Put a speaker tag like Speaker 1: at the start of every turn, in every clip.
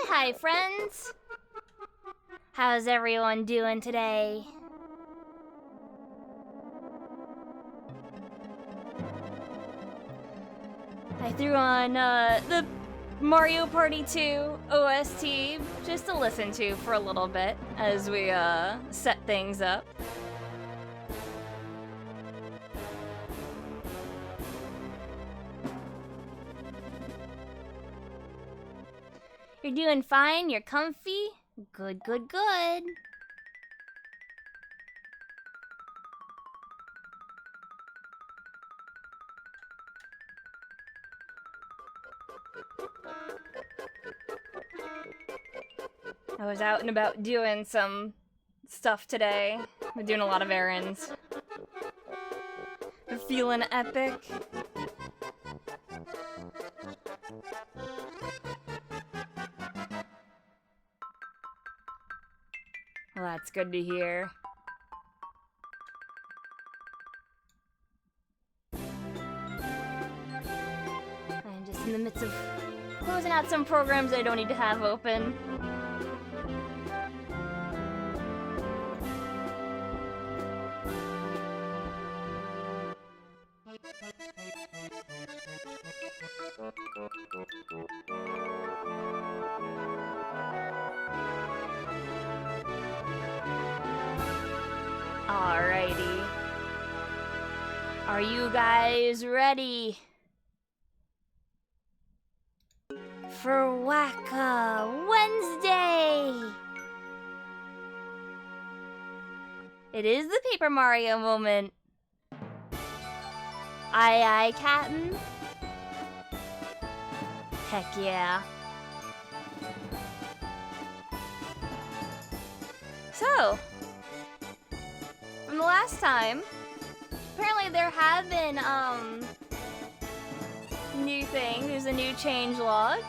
Speaker 1: Hi, friends! How's everyone doing today? I threw on the Mario Party 2 OST just to listen to for a little bit as we set things up. You're doing fine? You're comfy? Good, good, good. I was out and about doing some stuff today. Been doing a lot of errands. I'm feeling epic. Well, that's good to hear. I'm just in the midst of closing out some programs I don't need to have open. Alrighty. Are you guys ready for Wacka Wednesday? It is the Paper Mario moment. Aye aye, Captain. Heck yeah. So, from the last time, apparently there have been, new things. There's a new changelog.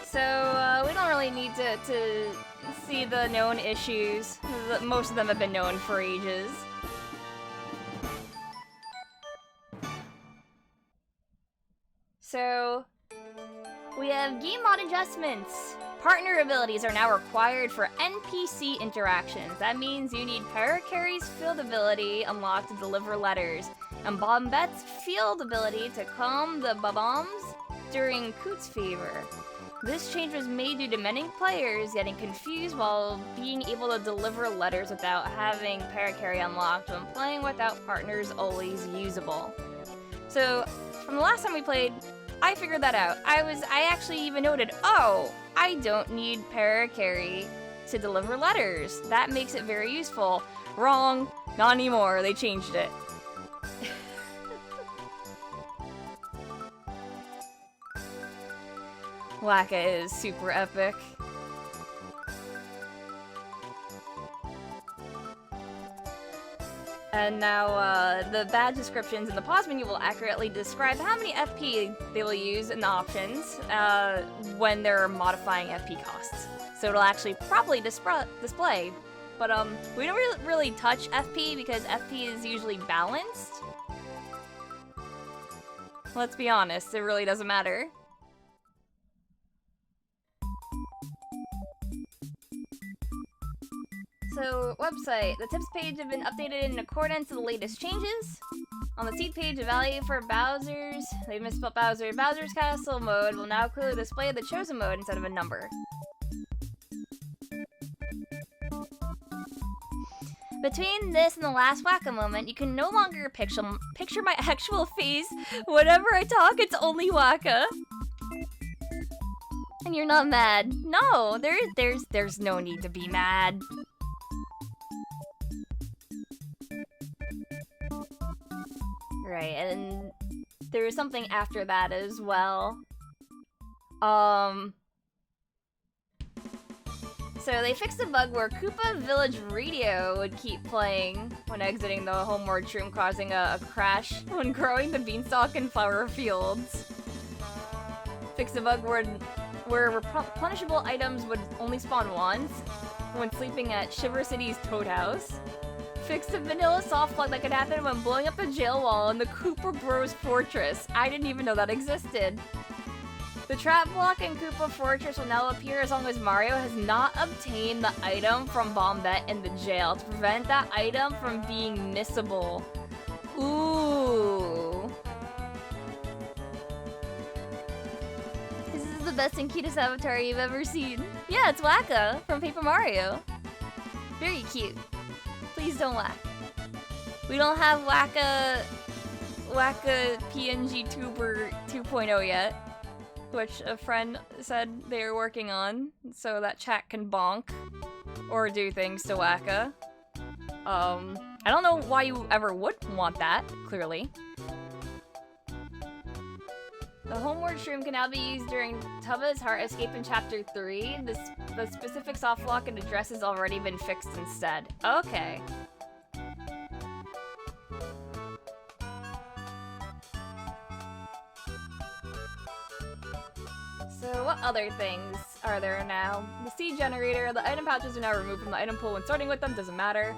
Speaker 1: So, we don't really need to see the known issues. Most of them have been known for ages. So, we have game mod adjustments. Partner abilities are now required for NPC interactions. That means you need Parakarry's field ability unlocked to deliver letters, and Bombette's field ability to calm the Bob-ombs during Coots Fever. This change was made due to many players getting confused while being able to deliver letters without having Parakarry unlocked when playing without partners always usable. So, from the last time we played, I figured that out. I actually even noted, oh, I don't need Parakarry to deliver letters. That makes it very useful. Wrong, not anymore, they changed it. Wacka is super epic. And now, the badge descriptions in the pause menu will accurately describe how many FP they will use in the options when they're modifying FP costs. So it'll actually properly display But we don't really touch FP because FP is usually balanced. Let's be honest, it really doesn't matter. So, website. The tips page have been updated in accordance with the latest changes. On the seed page, a value for Bowser's... They misspelled Bowser. Bowser's Castle mode will now clearly display the chosen mode instead of a number. Between this and the last Wacka moment, you can no longer picture my actual face. Whenever I talk, it's only Wacka. And you're not mad. No, there's no need to be mad. Right, and there is something after that as well. So they fixed a bug where Koopa Village Radio would keep playing when exiting the homeward room, causing a crash when growing the beanstalk in flower fields. Fixed a bug where replenishable items would only spawn once when sleeping at Shiver City's Toad House. Fixed a vanilla soft plug that could happen when blowing up the jail wall in the Koopa Bros Fortress. I didn't even know that existed. The trap block in Koopa Fortress will now appear as long as Mario has not obtained the item from Bombette in the jail to prevent that item from being missable. Ooh. This is the best Inkitas avatar you've ever seen. Yeah, it's Wacka from Paper Mario. Very cute. Please don't laugh. We don't have Wacka PNG Tuber 2.0 yet, which a friend said they are working on, so that chat can bonk or do things to Wacka. I don't know why you ever would want that, clearly. The homeward shroom can now be used during Tubba's Heart Escape in Chapter 3. The specific soft lock and address has already been fixed instead. Okay. So what other things are there now? The seed generator, the item pouches are now removed from the item pool when starting with them, doesn't matter.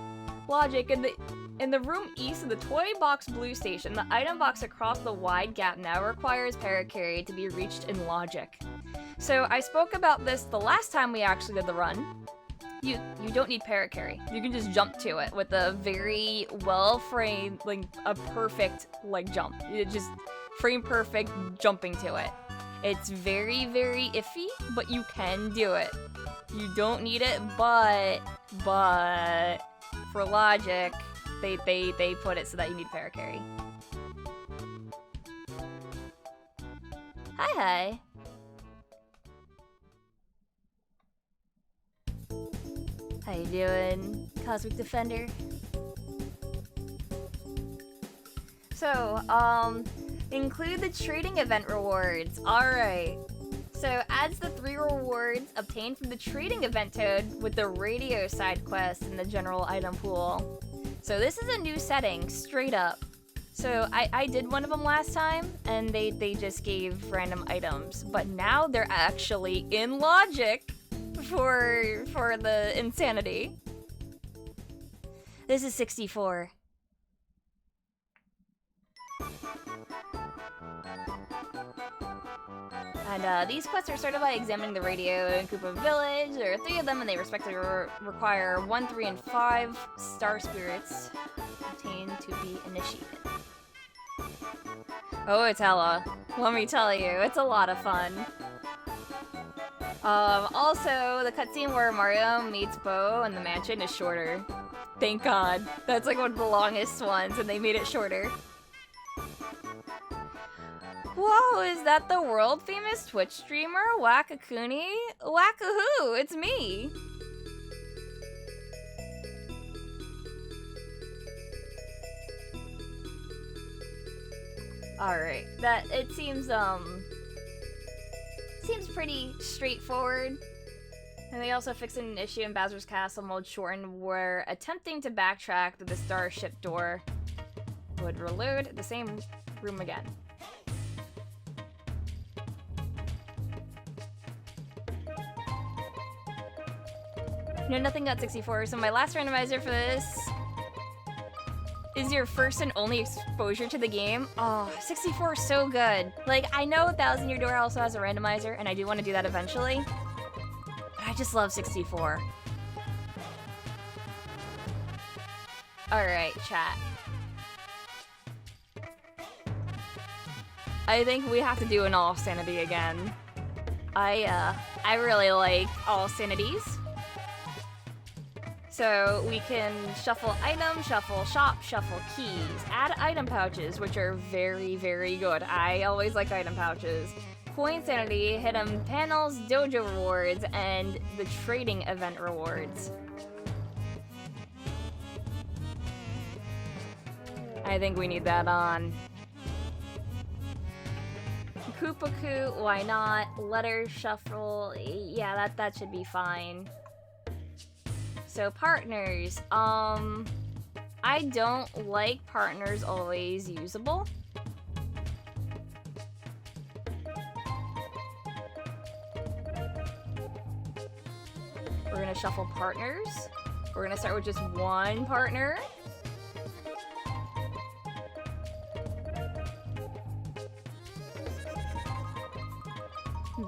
Speaker 1: Logic, in the room east of the Toy Box Blue Station, the item box across the wide gap now requires Paracarry to be reached in Logic. So I spoke about this the last time we actually did the run. You don't need Paracarry. You can just jump to it with a very well-framed, like a perfect jump. It just frame perfect jumping to it. It's very, very iffy, but you can do it. You don't need it, but for Logic, they put it so that you need Paracarry. Hi. How you doing, Cosmic Defender? So, include the trading event rewards. Alright. So, adds the 3 rewards obtained from the trading event toad with the radio side quest in the general item pool. So this is a new setting, straight up. So I did one of them last time, and they just gave random items. But now they're actually in Logic for the insanity. This is 64. And these quests are started by examining the radio in Koopa Village. There are 3 of them, and they respectively require 1, 3, and 5 star spirits obtained to be initiated. Oh, it's hella. Let me tell you, it's a lot of fun. Also, the cutscene where Mario meets Bo in the mansion is shorter. Thank God. That's like one of the longest ones, and they made it shorter. Whoa, is that the world-famous Twitch streamer, Wackakuni? Wackahoo, it's me! Alright, it seems pretty straightforward. And they also fixed an issue in Bowser's Castle mode shortened where attempting to backtrack to the Starship door would reload the same room again. No, nothing got 64. So my last randomizer for this is your first and only exposure to the game. Oh, 64 is so good. Like, I know Thousand Year Door also has a randomizer, and I do want to do that eventually. But I just love 64. Alright, chat. I think we have to do an all sanity again. I really like all sanities. So we can shuffle items, shuffle shop, shuffle keys, add item pouches, which are very, very good. I always like item pouches. Coin sanity, hidden panels, dojo rewards, and the trading event rewards. I think we need that on. Kupaku, why not? Letter shuffle, yeah, that should be fine. So partners, I don't like partners always usable. We're gonna shuffle partners. We're gonna start with just one partner.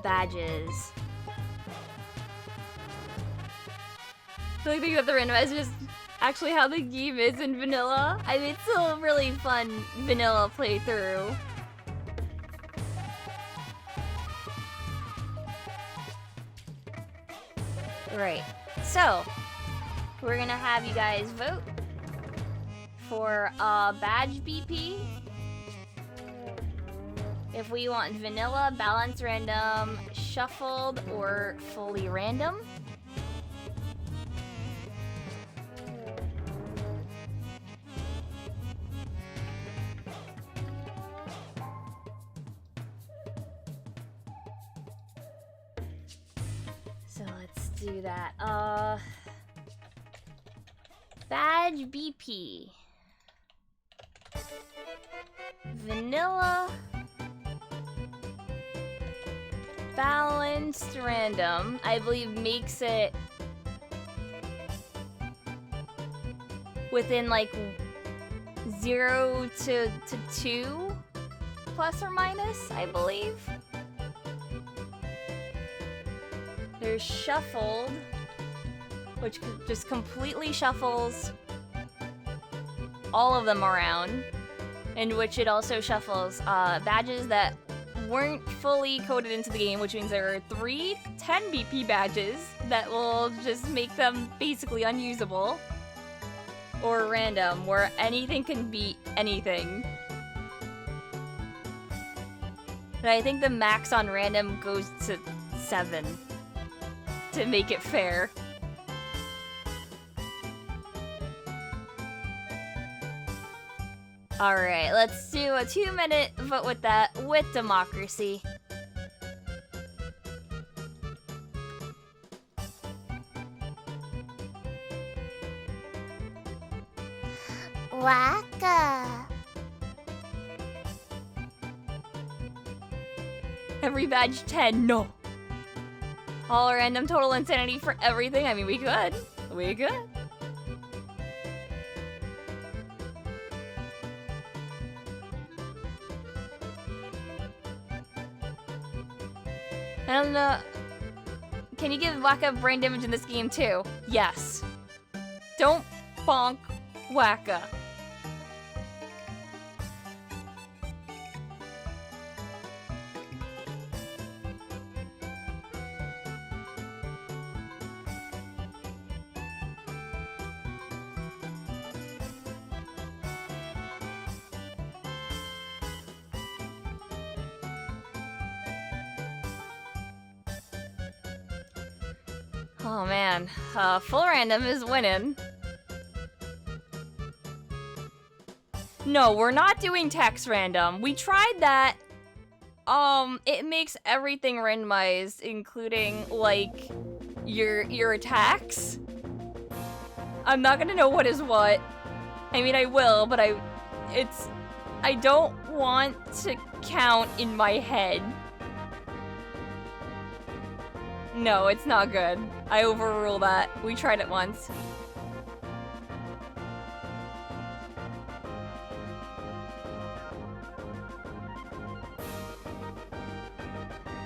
Speaker 1: Badges. The only thing about the randomizer is just actually how the game is in vanilla. I mean, it's still a really fun vanilla playthrough. Right. So, we're gonna have you guys vote for badge BP. If we want vanilla, balanced random, shuffled, or fully random. So let's do that. Badge BP. Vanilla. Balanced random, I believe, makes it within like 0 to 2 plus or minus, I believe. There's shuffled, which just completely shuffles all of them around, in which it also shuffles badges that weren't fully coded into the game, which means there are 3 10 BP badges that will just make them basically unusable. Or random, where anything can beat anything. But I think the max on random goes to 7 to make it fair. Alright, let's do a 2-minute vote with that, with democracy. Waka. Every badge 10, no. All random total insanity for everything. I mean, we could. We could. I don't know. Can you give Waka brain damage in this game too? Yes. Don't bonk Waka. Oh man, full random is winning. No, we're not doing text random. We tried that. It makes everything randomized, including like your attacks. I'm not gonna know what is what. I mean, I will, but I don't want to count in my head. No, it's not good. I overrule that. We tried it once.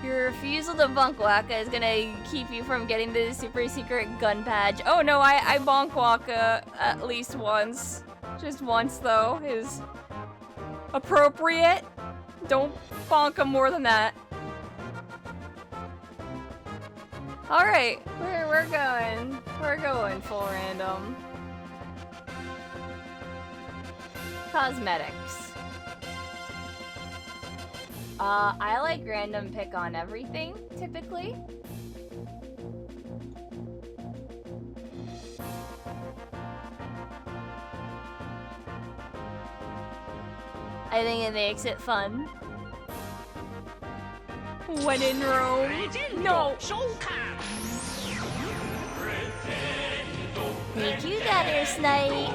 Speaker 1: Your refusal to bonk Waka is gonna keep you from getting the super secret gun badge. Oh no, I bonk Waka at least once. Just once though is appropriate. Don't bonk him more than that. Alright, we're going. We're going full random. Cosmetics. I like random pick on everything, typically. I think it makes it fun. When in Rome. No! Thank you, Gutter Snipe.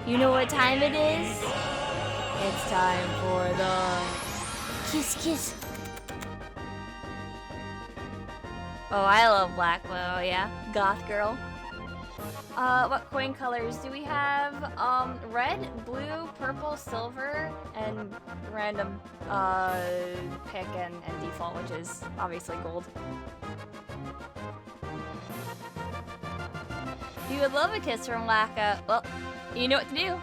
Speaker 1: You know what time it is? It's time for the kiss kiss. Oh, I love Blackwell, yeah. Goth girl. What coin colors do we have? Red, blue, purple, silver, and random, pick and default, which is obviously gold. You would love a kiss from Waka. Well, you know what to do.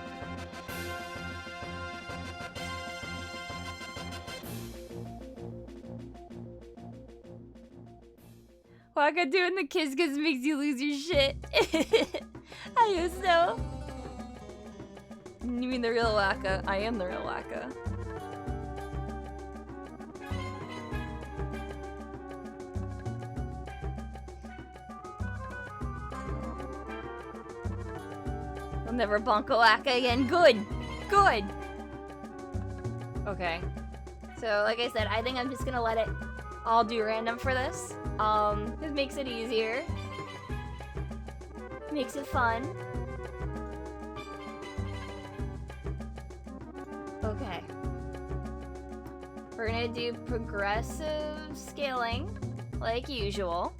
Speaker 1: Waka doing the kiss kiss makes you lose your shit. I guess so. You mean the real Waka? I am the real Waka. I'll never bonk a Waka again. Good! Good! Okay. So, like I said, I think I'm just gonna let it all do random for this. It makes it easier. Makes it fun. Okay. We're gonna do progressive scaling, like usual.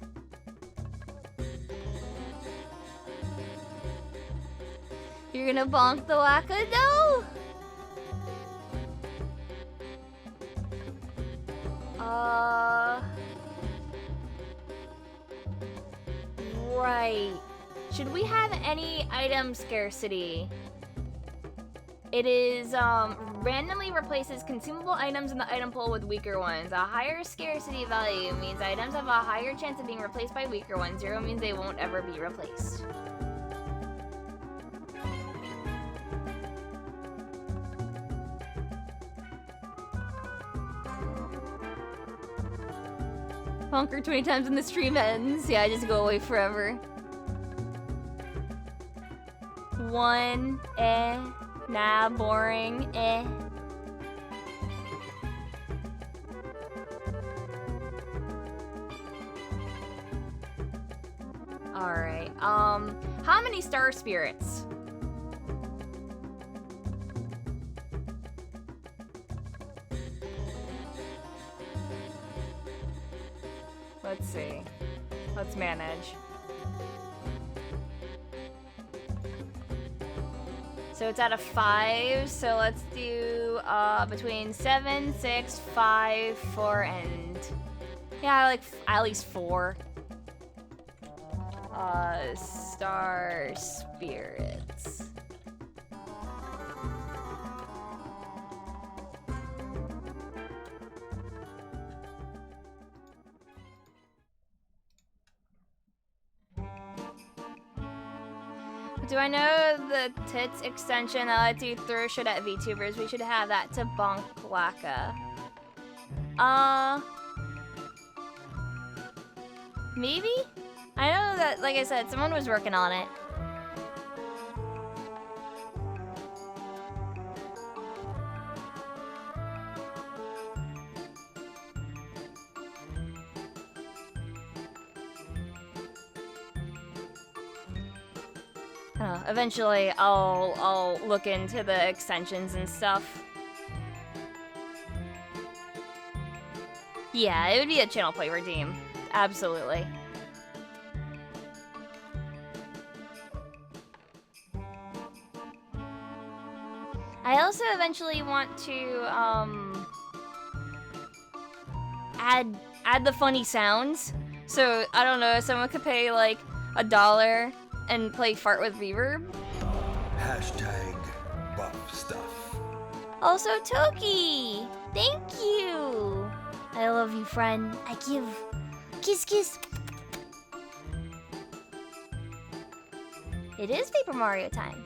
Speaker 1: You're gonna bonk the Waka? No! Right. Should we have any item scarcity? It is, randomly replaces consumable items in the item pool with weaker ones. A higher scarcity value means items have a higher chance of being replaced by weaker ones. 0 means they won't ever be replaced. Honker 20 times when the stream ends. Yeah, I just go away forever. 1, nah, boring, Alright, how many star spirits? Let's see. Let's manage. So it's out of 5, so let's do between 7, 6, 5, 4, and yeah, like at least 4. Star spirits. Do I know the tits extension that lets you throw shit at VTubers? We should have that to bonk Waka. Maybe? I know that, like I said, someone was working on it. Eventually, I'll look into the extensions and stuff. Yeah, it would be a channel play redeem. Absolutely. I also eventually want to add the funny sounds. So I don't know, someone could pay like $1 and play fart with reverb.
Speaker 2: Hashtag buff stuff.
Speaker 1: Also Toki, thank you. I love you, friend. I give kiss kiss. It is Paper Mario time.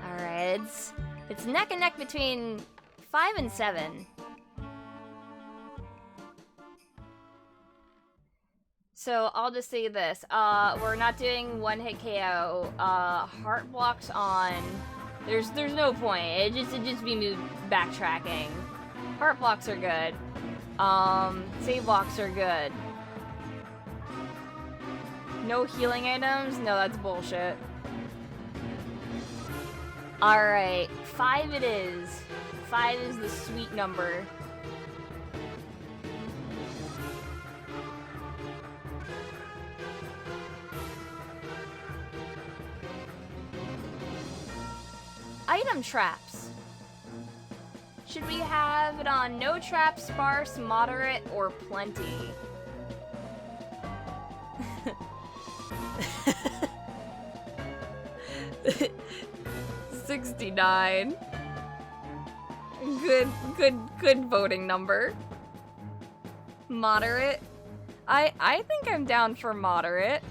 Speaker 1: Alright, it's neck and neck between 5 and 7. So I'll just say this, we're not doing one-hit KO, heart blocks on, there's no point, it'd just be me backtracking. Heart blocks are good, save blocks are good. No healing items? No, that's bullshit. Alright, 5 it is. 5 is the sweet number. Item traps. Should we have it on no trap, sparse, moderate, or plenty? 69. Good voting number. Moderate. I think I'm down for moderate.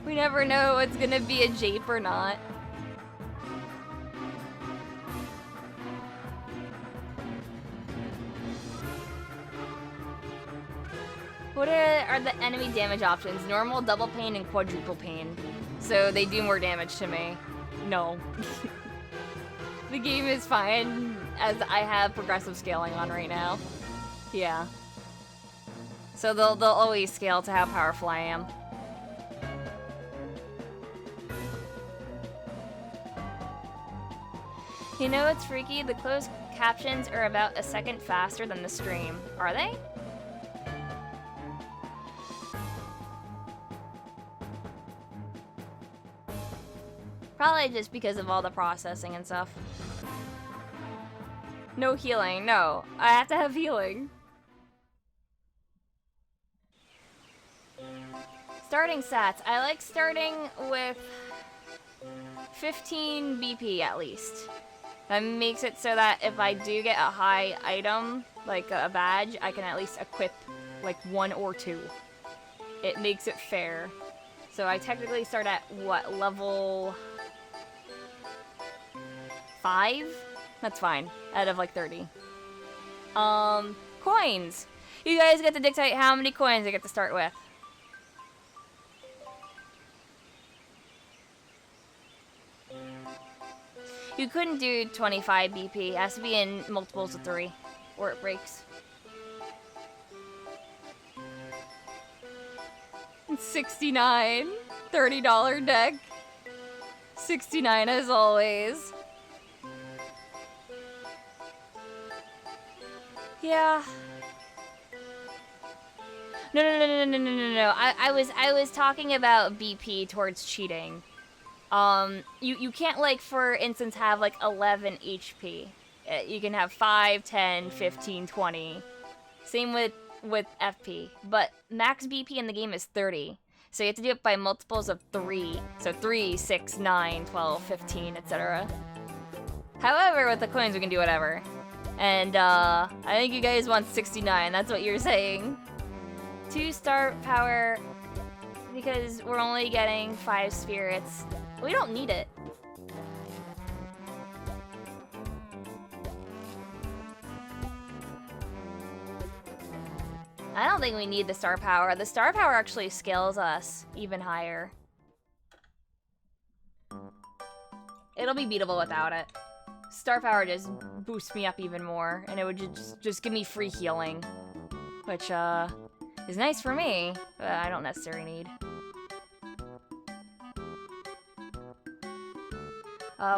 Speaker 1: We never know what's gonna be a jape or not. What are the enemy damage options? Normal, double pain, and quadruple pain. So they do more damage to me. No. The game is fine as I have progressive scaling on right now. Yeah. So they'll always scale to how powerful I am. You know what's freaky? The closed captions are about a second faster than the stream. Are they? Probably just because of all the processing and stuff. No healing, no. I have to have healing. Starting stats. I like starting with 15 BP at least. That makes it so that if I do get a high item, like a badge, I can at least equip like 1 or 2. It makes it fair. So I technically start at what, level 5? That's fine, out of like 30. Coins! You guys get to dictate how many coins I get to start with. You couldn't do 25 BP. It has to be in multiples of 3, or it breaks. 69. $30 deck. 69 as always. Yeah. No. I was talking about BP towards cheating. You can't, like, for instance, have, like, 11 HP. You can have 5, 10, 15, 20. Same with FP. But max BP in the game is 30. So you have to do it by multiples of 3. So 3, 6, 9, 12, 15, etc. However, with the coins, we can do whatever. And, I think you guys want 69. That's what you're saying. 2-star power, because we're only getting 5 spirits. We don't need it. I don't think we need the star power. The star power actually scales us even higher. It'll be beatable without it. Star Power just boosts me up even more, and it would just give me free healing. Which, is nice for me, but I don't necessarily need.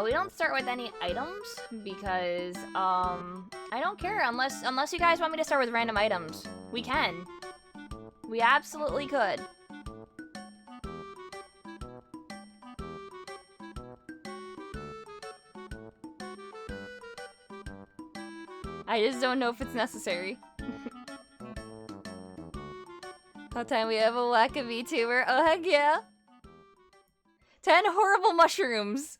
Speaker 1: We don't start with any items, because, I don't care, unless you guys want me to start with random items. We can. We absolutely could. I just don't know if it's necessary. What time we have a whack of VTuber? Oh heck yeah! 10 horrible mushrooms!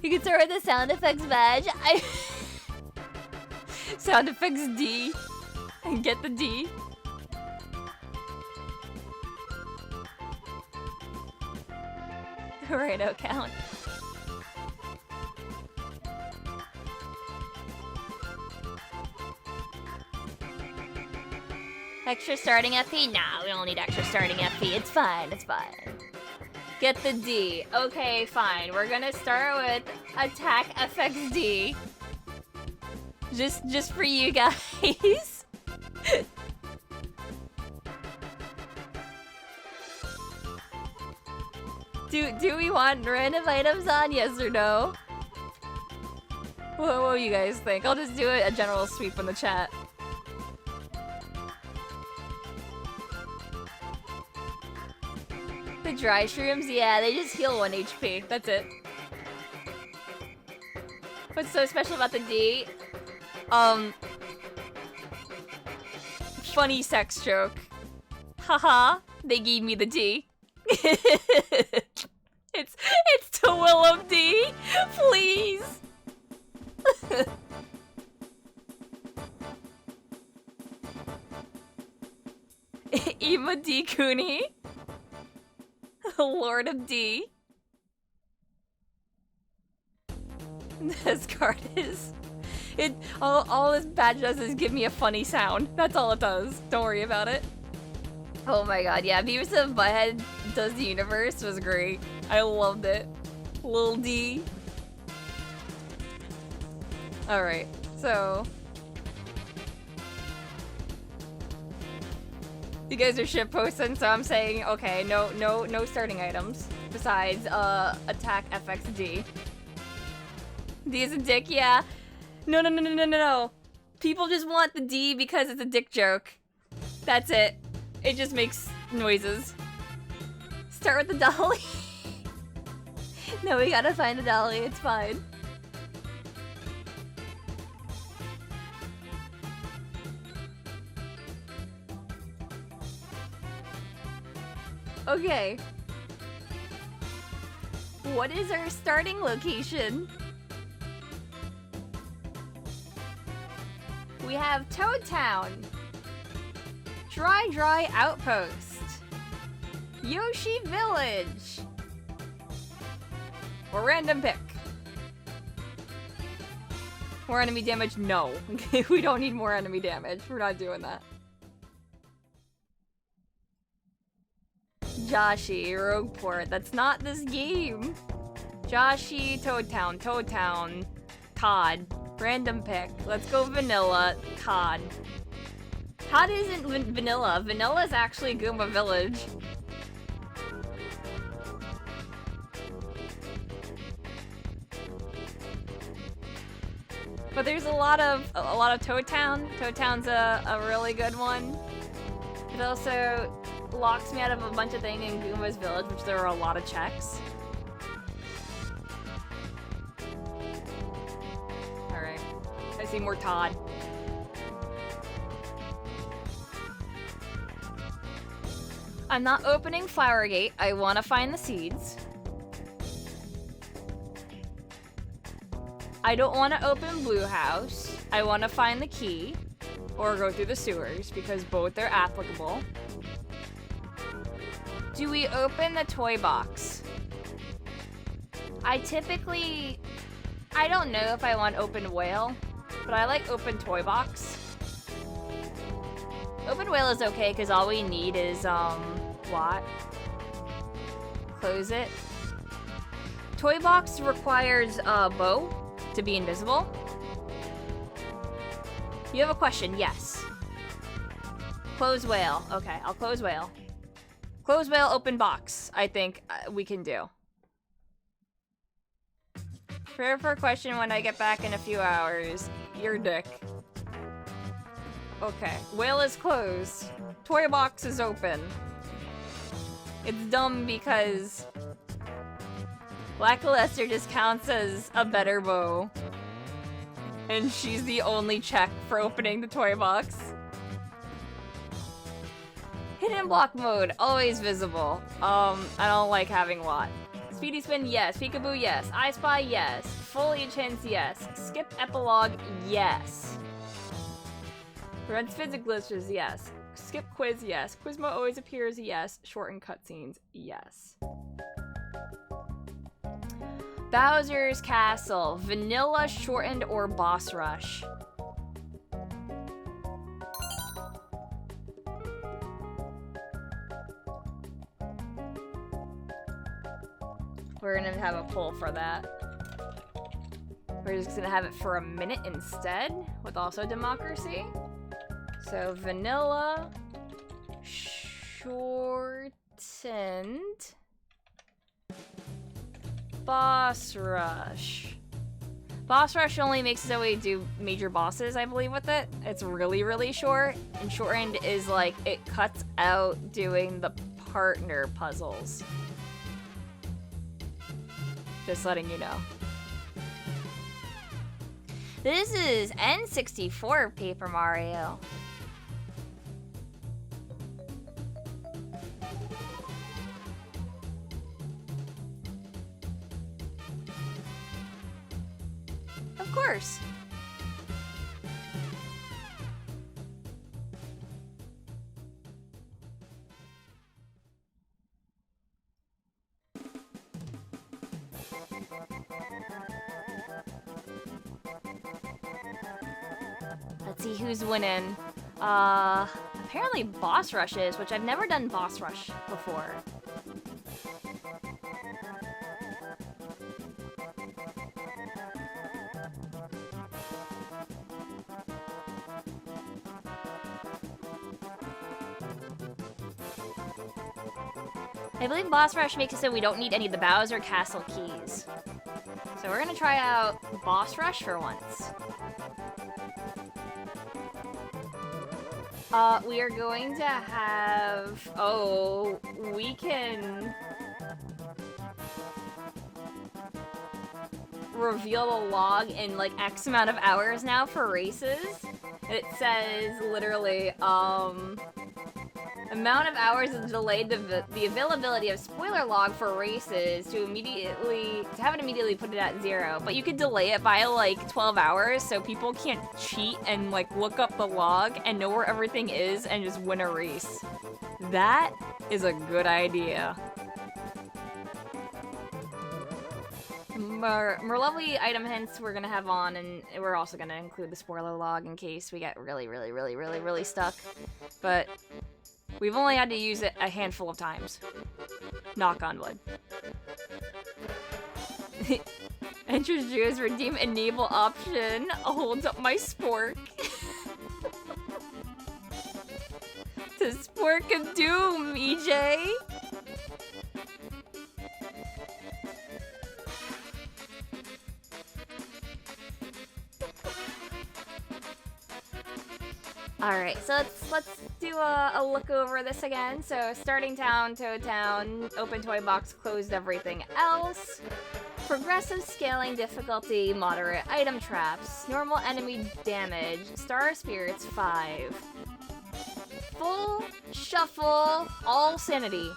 Speaker 1: You can start with the sound effects badge. Sound effects D. And get the D. Rhino count. Extra starting FP? Nah, we don't need extra starting FP. It's fine, it's fine. Get the D. Okay, fine. We're gonna start with attack FXD. Just for you guys. Do we want random items on? Yes or no? What do you guys think? I'll just do a general sweep in the chat. The dry shrooms? Yeah, they just heal 1 HP. That's it. What's so special about the D? Funny sex joke. Haha, they gave me the D. It's to Willem D. Please. Ema D. Cooney. Lord of D. This card is... all this badge does is give me a funny sound. That's all it does. Don't worry about it. Oh my god, yeah, Beavis and Butthead Does the Universe was great. I loved it. Lil D. Alright, so... You guys are shitposting, so I'm saying, okay, no starting items. Besides, attack FXD. D is a dick, yeah. No. People just want the D because it's a dick joke. That's it. It just makes noises. Start with the dolly. No, we gotta find the dolly, it's fine. Okay. What is our starting location? We have Toad Town, Dry Outpost, Yoshi Village, or Random Pick. More enemy damage? No. We don't need more enemy damage. We're not doing that. Joshi, Rogueport. That's not this game. Joshi, Toad Town, Todd. Random pick. Let's go vanilla. Todd. Todd isn't vanilla. Vanilla is actually Goomba Village. But there's a lot of Toad Town. Toad Town's a really good one. It also locks me out of a bunch of things in Goomba's Village, which there are a lot of checks. Alright. I see more Todd. I'm not opening Flower Gate. I want to find the seeds. I don't want to open Blue House. I want to find the key. Or go through the sewers, because both are applicable. Do we open the toy box? I don't know if I want open whale, but I like open toy box. Open whale is okay, because all we need is, what? Close it. Toy box requires a bow to be invisible. You have a question? Yes. Close whale. Okay, I'll close whale. Close whale, open box. I think we can do. Prepare for a question when I get back in a few hours. Your dick. Okay, whale is closed. Toy box is open. It's dumb because Lackluster just counts as a better bow. And she's the only check for opening the toy box. Hidden block mode, always visible. I don't like having lot. Speedy spin, yes. Peekaboo, yes. I spy, yes. Foliage hints, yes. Skip epilogue, yes. Prevents physics glitches, yes. Skip quiz, yes. Quiz mode always appears, yes. Shorten cutscenes, yes. Bowser's Castle, vanilla, shortened, or boss rush. We're gonna have a poll for that. We're just gonna have it for a minute instead, with also democracy. So vanilla, shortened, boss rush. Boss rush only makes Zoe do major bosses, I believe, with it. It's really, really short, and shortened is like it cuts out doing the partner puzzles. Just letting you know. This is N64 Paper Mario. Of course. Let's see who's winning. Apparently boss rushes, which I've never done boss rush before. I believe boss rush makes it so we don't need any of the Bowser Castle keys. So we're gonna try out boss rush for once. We are going to have... Oh, we can... reveal the log in like X amount of hours now for races. It says literally, amount of hours is delayed the availability of spoiler log for races to have it immediately put it at 0. But you could delay it by like 12 hours so people can't cheat and like look up the log and know where everything is and just win a race. That is a good idea. More lovely item hints we're gonna have on, and we're also gonna include the spoiler log in case we get really stuck. But we've only had to use it a handful of times. Knock on wood. Introduce redeem enable option holds up my spork. To spork of doom, EJ. Alright, so let's do a look over this again. So starting town, Toad Town, open toy box, closed everything else. Progressive scaling difficulty, moderate item traps, normal enemy damage, star spirits 5. Full shuffle, all sanity.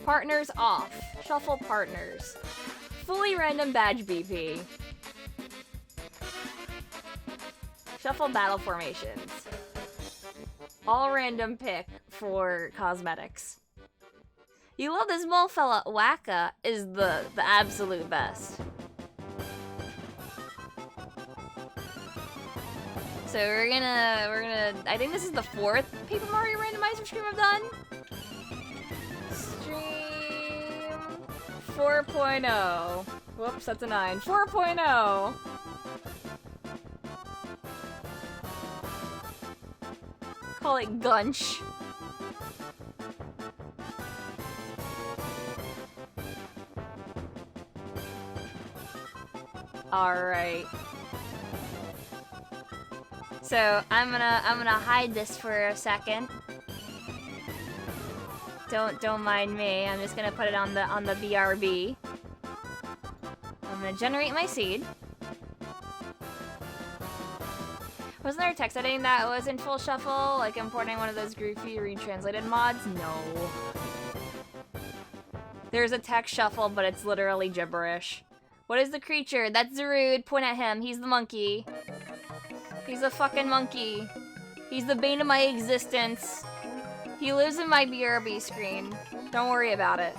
Speaker 1: Partners off, shuffle partners. Fully random badge BP. Shuffle battle formations. All random pick for cosmetics. You love this mole fella. Wacka is the absolute best. So we're gonna I think this is the 4th Paper Mario randomizer stream I've done. Stream 4.0. Whoops, that's a 9. 4.0. Call it Gunch. Alright. So I'm gonna hide this for a second. Don't mind me. I'm just gonna put it on the BRB. I'm gonna generate my seed. Wasn't there a text editing that was in full shuffle, like importing one of those goofy retranslated mods? No. There's a text shuffle, but it's literally gibberish. What is the creature? That's Zarude. Point at him. He's the monkey. He's a fucking monkey. He's the bane of my existence. He lives in my BRB screen. Don't worry about it.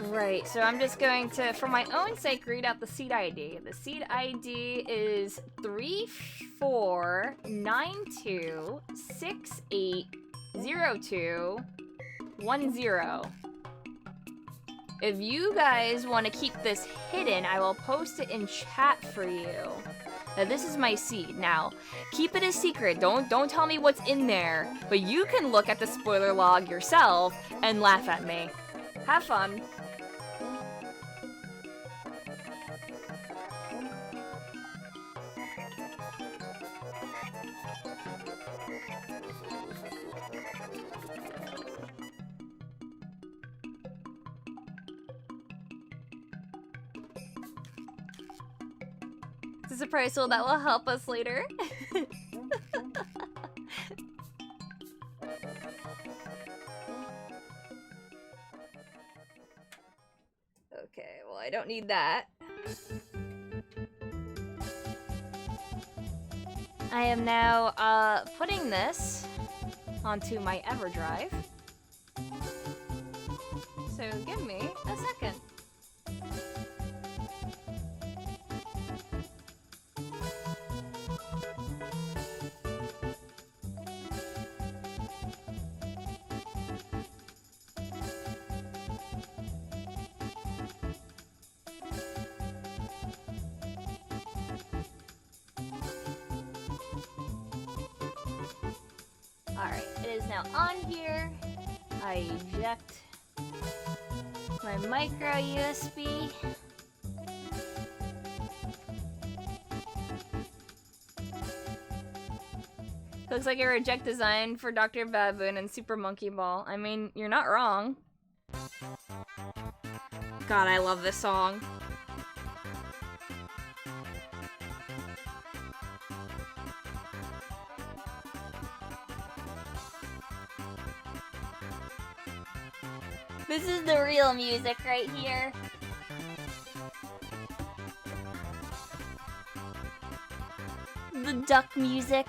Speaker 1: Right, so I'm just going to, for my own sake, read out the seed ID. The seed ID is 3492680210. If you guys want to keep this hidden, I will post it in chat for you. Now this is my seed. Now, keep it a secret. Don't tell me what's in there. But you can look at the spoiler log yourself and laugh at me. Have fun. It's a surprise tool that will help us later. Okay, well, I don't need that. I am now putting this onto my EverDrive. So give me a second. Alright, it is now on here. I eject my micro USB. Looks like a reject design for Dr. Baboon and Super Monkey Ball. I mean, you're not wrong. God, I love this song. This is the real music right here. The duck music.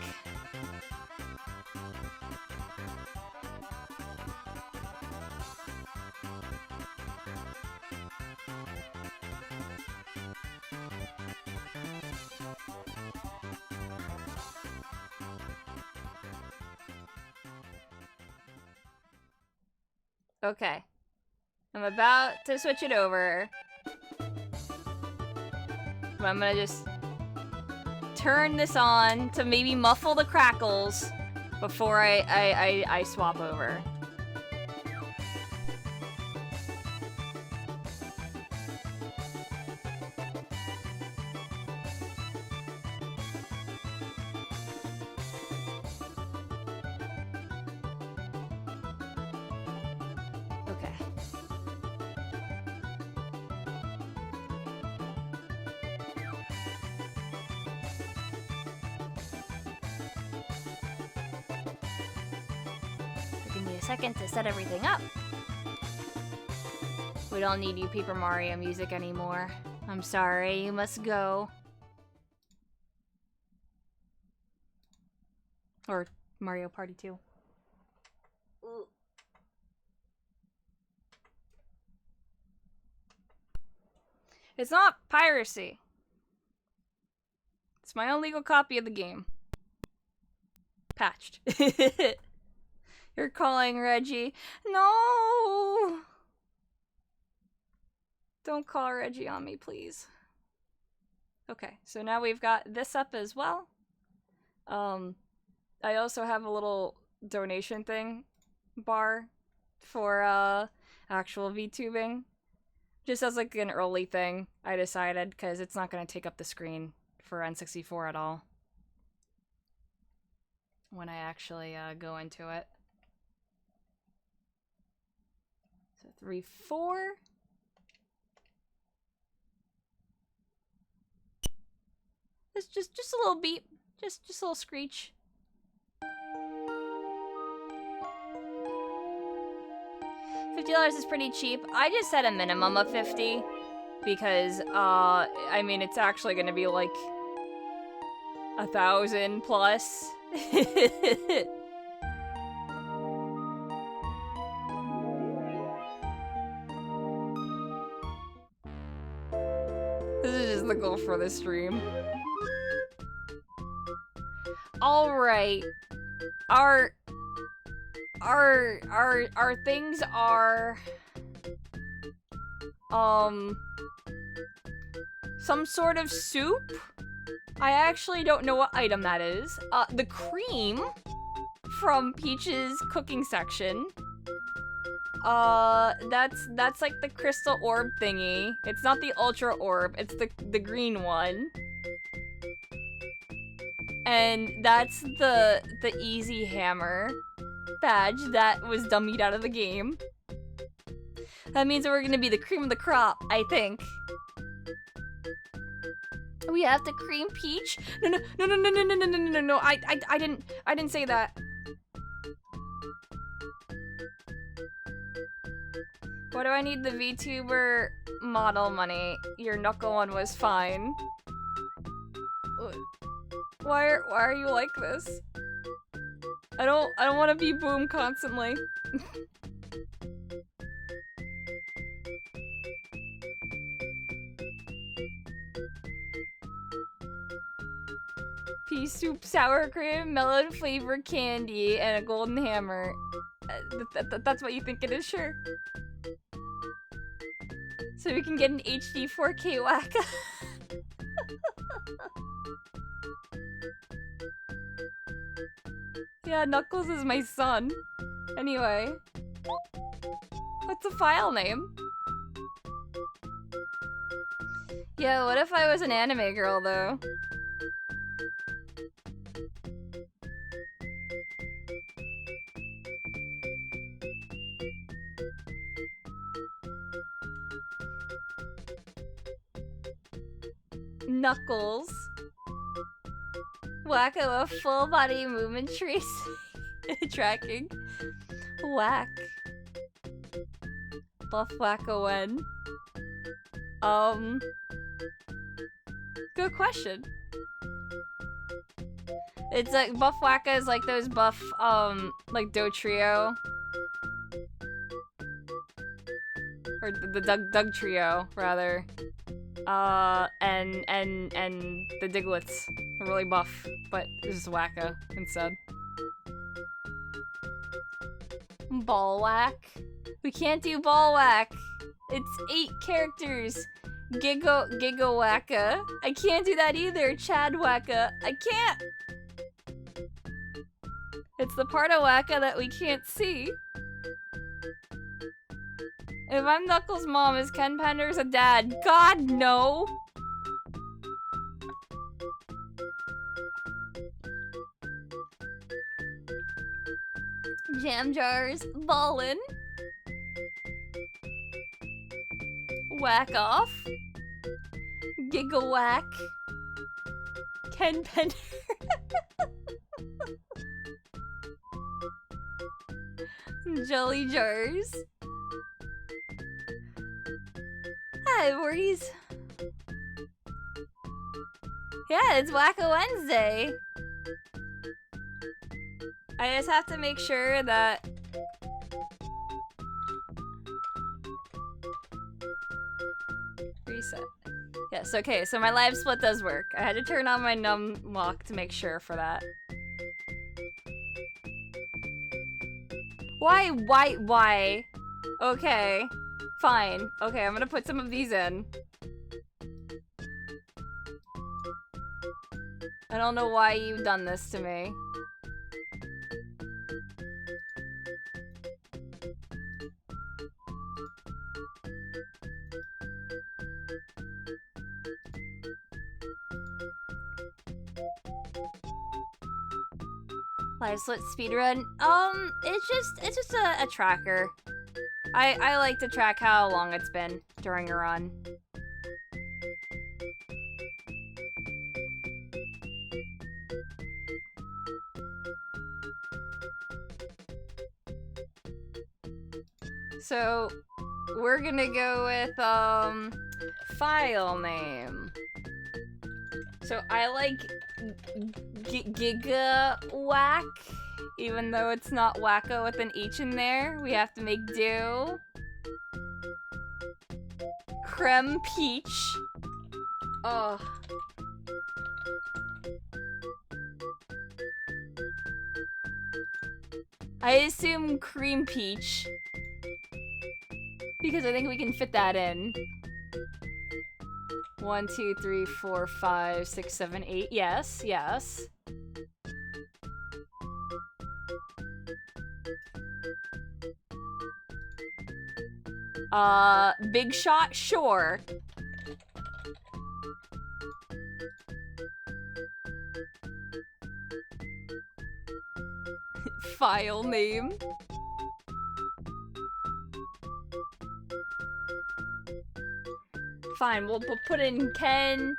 Speaker 1: Okay. I'm about to switch it over. But I'm gonna just turn this on to maybe muffle the crackles before I swap over. Okay. Give me a second to set everything up. We don't need you Paper Mario music anymore. I'm sorry, you must go. Or Mario Party 2. Ooh. It's not piracy. It's my own legal copy of the game. Patched. You're calling Reggie. No! Don't call Reggie on me, please. Okay, so now we've got this up as well. I also have a little donation thing bar for actual VTubing. Just as like an early thing, I decided, because it's not going to take up the screen for N64 at all when I actually go into it. So 3, 4. It's just a little beep, just a little screech. $50 is pretty cheap. I just set a minimum of 50 because I mean it's actually gonna be like 1,000 plus. This is just the goal for this stream. All right, our things are some sort of soup. I actually don't know what item that is. The cream from Peach's cooking section. That's like the crystal orb thingy. It's not the ultra orb, it's the green one. And that's the easy hammer badge that was dummied out of the game. That means that we're gonna be the cream of the crop, I think. We have to cream Peach? No, I didn't say that. Why do I need the VTuber model money? Your knuckle one was fine. Why are you like this? I don't want to be Boom constantly. Pea soup, sour cream, melon flavored candy, and a golden hammer. That's what you think it is, sure. So we can get an HD 4K Waka. Yeah, Knuckles is my son. Anyway. What's the file name? Yeah, what if I was an anime girl, though? Knuckles. Wacko, a full body movement trace tracking. Whack. Buff Wacko when. Good question. It's like Buff Wacka is like those buff like Do Trio. Or the Doug Trio, rather. And the Diglets are really buff, but it's just Wacko instead. Ball Whack? We can't do Ball Whack. It's 8 characters. Giga Wacka. I can't do that either. Chad Wacka. I can't. It's the part of Wacka that we can't see. If I'm Knuckles' mom, is Ken Penders a dad? God, no! Jam jars, ballin'. Whack off. Giga whack. Ken Pender. Jelly jars. Hi, Morties. Yeah, it's Wacko Wednesday. I just have to make sure that reset. Yes, okay, so my live split does work. I had to turn on my num lock to make sure for that. Why? Okay, fine. Okay, I'm gonna put some of these in. I don't know why you've done this to me. Live split speedrun? It's just a tracker. I like to track how long it's been during a run. So, we're gonna go with, file name. So I like Giga Whack, even though it's not Wacko with an H in there. We have to make do. Creme Peach. Oh. I assume Cream Peach, because I think we can fit that in. 1, 2, 3, 4, 5, 6, 7, 8. Yes, yes. Big shot, sure. File name. Fine, we'll put in Ken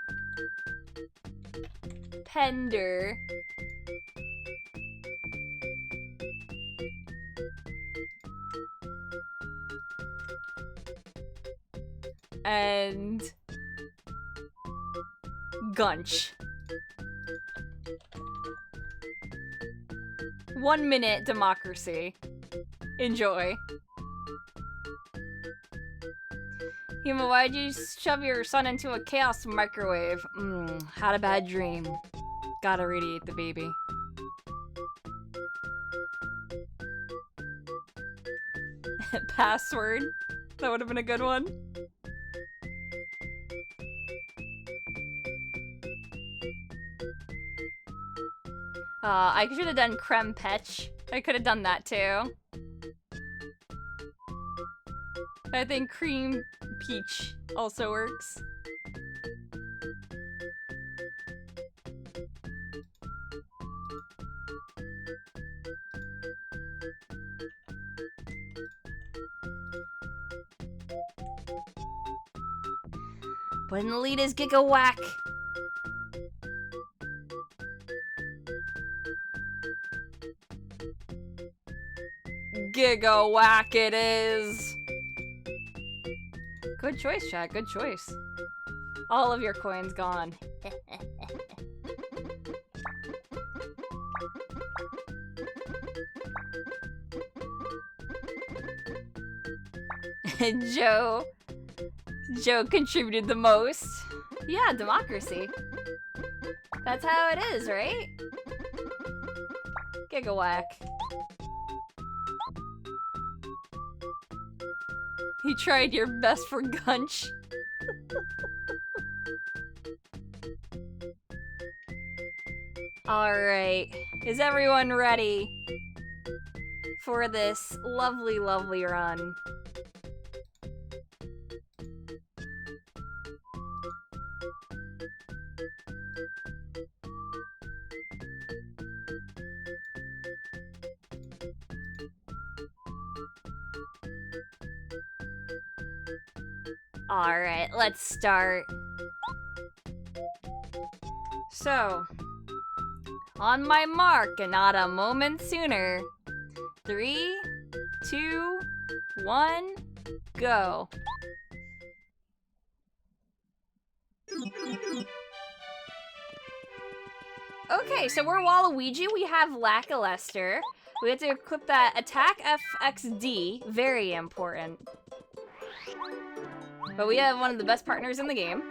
Speaker 1: Pender. And Gunch. 1 minute democracy. Enjoy. Hima, why'd you shove your son into a chaos microwave? Had a bad dream. Gotta radiate the baby. Password. That would have been a good one. I should have done creme petch. I could have done that too. I think cream peach also works. But in the lead is Giga Whack. Giga Whack it is. Good choice, chat. Good choice. All of your coins gone. Joe contributed the most. Yeah, democracy. That's how it is, right? Giga Whack. You tried your best for Gunch. Alright. Is everyone ready for this lovely, lovely run? Alright, let's start. So, on my mark and not a moment sooner. 3, 2, 1, go. Okay, so we're Waluigi. We have Lackluster. We have to equip that attack FXD. Very important. But we have one of the best partners in the game.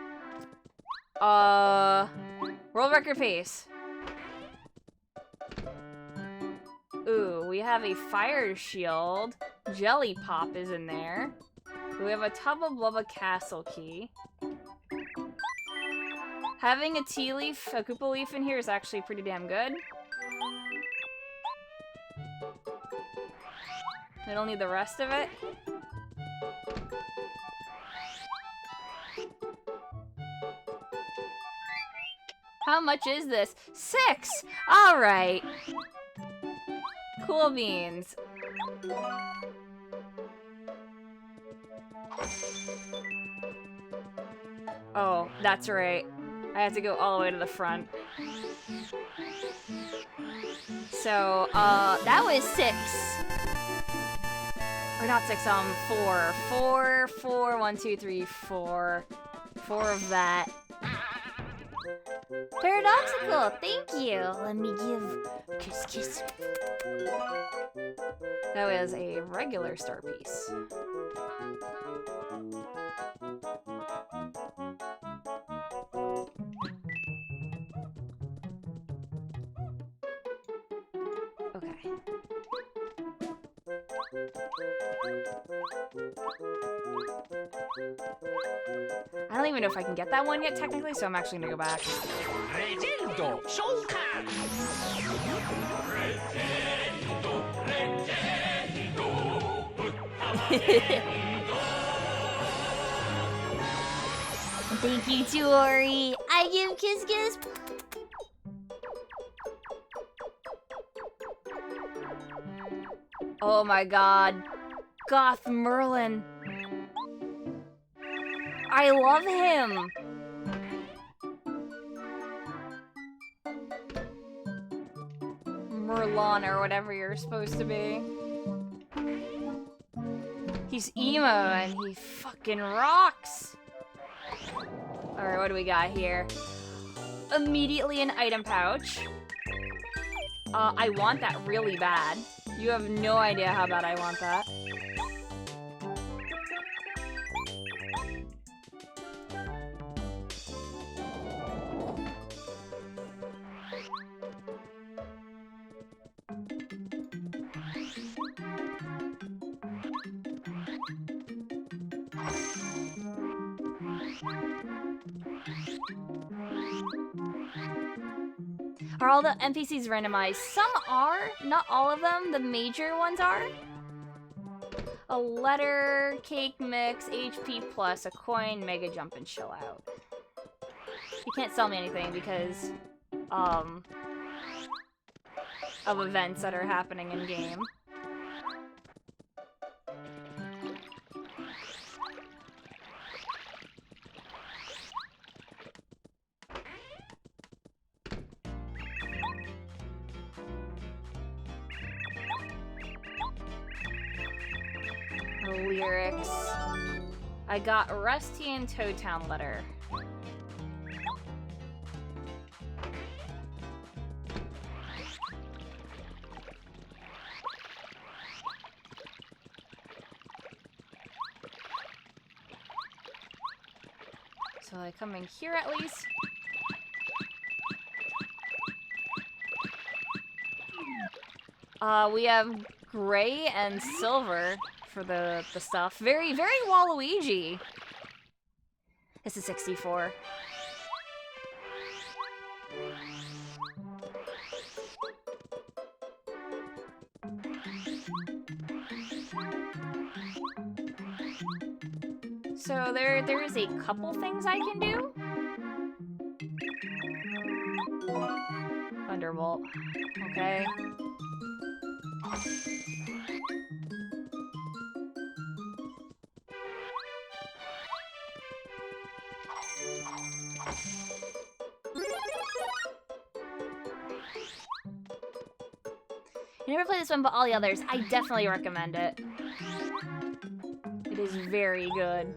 Speaker 1: World record pace. Ooh, we have a fire shield. Jelly Pop is in there. We have a Tub of Lava Castle key. Having a tea leaf, a Koopa leaf in here is actually pretty damn good. I don't need the rest of it. How much is this? 6! Alright. Cool beans. Oh, that's right. I have to go all the way to the front. So, that was 6. Or not 6, 4. 4, 4, 1, 2, 3, 4. 4 of that. Paradoxical, thank you. Let me give kiss kiss. That was a regular star piece. Okay. I don't even know if I can get that one yet, technically, so I'm actually gonna go back. Thank you, Tori. I give kiss kiss. Oh my god. Goth Merlin. I love him. Merlon or whatever you're supposed to be. He's emo and he fucking rocks. Alright, what do we got here? Immediately an item pouch. I want that really bad. You have no idea how bad I want that. Are all the NPCs randomized? Some are, not all of them. The major ones are. A letter, cake mix, HP plus, a coin, mega jump, and chill out. You can't sell me anything because, of events that are happening in game. Lyrics. I got Rusty and Toad Town letter. So I come in here at least. We have gray and silver for the stuff. Very, very Waluigi. This is 64. So there is a couple things I can do. Thunderbolt. Okay. I never played this one, but all the others. I definitely recommend it. It is very good.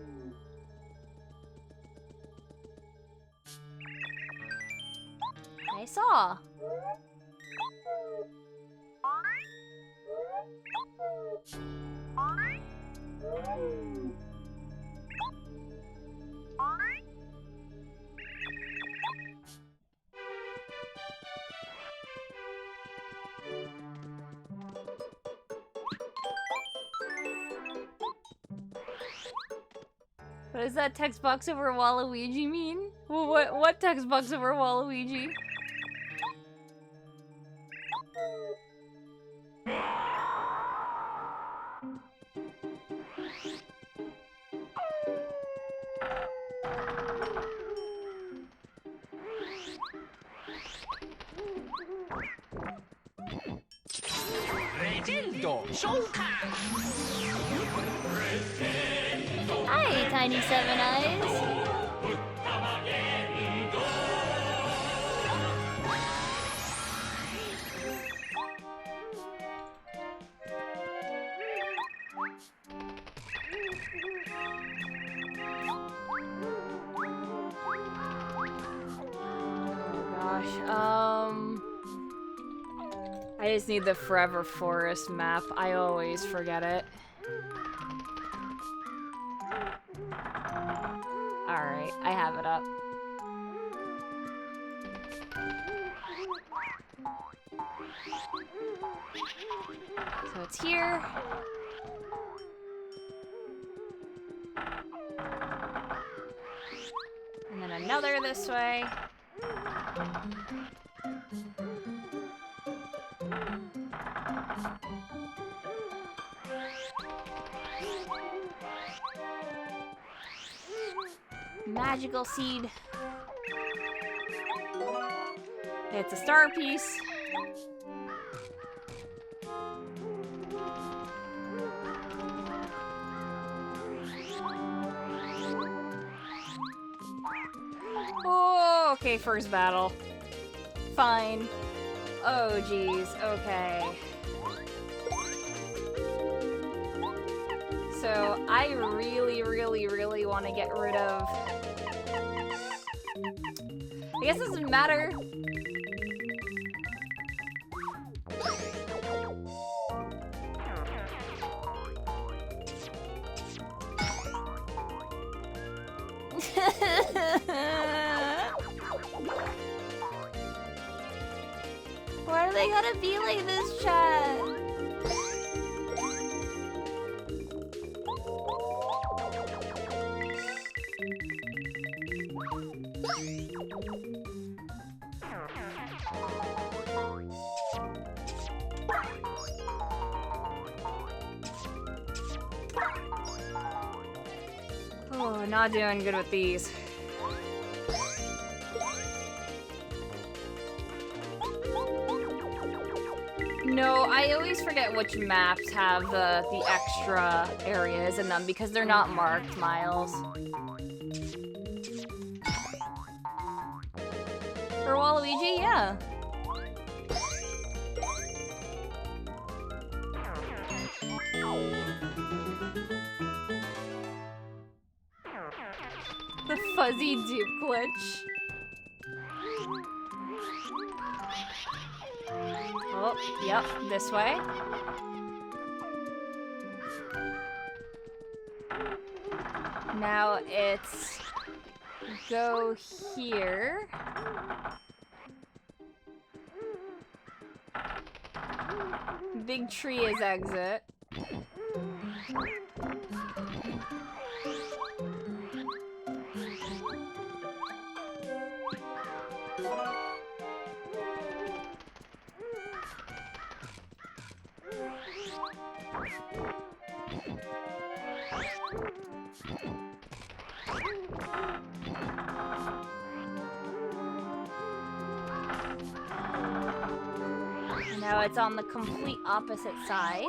Speaker 1: I saw. What does that text box over Waluigi mean? What text box over Waluigi? Hi, Tiny Seven Eyes. I just need the Forever Forest map. I always forget it. Alright, I have it up. So it's here. And then another this way. Magical seed. It's a star piece. Oh, okay, first battle. Fine. Oh, geez, okay. So, I really want to get rid of... I guess it doesn't matter. Why do they gotta be like this, chat? Oh, not doing good with these. No, I always forget which maps have the extra areas in them because they're not marked, Miles. For Waluigi, yeah. The fuzzy dupe glitch. Oh, yep, this way. Now it's go here. Big tree is exit. Now it's on the complete opposite side.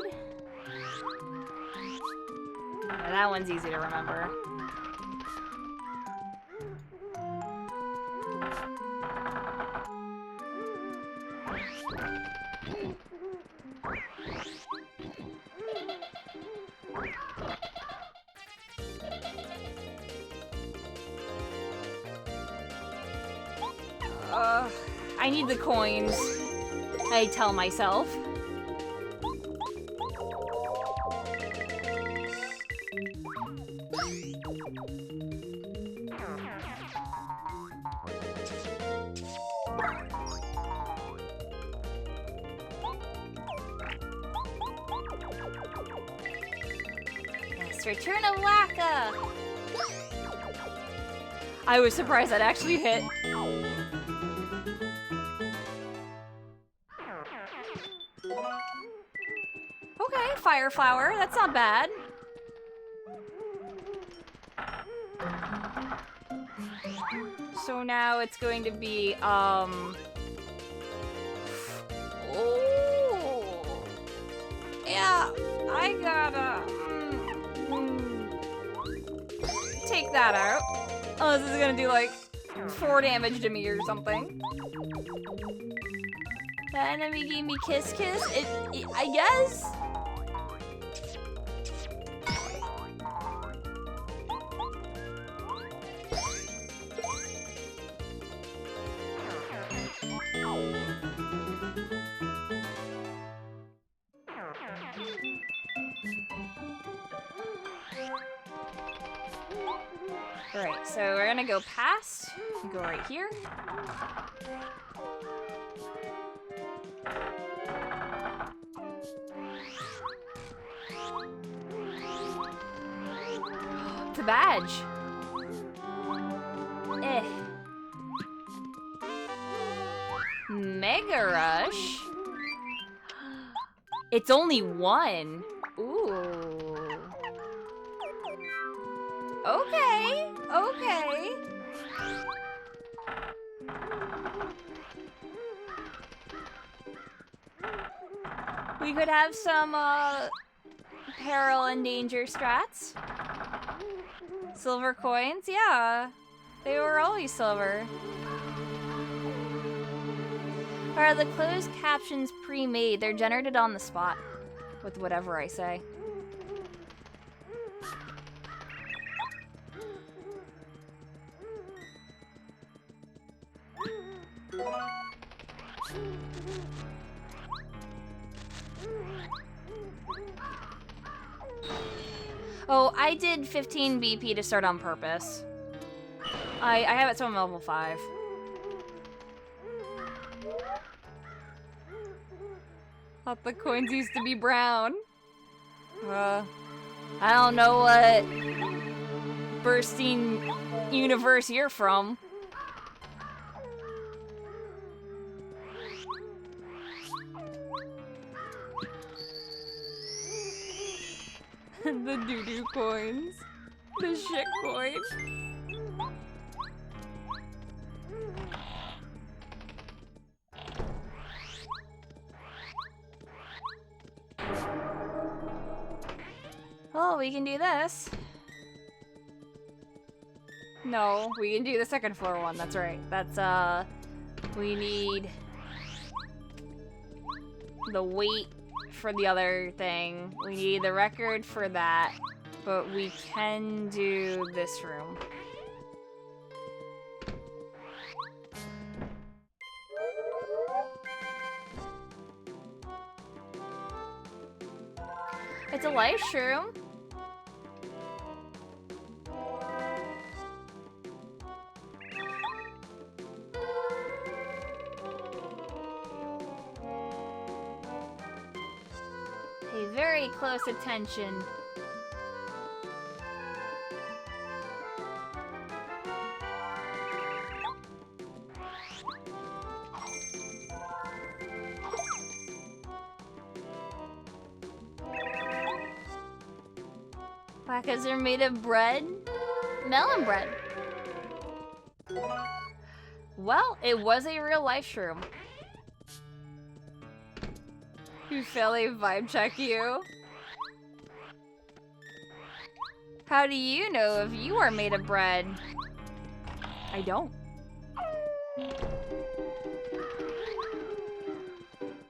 Speaker 1: Yeah, that one's easy to remember. I need the coins, I tell myself. Yes, return of Waka! I was surprised that actually hit. Okay, fire flower. That's not bad. So now it's going to be, Oh. Yeah, I gotta... take that out. Oh, this is gonna do like 4 damage to me or something. The enemy gave me kiss kiss. I guess. Alright, so we're gonna go past, go right here. It's a badge. Mega Rush? It's only 1. Ooh. Okay, okay. We could have some, peril and danger strats. Silver coins, yeah. They were always silver. Are the closed captions pre-made? They're generated on the spot with whatever I say. Oh, I did 15 BP to start on purpose. I have it so I'm level 5. Thought the coins used to be brown. I don't know what bursting universe you're from. The doo-doo coins. The shit coin. Oh, we can do this. No, we can do the second floor one, that's right. That's, we need the weight for the other thing. We need the record for that, but we can do this room. It's a life shroom. Pay very close attention. Because they're made of bread? Melon bread. Well, it was a real life shroom. You fail a vibe check you. How do you know if you are made of bread? I don't.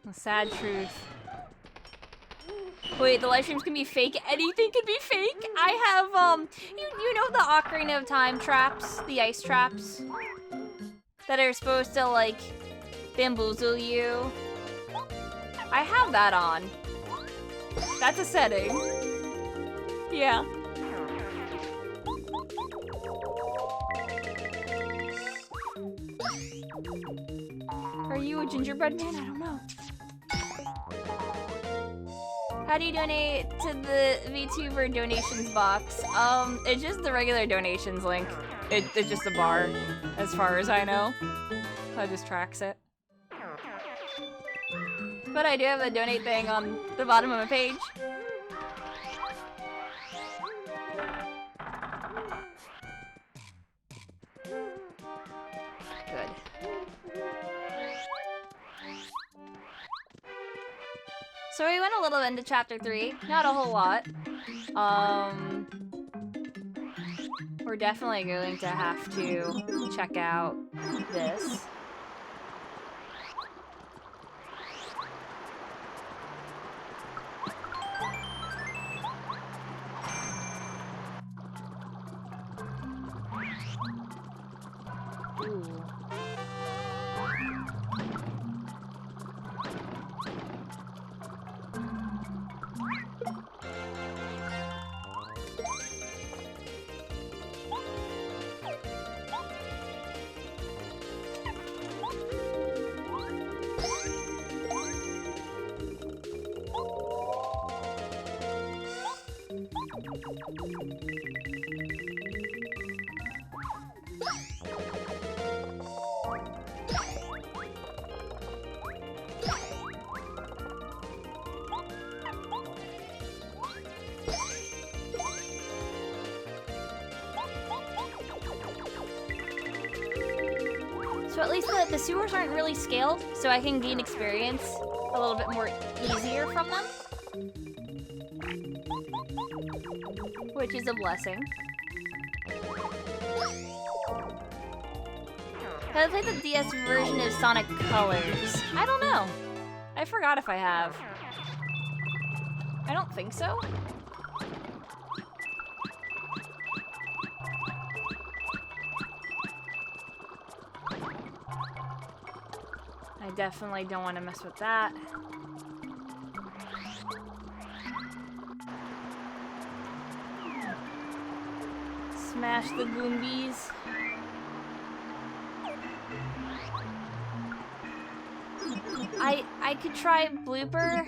Speaker 1: The sad truth. Wait, the live streams can be fake? Anything can be fake? I have, you know the Ocarina of Time traps? The ice traps? That are supposed to, like, bamboozle you? I have that on. That's a setting. Yeah. Are you a gingerbread man? I don't know. How do you donate to the VTuber donations box? It's just the regular donations link. It's just a bar, as far as I know. That just tracks it. But I do have a donate thing on the bottom of my page. Good. So we went a little into chapter 3, not a whole lot. We're definitely going to have to check out this. Ooh. So at least the sewers aren't really scaled, so I can gain experience a little bit more easier from them. Which is a blessing. Have I played the DS version of Sonic Colors? I don't know. I forgot if I have. I don't think so. I definitely don't want to mess with that. Smash the Goombies. I could try Blooper,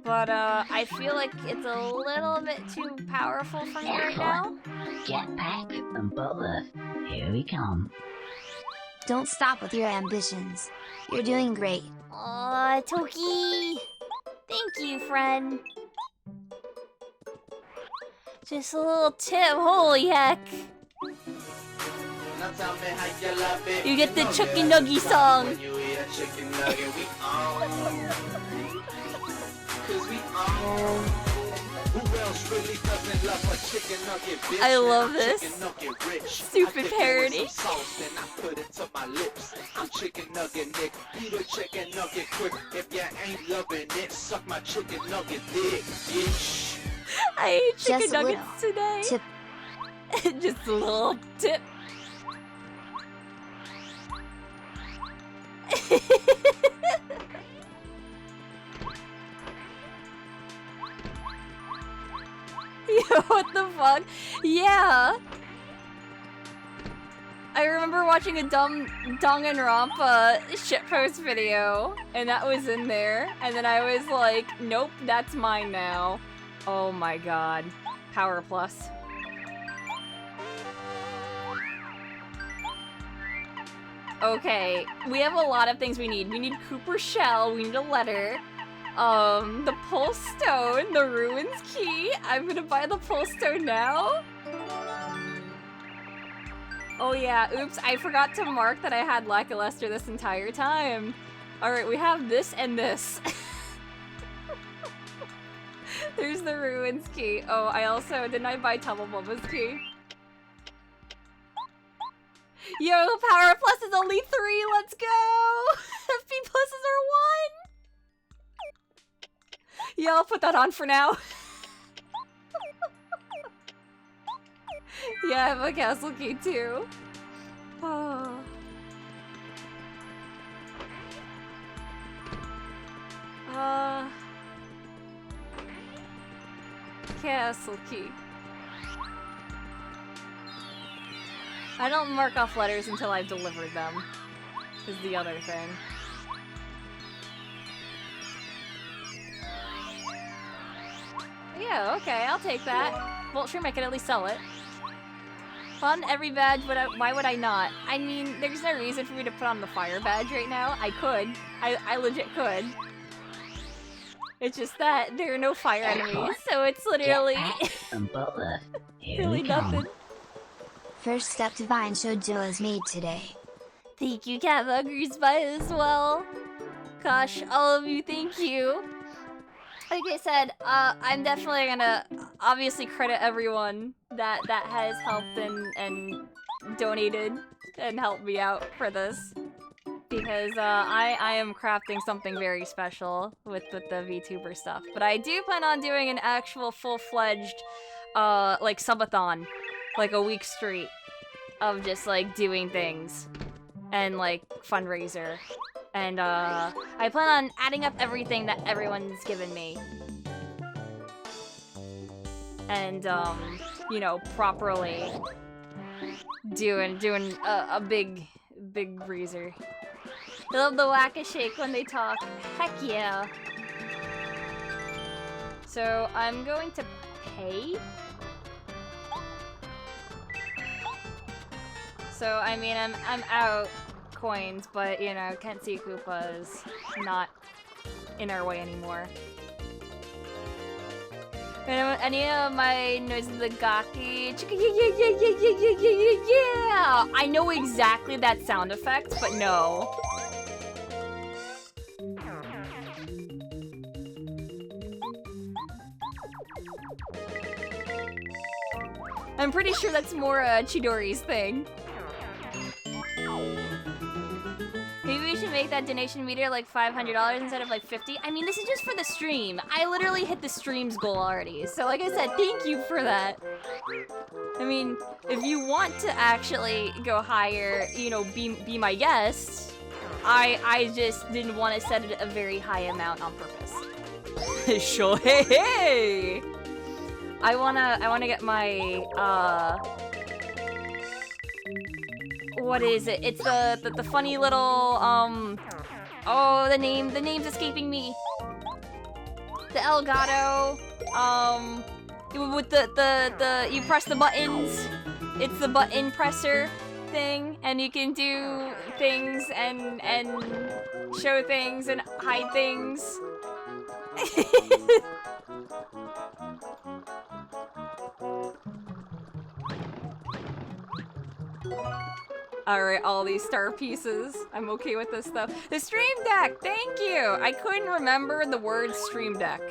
Speaker 1: but I feel like it's a little bit too powerful for me right now.
Speaker 3: Jetpack and Bullet, here we come.
Speaker 4: Don't stop with your ambitions. You're doing great.
Speaker 1: Aw, Toki! Thank you, friend. Just a little tip, holy heck. You get the Chicken Nugget song. I love this. Stupid parody.
Speaker 5: I'm chicken nugget Nick. You the chicken nugget quick. If you ain't loving it, suck my chicken nugget dick, bitch.
Speaker 1: I ate chicken
Speaker 4: Just a
Speaker 1: nuggets today.
Speaker 4: Tip.
Speaker 1: Just a little tip. Yo, what the fuck? Yeah. I remember watching a dumb Danganronpa shitpost video, and that was in there, and then I was like, nope, that's mine now. Oh my god. Power plus. Okay, we have a lot of things we need. We need Cooper Shell, we need a letter, the Pulse Stone, the Ruins Key. I'm gonna buy the Pulse Stone now. Oh yeah, oops, I forgot to mark that I had Lackluster this entire time. Alright, we have this and this. There's the Ruins Key. Oh, I also, didn't I buy Tumble Bubba's Key? Yo, Power Plus is only 3, let's go! FP Pluses are 1! Yeah, I'll put that on for now. Yeah, I have a castle key too. Oh. Castle key. I don't mark off letters until I've delivered them, is the other thing. Yeah, okay, I'll take that. Well, sure, I can at least sell it. On every badge, why would I not? I mean, there's no reason for me to put on the fire badge right now. I could. I legit could. It's just that there are no fire enemies, so it's literally
Speaker 3: Umbrella, here
Speaker 1: really
Speaker 3: we come.
Speaker 1: nothing.
Speaker 4: First step to Vinesauce Joe is made today.
Speaker 1: Thank you, Catbuggers Bye as well. Gosh, all of you, thank you. Like I said, I'm definitely gonna obviously credit everyone that has helped and donated and helped me out for this. Because I am crafting something very special with the VTuber stuff. But I do plan on doing an actual full-fledged like subathon, like a week straight of just like doing things and like fundraiser. And I plan on adding up everything that everyone's given me. And you know, properly doing a big breezer. I love the whack-a-shake when they talk. Heck yeah. So I'm going to pay. So I mean I'm out coins, but you know, Kenzie Koopa is not in our way anymore. Any of my noises of the Gaki? Yeah! I know exactly that sound effect, but no. I'm pretty sure that's more Chidori's thing. Maybe we should make that donation meter like $500 instead of like 50. I mean, this is just for the stream. I literally hit the stream's goal already. So like I said, thank you for that. I mean, if you want to actually go higher, you know, be my guest, I just didn't want to set it a very high amount on purpose. Sure, hey! I wanna get my what is it? It's the funny little oh, the name's escaping me. The Elgato with the you press the buttons. It's the button presser thing, and you can do things and show things and hide things. Alright, all these star pieces. I'm okay with this though. The Stream Deck! Thank you! I couldn't remember the word Stream Deck.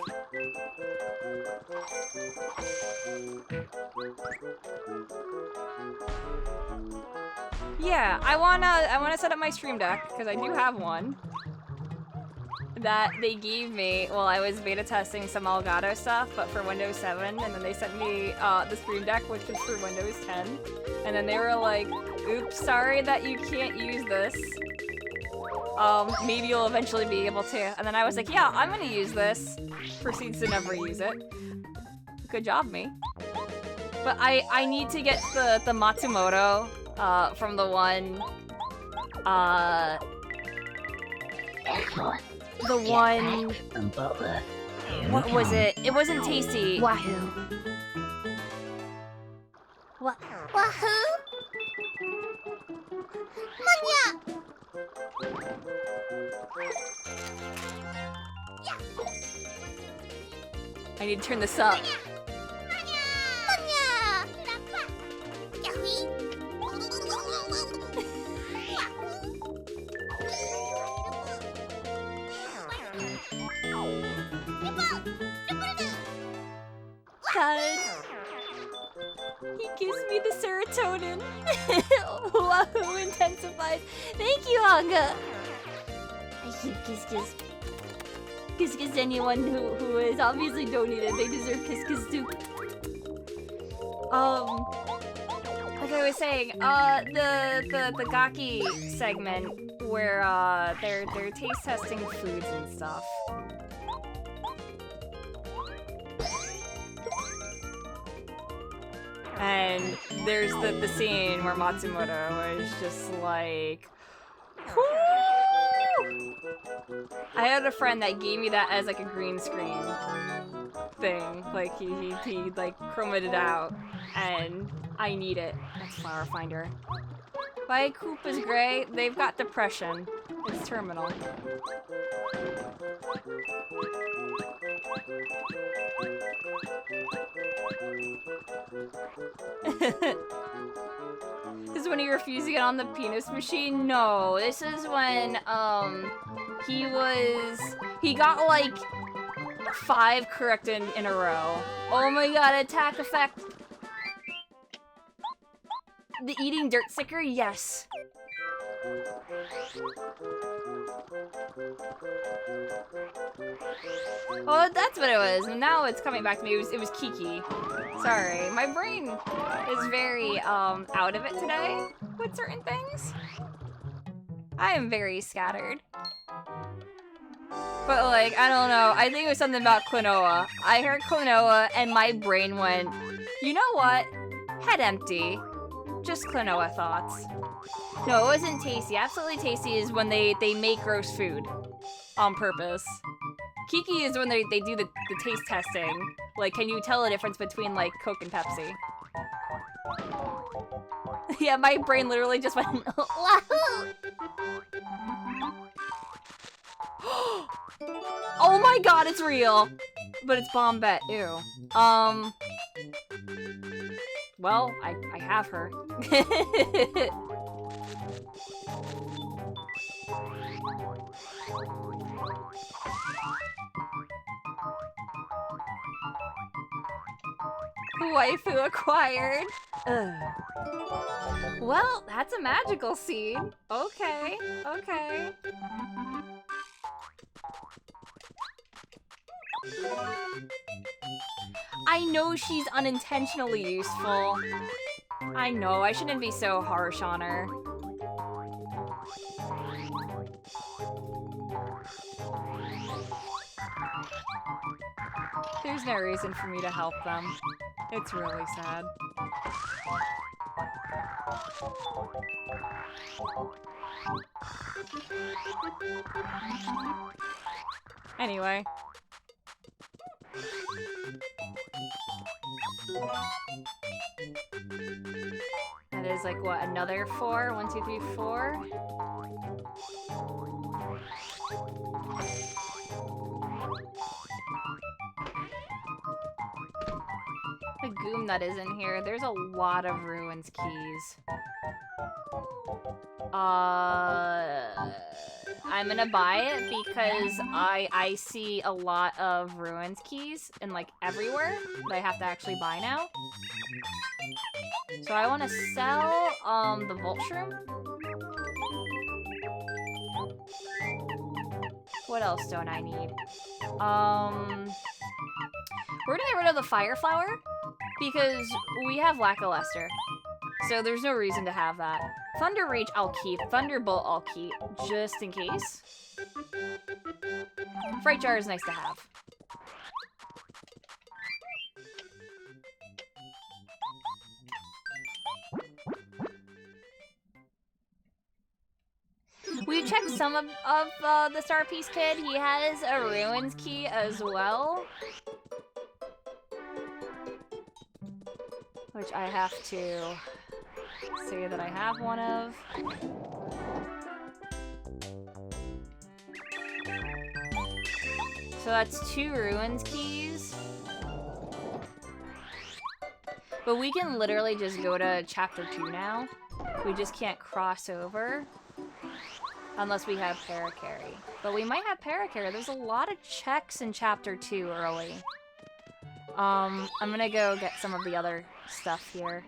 Speaker 1: Yeah, I wanna set up my Stream Deck, because I do have one. That they gave me while I was beta testing some Elgato stuff, but for Windows 7, and then they sent me the Stream Deck, which was for Windows 10. And then they were like, oops, sorry that you can't use this. Maybe you'll eventually be able to. And then I was like, yeah, I'm gonna use this. Proceeds to never use it. Good job, me. But I need to get the Matsumoto from the one,
Speaker 3: Excellent.
Speaker 1: the one,
Speaker 3: Umbrella, here
Speaker 1: what
Speaker 3: we
Speaker 1: was
Speaker 3: come.
Speaker 1: it? It wasn't Tasty.
Speaker 4: Wahoo!
Speaker 1: Wahoo? I need to turn this up. God. He gives me the serotonin. Wahoo intensifies. Thank you, Hanga. I give Kiss Kiss. Kiss Kiss anyone who is obviously donated. They deserve Kiss Kiss too. Like I was saying, the Gaki segment where they're taste testing foods and stuff. And there's the scene where Matsumoto is just like, Woo! I had a friend that gave me that as like a green screen thing. Like he like chromed it out, and I need it. That's Flower Finder. Why Coop is gray? They've got depression. It's terminal. This is when he refused to get on the penis machine? No, this is when, he got like 5 correct in a row. Oh my god, attack effect. The eating dirt sticker? Yes. Oh, that's what it was. Now it's coming back to me. It was Kiki. Sorry. My brain is very, out of it today with certain things. I am very scattered. But, like, I don't know. I think it was something about quinoa. I heard quinoa and my brain went, you know what? Head empty. Just quinoa thoughts. No, it wasn't tasty. Absolutely tasty is when they make gross food on purpose. Kiki is when they do the taste testing. Like, can you tell the difference between, like, Coke and Pepsi? Yeah, my brain literally just went, oh my god, it's real! But it's Bombette, ew. Well, I have her. Waifu acquired. Ugh. Well, that's a magical seed. Okay, okay. I know she's unintentionally useful. I know, I shouldn't be so harsh on her. There's no reason for me to help them. It's really sad. Anyway. That is like, what, another 4? 1, 2, 3, 4? The goom that is in here. There's a lot of ruins keys. I'm gonna buy it because I see a lot of ruins keys and like everywhere that I have to actually buy now. So I want to sell the Volt Shroom. What else don't I need? We're gonna get rid of the Fire Flower because we have Lackluster. So there's no reason to have that. Thunder Rage I'll keep. Thunderbolt I'll keep, just in case. Fright Jar is nice to have. We checked some of the Star Piece Kid. He has a Ruins key as well. Which I have to say that I have one of. So that's 2 Ruins keys. But we can literally just go to Chapter 2 now. We just can't cross over. Unless we have Paracarry. But we might have Paracarry. There's a lot of checks in Chapter 2 early. I'm gonna go get some of the other stuff here.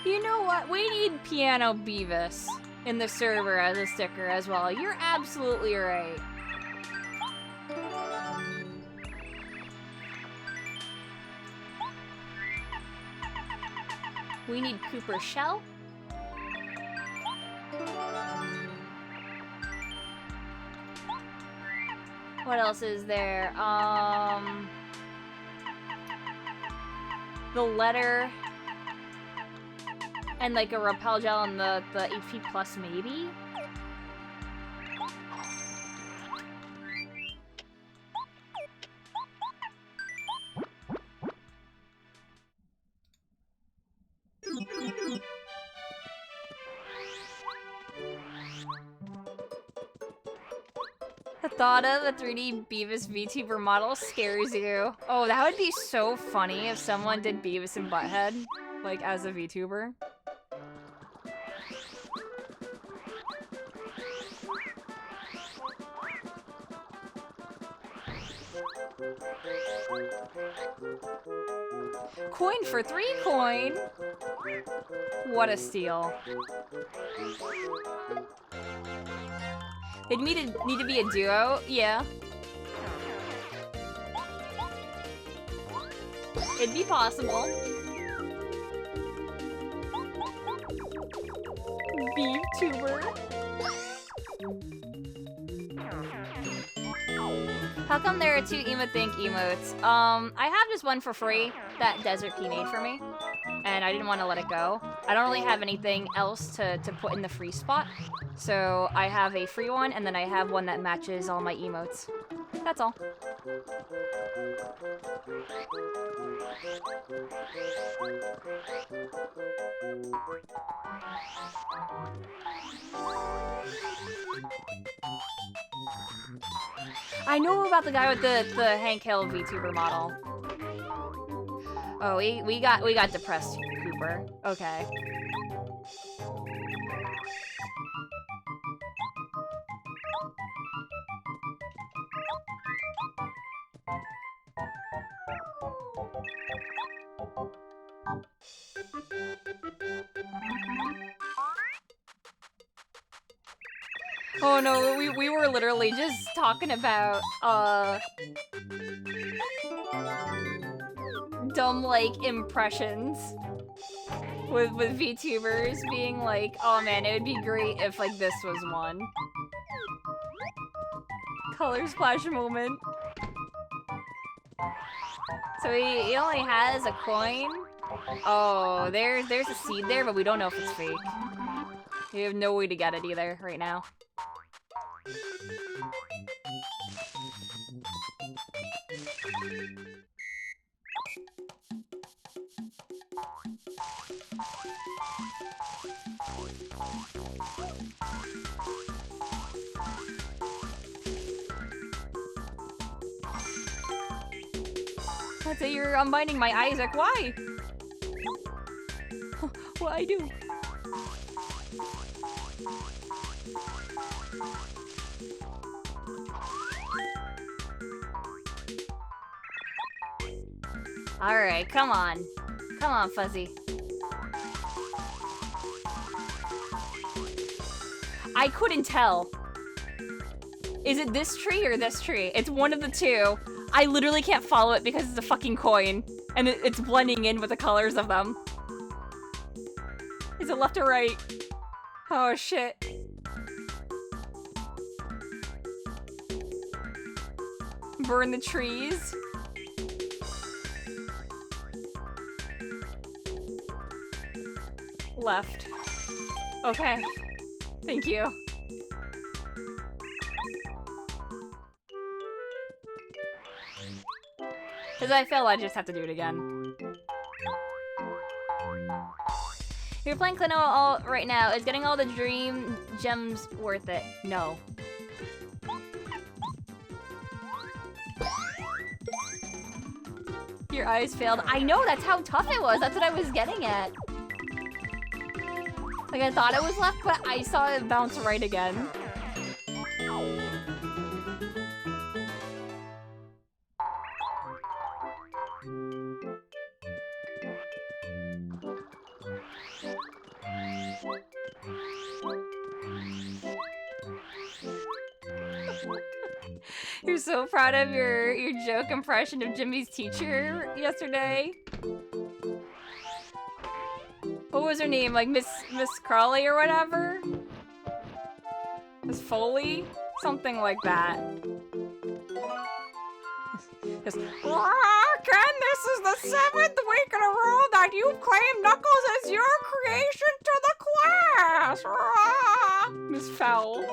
Speaker 1: You know what? We need Piano Beavis in the server as a sticker as well. You're absolutely right. We need Cooper Shell. What else is there? The letter and like a repel gel and the HP plus maybe? The thought of a 3D Beavis VTuber model scares you. Oh, that would be so funny if someone did Beavis and Butthead, like, as a VTuber. Coin for 3 coin! What a steal. They'd need to be a duo? Yeah. It'd be possible. VTuber. How come there are 2 Emothink emotes? I have just one for free that Desert P made for me, and I didn't want to let it go. I don't really have anything else to put in the free spot, so I have a free one, and then I have one that matches all my emotes. That's all. I know about the guy with the Hank Hill VTuber model. Oh, we got depressed Cooper. Okay. Oh no, we were literally just talking about, dumb, like, impressions with VTubers being like, oh man, it would be great if, like, this was one. Color splash moment. So he only has a coin? Oh, there's a seed there, but we don't know if it's fake. We have no way to get it either right now. That's it, you're unbinding my Isaac. Why? What I do? Alright, come on. Come on, Fuzzy. I couldn't tell. Is it this tree or this tree? It's one of the two. I literally can't follow it because it's a fucking coin. And it's blending in with the colors of them. Is it left or right? Oh, shit. Burn the trees. Left. Okay. Thank you. Because I fail, I just have to do it again. If you're playing Klonoa all right now, is getting all the dream gems worth it? No. Your eyes failed. I know, that's how tough it was. That's what I was getting at. Like, I thought it was left, but I saw it bounce right again. You're so proud of your joke impression of Jimmy's teacher yesterday. What was her name? Like Miss Crawley or whatever? Is Foley? Something like that. Just, Ken, this is the 7th week in a row that you've claimed Knuckles as your creation to the class! Miss Fowl.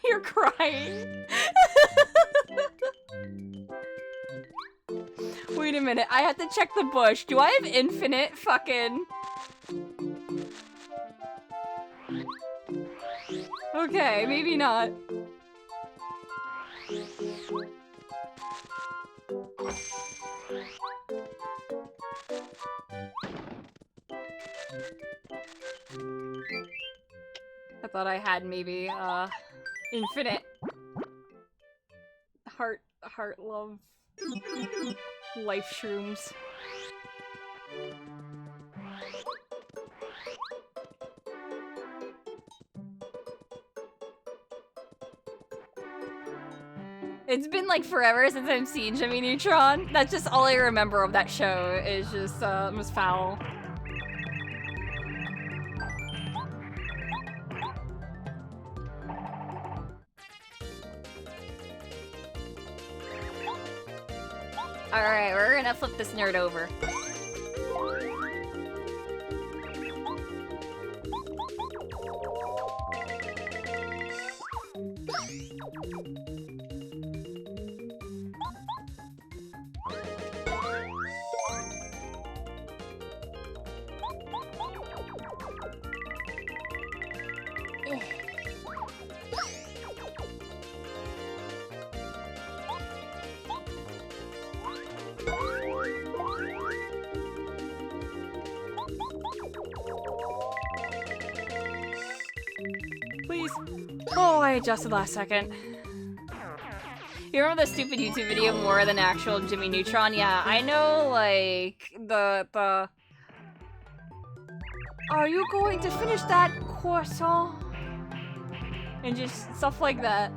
Speaker 1: You're crying. Wait a minute, I have to check the bush. Do I have infinite fucking... Okay, maybe not. I thought I had maybe, infinite heart love life shrooms. It's been like forever since I've seen Jimmy Neutron. That's just all I remember of that show is just, Miss Fowl. Alright, we're gonna flip this nerd over. Please. Oh, I adjusted last second. You remember the stupid YouTube video more than actual Jimmy Neutron? Yeah, I know, like, the... Are you going to finish that croissant? And just stuff like that.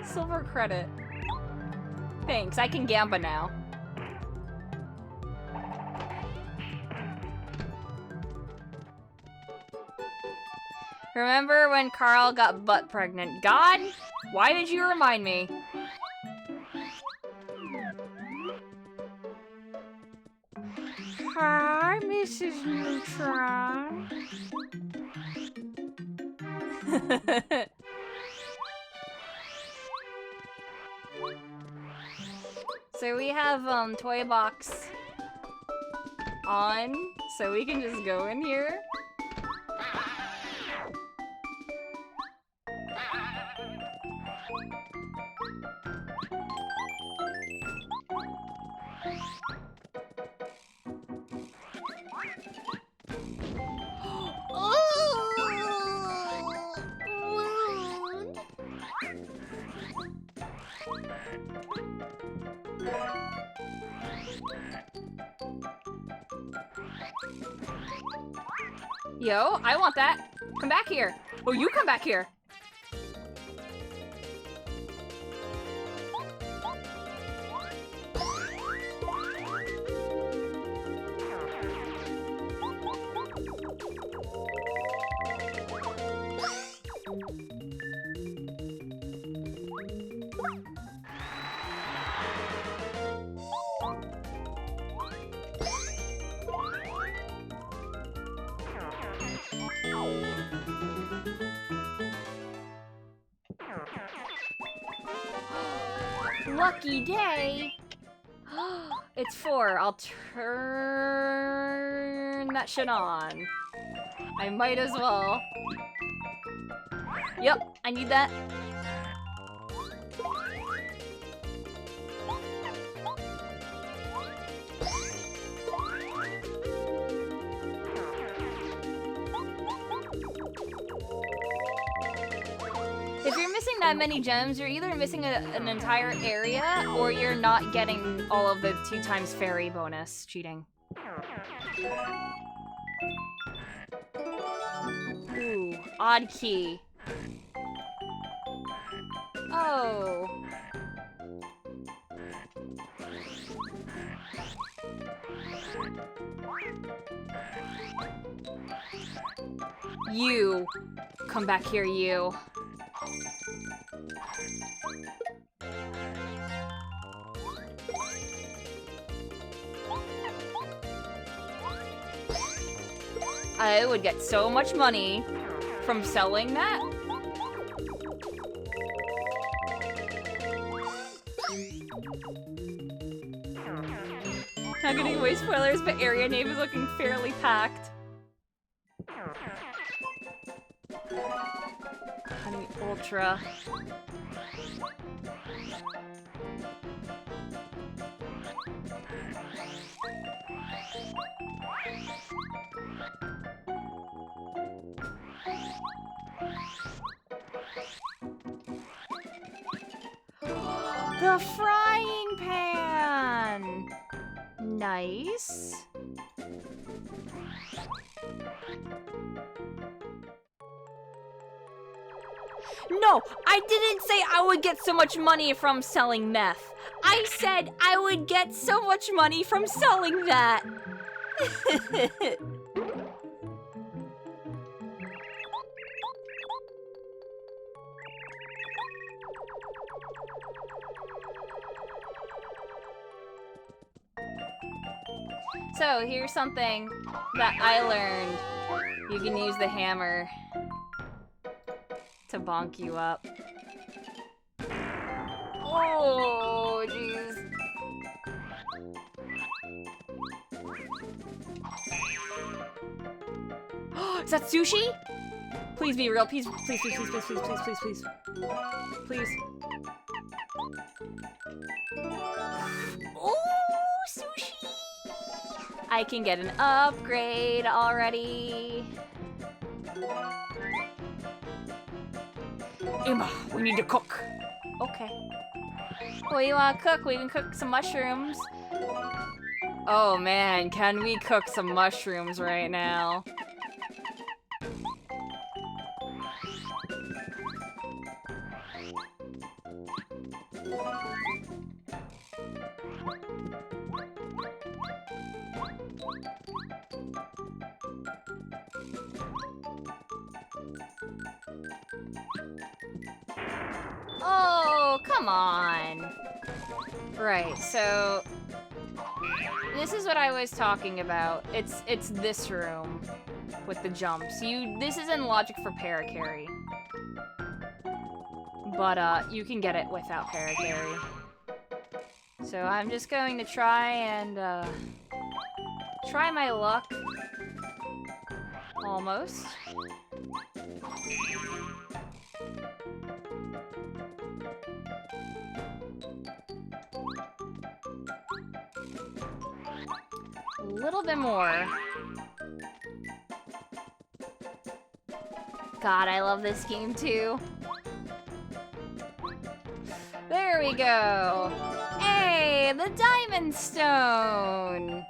Speaker 1: Silver credit. Thanks, I can Gamba now. Remember when Carl got butt pregnant? God, why did you remind me? Hi, Mrs. Neutron. So we have toy box on, so we can just go in here. Yo, I want that. Come back here. Oh, you come back here. Lucky day. It's 4. I'll turn that shit on. I might as well. Yep, I need that. If you're missing that many gems, you're either missing an entire area, or you're not getting all of the 2 times fairy bonus. Cheating. Ooh, odd key. Oh. You. Come back here, you. I would get so much money from selling that. Not getting away spoilers, but area name is looking fairly packed. Honey Ultra. The frying pan! Nice. No, I didn't say I would get so much money from selling meth. I said I would get so much money from selling that. So, here's something that I learned. You can use the hammer to bonk you up. Oh, jeez. Is that sushi? Please be real. Please, please, please, please, please, please, please, please, please. Please. Oh, sushi! I can get an upgrade already. Emma, we need to cook. Okay. Well, you wanna cook? We can cook some mushrooms. Oh man, can we cook some mushrooms right now? Oh, come on. Right, so this is what I was talking about. It's this room with the jumps. This is in logic for paracarry. But you can get it without paracarry. So I'm just going to try and try my luck. Almost. A little bit more. God, I love this game too. There we go. Hey, the diamond stone.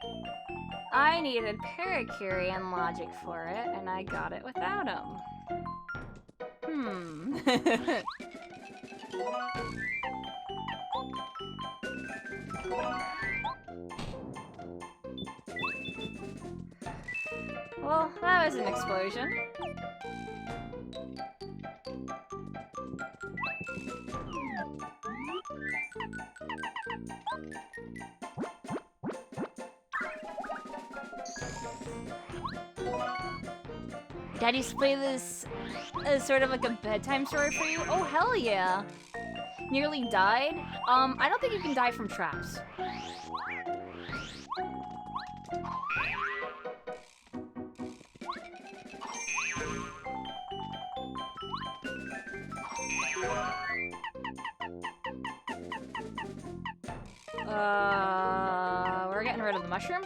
Speaker 1: I needed paracarry and logic for it, and I got it without him. Well, that was an explosion. Dad used to play this as sort of like a bedtime story for you? Oh, hell yeah. Nearly died? I don't think you can die from traps. We're getting rid of the mushroom?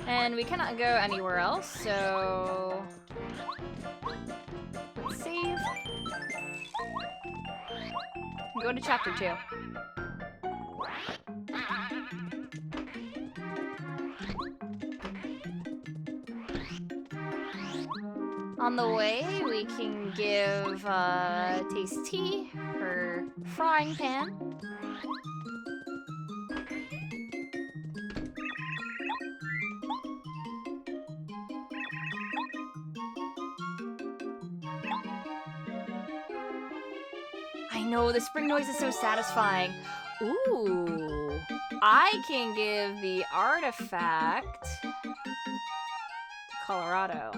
Speaker 1: And we cannot go anywhere else, so let's save. Go to chapter 2. On the way, we can give Tasty her frying pan. I know, the spring noise is so satisfying. Ooh, I can give the artifact Colorado.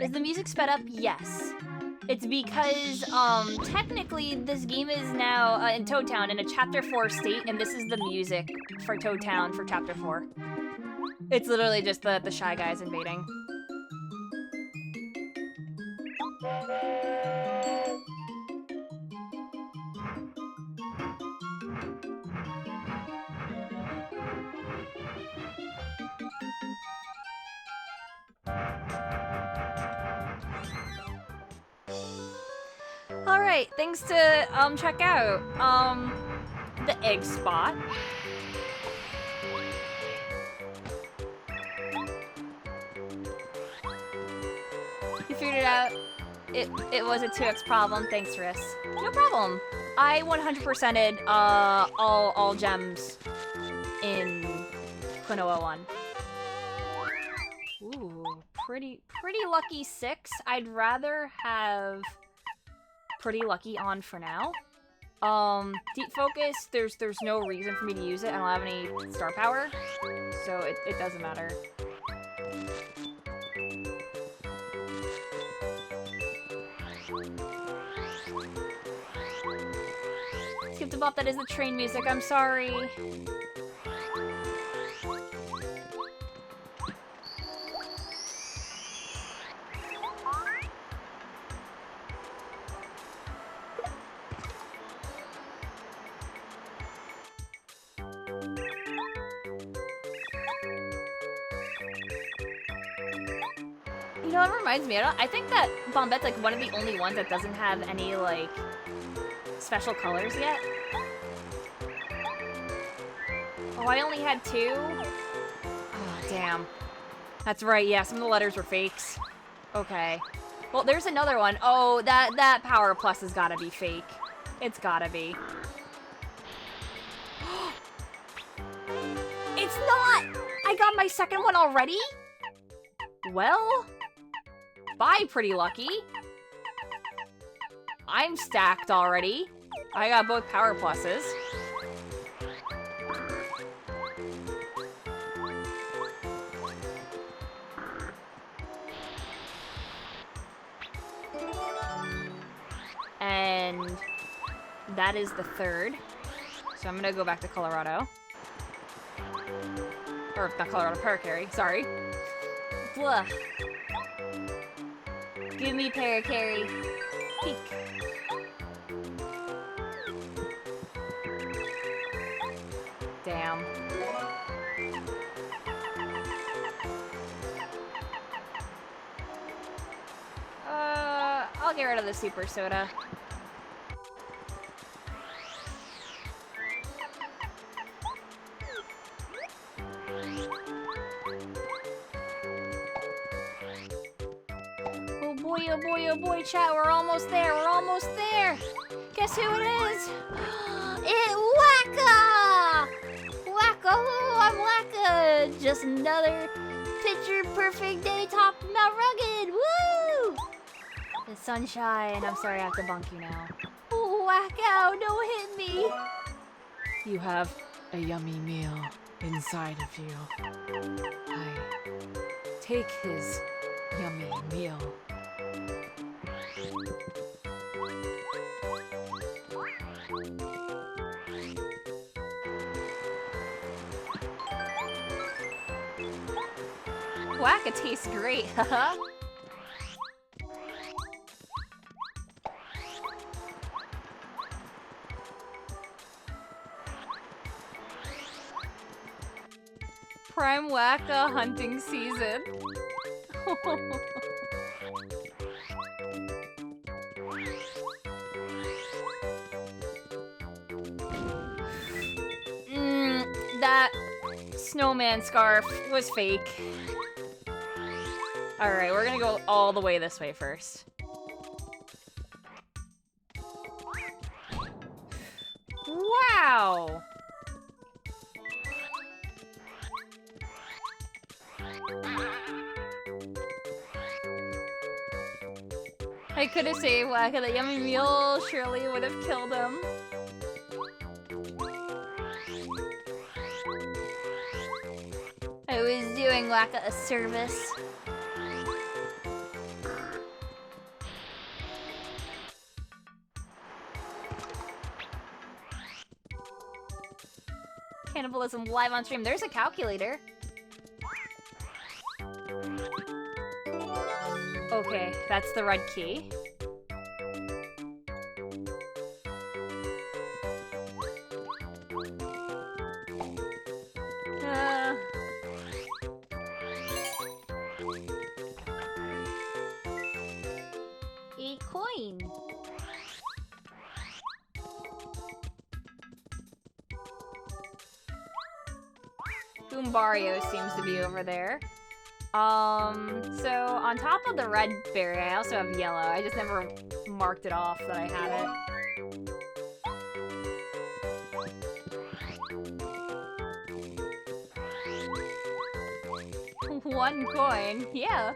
Speaker 1: Is the music sped up? Yes. It's because, technically this game is now in Toad Town in a Chapter 4 state, and this is the music for Toad Town for Chapter 4. It's literally just the Shy Guys invading. Alright, things to check out. The egg spot. You figured it out. It was a 2x problem. Thanks, Riss. No problem. I 100%ed all gems in Klonoa 1. Ooh, pretty lucky 6. I'd rather have pretty lucky on for now. Deep focus, there's no reason for me to use it. I don't have any star power, so it doesn't matter. Skip the bop, that is the train music, I'm sorry. You know, it reminds me, I think that Bombette's like one of the only ones that doesn't have any, like, special colors yet. Oh, I only had 2? Oh, damn. That's right, yeah, some of the letters were fakes. Okay. Well, there's another one. Oh, that Power Plus has gotta be fake. It's gotta be. It's not! I got my second one already? Well... Bye, pretty lucky. I'm stacked already. I got both Power Pluses. And that is the 3rd. So I'm gonna go back to Colorado. Or not Colorado, Paracarry, sorry. Blah. Give me Paracarry. Peek. Damn. I'll get rid of the super soda. Oh boy, chat, we're almost there, Guess who it is? It's Wacka! Wacka, I'm Wacka! Just another picture-perfect day top Mount Rugged, woo! The sunshine, I'm sorry I have to bunk you now. Oh, Wacko, don't hit me! You have a yummy meal inside of you. Take his yummy meal. Wacka tastes great, haha. Prime Wacka hunting season. That snowman scarf was fake. Alright, we're gonna go all the way this way first. Wow! I could have saved Wacka. The yummy meal surely would have killed him. I was doing Wacka a service. Cannibalism live on stream. There's a calculator. Okay, that's the red key. A coin. Goombario seems to be over there. So on top of the red berry, I also have yellow. I just never marked it off that I had it. One coin, yeah.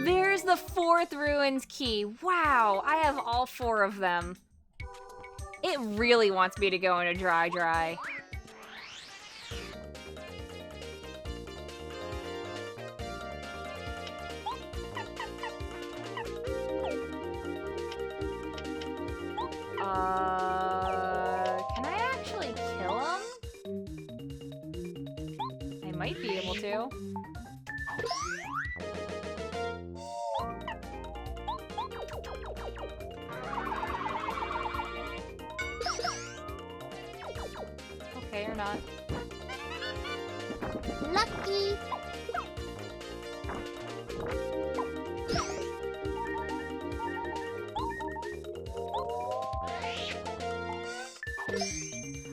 Speaker 1: There's the 4th ruins key. Wow, I have all 4 of them. It really wants me to go into dry. Can I actually kill him? I might be able to. Okay, or not.
Speaker 4: Lucky!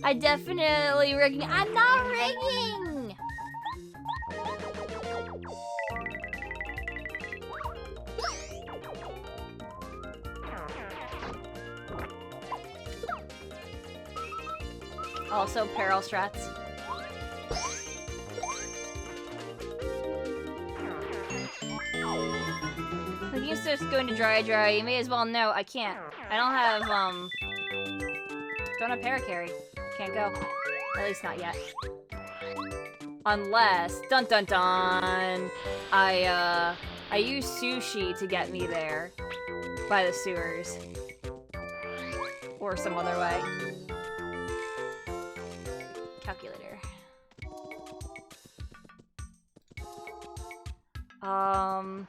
Speaker 1: I definitely rigging. I'm not rigging! Also, peril strats. Like, you just going to dry. You may as well know I can't. I don't have, don't have paracarry. Can't go. At least not yet. Unless, dun dun dun, I use sushi to get me there. By the sewers. Or some other way. Calculator. I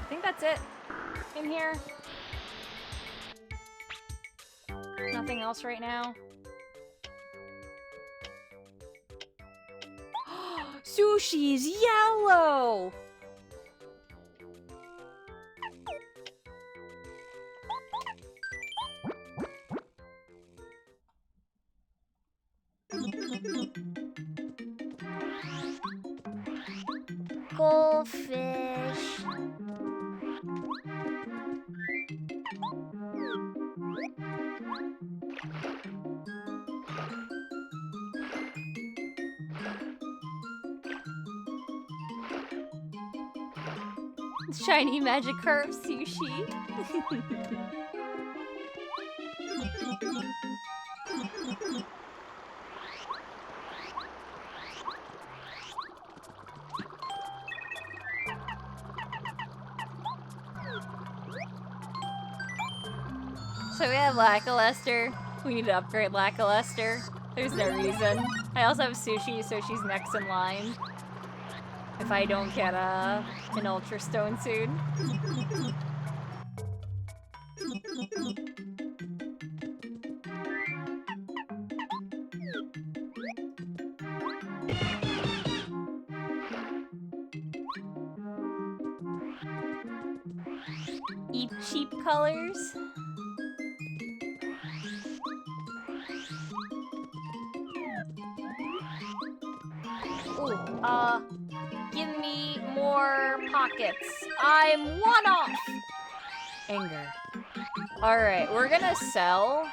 Speaker 1: think that's it in here. Nothing else right now. Sushi's yellow!
Speaker 4: Goldfish.
Speaker 1: Shiny magic carp sushi. So we have Lackluster. We need to upgrade Lackluster. There's no reason. I also have Sushi, so she's next in line. If I don't get an Ultra Stone soon. Eat cheap colors. Ooh, give me more pockets. I'm one off. Anger. Alright, we're gonna sell,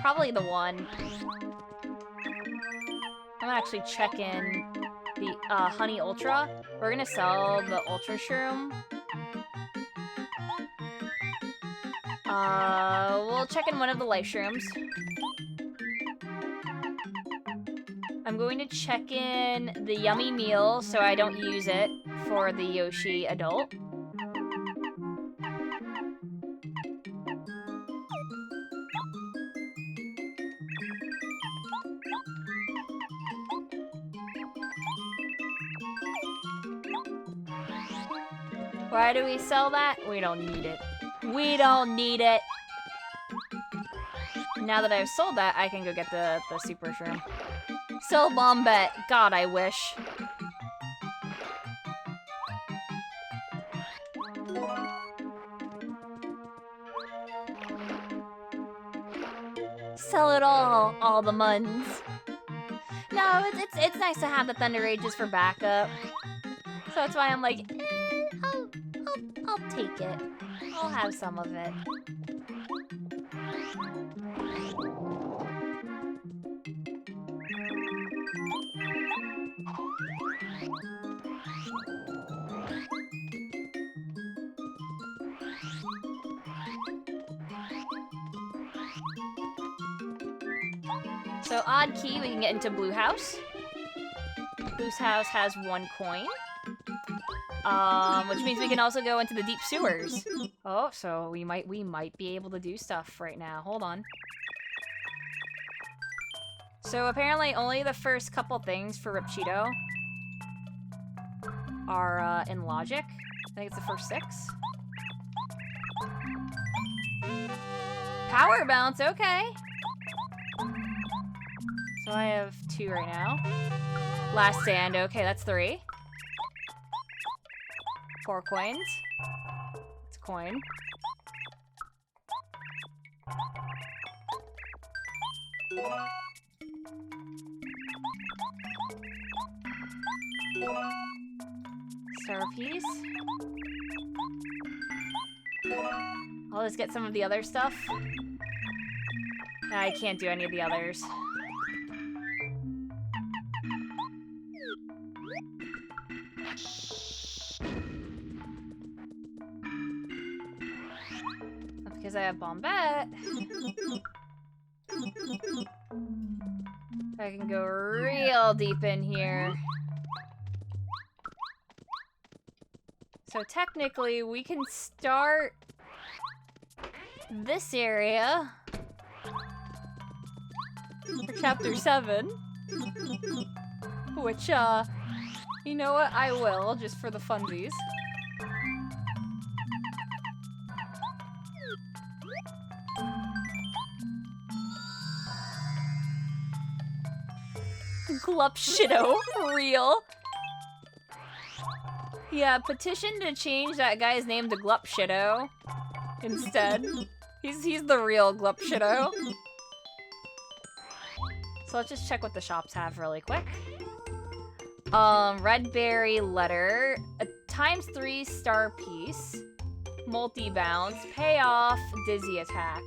Speaker 1: probably the one. I'm gonna actually check in the, Honey Ultra. We're gonna sell the Ultra Shroom. We'll check in one of the Life Shrooms. I'm going to check in the Yummy Meal so I don't use it for the Yoshi adult. Why do we sell that? We don't need it. We don't need it! Now that I've sold that, I can go get the Super Shroom. Sell Bombette. God, I wish. Sell it all the muns. No, it's nice to have the Thunder Rages for backup. So that's why I'm like, I'll take it. I'll have some of it. So odd key, we can get into Blue House. Blue House has 1 coin. Which means we can also go into the deep sewers. Oh, so we might be able to do stuff right now. Hold on. So apparently only the first couple things for Ripcheeto are in logic. I think it's the first 6. Power bounce, okay. So I have 2 right now. Last stand, okay, that's 3. 4 coins. It's a coin. Star piece. I'll just get some of the other stuff. I can't do any of the others. That's because I have Bombette. I can go real deep in here. So technically, we can start this area for chapter 7. Which, you know what? I will, just for the funsies. Glupshido, real. Yeah, petition to change that guy's name to Glupshido instead. He's the real Glupshido. So let's just check what the shops have really quick. Red berry letter, a ×3 star piece, multi-bounce, payoff, dizzy attack.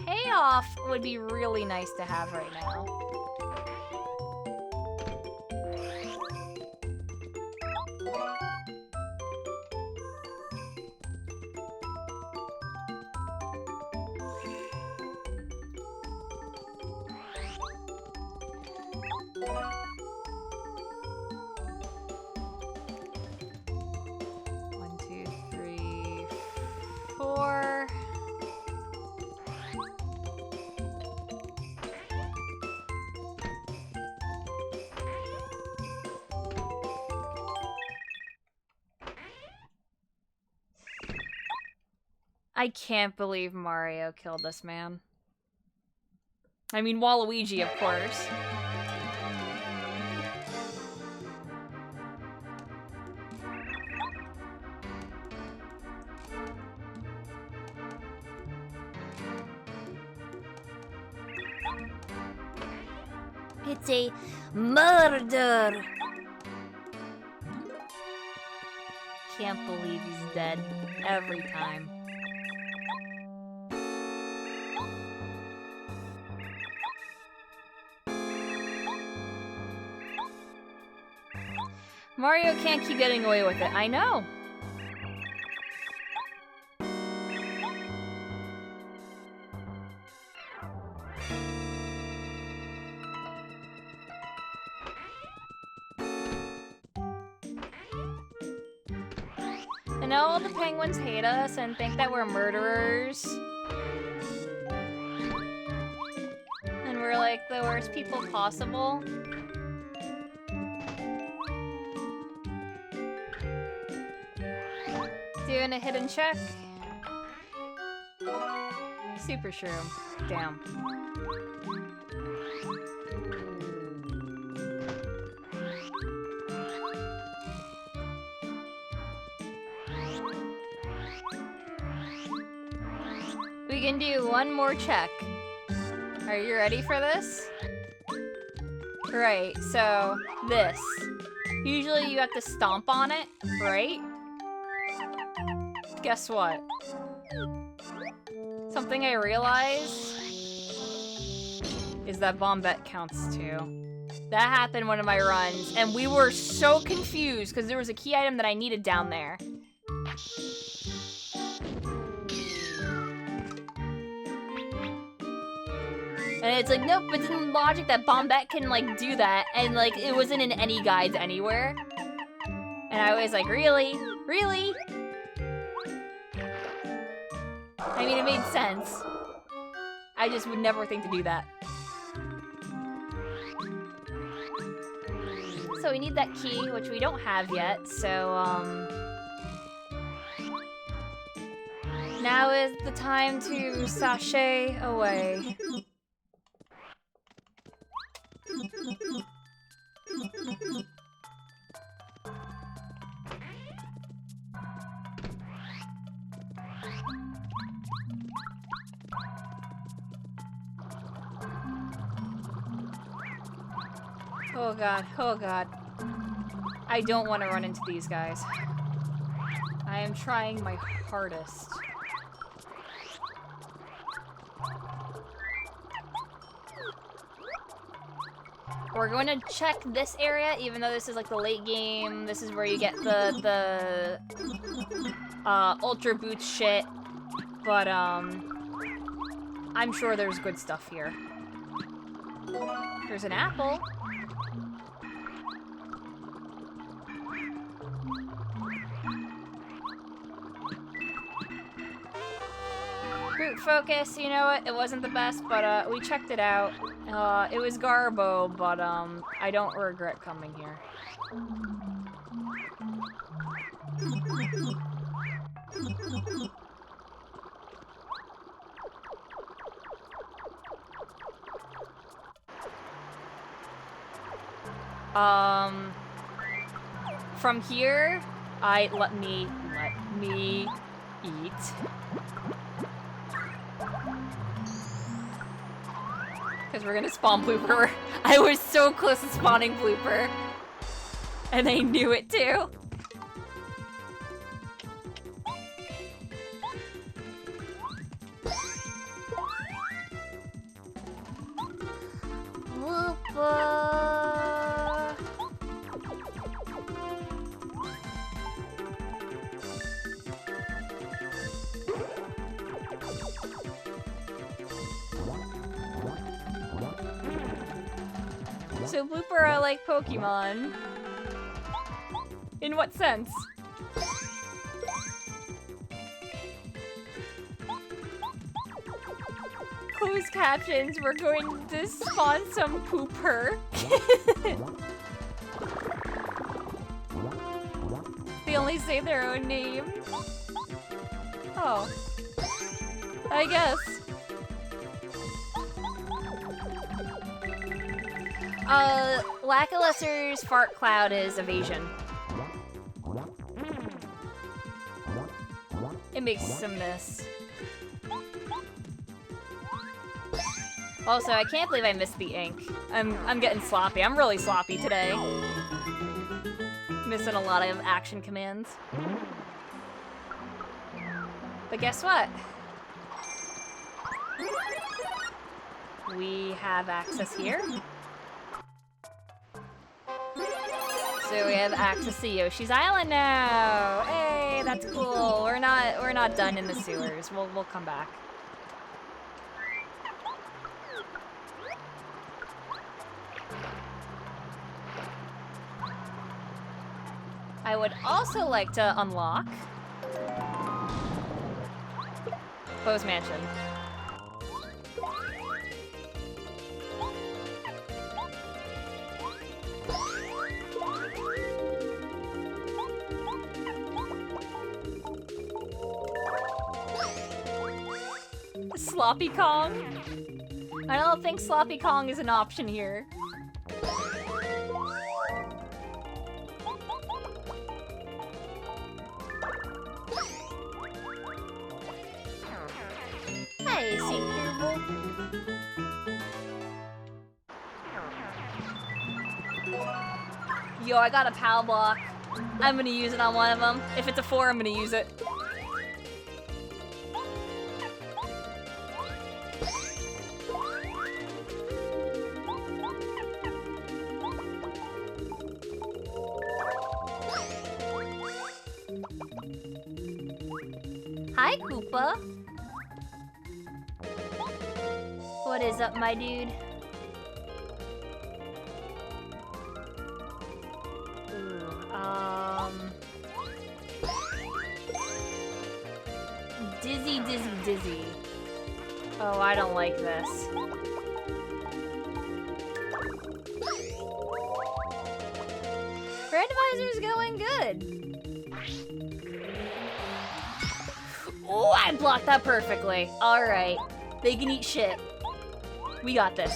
Speaker 1: Payoff would be really nice to have right now. One, two, three, 4. I can't believe Mario killed this man. I mean, Waluigi, of course. It's a murder. Can't believe he's dead every time. Mario can't keep getting away with it. I know. And now all the penguins hate us and think that we're murderers. And we're like the worst people possible. Doing a hidden check. Super shroom. Damn. We can do one more check. Are you ready for this? Right, so this. Usually you have to stomp on it, right? Guess what? Something I realized is that Bombette counts too. That happened one of my runs, and we were so confused because there was a key item that I needed down there. And it's like, nope, it's in logic that Bombette can, like, do that, and, like, it wasn't in any guides anywhere. And I was like, really? Really? I mean, it made sense. I just would never think to do that. So we need that key, which we don't have yet, so, now is the time to sashay away. Oh god, oh god. I don't want to run into these guys. I am trying my hardest. We're going to check this area, even though this is like the late game. This is where you get the Ultra Boots shit. But, I'm sure there's good stuff here. There's an apple. Brute focus, you know what? It wasn't the best, but we checked it out. It was Garbo, but I don't regret coming here. From here, let me eat. Because we're gonna spawn Blooper. I was so close to spawning Blooper. And they knew it too. Blooper. So Blooper are like Pokemon. In what sense? Closed captions, we're going to spawn some pooper. They only say their own name. Oh. I guess. Lackluster's fart cloud is evasion. It makes some miss. Also, I can't believe I missed the ink. I'm getting sloppy. I'm really sloppy today. Missing a lot of action commands. But guess what? We have access here. So we have access to Yoshi's Island now. Hey, that's cool. We're not done in the sewers. We'll come back. I would also like to unlock Bo's Mansion. Sloppy Kong? I don't think Sloppy Kong is an option here. Hey, Secretable. Yo, I got a PAL block. I'm gonna use it on one of them. If it's a 4, I'm gonna use it. Hi, Koopa. What is up, my dude? Ooh, Dizzy, dizzy, dizzy. Oh, I don't like this. Randomizer's going good. Oh, I blocked that perfectly. Alright. They can eat shit. We got this.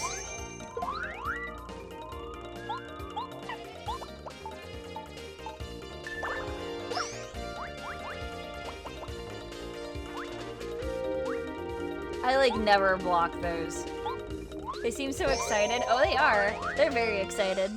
Speaker 1: I like never block those. They seem so excited. Oh, they are. They're very excited.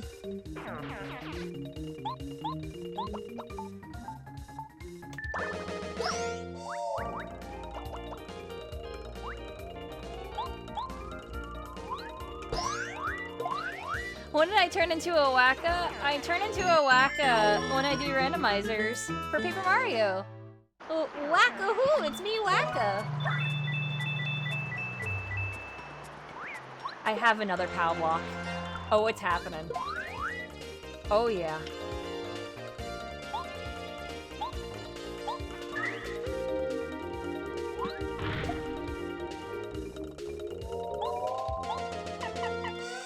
Speaker 1: When did I turn into a Waka? I turn into a Waka when I do randomizers for Paper Mario. Oh, Waka who? It's me, Waka. I have another PAL block. Oh, it's happening. Oh, yeah.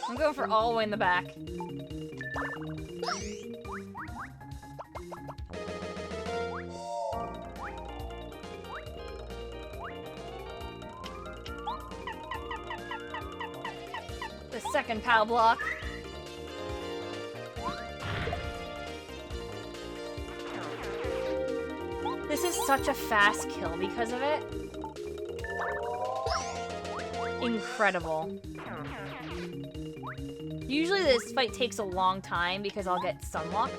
Speaker 1: I'm going for all the way in the back. The second PAL block. This is such a fast kill because of it. Incredible. Usually this fight takes a long time because I'll get sunlocked.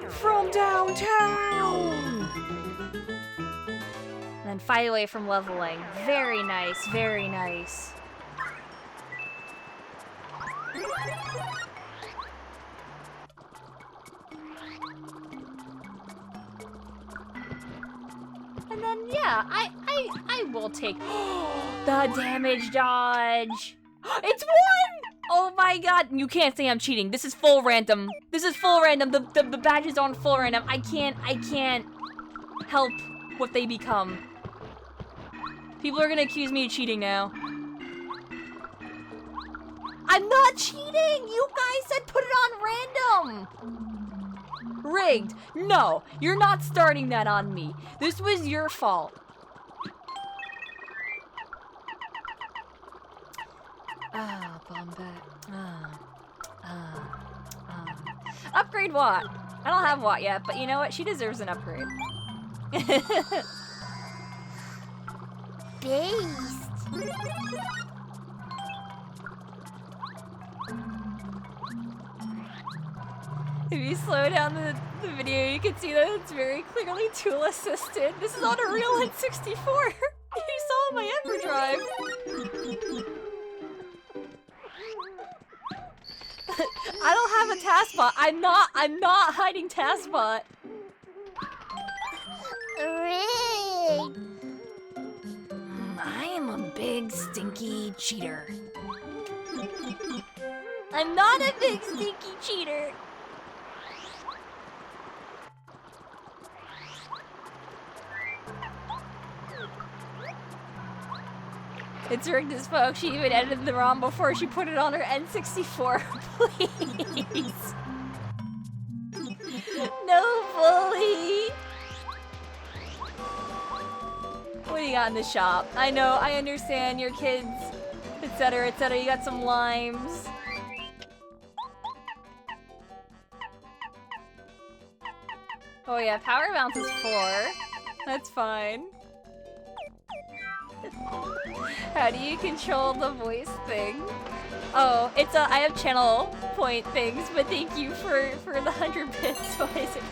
Speaker 1: From downtown! And then fight away from leveling. Very nice, very nice. And then, yeah, I will take the damage dodge. It's one! Oh my god, you can't say I'm cheating. This is full random. This is full random. The badges aren't full random. I can't help what they become. People are gonna accuse me of cheating now. I'm not cheating! You guys said put it on random! Rigged. No, you're not starting that on me. This was your fault. Ah, Bombette. Upgrade Watt. I don't have Watt yet, but you know what? She deserves an upgrade.
Speaker 6: Beast.
Speaker 1: If you slow down the video, you can see that it's very clearly tool assisted. This is on a real N64. You saw my EverDrive. I don't have a taskbot. I'm not hiding taskbot.
Speaker 6: Rig.
Speaker 1: I am a big stinky cheater. I'm not a big stinky cheater. It's rigged as fuck. She even edited the ROM before she put it on her N64. Please. No bully. What do you got in the shop? I know, I understand your kids, etc., etc. You got some limes. Oh yeah, power bounce is 4. That's fine. How do you control the voice thing? Oh, it's a, I have channel point things, but thank you for the 100 bits. Why is it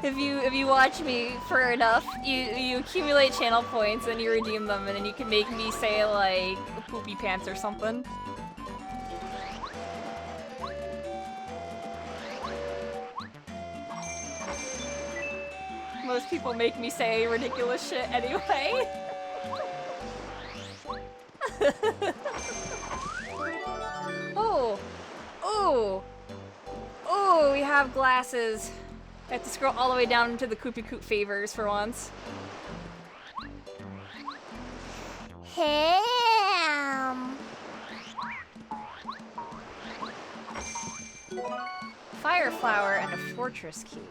Speaker 1: here? If you watch me for enough, you accumulate channel points and you redeem them, and then you can make me say like poopy pants or something. Most people make me say ridiculous shit anyway. Oh, oh, oh! We have glasses. I have to scroll all the way down into the Koopy Koop favors for once.
Speaker 6: Ham.
Speaker 1: Fire flower and a fortress key.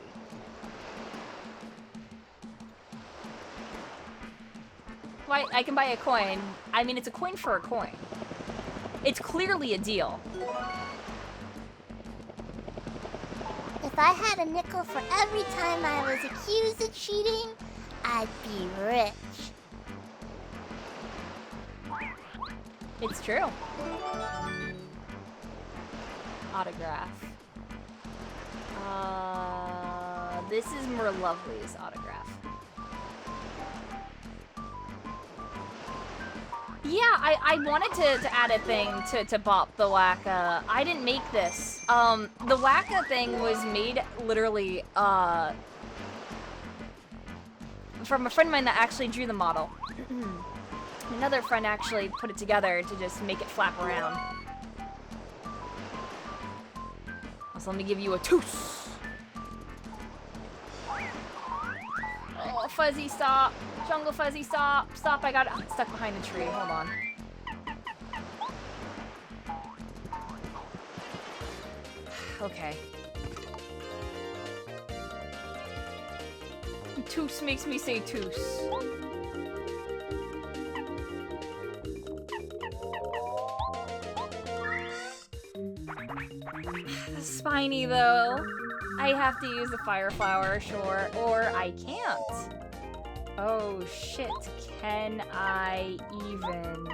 Speaker 1: Why, I can buy a coin. I mean, it's a coin for a coin. It's clearly a deal.
Speaker 6: If I had a nickel for every time I was accused of cheating, I'd be rich.
Speaker 1: It's true. Autograph. This is more Lovely's autograph. Yeah, I wanted to add a thing to Bop the Waka. I didn't make this. The Waka thing was made literally from a friend of mine that actually drew the model. Another friend actually put it together to just make it flap around. So let me give you a toos. Oh, Fuzzy, stop. Jungle Fuzzy, stop. Stop, I got stuck behind the tree. Hold on. Okay. Toos makes me say toos. Spiny though. I have to use the fire flower, sure, or I can't. Oh shit, can I even?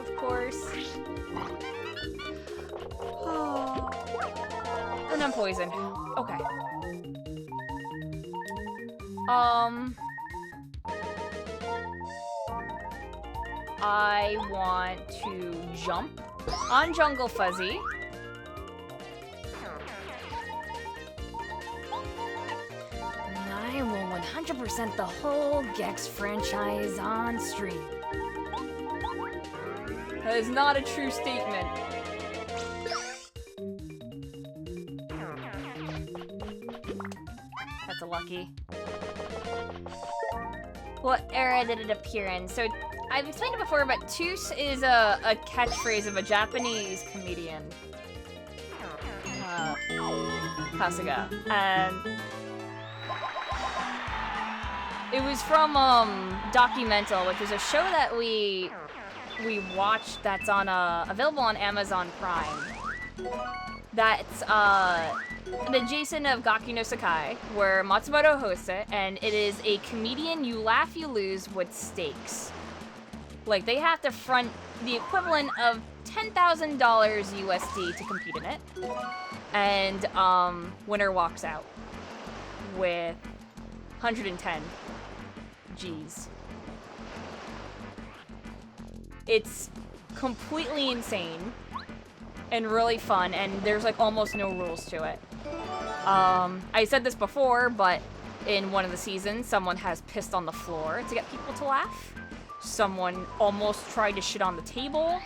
Speaker 1: Of course. Oh. And I'm poisoned. Okay. I want to jump on Jungle Fuzzy. And I will 100% the whole Gex franchise on stream. That is not a true statement. That's a lucky. What era did it appear in? So, I've explained it before, but toos is a catchphrase of a Japanese comedian. Kasuga. And it was from Documental, which is a show that we watched that's on available on Amazon Prime. That's adjacent of Gaki no Sakai, where Matsumoto hosts it, and it is a comedian you laugh you lose with stakes. Like, they have to front the equivalent of $10,000 USD to compete in it. And winner walks out with 110 G's. It's completely insane and really fun, and there's like almost no rules to it. I said this before, but in one of the seasons, someone has pissed on the floor to get people to laugh. Someone almost tried to shit on the table.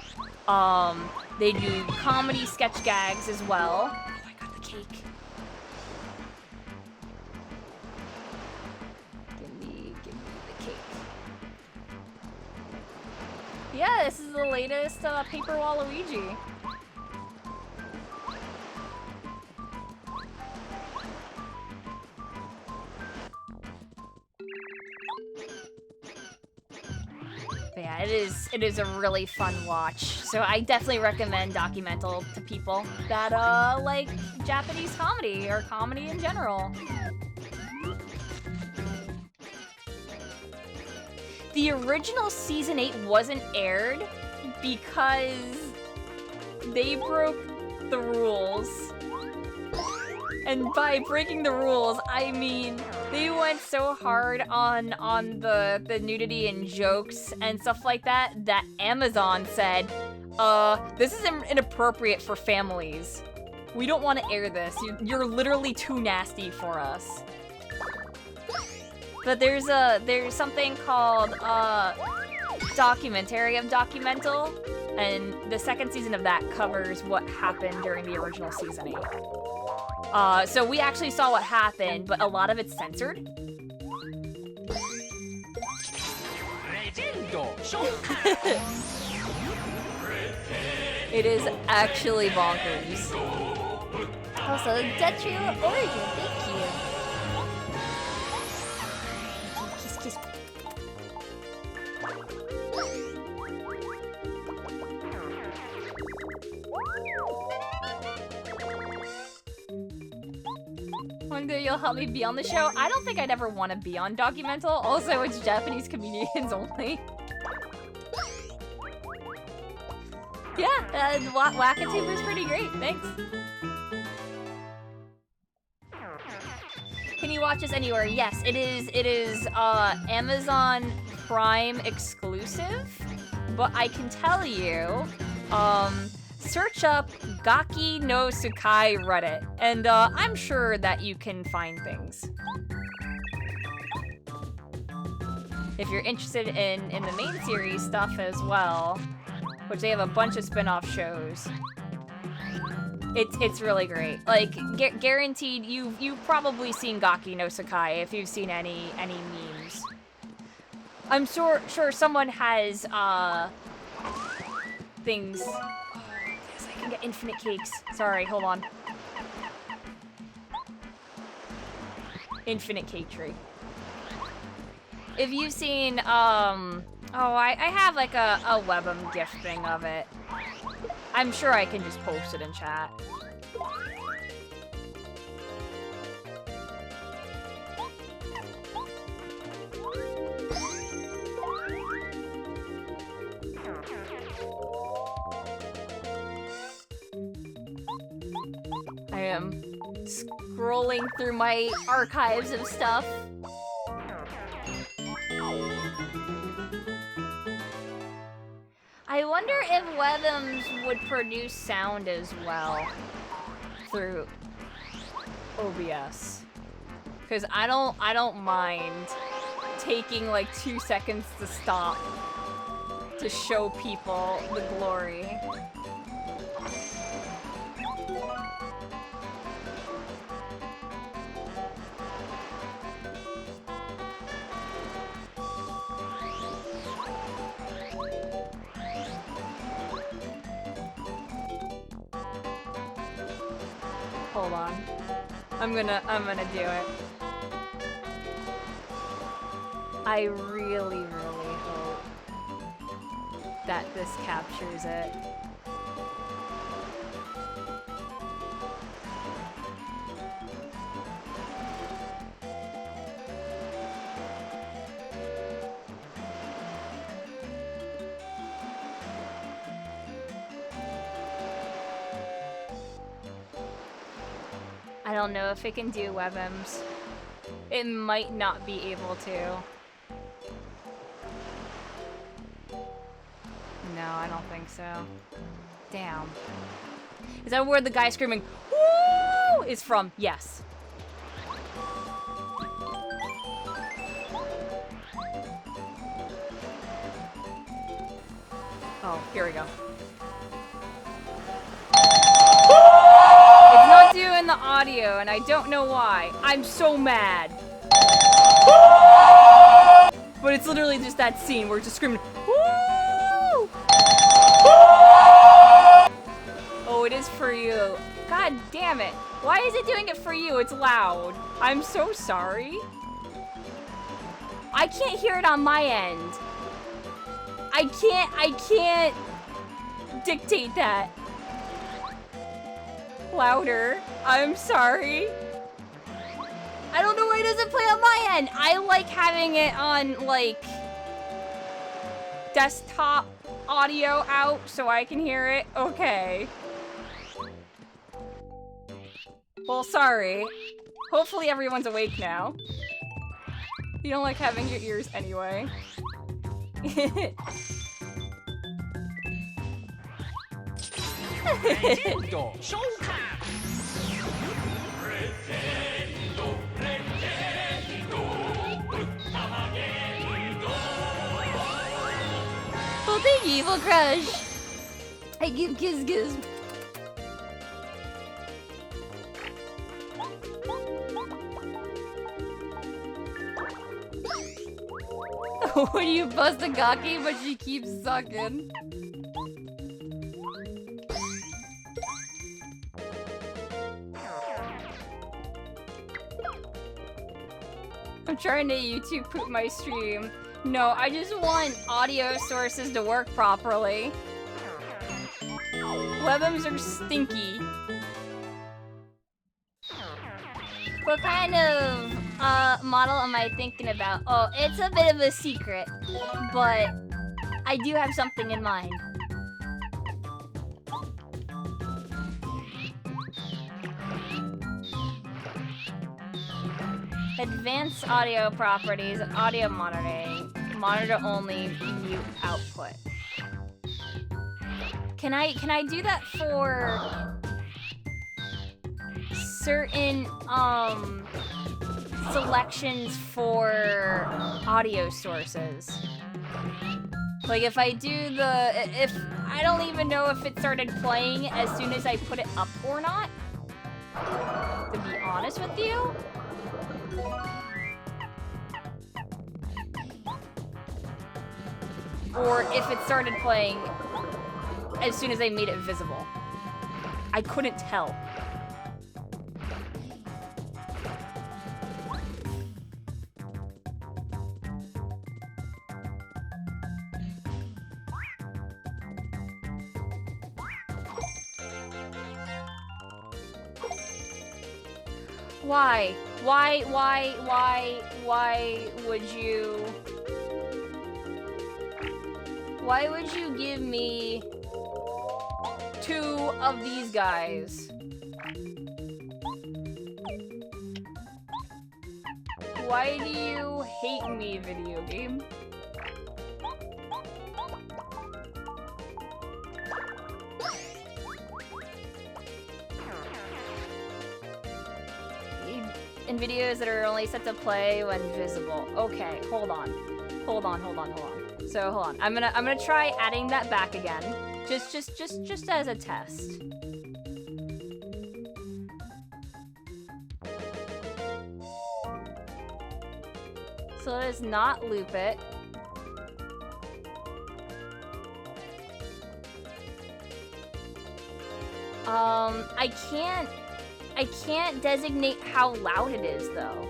Speaker 1: They do comedy sketch gags as well. Oh, I got the cake. Give me the cake. Yeah, this is the latest Paper Waluigi. But yeah, it is a really fun watch. So I definitely recommend Documental to people that like Japanese comedy or comedy in general. The original season 8 wasn't aired because they broke the rules. And by breaking the rules, I mean they went so hard on the nudity and jokes and stuff like that Amazon said, this is inappropriate for families. We don't want to air this. You're literally too nasty for us. But there's something called Documentary of Documental, and the second season of that covers what happened during the original season 8. So we actually saw what happened, but a lot of it's censored. It is actually bonkers.
Speaker 6: Also, Detrial Origin, thank you. Kiss, kiss.
Speaker 1: One day you'll help me be on the show. I don't think I'd ever want to be on Documental. Also, it's Japanese comedians only. Yeah, Wakatuber's pretty great. Thanks. Can you watch this anywhere? Yes, it is Amazon Prime exclusive. But I can tell you, search up Gaki no Tsukai Reddit, and I'm sure that you can find things. If you're interested in the main series stuff as well, which they have a bunch of spin-off shows, it's really great. Like, guaranteed, you've probably seen Gaki no Tsukai if you've seen any memes. I'm sure someone has things. I can get infinite cakes. Sorry, hold on. Infinite cake tree. If you've seen, I have like a Webm gift thing of it. I'm sure I can just post it in chat. I am scrolling through my archives of stuff. I wonder if Webms would produce sound as well through OBS. Cause I don't mind taking like 2 seconds to stop to show people the glory. Hold on. I'm gonna do it. I really, really hope that this captures it. I don't know if it can do WebMs. It might not be able to. No, I don't think so. Damn. Is that where the guy screaming, "Woo!" is from? Yes. Oh, here we go. It's not doing the audio, and I don't know why. I'm so mad. But it's literally just that scene where it's just screaming, "Woo!" Oh, it is for you. God damn it. Why is it doing it for you? It's loud. I'm so sorry. I can't hear it on my end. I can't dictate that. Louder. I'm sorry. I don't know why it doesn't play on my end. I like having it on, like, desktop audio out so I can hear it. Okay. Well, sorry. Hopefully everyone's awake now. You don't like having your ears anyway. Well, thank you, Evil Crush. I give kiss kiss. When you bust a gaki, but she keeps sucking. I'm trying to YouTube poop my stream. No, I just want audio sources to work properly. WebMs are stinky. What kind of model am I thinking about? Oh, it's a bit of a secret, but I do have something in mind. Advanced audio properties, audio monitoring, monitor only, mute output. Can I do that for certain selections for audio sources? Like if I do if I don't even know if it started playing as soon as I put it up or not, to be honest with you. Or if it started playing as soon as I made it visible. I couldn't tell. Why? Why would you give me 2 of these guys? Why do you hate me, video game? In videos that are only set to play when visible. Okay, hold on. So hold on. I'm gonna try adding that back again. Just as a test. So let us not loop it. I can't I can't designate how loud it is, though.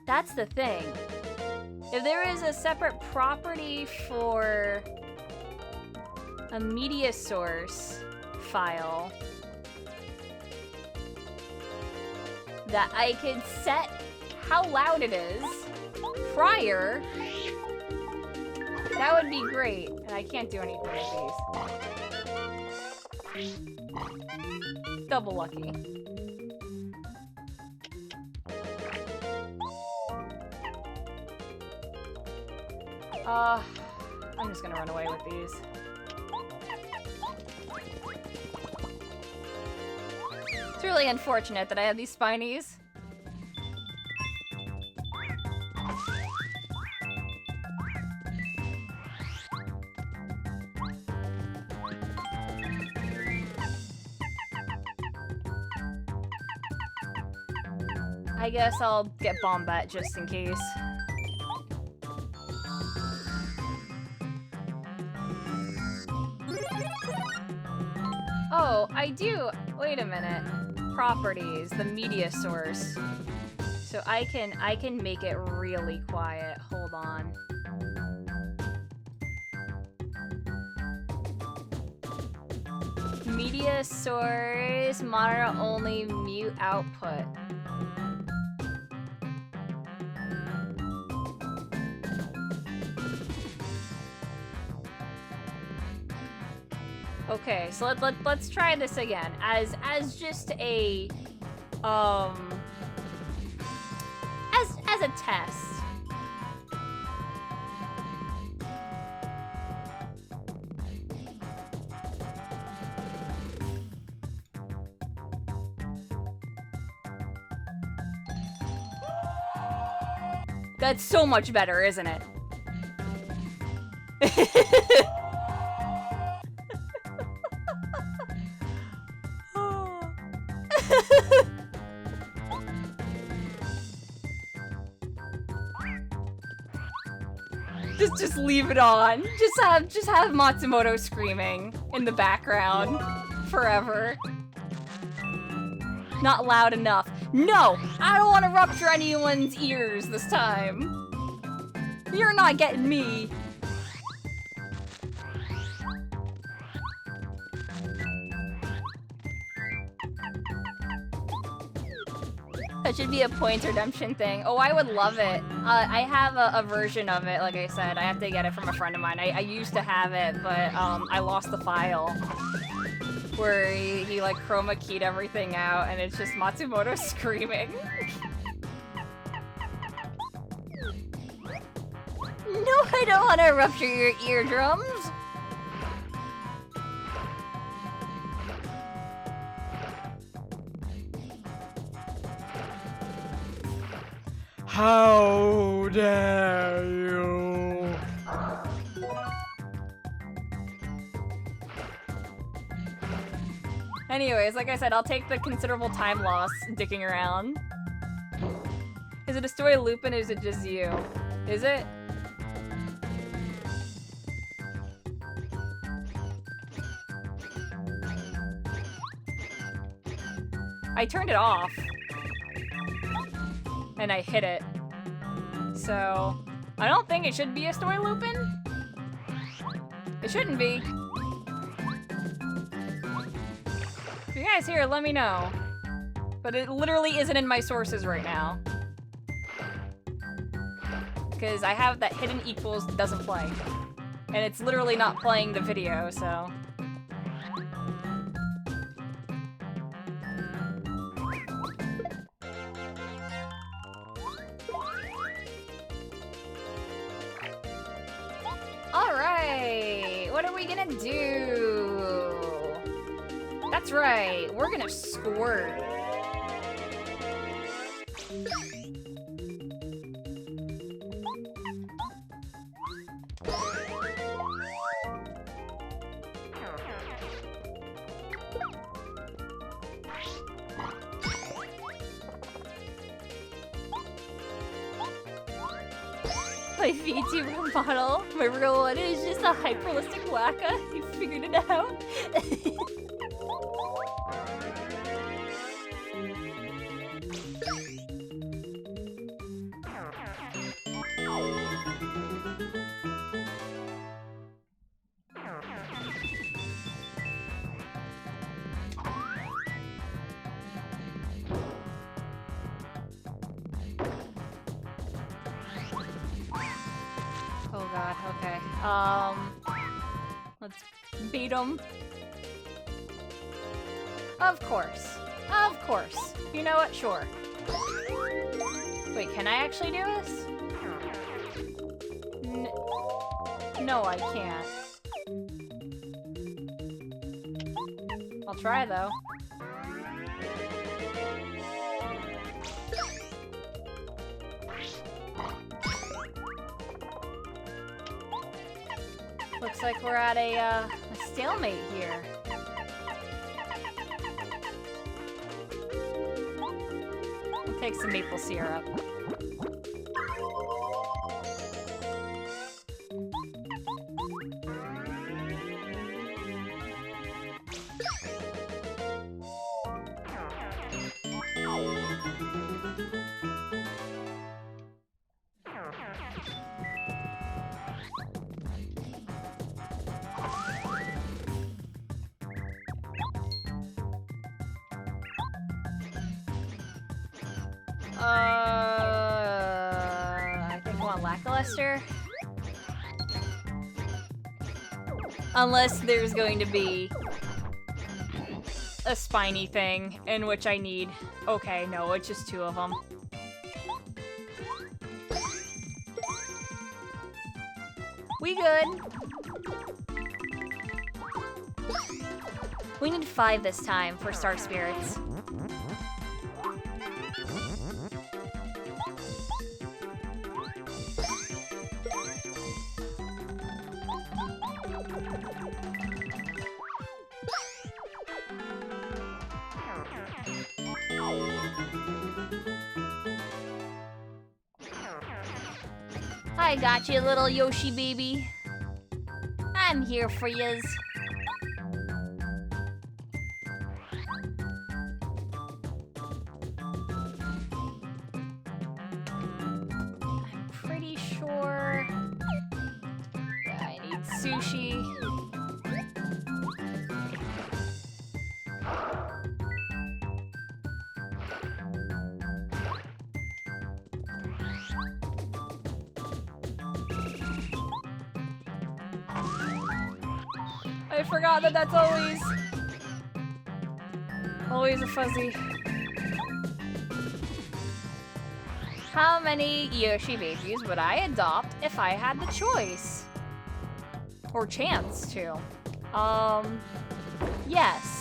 Speaker 1: That's the thing. If there is a separate property for a media source file that I could set how loud it is prior, that would be great. And I can't do anything with these. Double lucky. I'm just gonna run away with these. It's really unfortunate that I have these spinies. I guess I'll get Bombat just in case. Oh, I do. Wait a minute. Properties, the media source. So I can make it really quiet. Hold on. Media source, monitor only, mute output. Okay, so let's try this again as just a as a test. That's so much better, isn't it? Just leave it on. Just have Matsumoto screaming in the background forever. Not loud enough. No! I don't want to rupture anyone's ears this time. You're not getting me. That should be a points redemption thing. Oh, I would love it. I have a version of it, like I said. I have to get it from a friend of mine. I used to have it, but I lost the file. Where he like chroma keyed everything out, and it's just Matsumoto screaming. No, I don't want to rupture your eardrums. How dare you? Anyways, like I said, I'll take the considerable time loss dicking around. Is it a story Lupin or is it just you? Is it? I turned it off. And I hit it. So, I don't think it should be a story Lupin. It shouldn't be. If you guys hear, let me know. But it literally isn't in my sources right now. Because I have that hidden equals doesn't play. And it's literally not playing the video, so... Alright, what are we gonna do? That's right, we're gonna squirt. My VTuber model, my real one is just a hyperrealistic wacka. You figured it out. Oh god, okay. Let's beat him. Of course. Of course. You know what? Sure. Wait, can I actually do this? No, I can't. I'll try, though. Looks like we're at a stalemate here. I'll take some maple syrup. I think I want lackluster. Unless there's going to be a spiny thing, in which I need... Okay, no, it's just two of them. We good. We need 5 this time for Star Spirits. I got you, little Yoshi baby. I'm here for yous. I'm pretty sure I need sushi. I forgot that that's always a fuzzy. How many Yoshi babies would I adopt if I had the choice? Or chance to? Yes.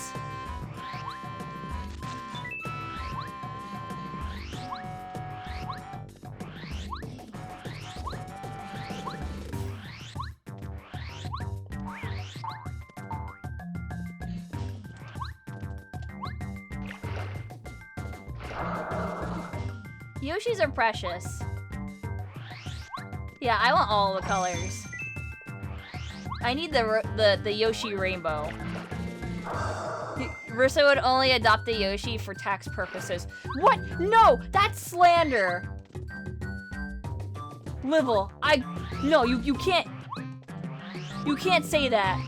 Speaker 1: Yoshis are precious. Yeah, I want all the colors. I need the Yoshi rainbow. Russo would only adopt the Yoshi for tax purposes. What? No, that's slander. Livel, no, you can't say that.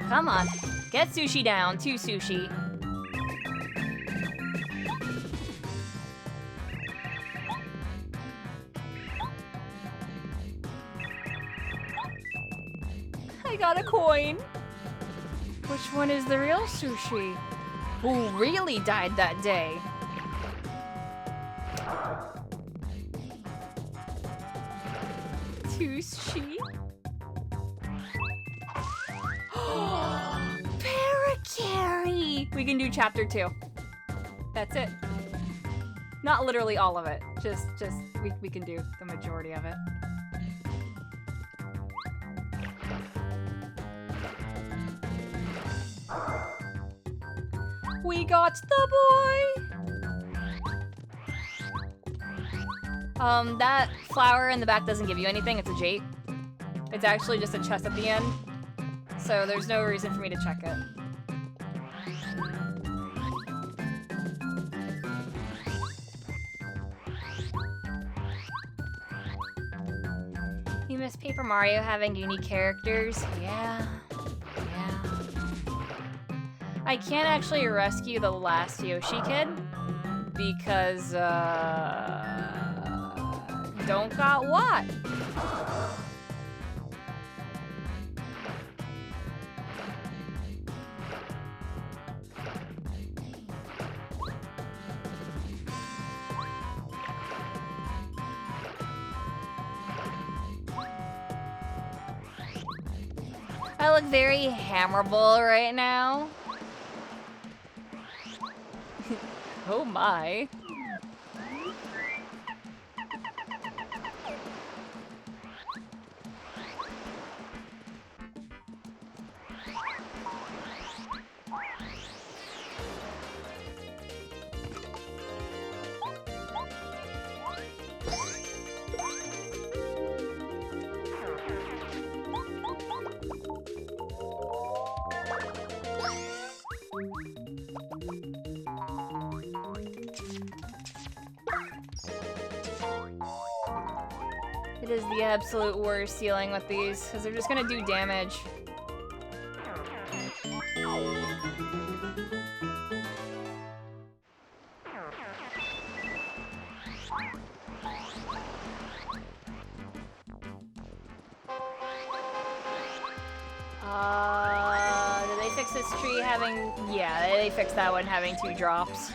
Speaker 1: Come on, get sushi down, 2 sushi. I got a coin. Which one is the real sushi? Who really died that day? Sushi? Paracarry! We can do chapter 2. That's it. Not literally all of it. Just we can do the majority of it. We got the boy! That flower in the back doesn't give you anything, it's a jape. It's actually just a chest at the end. So there's no reason for me to check it. You miss Paper Mario having unique characters? Yeah. I can't actually rescue the last Yoshi kid because, don't got what? I look very hammerable right now. Oh my. It is the absolute worst dealing with these, because they're just gonna do damage. Did they fix this tree having... Yeah, they fixed that one having 2 drops.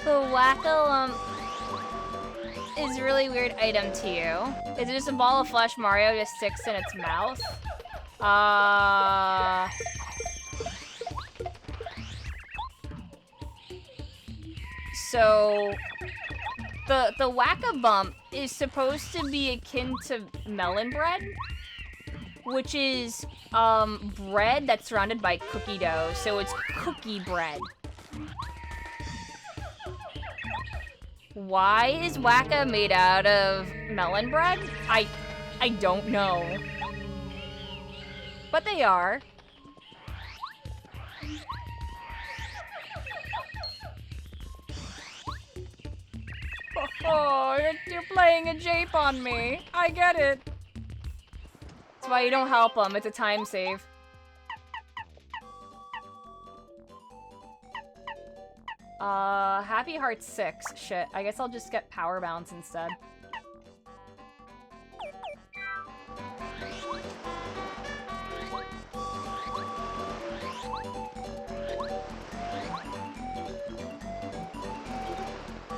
Speaker 1: The Whack-A-Lump is a really weird item to you. Is it just a ball of flesh Mario just sticks in its mouth? So the Whack-A-Bump is supposed to be akin to melon bread, which is bread that's surrounded by cookie dough, so it's cookie bread. Why is Whack-A made out of melon bread? I don't know. But they are. Oh, you're playing a jape on me. I get it. That's why you don't help them. It's a time save. Happy Heart 6. Shit, I guess I'll just get Power Bounce instead.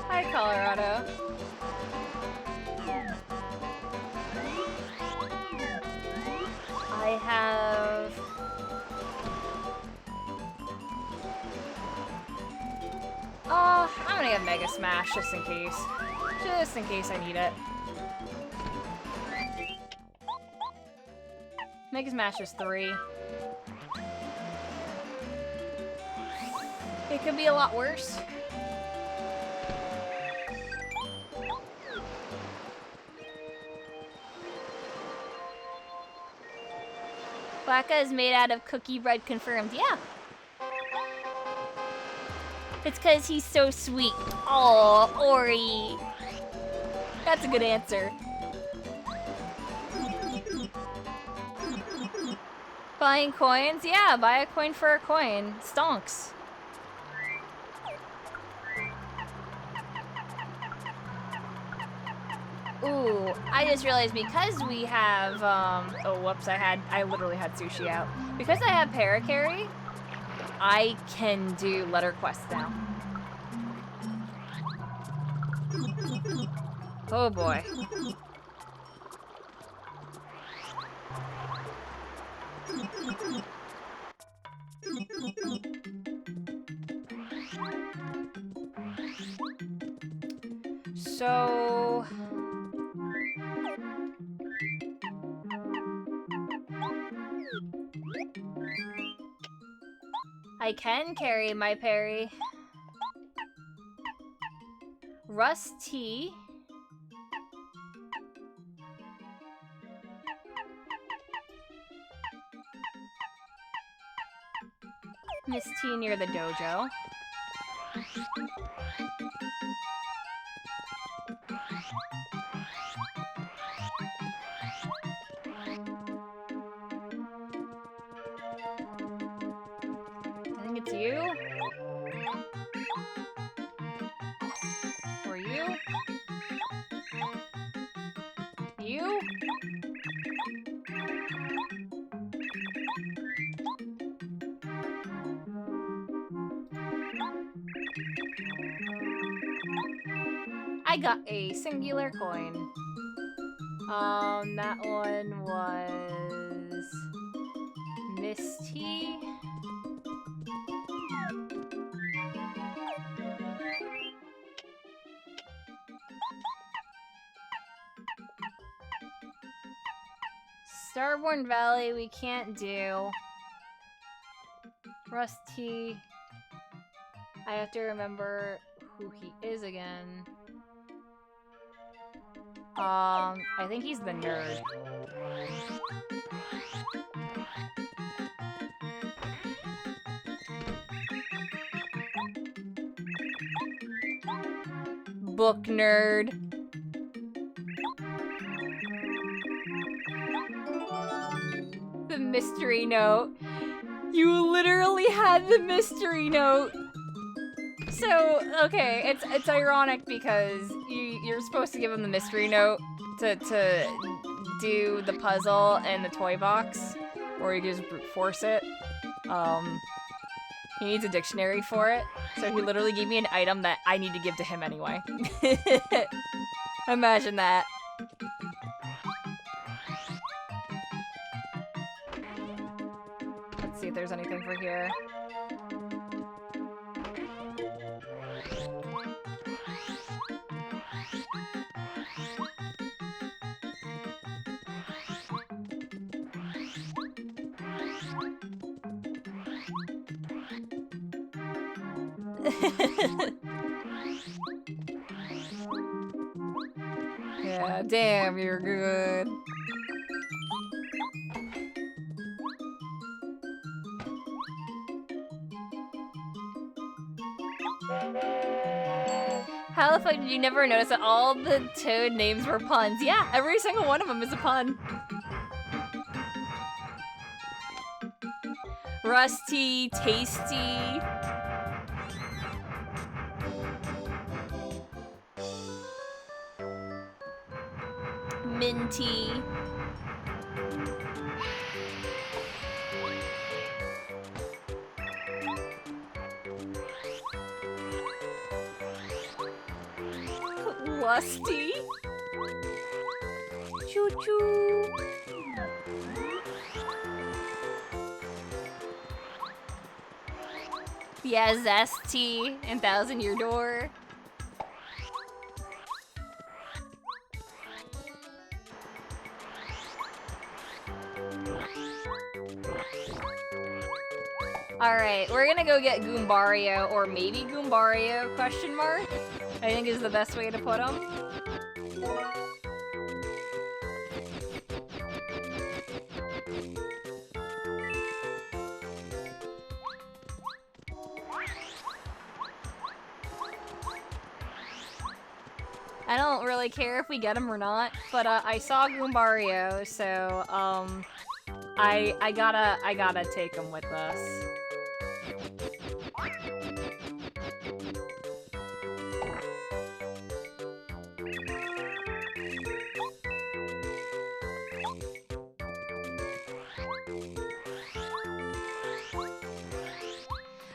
Speaker 1: Hi, Colorado. I have... I'm gonna get Mega Smash just in case. Just in case I need it. Mega Smash is 3. It could be a lot worse. Whack-A is made out of cookie bread, confirmed. Yeah. It's because he's so sweet. Aw, Ori. That's a good answer. Buying coins? Yeah, buy a coin for a coin. Stonks. Ooh, I just realized because we have, oh, whoops, I literally had sushi out. Because I have Paracarry, I can do letter quests now. Oh boy. So... I can carry my parry. Rusty. Miss T near the dojo. I think it's you. Or you? You? I got a singular coin. That one was Miss T. Starborn Valley we can't do. Rusty. I have to remember who he is again. I think he's the nerd. Book nerd. The mystery note. You literally had the mystery note. So, okay, it's ironic because you're supposed to give him the mystery note to do the puzzle and the toy box, or you can just brute force it. He needs a dictionary for it, so he literally gave me an item that I need to give to him anyway. Imagine that. Let's see if there's anything for here. Yeah, damn, you're good. How the fuck did you never notice that all the Toad names were puns? Yeah, every single one of them is a pun. Rusty, tasty. Minty. Lusty. Choo choo. Yeah, zesty and Thousand Year Door. Alright, we're gonna go get Goombario, or maybe Goombario, question mark? I think is the best way to put him. I don't really care if we get him or not, but I saw Goombario, so I gotta take him with us.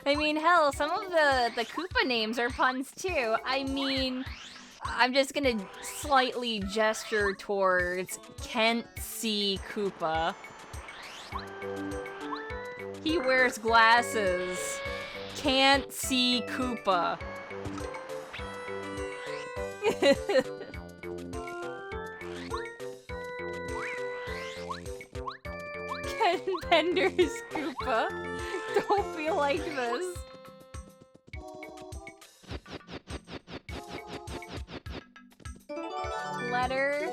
Speaker 1: I mean, hell, some of the Koopa names are puns too. I mean, I'm just gonna slightly gesture towards Kent C. Koopa. He wears glasses. Can't see Koopa. Ken Pender's Koopa. Don't be like this. Letter,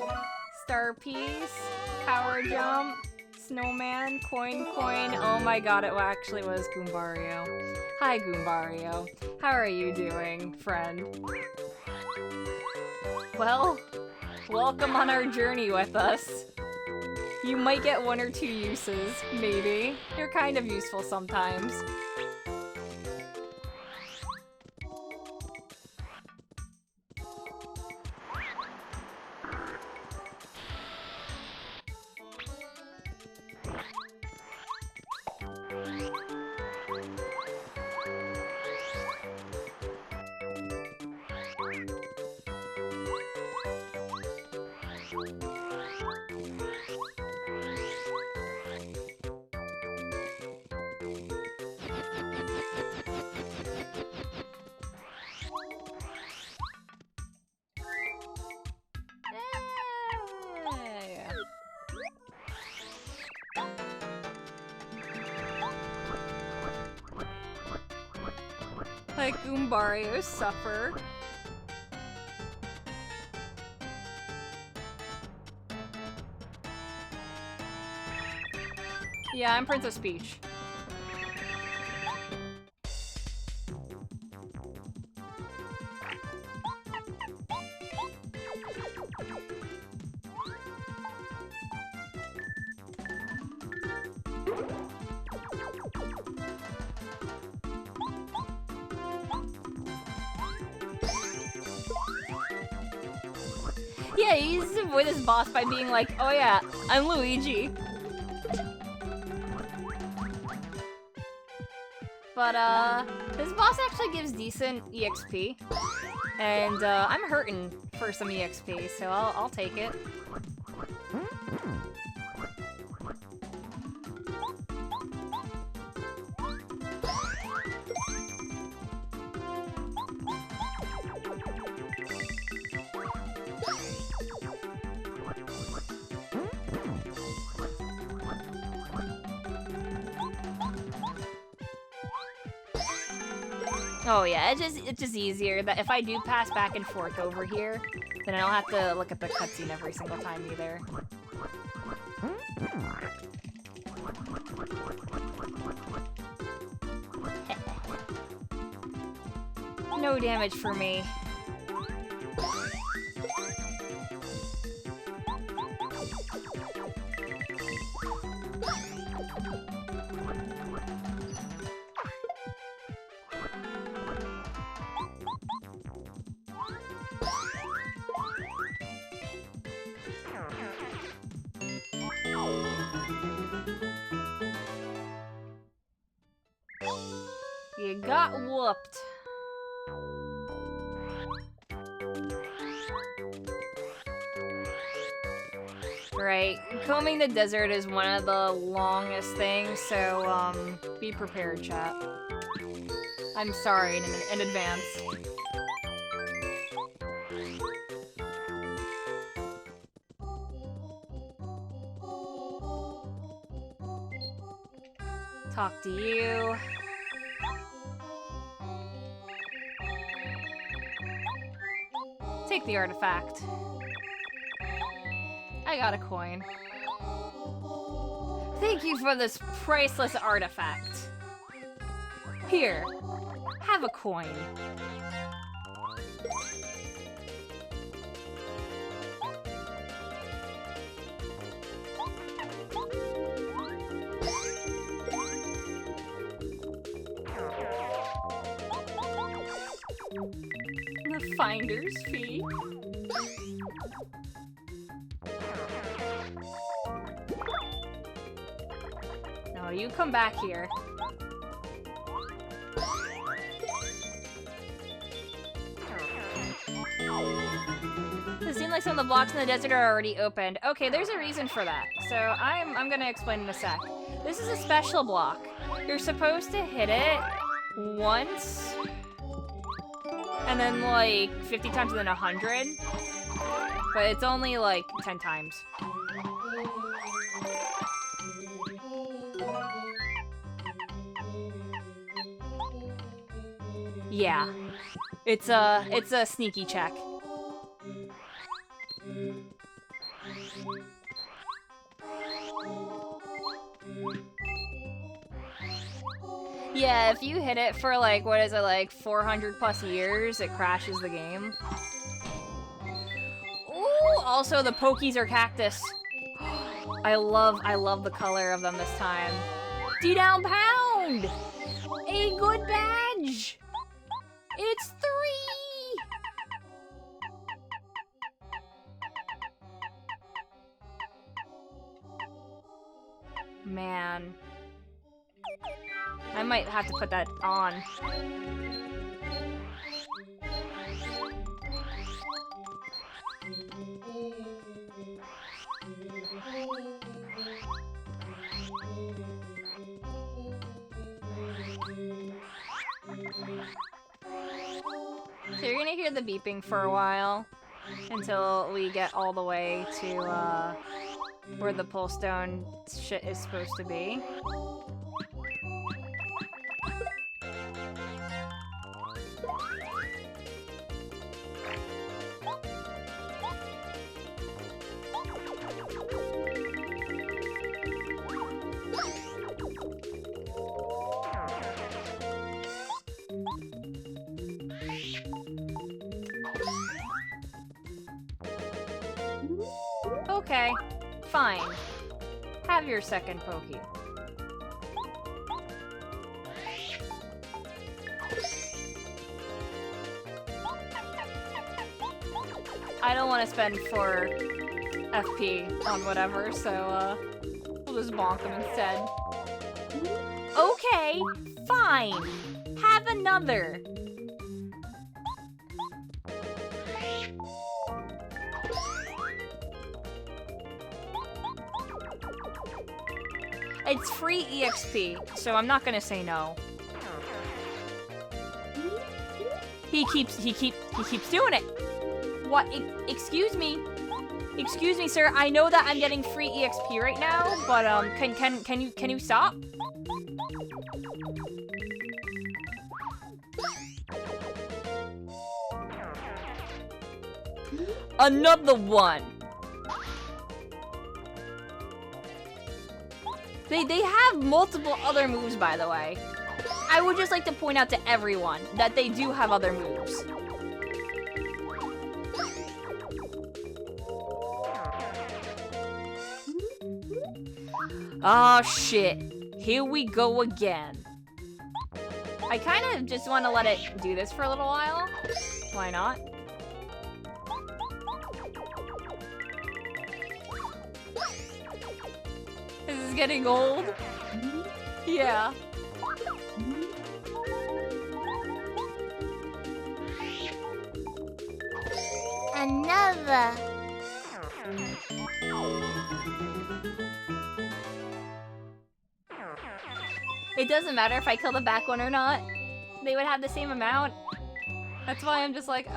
Speaker 1: star piece, power jump, snowman, coin. Oh my god, it actually was Goombario. Hi, Goombario. How are you doing, friend? Well, welcome on our journey with us. You might get 1 or 2 uses, maybe. You're kind of useful sometimes. Like Goombario suffer. Yeah, I'm Princess Peach. Yeah, he used to avoid his boss by being like, oh yeah, I'm Luigi. But, his boss actually gives decent EXP. And, I'm hurting for some EXP, so I'll take it. Oh yeah, it's just easier that if I do pass back and forth over here, then I don't have to look at the cutscene every single time either. No damage for me. You got whooped. Right, combing the desert is one of the longest things, so, be prepared, chat. I'm sorry in advance. Talk to you. Take the artifact. I got a coin. Thank you for this priceless artifact. Here, have a coin. The finder's fee. No, you come back here. Does it seem like Apparently some of the blocks in the desert are already opened. Okay, there's a reason for that. So I'm gonna explain in a sec. This is a special block. You're supposed to hit it once, and then like 50 times and then 100. But it's only like 10 times. Yeah. It's a sneaky check. Yeah, if you hit it for like, what is it, like 400 plus years, it crashes the game. Ooh, also the Pokies are cactus. I love the color of them this time. D-down pound! A good badge! It's 3! Man. I might have to put that on. So you're gonna hear the beeping for a while until we get all the way to where the pull stone shit is supposed to be. Okay, fine. Have your second Pokey. I don't want to spend 4 FP on whatever, so we'll just bonk him instead. Okay, fine. Have another. It's free EXP, so I'm not gonna say no. He keeps doing it. What? Excuse me, sir. I know that I'm getting free EXP right now, but can you stop? Another one. They have multiple other moves, by the way. I would just like to point out to everyone that they do have other moves. Oh shit. Here we go again. I kind of just want to let it do this for a little while. Why not? This is getting old. Yeah.
Speaker 6: Another.
Speaker 1: It doesn't matter if I kill the back one or not. They would have the same amount. That's why I'm just like,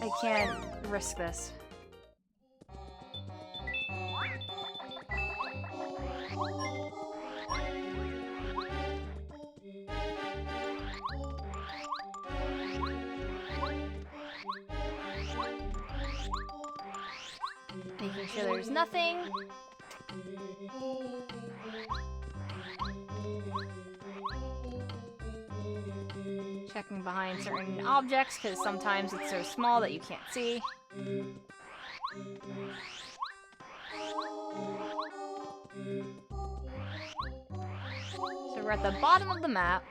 Speaker 1: I can't risk this. Making sure there's nothing. Checking behind certain objects, because sometimes it's so small that you can't see. So we're at the bottom of the map.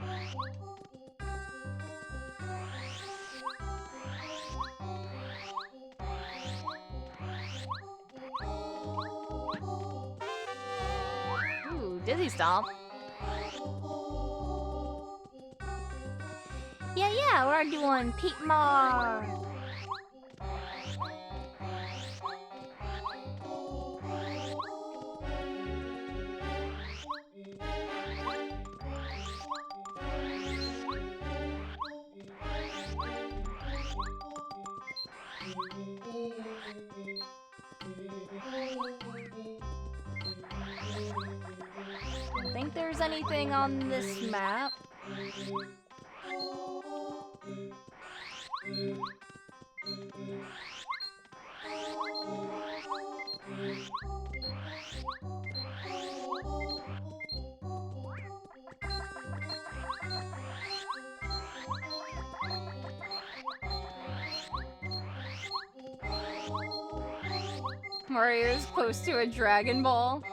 Speaker 1: Ooh, Dizzy Stomp. Yeah, we're doing Pete Mar. I think there's anything on this map. Mario's close to a Dragon Ball.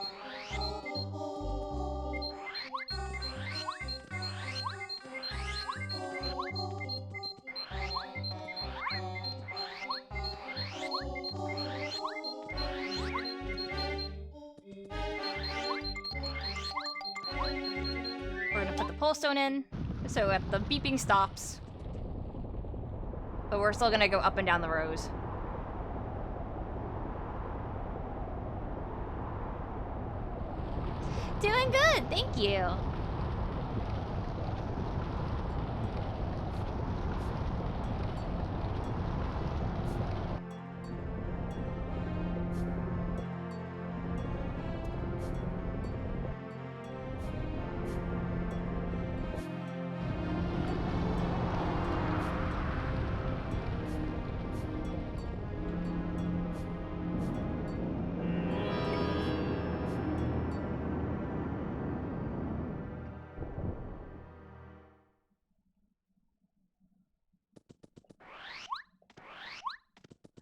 Speaker 1: We're gonna put the pole stone in, so that the beeping stops. But we're still gonna go up and down the rows. Doing good, thank you.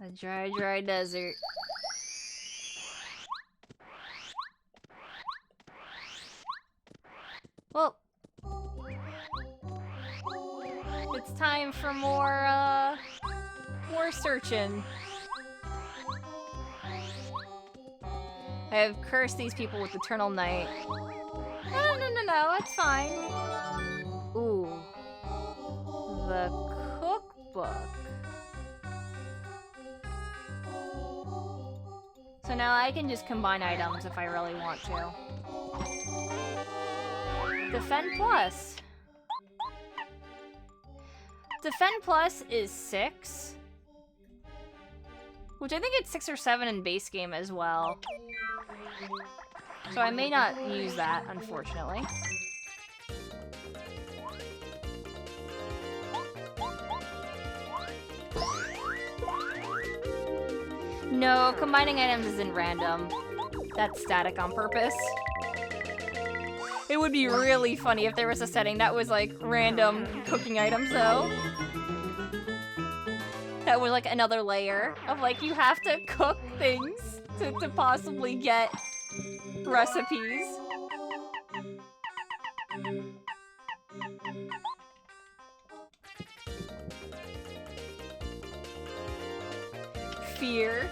Speaker 1: A dry, dry desert. Well, it's time for more searching. I have cursed these people with eternal night. No, it's fine. Ooh. The cookbook. So now I can just combine items if I really want to. Defend Plus. Defend Plus is 6. Which I think it's 6 or 7 in base game as well. So I may not use that, unfortunately. No, combining items isn't random. That's static on purpose. It would be really funny if there was a setting that was like random cooking items though. That was like another layer of like you have to cook things to possibly get recipes. Fear.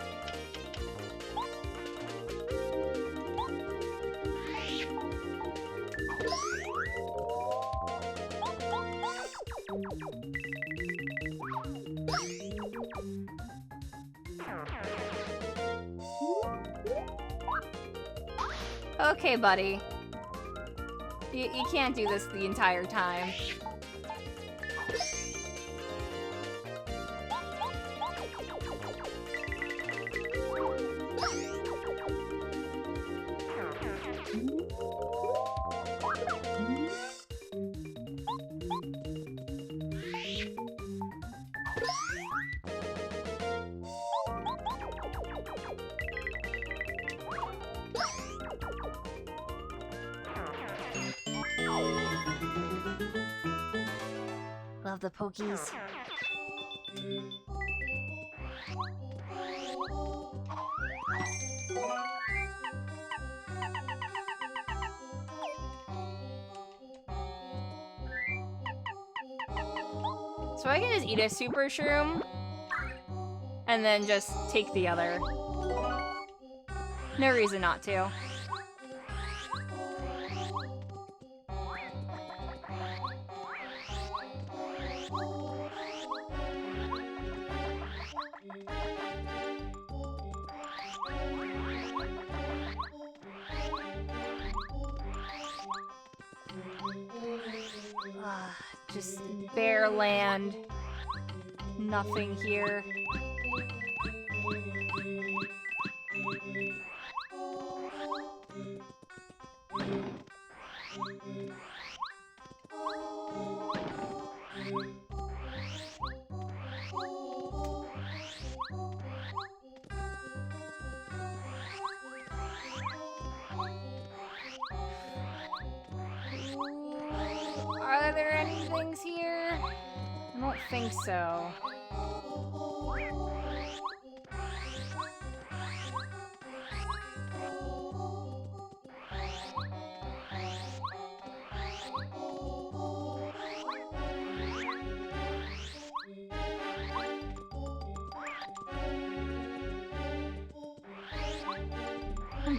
Speaker 1: Okay, buddy. You can't do this the entire time. the Pokies. So I can just eat a super shroom and then just take the other. No reason not to. Just bare land. Nothing here. Are there any things here? I don't think so.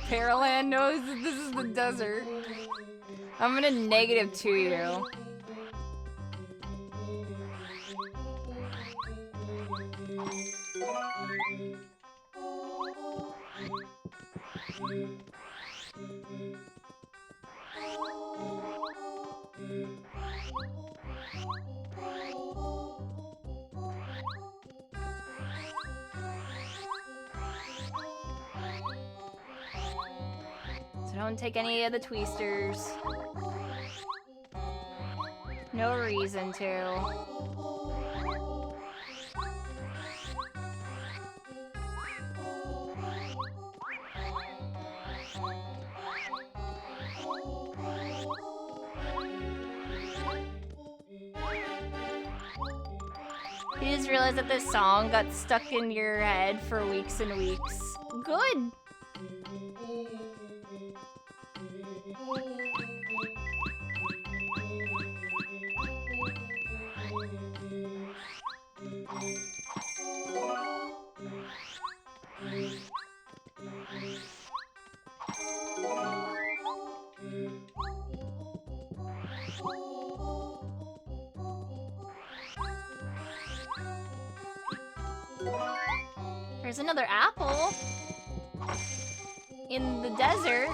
Speaker 1: Paraland knows that this is the desert. I'm gonna -2 you. So don't take any of the tweesters. No reason to. You just realized that this song got stuck in your head for weeks and weeks. Good! There's another apple in the desert.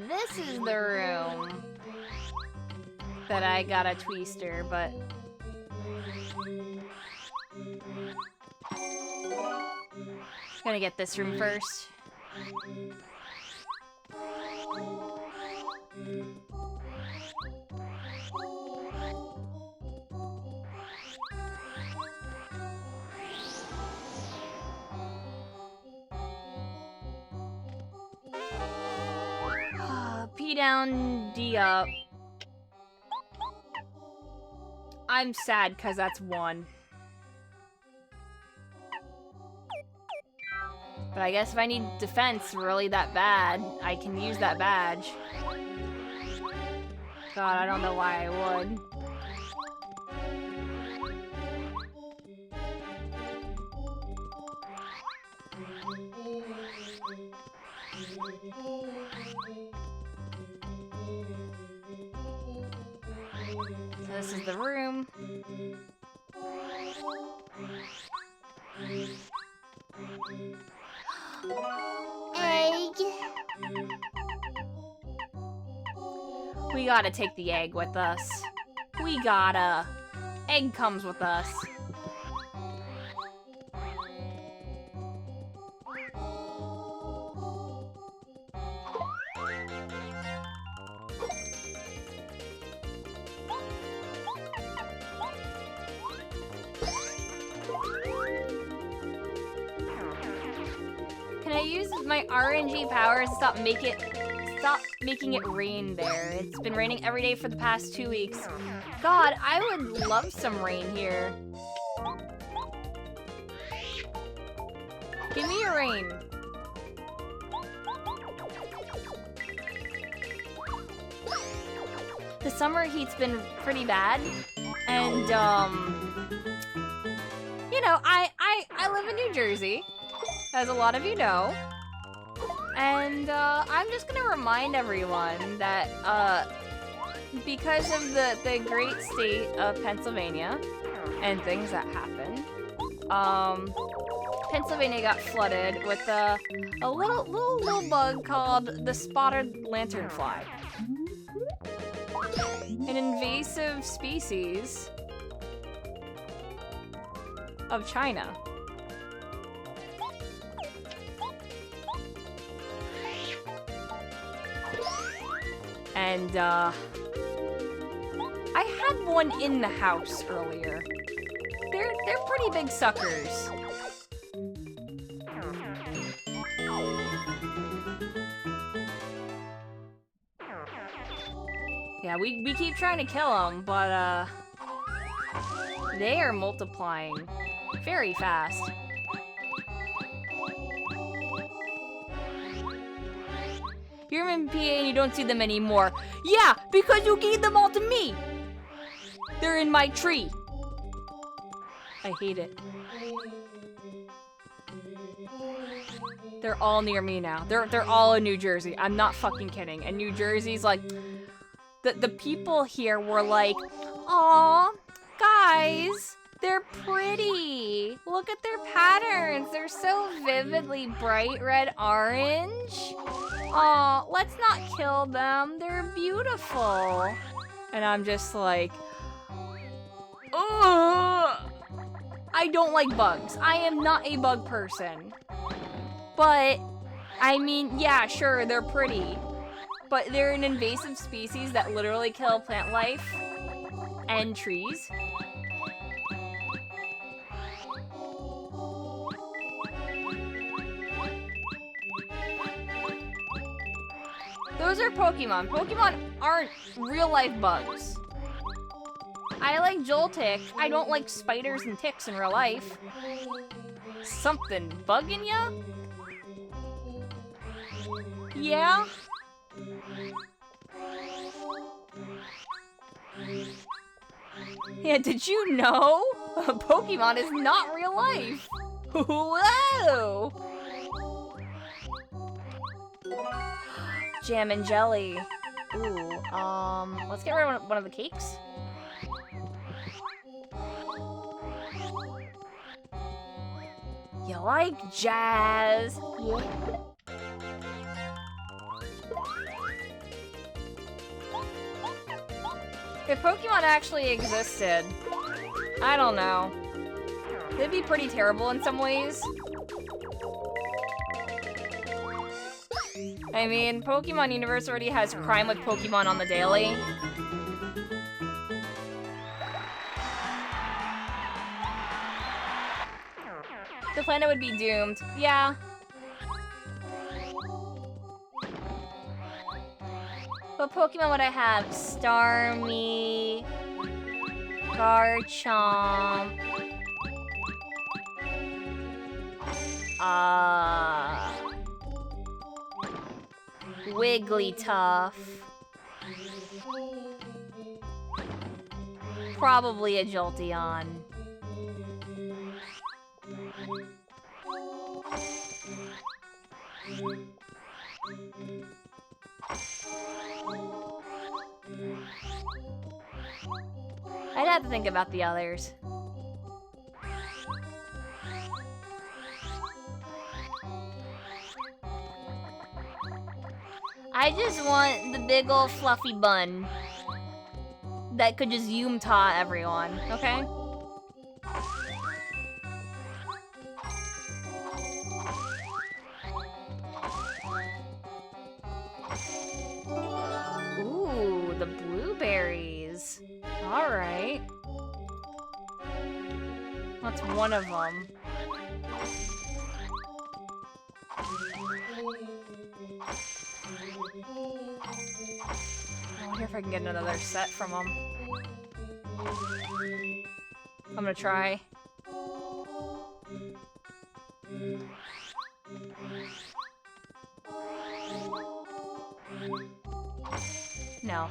Speaker 1: This is the room that I got a tweester, but gonna get this room first. P down, D up. I'm sad because that's 1. But I guess if I need defense really that bad, I can use that badge. God, I don't know why I would. So this is the room.
Speaker 6: Egg.
Speaker 1: We gotta take the egg with us. We gotta. Egg comes with us. use my RNG powers to stop making it rain there. It's been raining every day for the past 2 weeks. God, I would love some rain here. Give me your rain. The summer heat's been pretty bad, and you know, I live in New Jersey, as a lot of you know, and I'm just gonna remind everyone that because of the great state of Pennsylvania and things that happen, Pennsylvania got flooded with a little bug called the spotted lanternfly. An invasive species of China. And I had one in the house earlier. They're pretty big suckers. Yeah, we keep trying to kill them, but they are multiplying very fast. You're in PA and you don't see them anymore. Yeah, because you gave them all to me. They're in my tree. I hate it. They're all near me now. They're all in New Jersey. I'm not fucking kidding. And New Jersey's like, the people here were like, aw, guys, they're pretty. Look at their patterns. They're so vividly bright red orange. Aw, let's not kill them. They're beautiful. And I'm just like, ugh. I don't like bugs. I am not a bug person. But, I mean, yeah, sure, they're pretty. But they're an invasive species that literally kill plant life and trees. Those are Pokemon. Pokemon aren't real-life bugs. I like Joltik. I don't like spiders and ticks in real life. Something bugging ya? Yeah? Yeah, did you know? Pokemon is not real life. Whoa! Jam and jelly. Ooh, let's get rid of one of the cakes. You like jazz? Yeah. If Pokemon actually existed, I don't know. They'd be pretty terrible in some ways. I mean, Pokemon Universe already has crime with Pokemon on the daily. The planet would be doomed. Yeah. What Pokemon would I have? Starmie, Garchomp, Wigglytuff, probably a Jolteon. I'd have to think about the others. I just want the big ol' fluffy bun that could just Yum-ta everyone, okay? Ooh, the blueberries. All right. That's one of them. I wonder if I can get another set from him. I'm gonna try. No.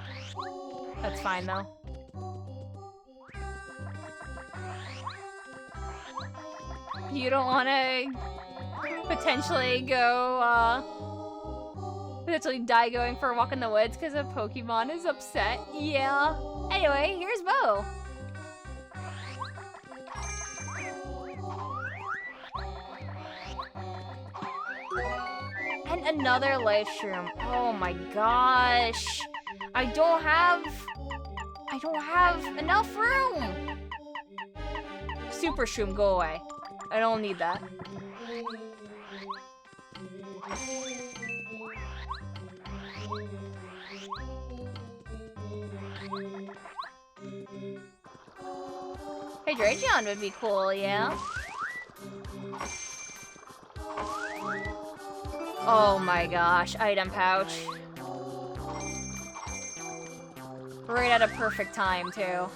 Speaker 1: That's fine though. You don't want to potentially go, potentially die going for a walk in the woods because a Pokemon is upset? Yeah. Anyway, here's Bo. And another life shroom. Oh my gosh. I don't have enough room. Super shroom, go away. I don't need that. Hydreigon would be cool, yeah? Oh my gosh, item pouch. Right at a perfect time, too.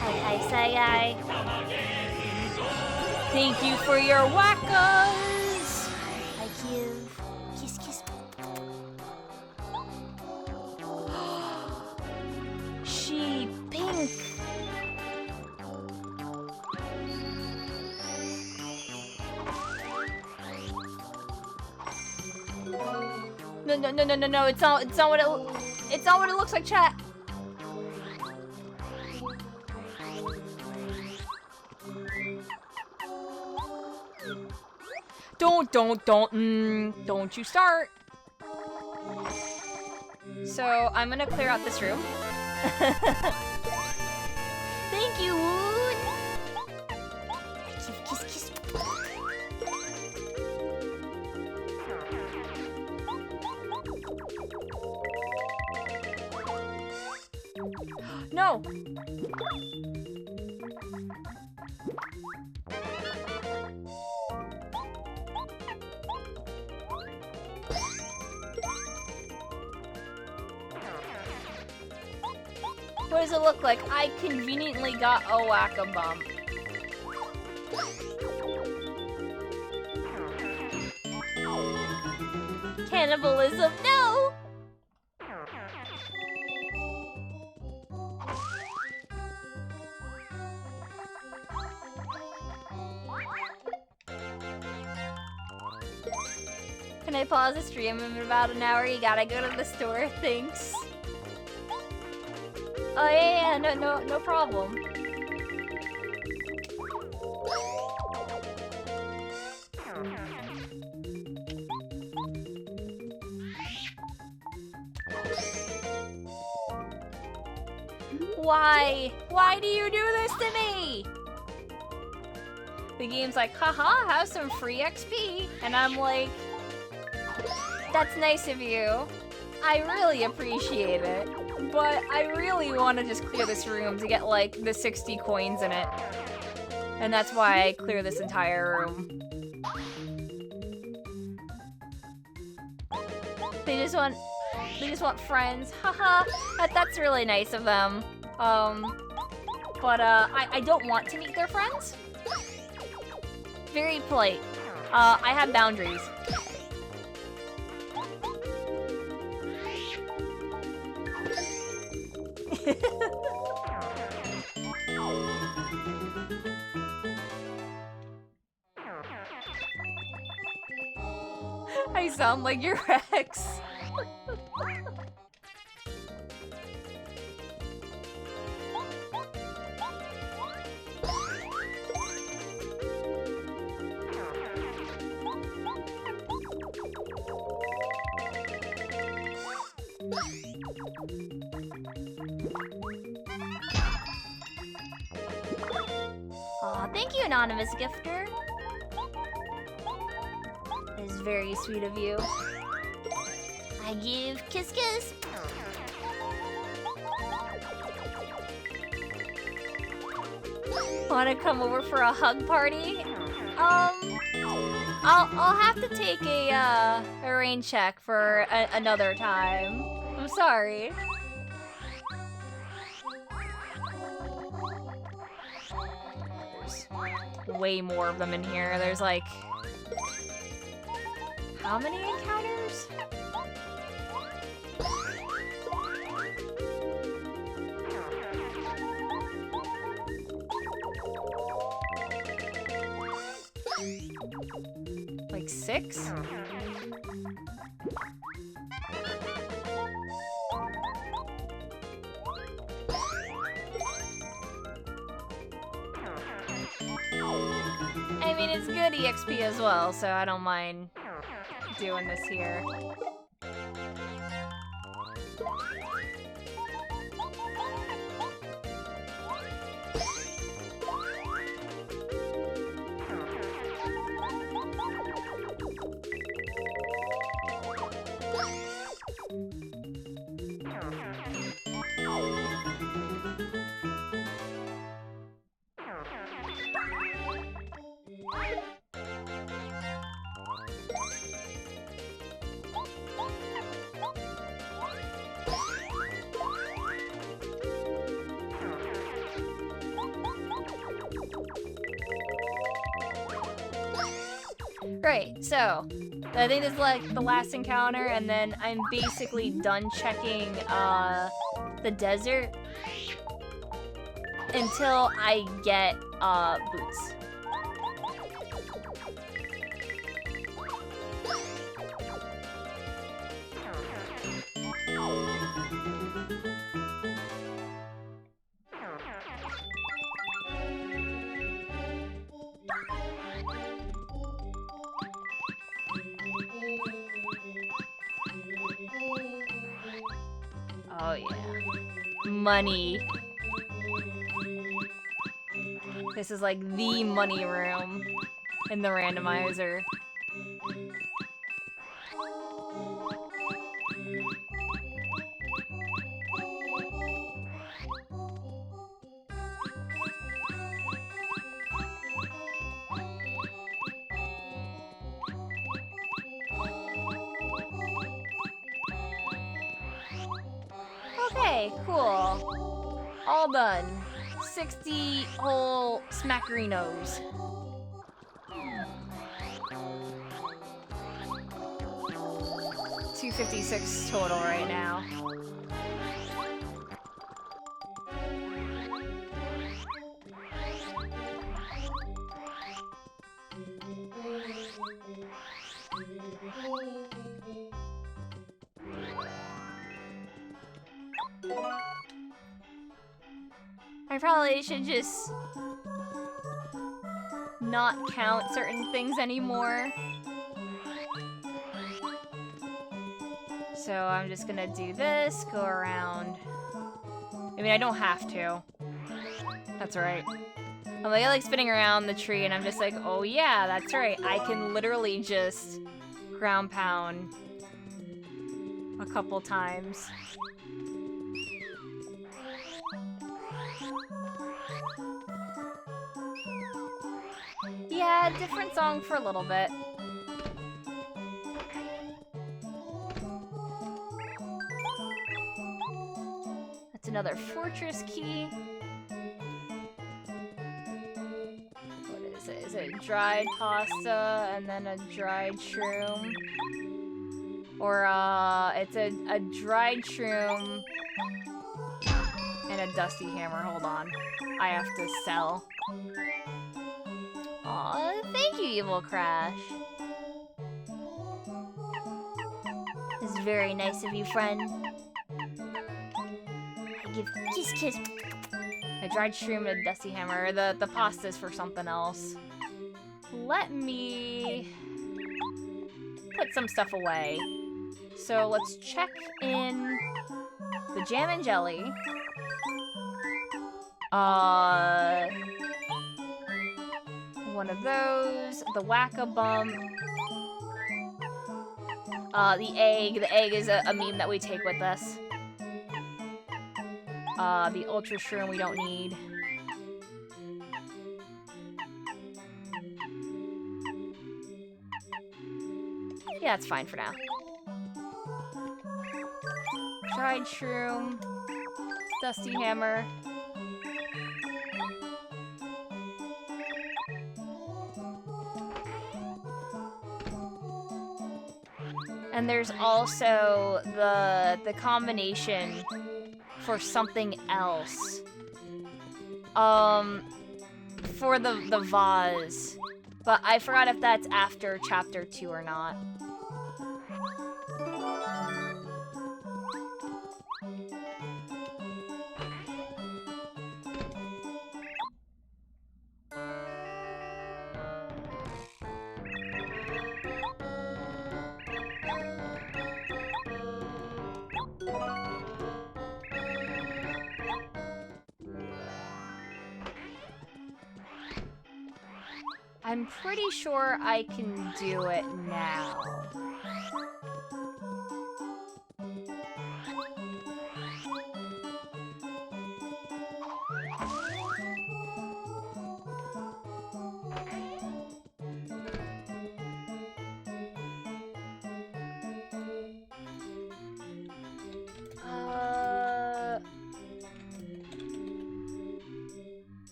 Speaker 6: Hi, Sayai.
Speaker 1: Thank you for your wackos!
Speaker 6: I give. Kiss, kiss.
Speaker 1: She pink. No, it's not what it looks like, chat. Don't you start. So, I'm gonna clear out this room. Thank you, Wood.
Speaker 6: Kiss, kiss, kiss.
Speaker 1: No. What does it look like? I conveniently got a whack-a-bump. Cannibalism, no! Can I pause the stream in about an hour? You gotta go to the store, thanks. Oh yeah, no problem. Why? Why do you do this to me? The game's like, haha, have some free XP. And I'm like, that's nice of you. I really appreciate it. But I really want to just clear this room to get, like, the 60 coins in it. And that's why I clear this entire room. They just want friends. Haha, that's really nice of them. But I don't want to meet their friends. Very polite. I have boundaries. I sound like your ex. Aw, thank you, anonymous gifter. That is very sweet of you.
Speaker 6: I give kiss, kiss.
Speaker 1: Wanna come over for a hug party? I'll have to take a rain check for another time. I'm sorry. There's way more of them in here. There's like... How many encounters? Like 6? I mean, it's good EXP as well, so I don't mind doing this here. Right, so I think this is like the last encounter, and then I'm basically done checking the desert until I get boots. Oh yeah. Money. This is like the money room in the randomizer. Okay, cool. All done. 60 whole smackerinos. $256 total right now. I probably should just not count certain things anymore. So I'm just gonna do this, go around. I mean, I don't have to. That's right. I'm like spinning around the tree and I'm just like, oh yeah, that's right. I can literally just ground pound a couple times. Yeah, different song for a little bit. That's another fortress key. What is it? Is it dried pasta and then a dried shroom? Or, it's a dried shroom and a dusty hammer. Hold on. I have to sell. Aw, thank you, Evil Crash. This is very nice of you, friend. I give kiss. I dried shroom and a dusty hammer. The pasta's for something else. Let me put some stuff away. So let's check in the jam and jelly. One of those, the whack-a-bum, the egg is a meme that we take with us. The ultra shroom we don't need. Yeah, it's fine for now. Dried shroom. Dusty hammer. And there's also the combination for something else. For the vase. But I forgot if that's after chapter 2 or not. I'm pretty sure I can do it now.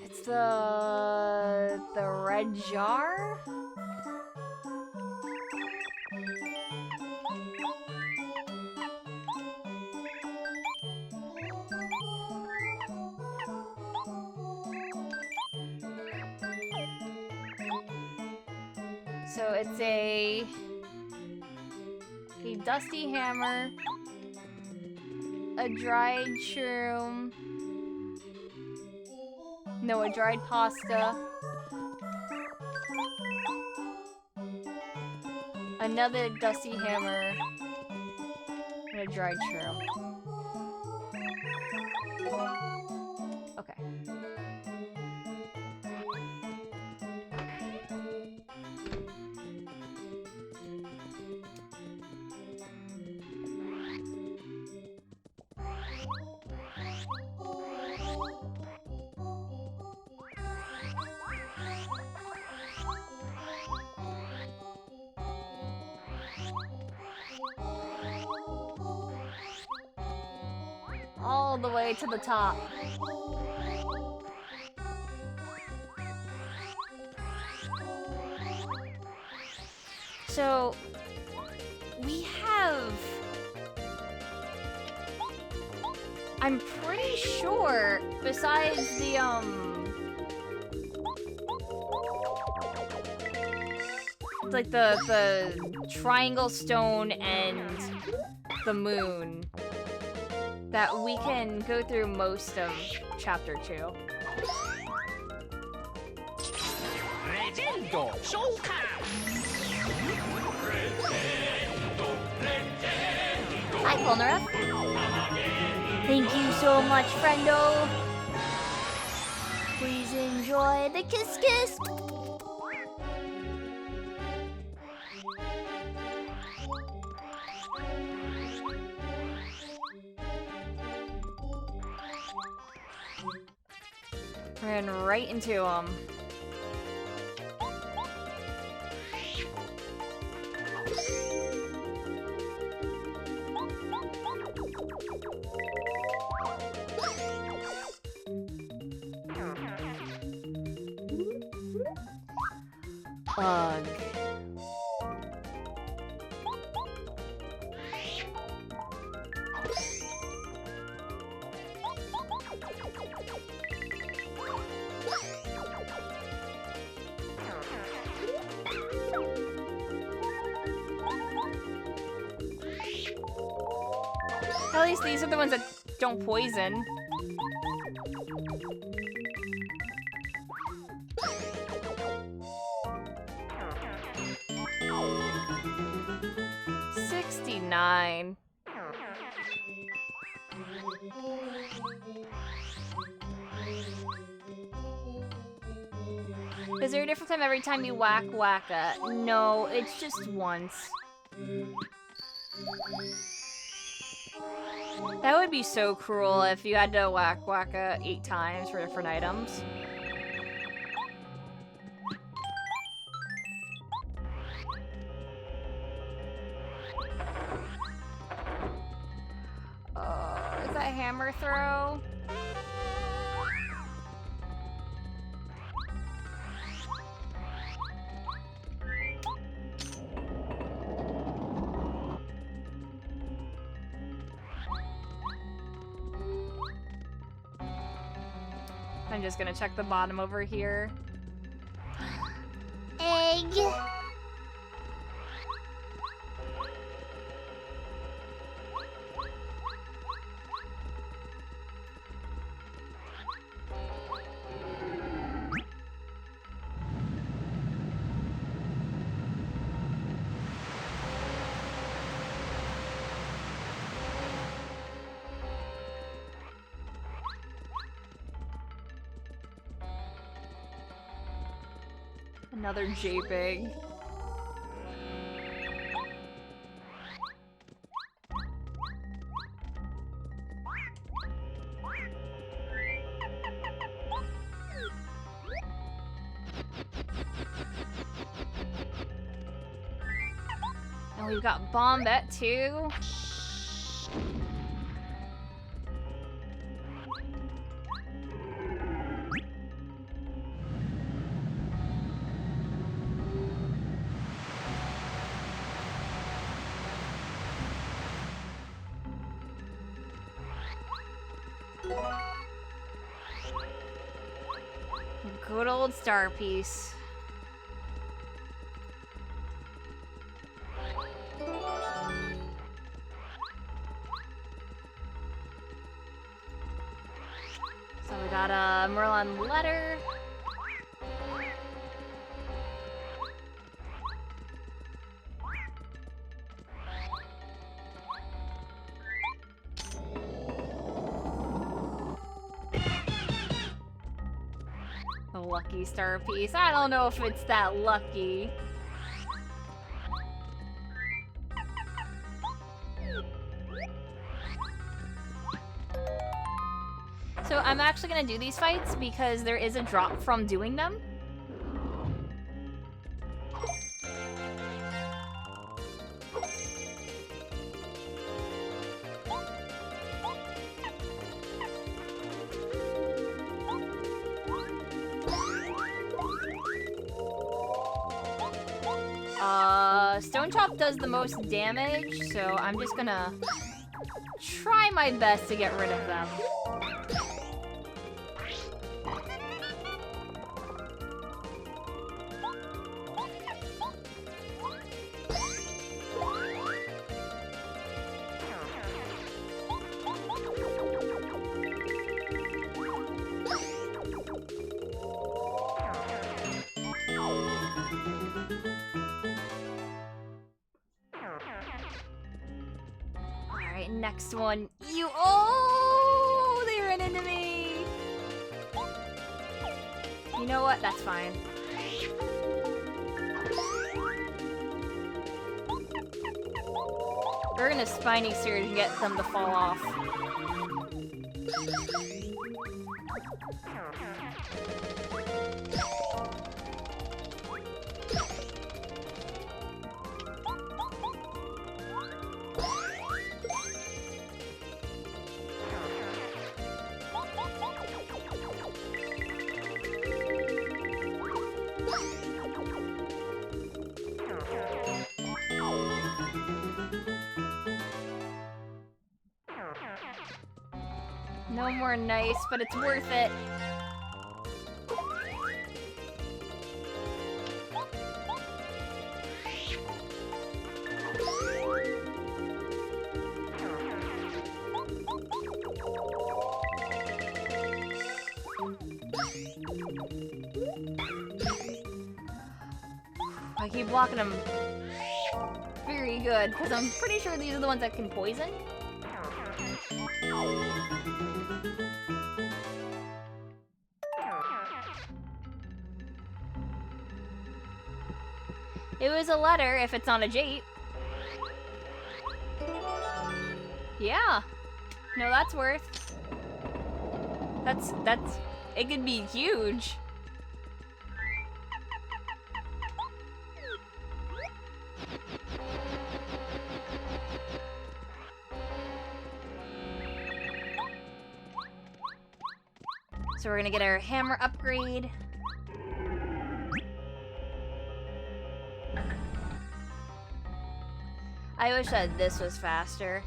Speaker 1: It's the red jar? So it's a dusty hammer, a dried shroom, no, a dried pasta, another dusty hammer, and a dried shroom. Okay. All the way to the top. So, we have... I'm pretty sure, besides the, like the triangle stone and the moon, that we can go through most of chapter 2. Hi, Polnareff. Thank you so much, friendo. Please enjoy the kiss kiss. Ran right into him. Ugh. At least these are the ones that don't poison. $69. Is there a different time every time you whack Wacka? No, it's just once. That would be so cruel if you had to whack Wacka 8 times for different items. throw. I'm just gonna check the bottom over here.
Speaker 6: Egg.
Speaker 1: Another JPEG. And we've got Bombette too. Good old star piece. So we got a Merlin letter. A lucky star piece. I don't know if it's that lucky. So I'm actually gonna do these fights because there is a drop from doing them. Stone Chop does the most damage, so I'm just gonna try my best to get rid of them. Next one. You. Oh, they ran into me. You know what? That's fine. We're gonna Spiny Surge and get them to fall off. No more nice, but it's worth it. I keep blocking them very good, because I'm pretty sure these are the ones that can poison. It was a letter if it's on a Jate. Yeah. No, that's worth. That's it could be huge. So we're gonna get our hammer upgrade. I wish that this was faster.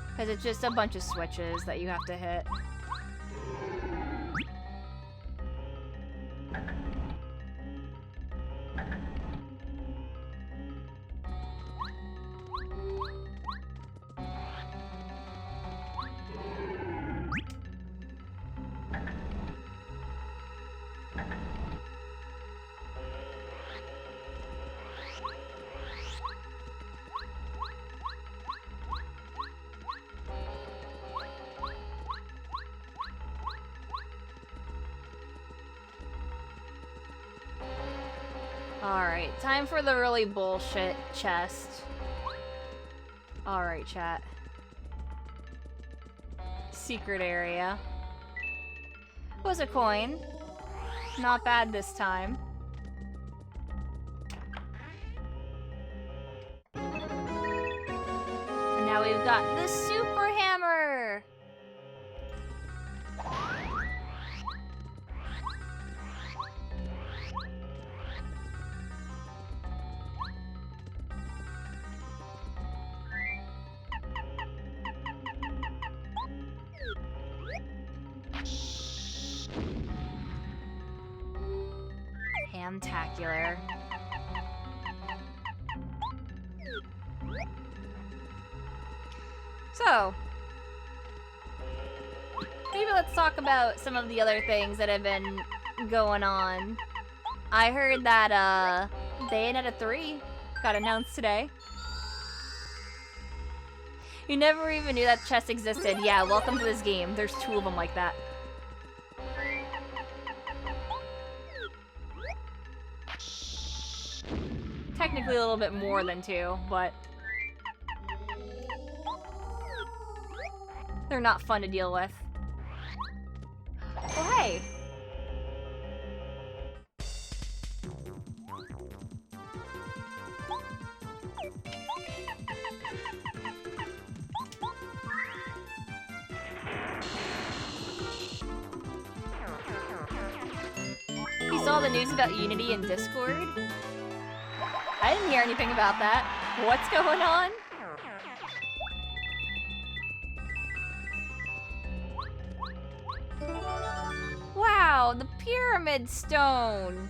Speaker 1: Because it's just a bunch of switches that you have to hit. Alright, time for the really bullshit chest. Alright, chat. Secret area. Was a coin. Not bad this time. And now we've got the super hammer! Hamtacular. So, maybe let's talk about some of the other things that have been going on. I heard that, Bayonetta 3 got announced today. You never even knew that chest existed. Yeah, welcome to this game. There's 2 of them like that. Technically a little bit more than 2, but they're not fun to deal with. Well, hey! You saw the news about Unity in Discord? I didn't hear anything about that. What's going on? Wow, the pyramid stone.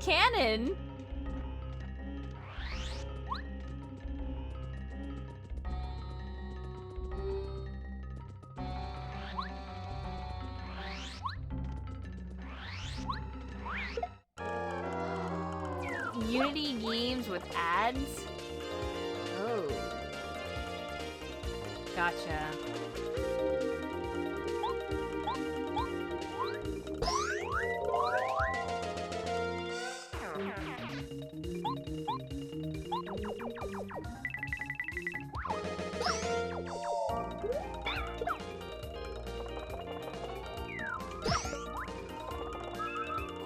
Speaker 1: Cannon. Unity games with ads? Oh. Gotcha.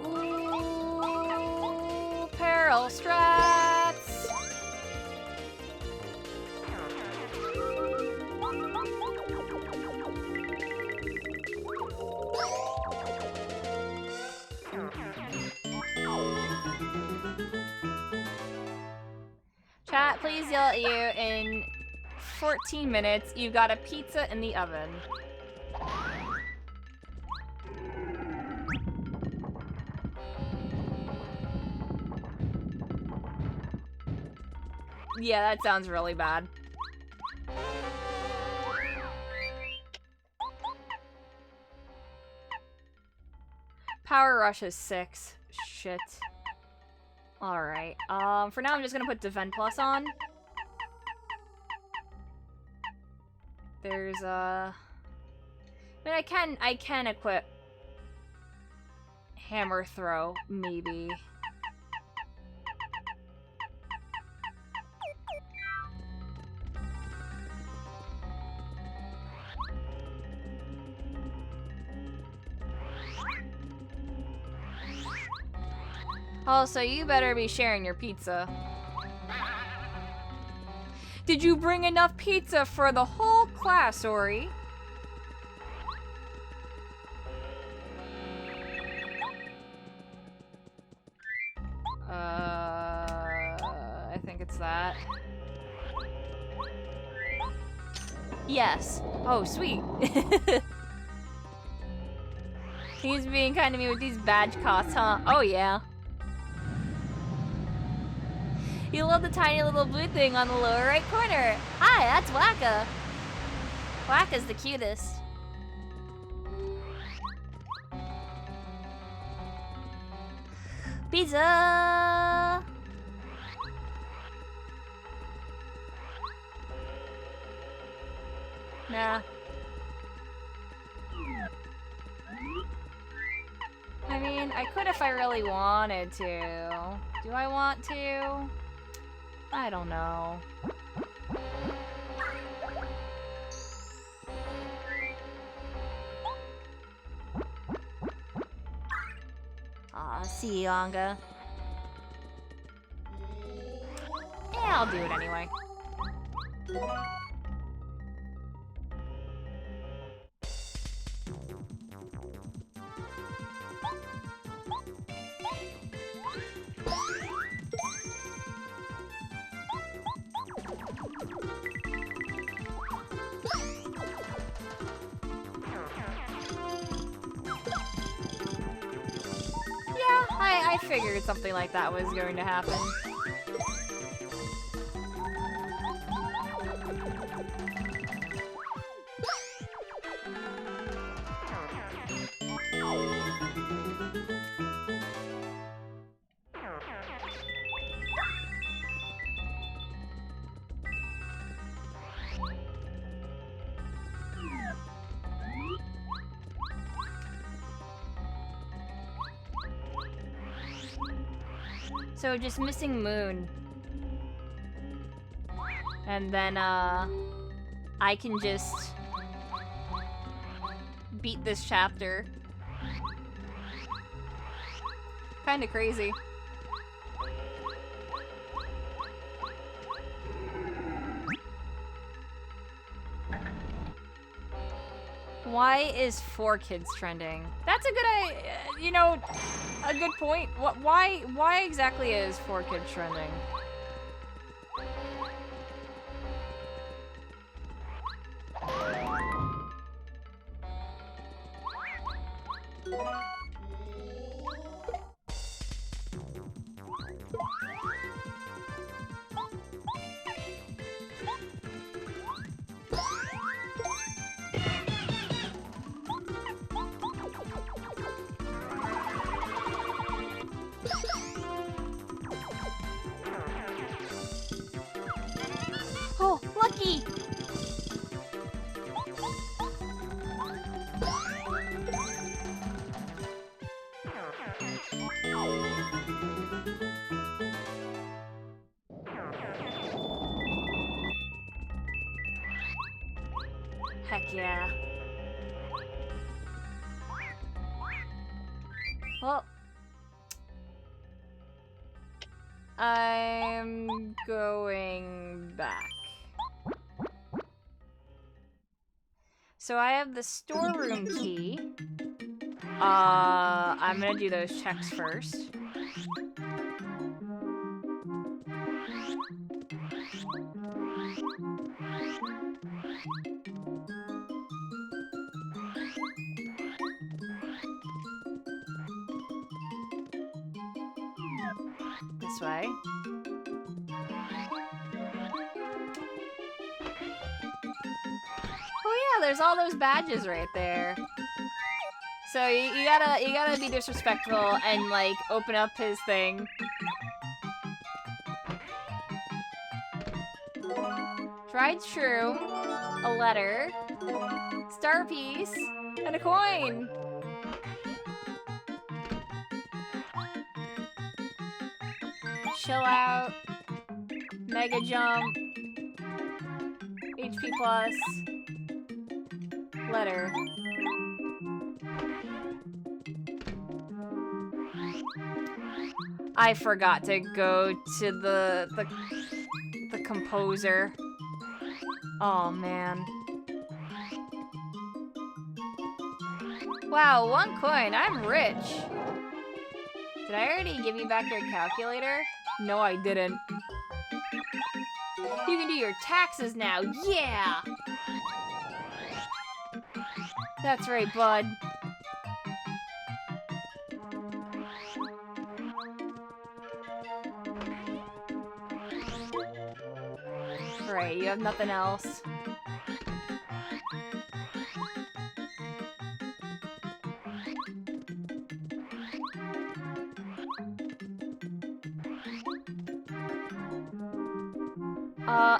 Speaker 1: Ooh, peril strats. Chat, please yell at you in 14 minutes. You've got a pizza in the oven. Yeah, that sounds really bad. Power Rush is 6. Shit. Alright. For now I'm just gonna put Defend Plus on. There's I mean, I can equip Hammer Throw, maybe. Also, you better be sharing your pizza. Did you bring enough pizza for the whole class, Ori? I think it's that. Yes. Oh, sweet. He's being kind to me with these badge costs, huh? Oh, yeah. You love the tiny little blue thing on the lower right corner. Hi, that's Wacka. Wacka's the cutest. Pizza! Nah. I mean, I could if I really wanted to. Do I want to? I don't know. Aw, see you, Anga. Yeah, I'll do it anyway. I figured something like that was going to happen. So just missing Moon. And then, I can just beat this chapter. Kinda crazy. Why is 4Kids trending? That's a good, you know, a good point. Why exactly is 4Kids trending? Oh, lucky! Heck yeah. Well, I'm going back. So I have the storeroom key. I'm gonna do those checks first. This way. Oh yeah, there's all those badges right there. So you gotta be disrespectful and like open up his thing. Dried shroom, a letter, star piece, and a coin. Chill out. Mega jump. HP plus. Letter. I forgot to go to the composer. Oh man. Wow, 1 coin. I'm rich. Did I already give you back your calculator? No, I didn't. You can do your taxes now, yeah! That's right, bud. Right, you have nothing else.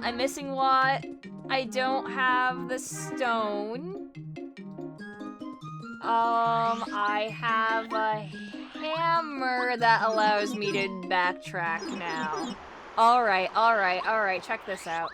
Speaker 1: I'm missing what? I don't have the stone. I have a hammer that allows me to backtrack now. Alright, check this out.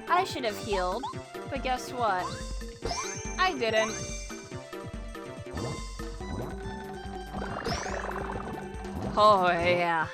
Speaker 1: I should have healed, but guess what? I didn't. Oh yeah.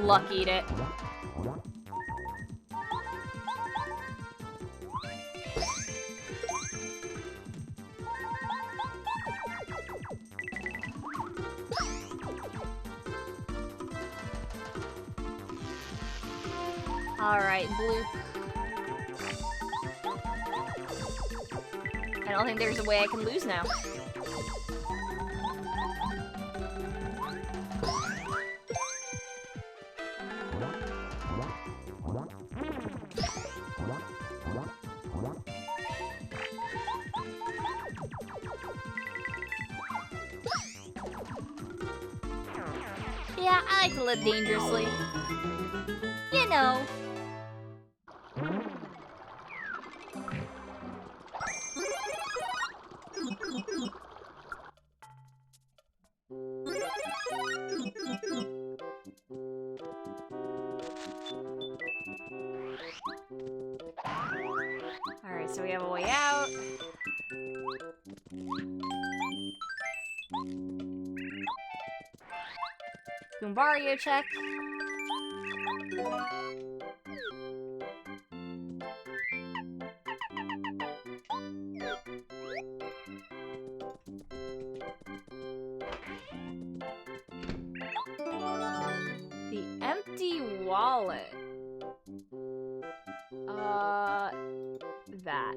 Speaker 1: Luckied it. Alright, blue. I don't think there's a way I can lose now. Yeah, I like to live dangerously. You know. Alright, so we have a way out. Goombario check. The empty wallet. That.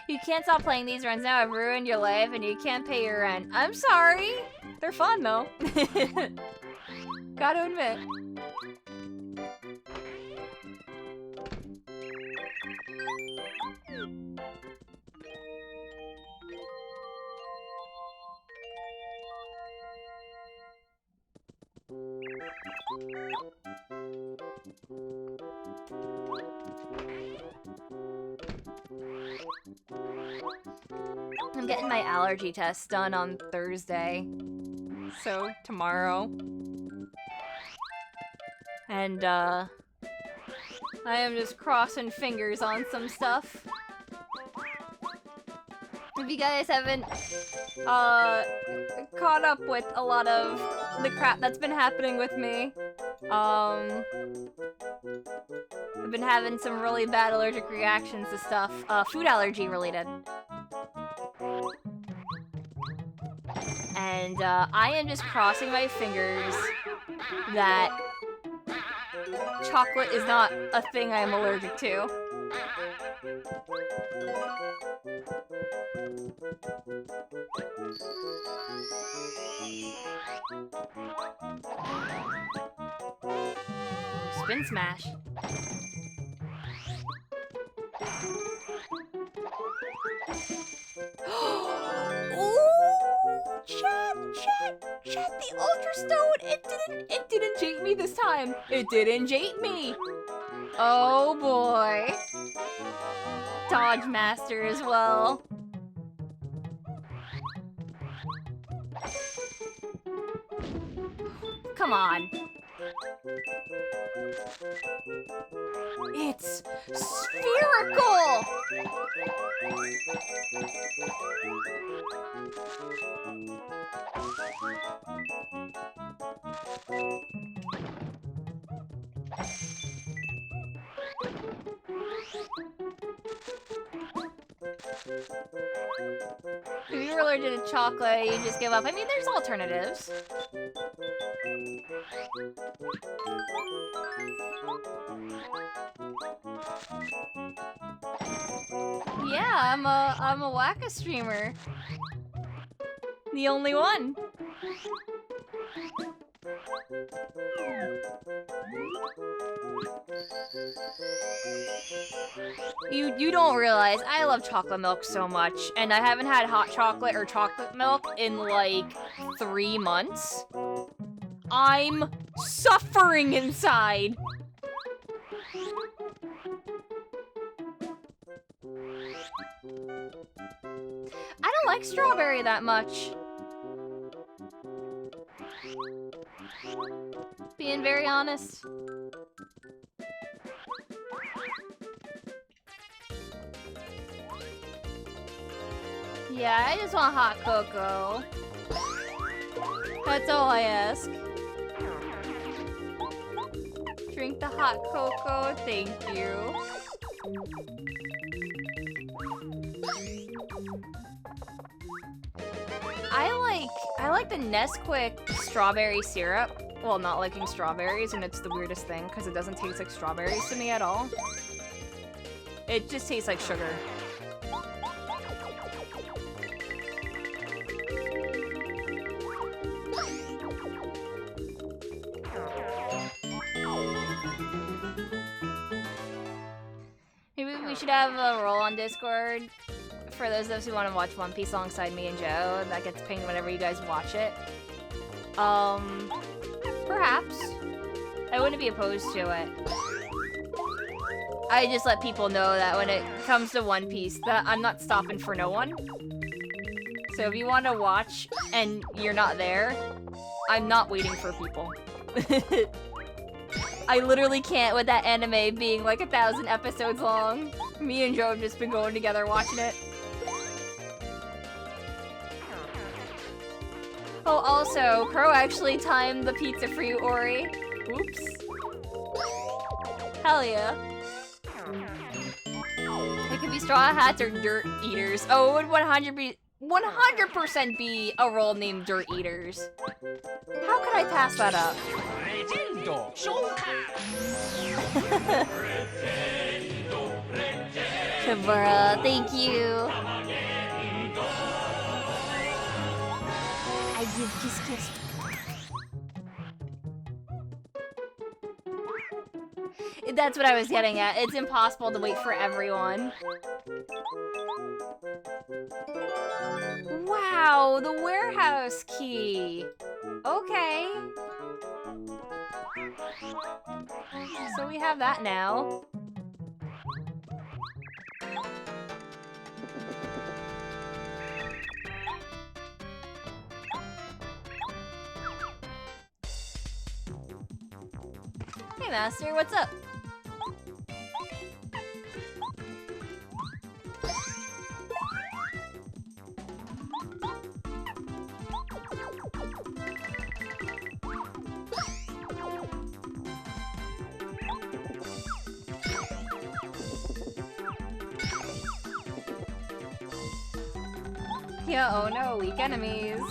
Speaker 1: You can't stop playing these runs now. I've ruined your life and you can't pay your rent. I'm sorry. They're fun though. Gotta admit. I'm getting my allergy test done on Thursday. So, tomorrow. And, I am just crossing fingers on some stuff. If you guys haven't, caught up with a lot of the crap that's been happening with me, I've been having some really bad allergic reactions to stuff, food allergy related. And, I am just crossing my fingers that chocolate is not a thing I'm allergic to. Spin smash. Ooh! Chat, the Ultra Stone! It didn't jait me this time! It didn't jait me! Oh boy. Dodge Master as well. Come on. It's spherical! If you were allergic to chocolate, you just give up. I mean, there's alternatives. Yeah, I'm a Waka streamer. The only one. You don't realize I love chocolate milk so much, and I haven't had hot chocolate or chocolate milk in like 3 months. I'm suffering inside. I don't like strawberry that much. Being very honest. Yeah, I just want hot cocoa. That's all I ask. Drink the hot cocoa, thank you. I like the Nesquik strawberry syrup. Well, not liking strawberries, and it's the weirdest thing because it doesn't taste like strawberries to me at all. It just tastes like sugar. Maybe we should have a roll on Discord for those of us who want to watch One Piece alongside me and Joe. That gets pinged whenever you guys watch it. Perhaps. I wouldn't be opposed to it. I just let people know that when it comes to One Piece, that I'm not stopping for no one. So if you want to watch and you're not there, I'm not waiting for people. I literally can't with that anime being like 1,000 episodes long. Me and Joe have just been going together watching it. Oh, also, Crow actually timed the pizza for you, Ori. Oops. Hell yeah. It could be Straw Hats or Dirt Eaters. Oh, it would 100% be a role named Dirt Eaters. How could I pass that up? Kabura, thank you. I give kiss. That's what I was getting at. It's impossible to wait for everyone. Wow, the warehouse key. Okay. So we have that now. Hey, Master, what's up? Yeah, oh no, weak enemies.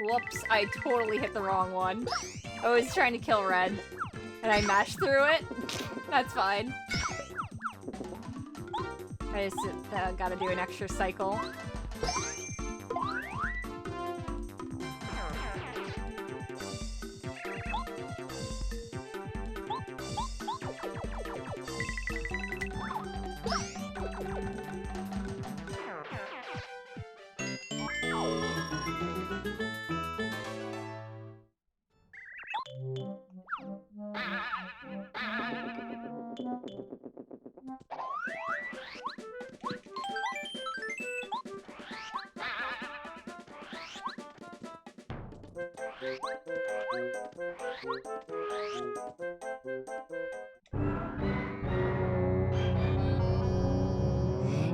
Speaker 1: Whoops, I totally hit the wrong one. I was trying to kill Red, and I mashed through it. That's fine. I just gotta do an extra cycle.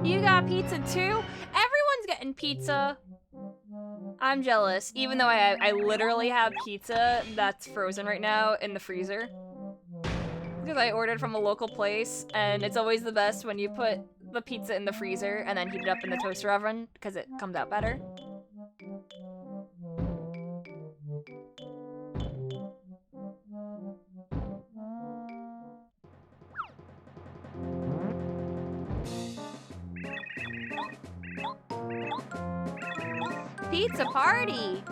Speaker 1: You got pizza too? Everyone's getting pizza. I'm jealous, even though I literally have pizza that's frozen right now in the freezer. Because I ordered from a local place, and it's always the best when you put the pizza in the freezer and then heat it up in the toaster oven, because it comes out better. Pizza party!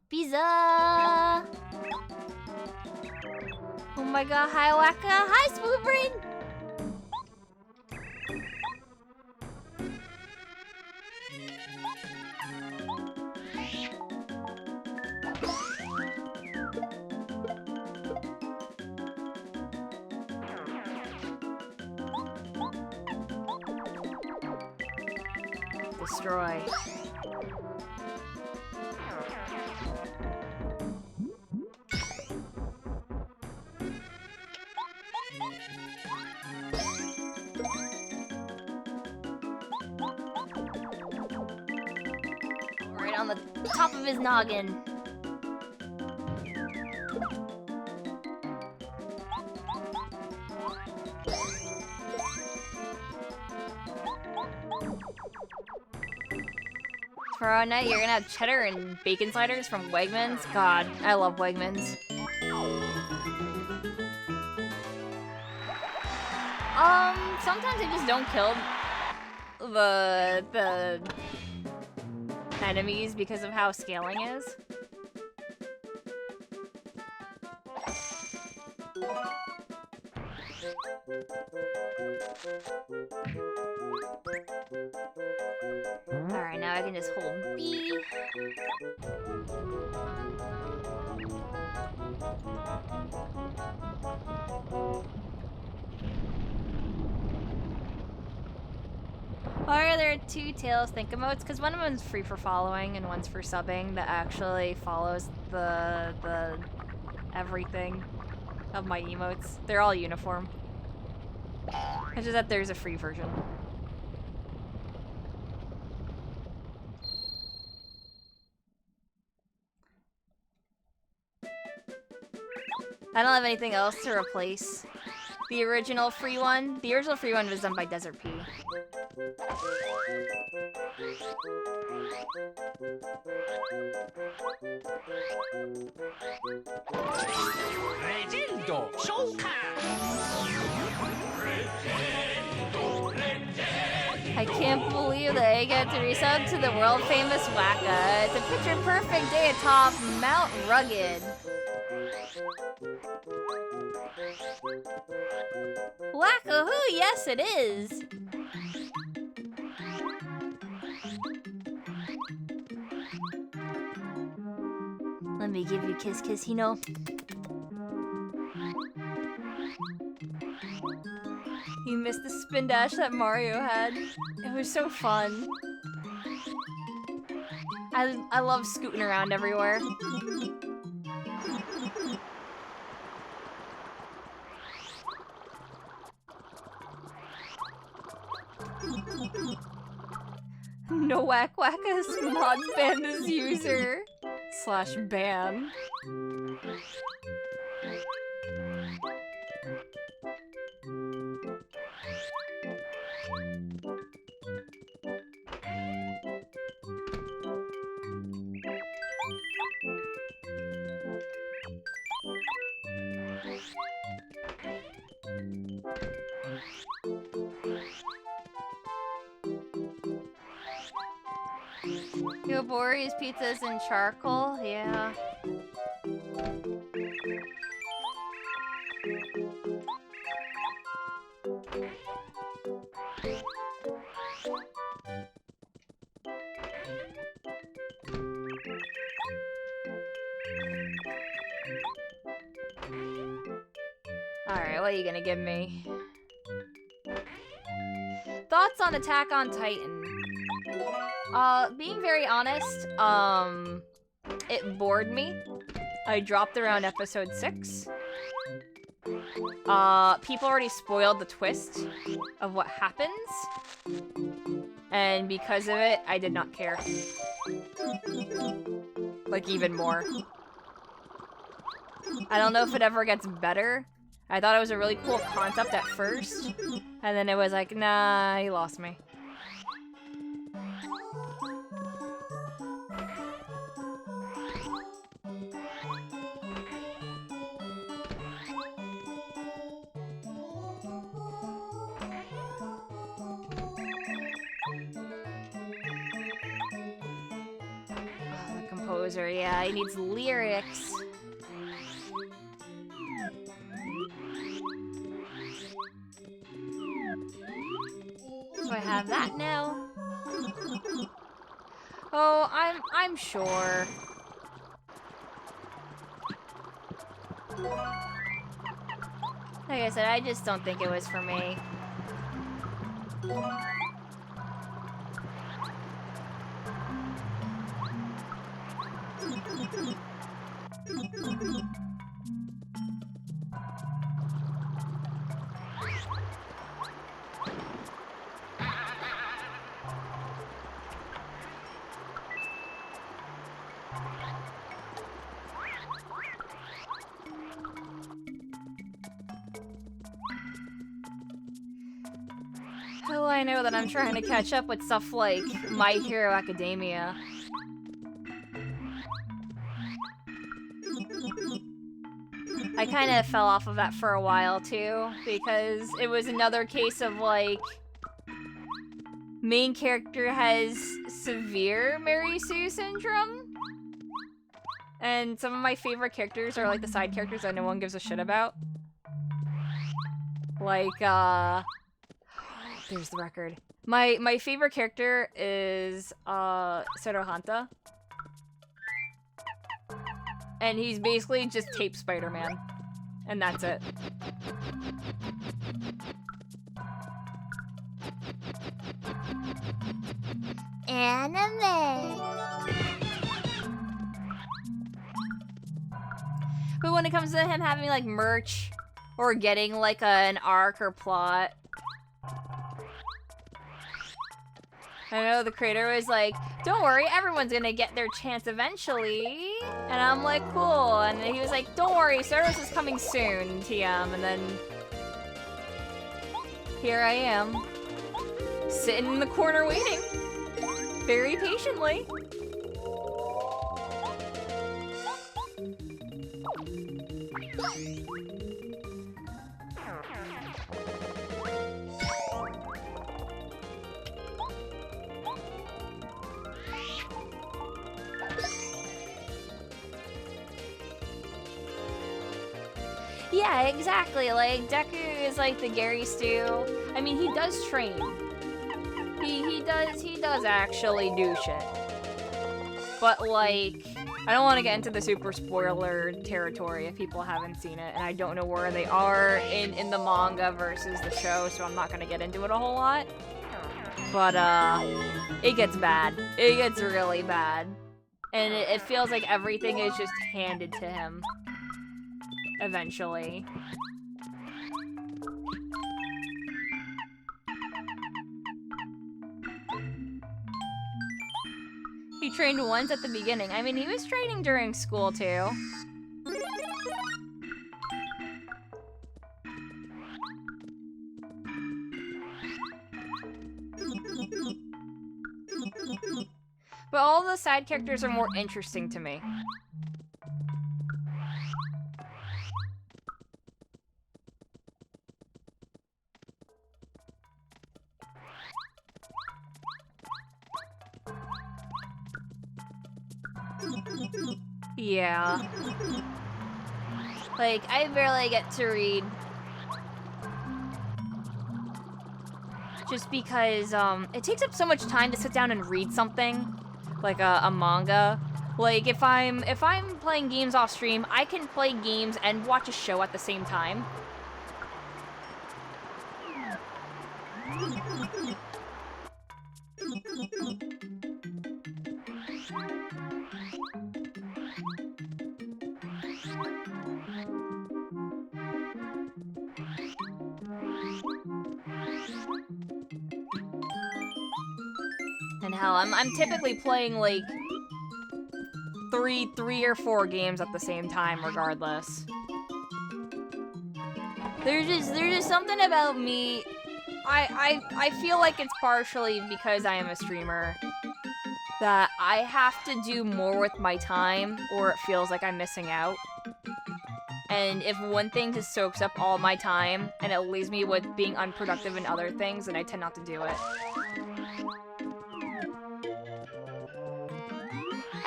Speaker 6: Pizza!
Speaker 1: Oh my god, hi Waka, hi Smooth Brain! Destroy.
Speaker 6: Right on the top of his noggin.
Speaker 1: Tomorrow night, you're gonna have cheddar and bacon sliders from Wegmans. God, I love Wegmans. Sometimes I just don't kill the enemies because of how scaling is. Alright, now I can just hold B. Why are there two Tails Think emotes? Because one of them's free for following and one's for subbing that actually follows the everything of my emotes. They're all uniform. It's just that there's a free version. I don't have anything else to replace the original free one. The original free one was done by Desert P. I can't believe that I get to resub to the world famous Waka. It's a picture perfect day atop Mount Rugged. Waka-hoo, yes it is! Let me give you a kiss, kiss, you know. You missed the spin dash that Mario had. It was so fun. I love scooting around everywhere. No whack wackus mod ban this user / ban. Yobori's pizzas and charcoal, yeah. Alright, what are you gonna give me? Thoughts on Attack on Titan? Being very honest, it bored me. I dropped around episode 6. People already spoiled the twist of what happens. And because of it, I did not care. Like, even more. I don't know if it ever gets better. I thought it was a really cool concept at first. And then it was like, nah, he lost me. Oh, the composer, yeah, he needs lyrics. So I have that now. Oh, I'm sure. Like I said, I just don't think it was for me. Oh, I know that I'm trying to catch up with stuff like My Hero Academia. I kind of fell off of that for a while too, because it was another case of like, main character has severe Mary Sue syndrome, and some of my favorite characters are like the side characters that no one gives a shit about. Like, there's the record. My favorite character is Serohanta. And he's basically just tape Spider-Man. And that's it.
Speaker 6: Anime.
Speaker 1: But when it comes to him having like merch or getting like an arc or plot, I know the creator was like, don't worry, everyone's gonna get their chance eventually. And I'm like, cool. And he was like, don't worry, service is coming soon, TM. And then here I am, sitting in the corner waiting, very patiently. Yeah, exactly. Like, Deku is like the Gary Stu. I mean, he does train. He does actually do shit. But like, I don't want to get into the super spoiler territory if people haven't seen it, and I don't know where they are in the manga versus the show, so I'm not gonna get into it a whole lot. But it gets bad. It gets really bad. And it feels like everything is just handed to him. Eventually. He trained once at the beginning. I mean, he was training during school too. But all the side characters are more interesting to me. Yeah. Like, I barely get to read. Just because, it takes up so much time to sit down and read something. Like a manga. Like, if I'm playing games off stream, I can play games and watch a show at the same time. And hell, I'm typically playing like three or four games at the same time, regardless. There's just something about me. I feel like it's partially because I am a streamer that I have to do more with my time, or it feels like I'm missing out. And if one thing just soaks up all my time and it leaves me with being unproductive in other things, then I tend not to do it.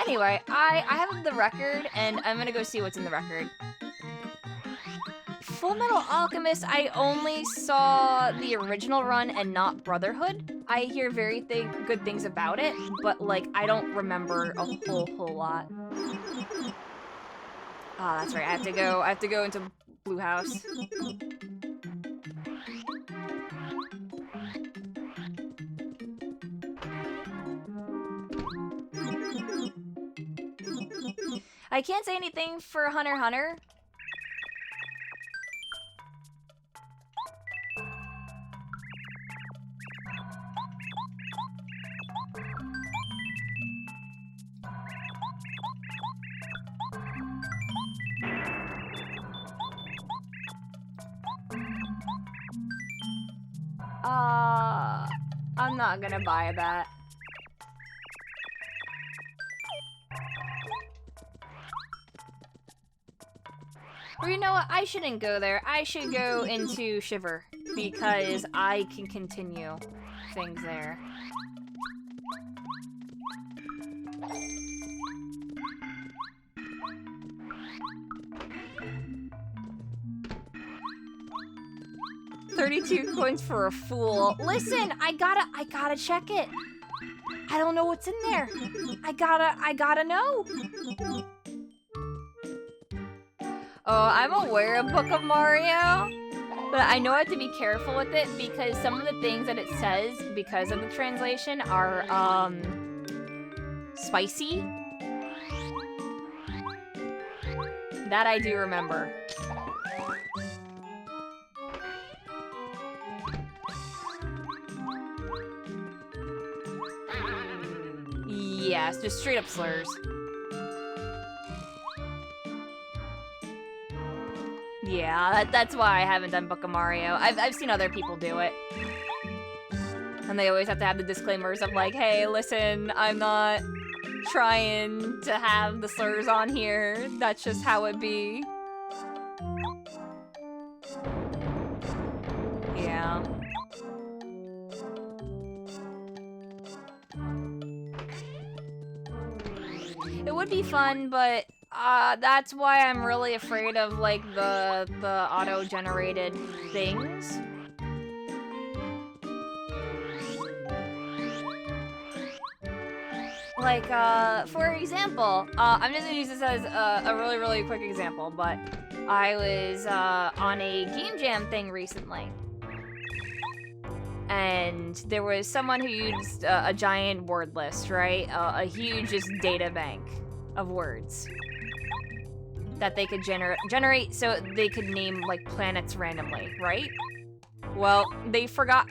Speaker 1: Anyway, I have the record, and I'm gonna go see what's in the record. Full Metal Alchemist, I only saw the original run and not Brotherhood. I hear very good things about it, but like I don't remember a whole lot. Ah, that's right. I have to go into Blue House. I can't say anything for Hunter x Hunter. I'm not gonna buy that. Or you know what? I shouldn't go there. I should go into Shiver, because I can continue things there. $32 coins for a fool. Listen, I gotta check it. I don't know what's in there. I gotta know. Oh, I'm aware of Book of Mario, but I know I have to be careful with it because some of the things that it says, because of the translation, are, spicy. That I do remember. Yes, just straight up slurs. Yeah, that's why I haven't done Book of Mario. I've seen other people do it. And they always have to have the disclaimers of like, hey, listen, I'm not trying to have the slurs on here. That's just how it be. Yeah. It would be fun, but that's why I'm really afraid of like the auto-generated things. Like, for example, I'm just gonna use this as a really quick example, but I was on a game jam thing recently. And there was someone who used a giant word list, right? A huge just data bank of words that they could generate so they could name like planets randomly, right? Well, they forgot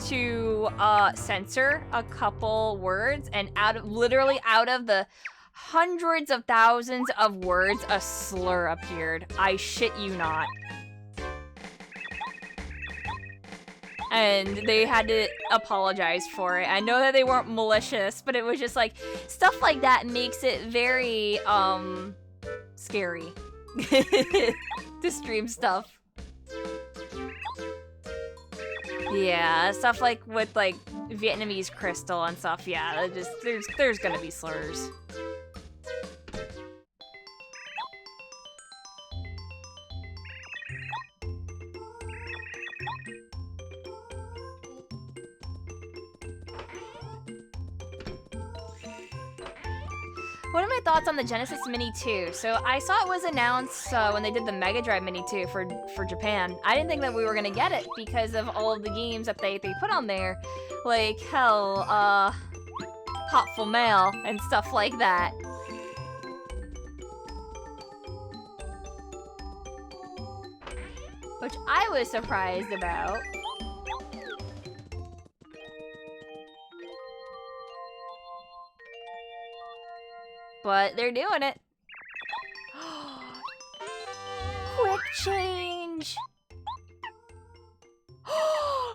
Speaker 1: to censor a couple words, and literally out of the hundreds of thousands of words, a slur appeared. I shit you not. And they had to apologize for it. I know that they weren't malicious, but it was just like, stuff like that makes it very, scary to stream stuff. Yeah, stuff like with like Vietnamese crystal and stuff, yeah, there's gonna be slurs. What are my thoughts on the Genesis Mini 2? So I saw it was announced when they did the Mega Drive Mini 2 for Japan. I didn't think that we were gonna get it because of all of the games that they put on there. Like, hell, Hotful Mail and stuff like that. Which I was surprised about. But they're doing it. Quick change!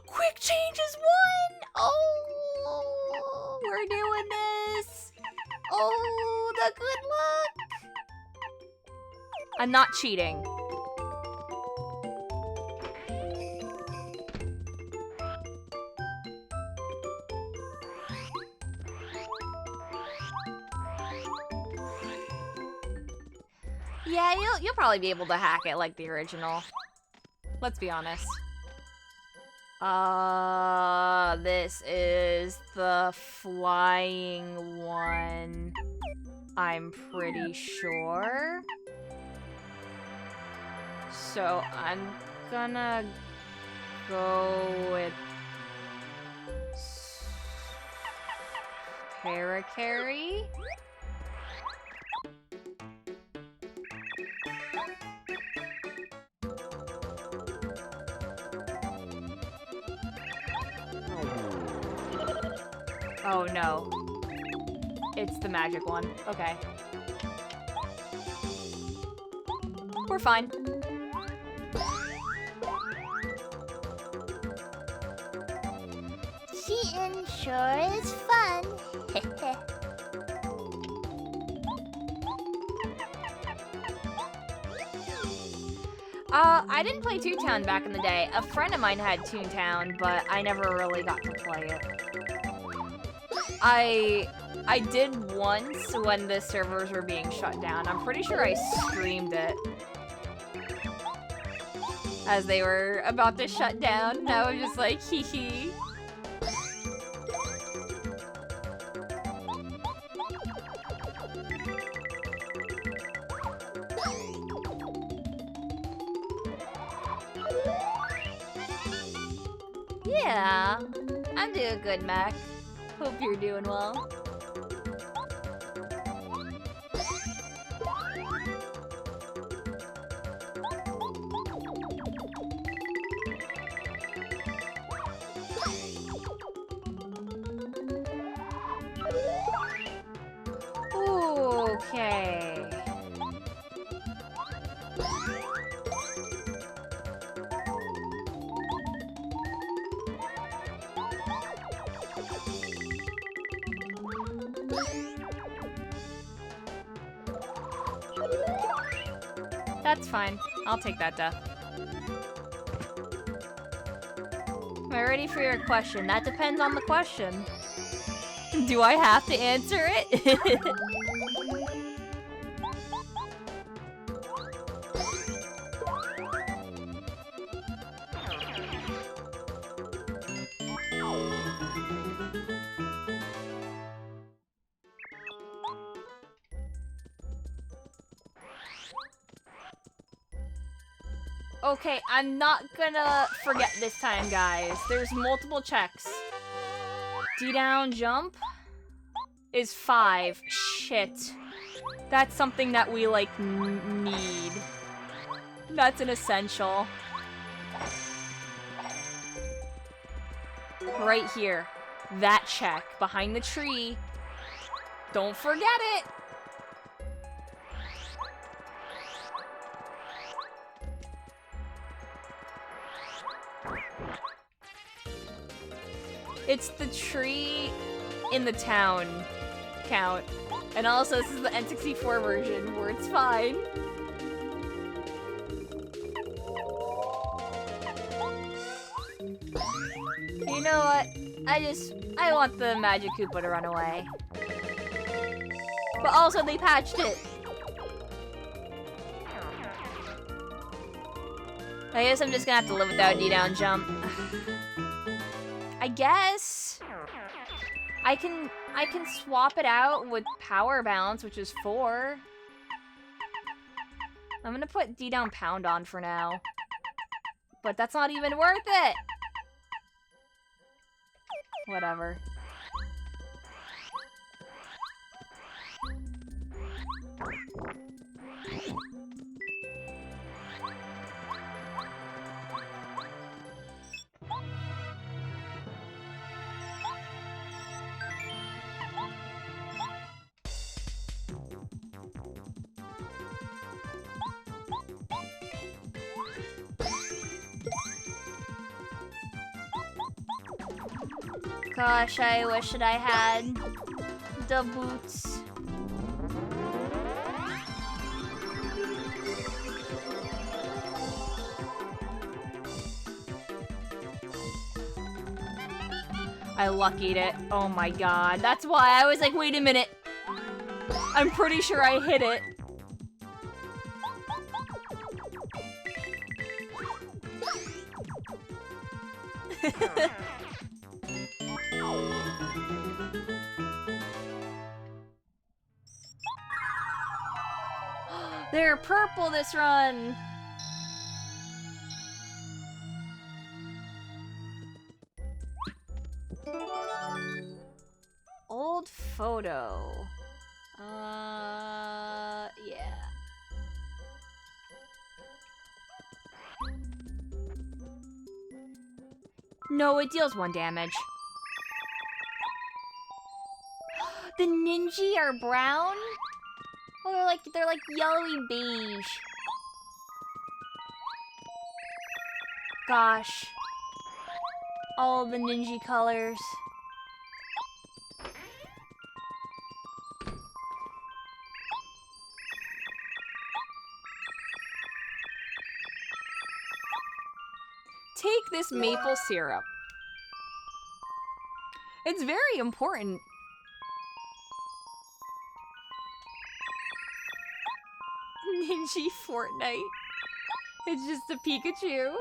Speaker 1: Quick change is one! Oh, we're doing this! Oh, the good luck! I'm not cheating. Yeah, you'll probably be able to hack it like the original. Let's be honest. This is the flying one. I'm pretty sure. So I'm gonna go with Paracarry. Oh no. It's the magic one. Okay. We're fine.
Speaker 6: Cheating sure is fun.
Speaker 1: I didn't play Toontown back in the day. A friend of mine had Toontown, but I never really got to play it. I did once when the servers were being shut down. I'm pretty sure I streamed it as they were about to shut down. And I was just like, hee hee. Yeah, I'm doing good, Mac. Hope you're doing well. Okay. That's fine. I'll take that death. Am I ready for your question? That depends on the question. Do I have to answer it? Okay, I'm not gonna forget this time, guys. There's multiple checks. D-down jump is 5. Shit. That's something that we, like, need. That's an essential. Right here. That check. Behind the tree. Don't forget it! It's the tree in the town count. And also, this is the N64 version where it's fine. You know what? I want the Magic Koopa to run away. But also, they patched it. I guess I'm just gonna have to live without a D-down jump. I guess I can swap it out with power balance, which is 4. I'm gonna put D down pound on for now. But that's not even worth it! Whatever. Gosh, I wish that I had the boots. I luckied it. Oh my god. That's why I was like, wait a minute. I'm pretty sure I hit it. They're purple this run. Old photo. Yeah. No, it deals 1 damage. The ninja are brown? Oh, they're like yellowy beige. Gosh. All the ninja colors. Take this maple syrup. It's very important. Ninja Fortnite. It's just a Pikachu.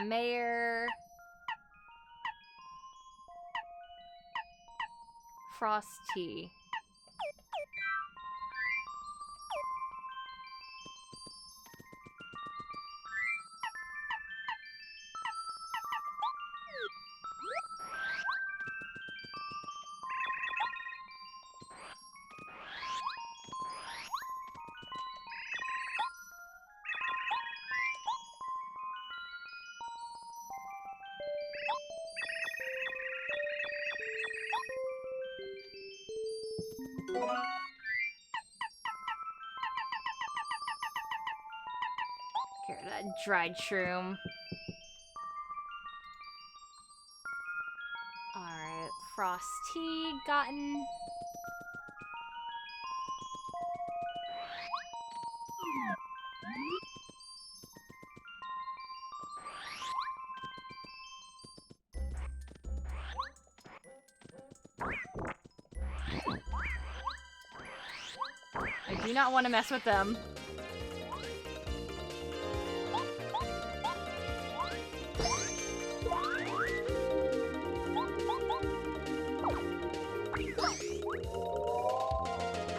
Speaker 1: Mayor. Frosty. Here, that dried shroom. Alright, Frosty gotten. I do not want to mess with them.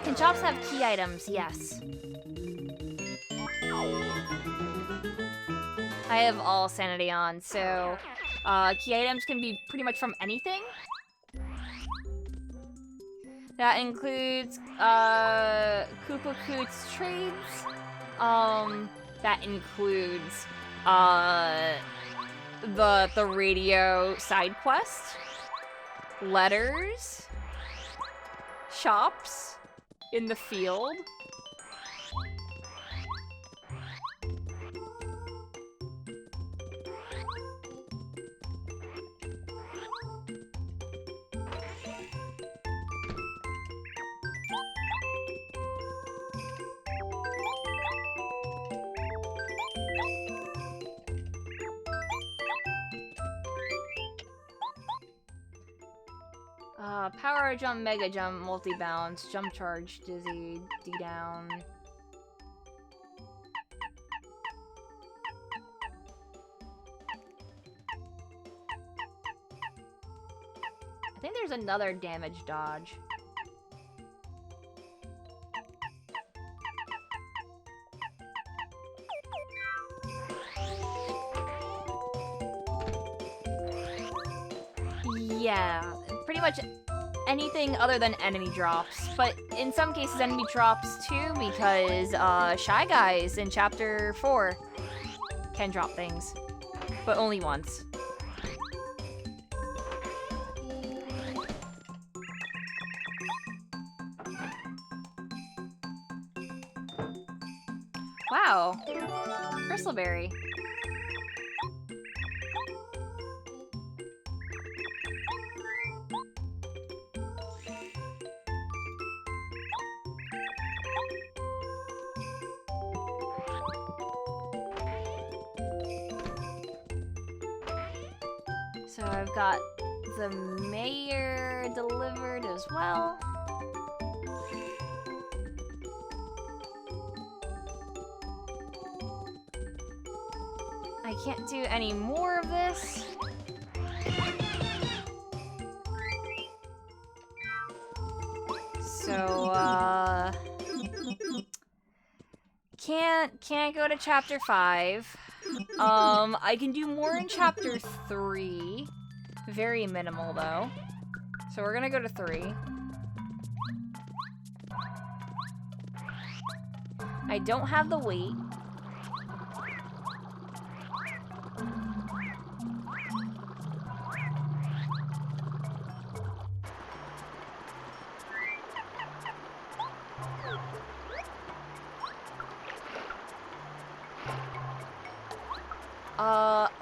Speaker 1: Can shops have key items? Yes. I have all sanity on, so key items can be pretty much from anything. That includes Koopa Koot's trades. That includes the radio side quest, letters, shops in the field. Power jump, mega jump, multi-bounce, jump charge, dizzy, D-down. I think there's another damage dodge. Yeah, pretty much anything other than enemy drops. But in some cases, enemy drops too, because Shy Guys in Chapter 4 can drop things. But only once. Wow. Bristleberry. So I've got the mayor delivered as well. I can't do any more of this. So, can't go to chapter 5. I can do more in chapter 3. Very minimal, though. So we're gonna go to 3. I don't have the weight.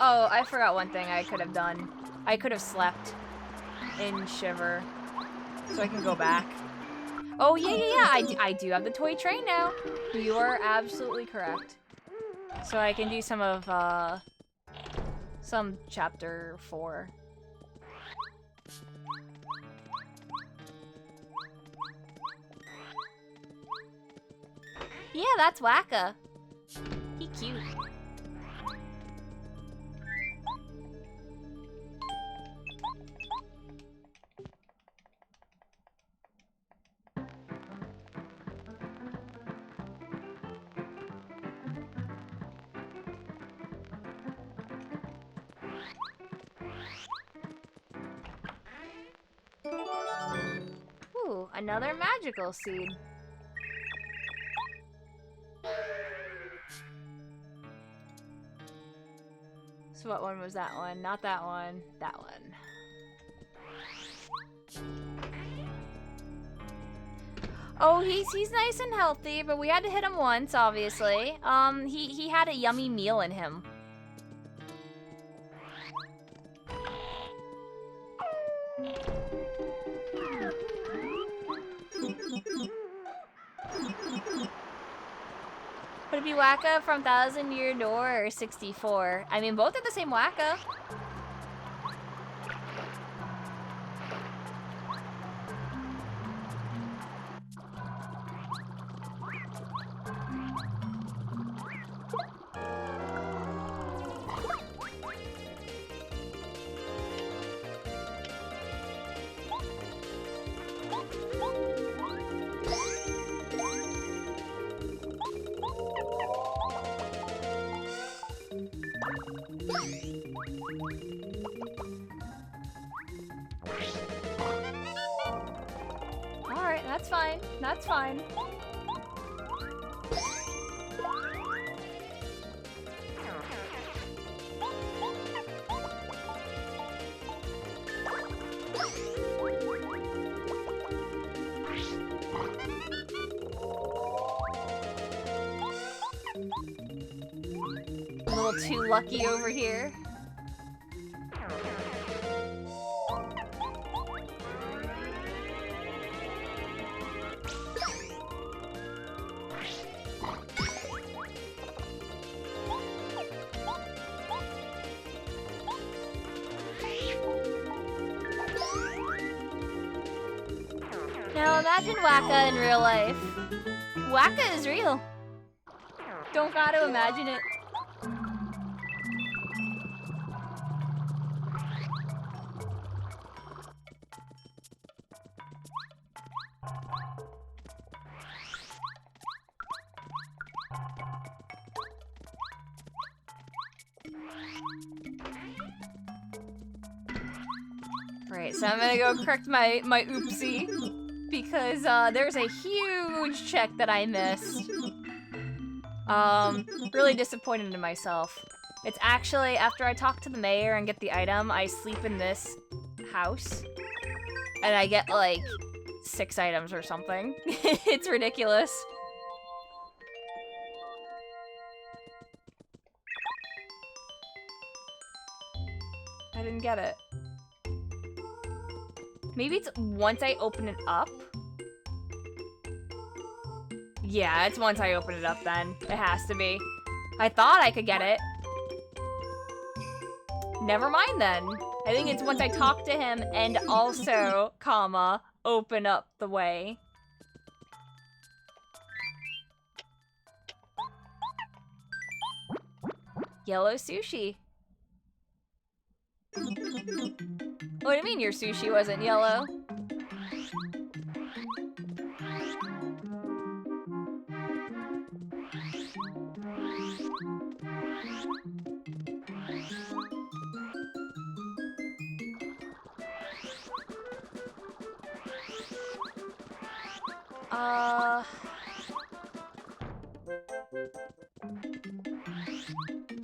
Speaker 1: Oh, I forgot one thing I could have done. I could have slept in Shiver, so I can go back. Oh, yeah, I do have the toy train now. You are absolutely correct. So I can do some of, some chapter 4. Yeah, that's Wacka. He cute. Ooh, another magical seed. So what one was that one? Not that one. That one. Oh, he's nice and healthy, but we had to hit him once, obviously. He had a yummy meal in him. Would it be Wacka from 1,000 Year Door or 64? I mean, both are the same Wacka. Alright, that's fine. That's fine. A little too lucky over here. Now imagine Waka in real life. Waka is real. Don't gotta imagine it. Right, so I'm gonna go correct my oopsie because there's a huge check that I missed. Really disappointed in myself. It's actually after I talk to the mayor and get the item, I sleep in this house and I get like 6 items or something. It's ridiculous. I didn't get it. Maybe it's once I open it up? Yeah, it's once I open it up then. It has to be. I thought I could get it. Never mind then. I think it's once I talk to him and also, comma, open up the way. Yellow sushi. What do you mean your sushi wasn't yellow?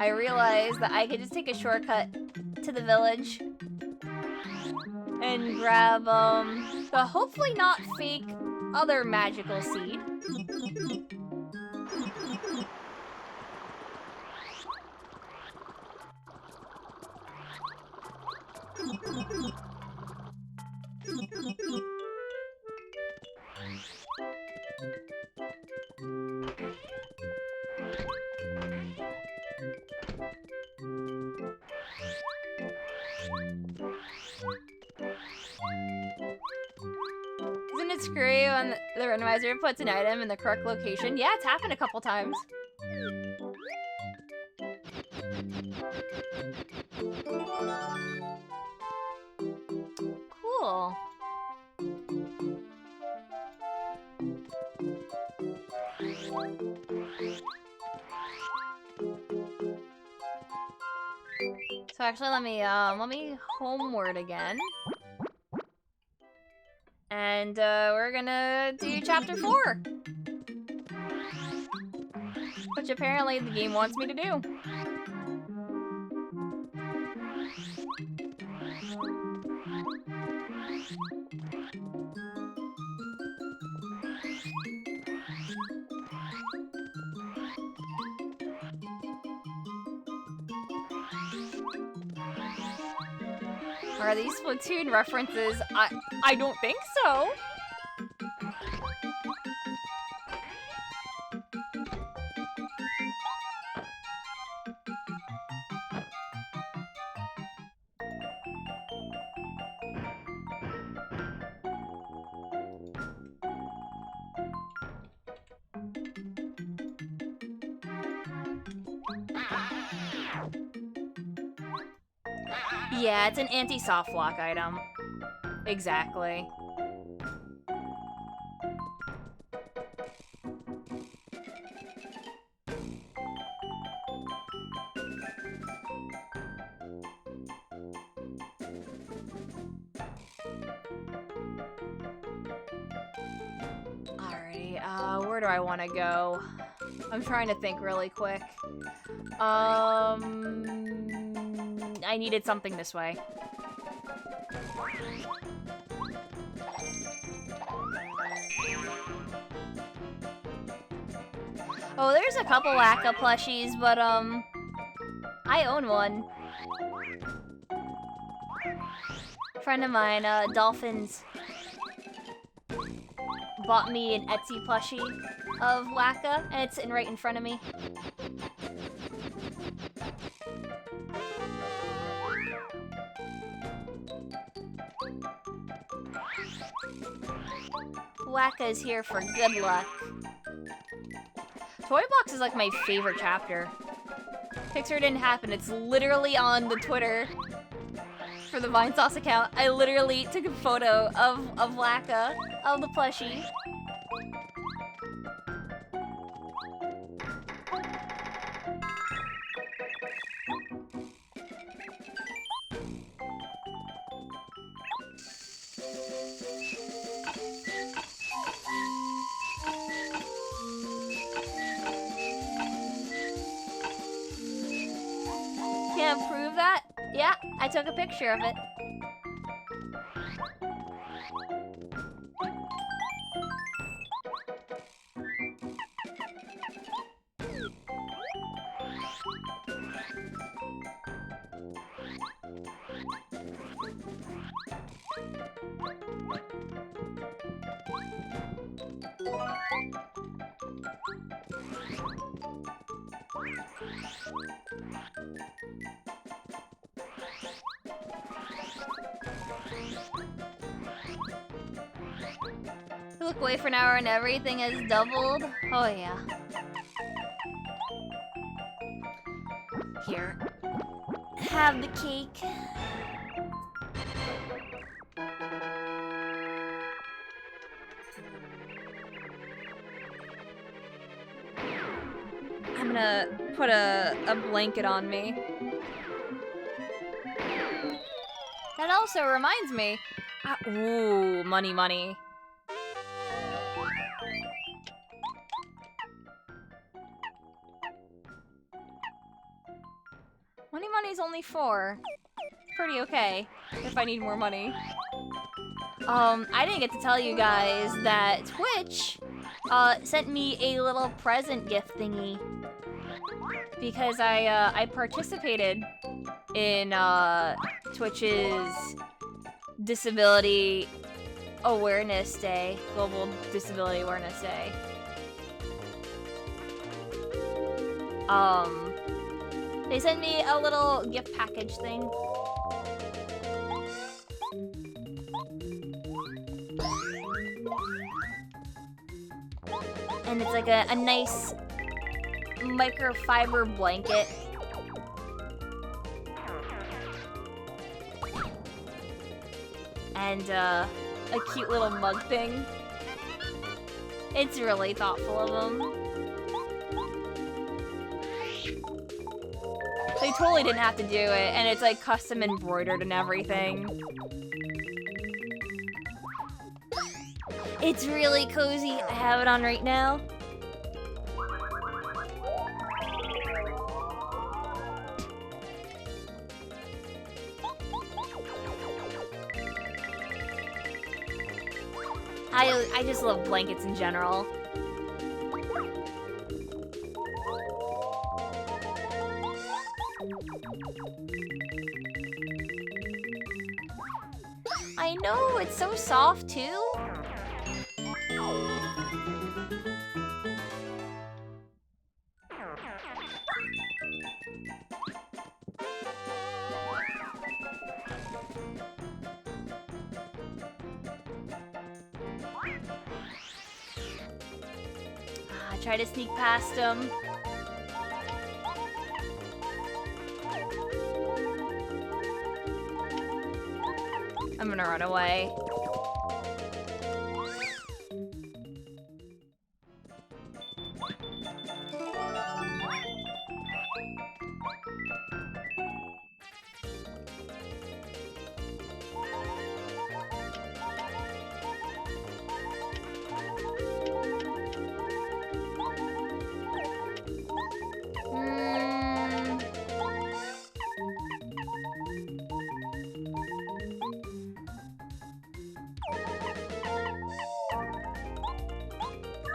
Speaker 1: I realized that I could just take a shortcut to the village and grab, the hopefully not fake other magical seed. Isn't it screwy when the randomizer puts an item in the correct location? Yeah, it's happened a couple times. Cool. So actually, let me homeward again. And we're gonna do chapter 4. Which apparently the game wants me to do. Are these Splatoon references? I don't think so. Yeah, it's an anti-soft lock item. Exactly. Alrighty, where do I want to go? I'm trying to think really quick. I needed something this way. Oh, there's a couple Waka plushies, but, I own one. Friend of mine, Dolphins, bought me an Etsy plushie of Waka, and it's sitting right in front of me. Waka is here for good luck. Toy Box is like my favorite chapter. Pixar didn't happen. It's literally on the Twitter for the Vinesauce account. I literally took a photo of Waka, of the plushie. Can't prove that? Yeah, I took a picture of it. Look away for an hour and everything has doubled. Oh yeah. Here. Have the cake. I'm gonna put a blanket on me. That also reminds me. Ooh, money, money. Money's only 4. Pretty okay, if I need more money. I didn't get to tell you guys that Twitch sent me a little present gift thingy. Because I participated in Twitch's Disability Awareness Day, Global Disability Awareness Day. They sent me a little gift package thing. And it's like a nice microfiber blanket. And a cute little mug thing. It's really thoughtful of them. They totally didn't have to do it, and it's like custom embroidered and everything. It's really cozy. I have it on right now. I just love blankets in general. I know, it's so soft too. Try to sneak past him. I'm gonna run away.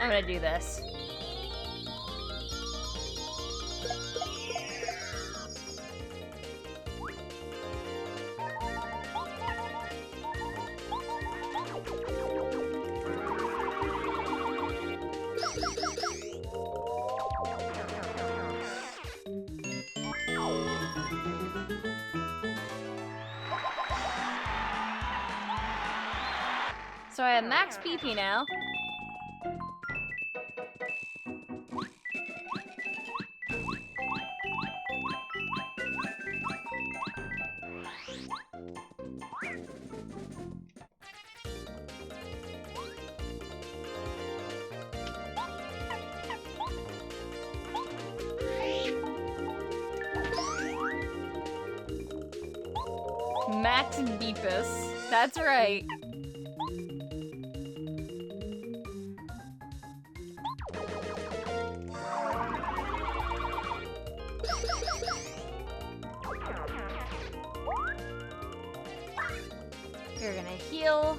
Speaker 1: I'm gonna do this. So I have max PP now. Max Beepus. That's right. You're gonna heal.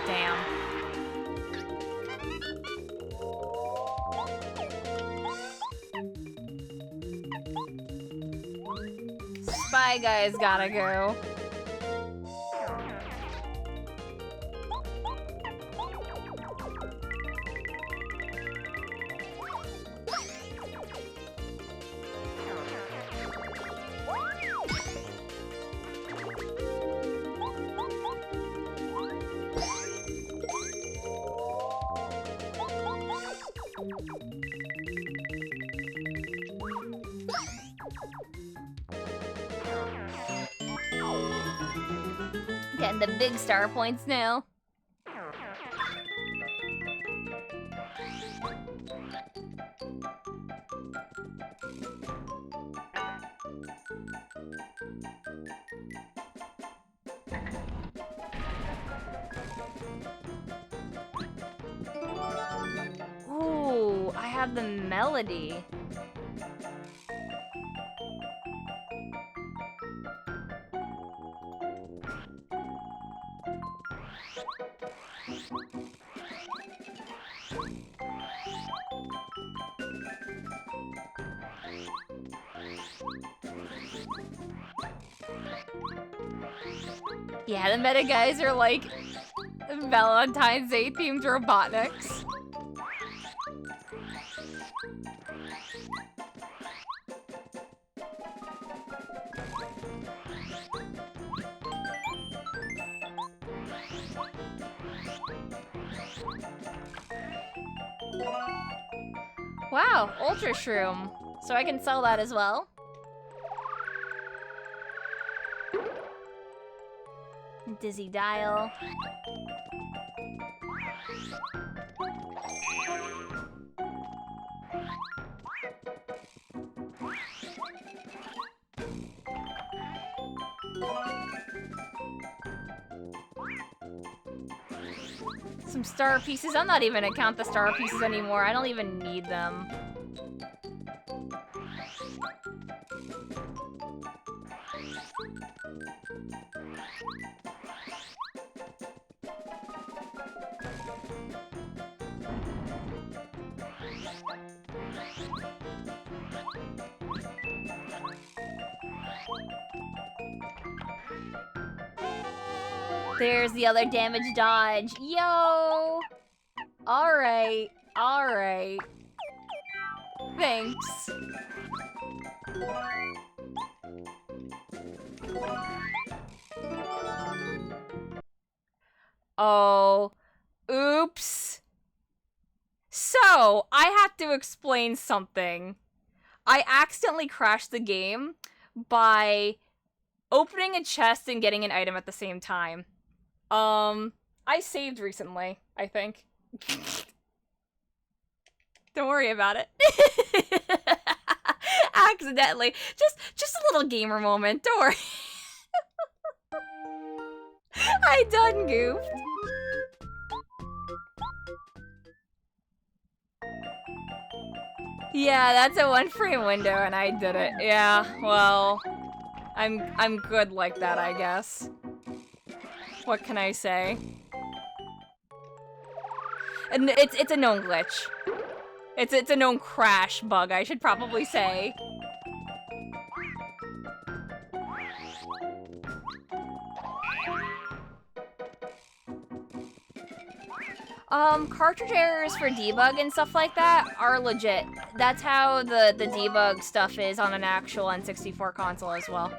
Speaker 1: Damn. Spy Guy's gotta go. Getting the big star points now. Ooh, I have the melody. Yeah, the meta guys are like Valentine's Day themed Robotniks. Wow, Ultra Shroom. So I can sell that as well. Dizzy Dial. Some star pieces. I'm not even gonna count the star pieces anymore. I don't even need them. There's the other damage dodge. Yo! Alright, alright. Thanks. Oh. Oops. So, I have to explain something. I accidentally crashed the game by opening a chest and getting an item at the same time. I saved recently, I think. Don't worry about it. Accidentally. Just a little gamer moment, don't worry. I done goofed. Yeah, that's a 1 frame window and I did it. Yeah, well, I'm good like that, I guess. What can I say? And it's a known glitch. It's a known crash bug, I should probably say. Cartridge errors for debug and stuff like that are legit. that's how the debug stuff is on an actual N64 console as well.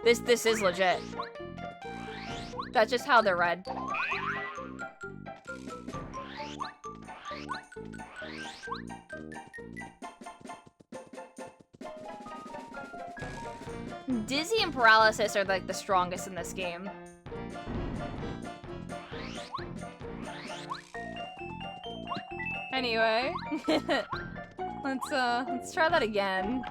Speaker 1: This is legit. That's just how they're read. Dizzy and paralysis are like the strongest in this game. Anyway, let's try that again.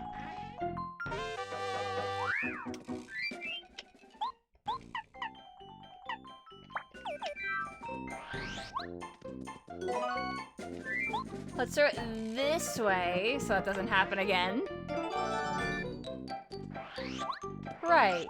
Speaker 1: Let's throw it this way so that doesn't happen again. Right.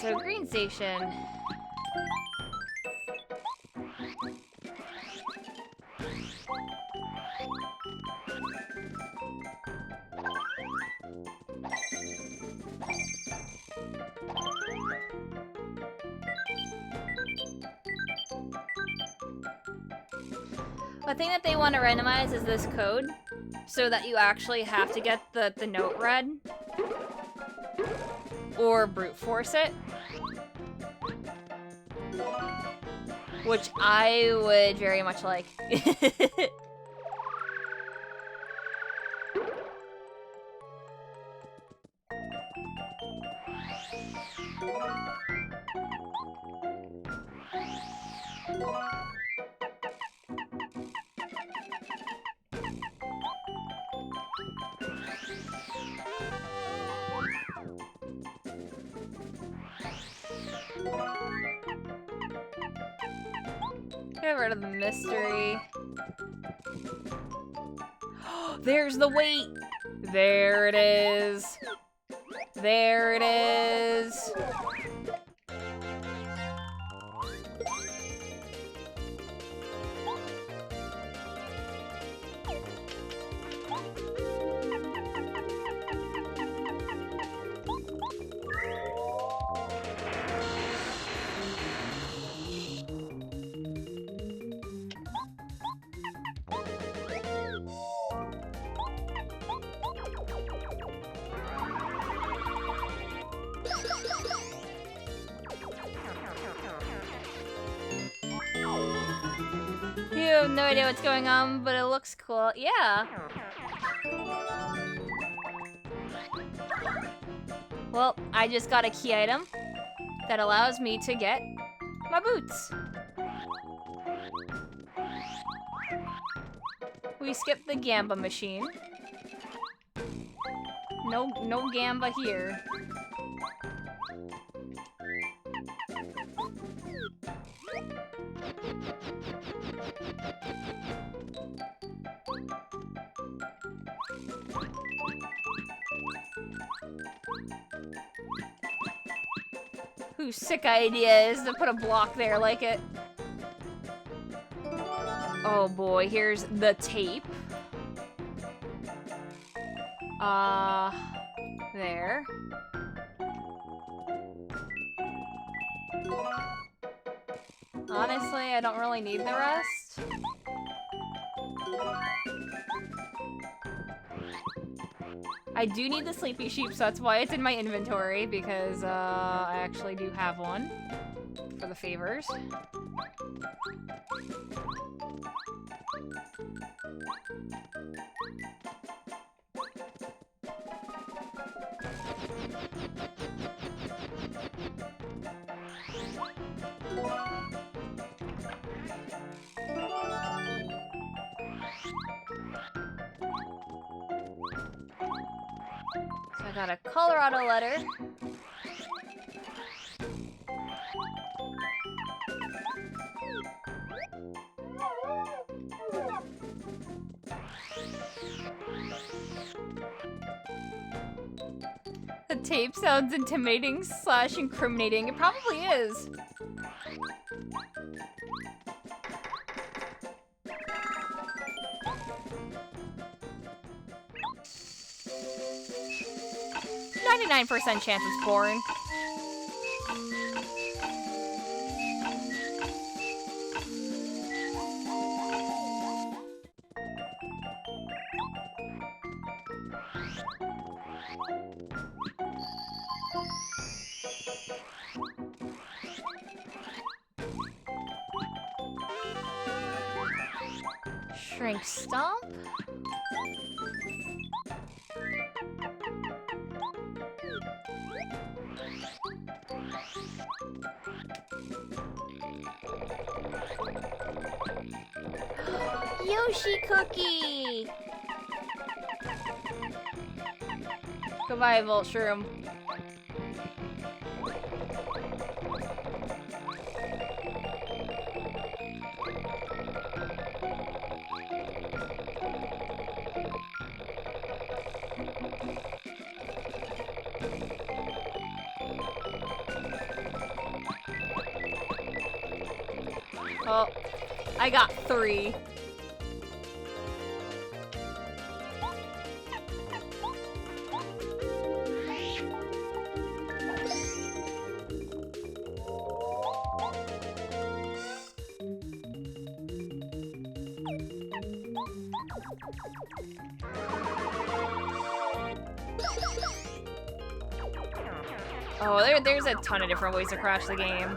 Speaker 1: So green station. The thing that they want to randomize is this code, so that you actually have to get the note read. Or brute force it. Which I would very much like. Get rid of the mystery. There's the weight! There it is! There it is! You have no idea what's going on, but it looks cool. Yeah. Well, I just got a key item that allows me to get my boots. We skipped the Gamba machine. No Gamba here. Whose sick idea is to put a block there like it? Oh boy, here's the tape. There. Honestly, I don't really need the rest. I do need the sleepy sheep, so that's why it's in my inventory, because I actually do have one for the favors. got a Colorado letter. The tape sounds intimidating / incriminating. It probably is. %99 chance it's born. Shrink stomp. Yoshi cookie. Goodbye, Volt Shroom. Oh, I got 3. Oh, there's a ton of different ways to crash the game.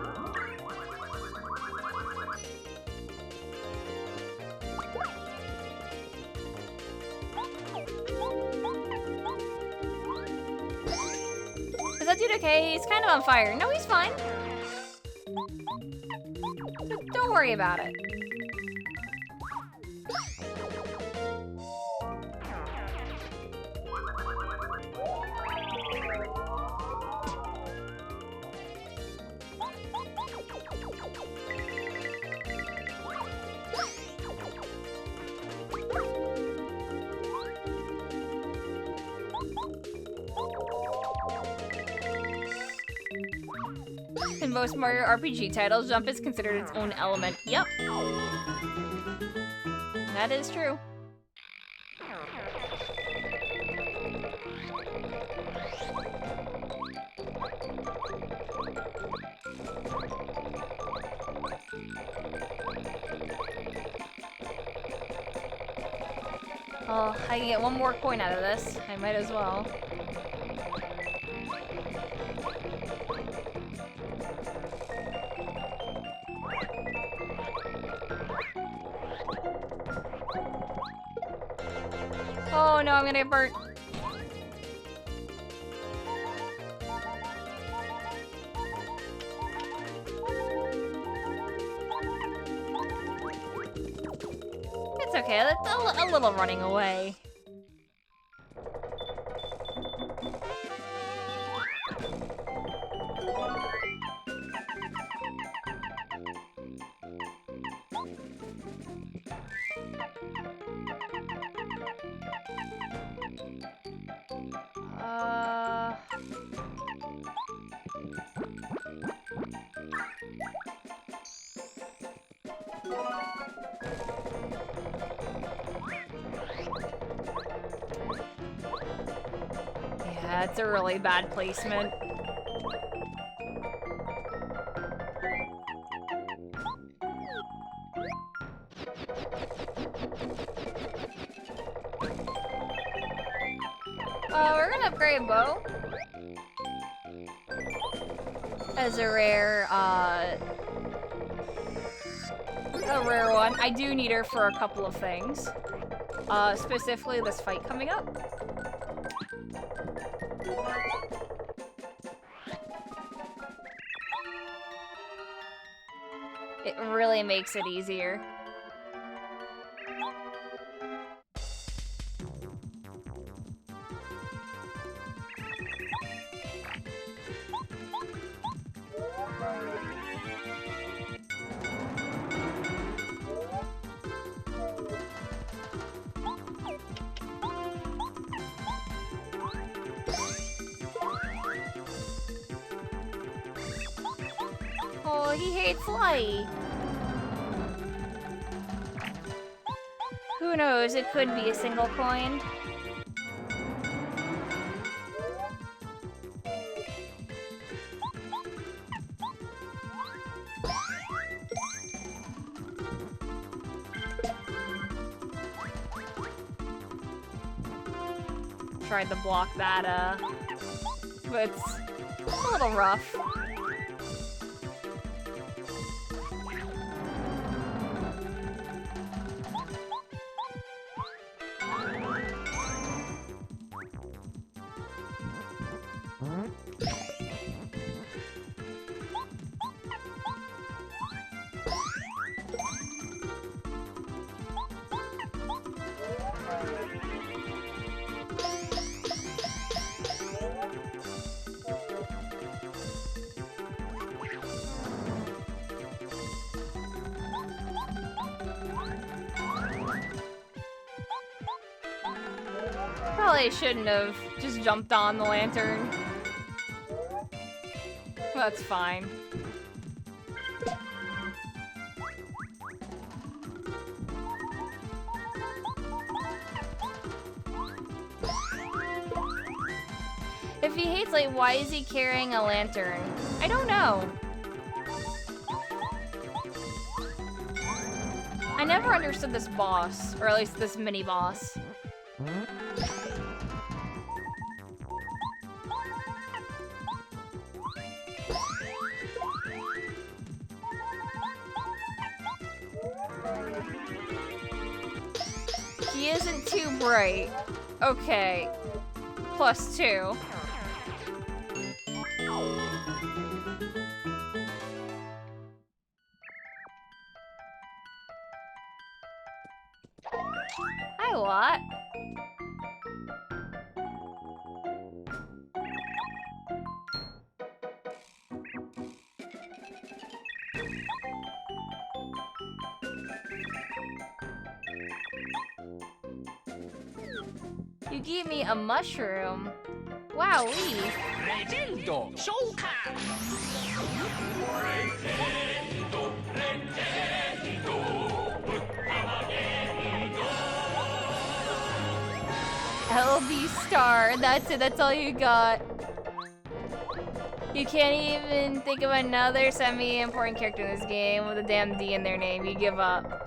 Speaker 1: Is that dude okay? He's kind of on fire. No, he's fine. Don't worry about it. In most Mario RPG titles, jump is considered its own element. Yep. That is true. Oh, I can get one more coin out of this. I might as well. Oh no, I'm gonna get burnt. It's okay, that's a little running away. Yeah, it's a really bad placement. We're gonna upgrade Bow as a rare one. I do need her for a couple of things. Specifically this fight coming up. It really makes it easier. Oh, he hates light. Who knows? It could be a single coin. Tried to block that, but it's a little rough. Probably shouldn't have just jumped on the lantern. That's fine. If he hates light, why is he carrying a lantern? I don't know. I never understood this boss, or at least this mini-boss. He isn't too bright. Okay. +2. Hi, Lot. You gave me a mushroom. Wowee. LB star. That's it. That's all you got. You can't even think of another semi-important character in this game with a damn D in their name. You give up.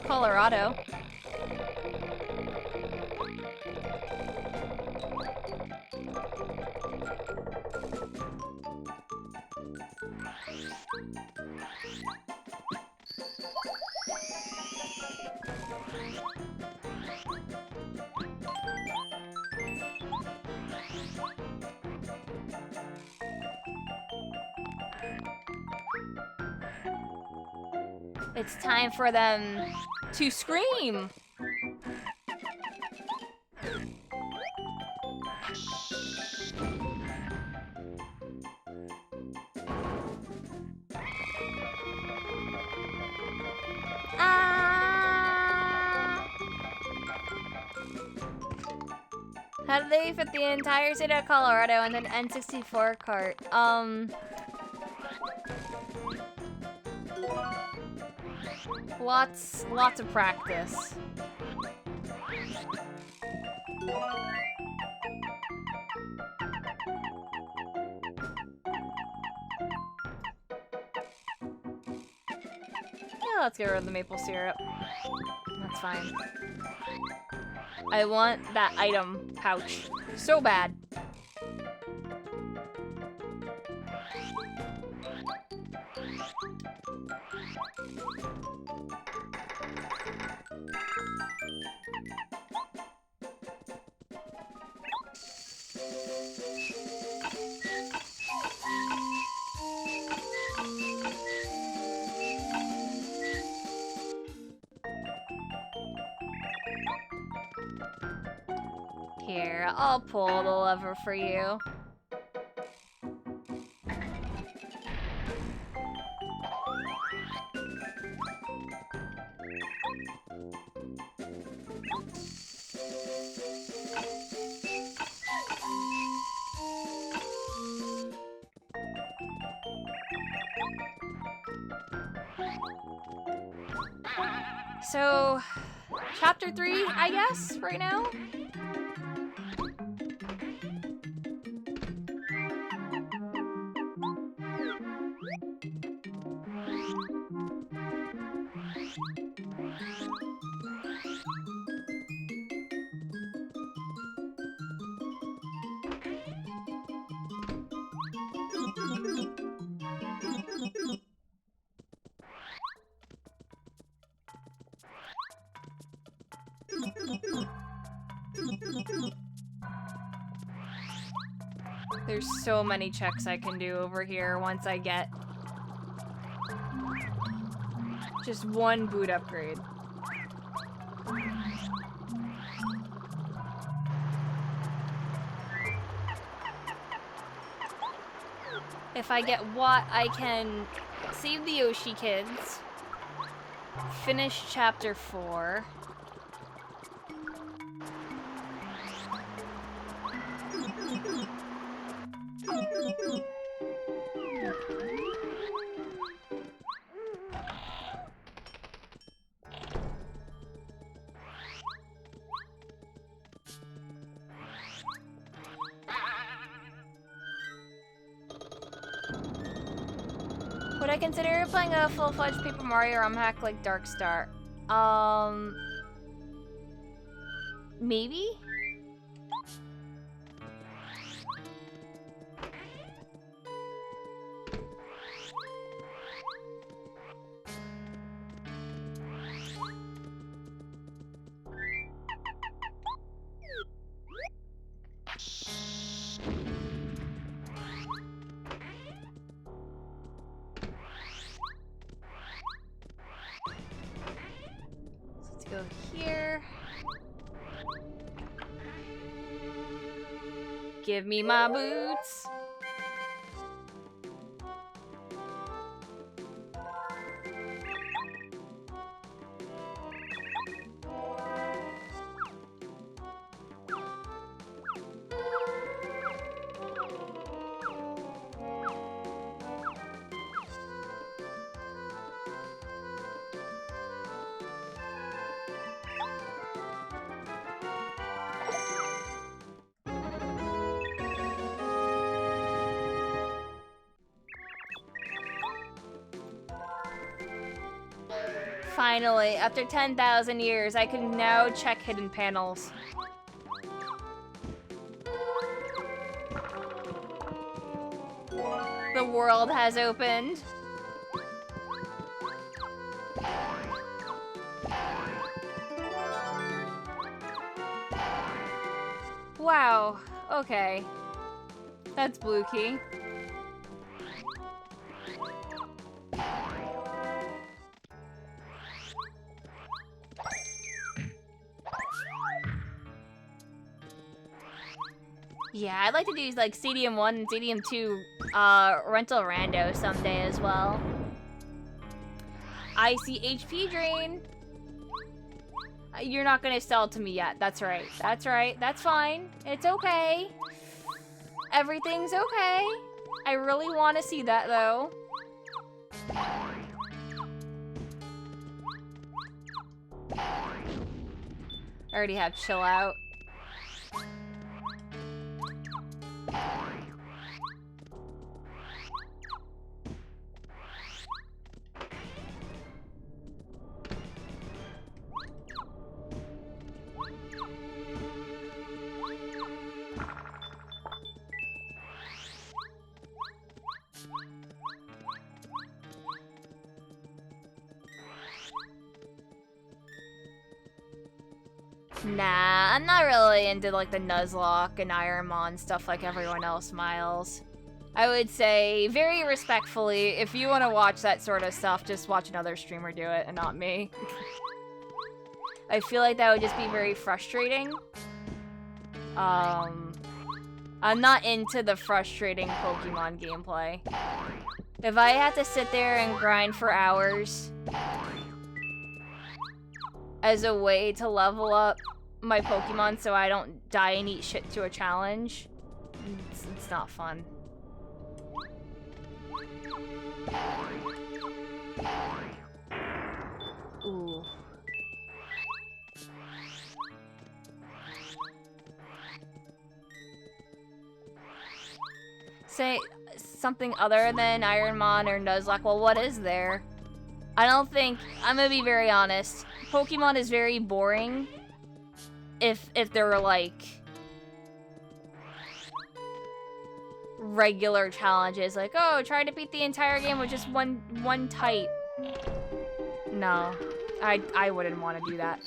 Speaker 1: Colorado. It's time for them to scream. Ah! How did they fit the entire state of Colorado in an N64 cart? Lots of practice. Yeah, let's get rid of the maple syrup. That's fine. I want that item pouch so bad. Here, I'll pull the lever for you. So, chapter 3, I guess, right now? There's so many checks I can do over here once I get just one boot upgrade. If I get what, I can save the Yoshi kids, finish chapter 4. Would I consider playing a full-fledged Paper Mario ROM hack like Dark Star? Maybe? Let's go here. Give me my boots. Finally, after 10,000 years, I can now check hidden panels. The world has opened. Wow, okay. That's Blue Key. Yeah, I'd like to do like Stadium 1 and Stadium 2 rental rando someday as well. I see HP drain. You're not gonna sell it to me yet. That's right. That's right. That's fine. It's okay. Everything's okay. I really want to see that though. I already have chill out. Nah, I'm not really into like the Nuzlocke and Ironmon stuff like everyone else, Miles. I would say, very respectfully, if you want to watch that sort of stuff, just watch another streamer do it and not me. I feel like that would just be very frustrating. I'm not into the frustrating Pokemon gameplay. If I had to sit there and grind for hours as a way to level up my Pokemon so I don't die and eat shit to a challenge, it's not fun. say something other than Ironmon or Nuzlocke, well, what is there? I don't think, I'm gonna be very honest, Pokemon is very boring if there were, like, regular challenges, like, oh, try to beat the entire game with just one type. No, I wouldn't want to do that.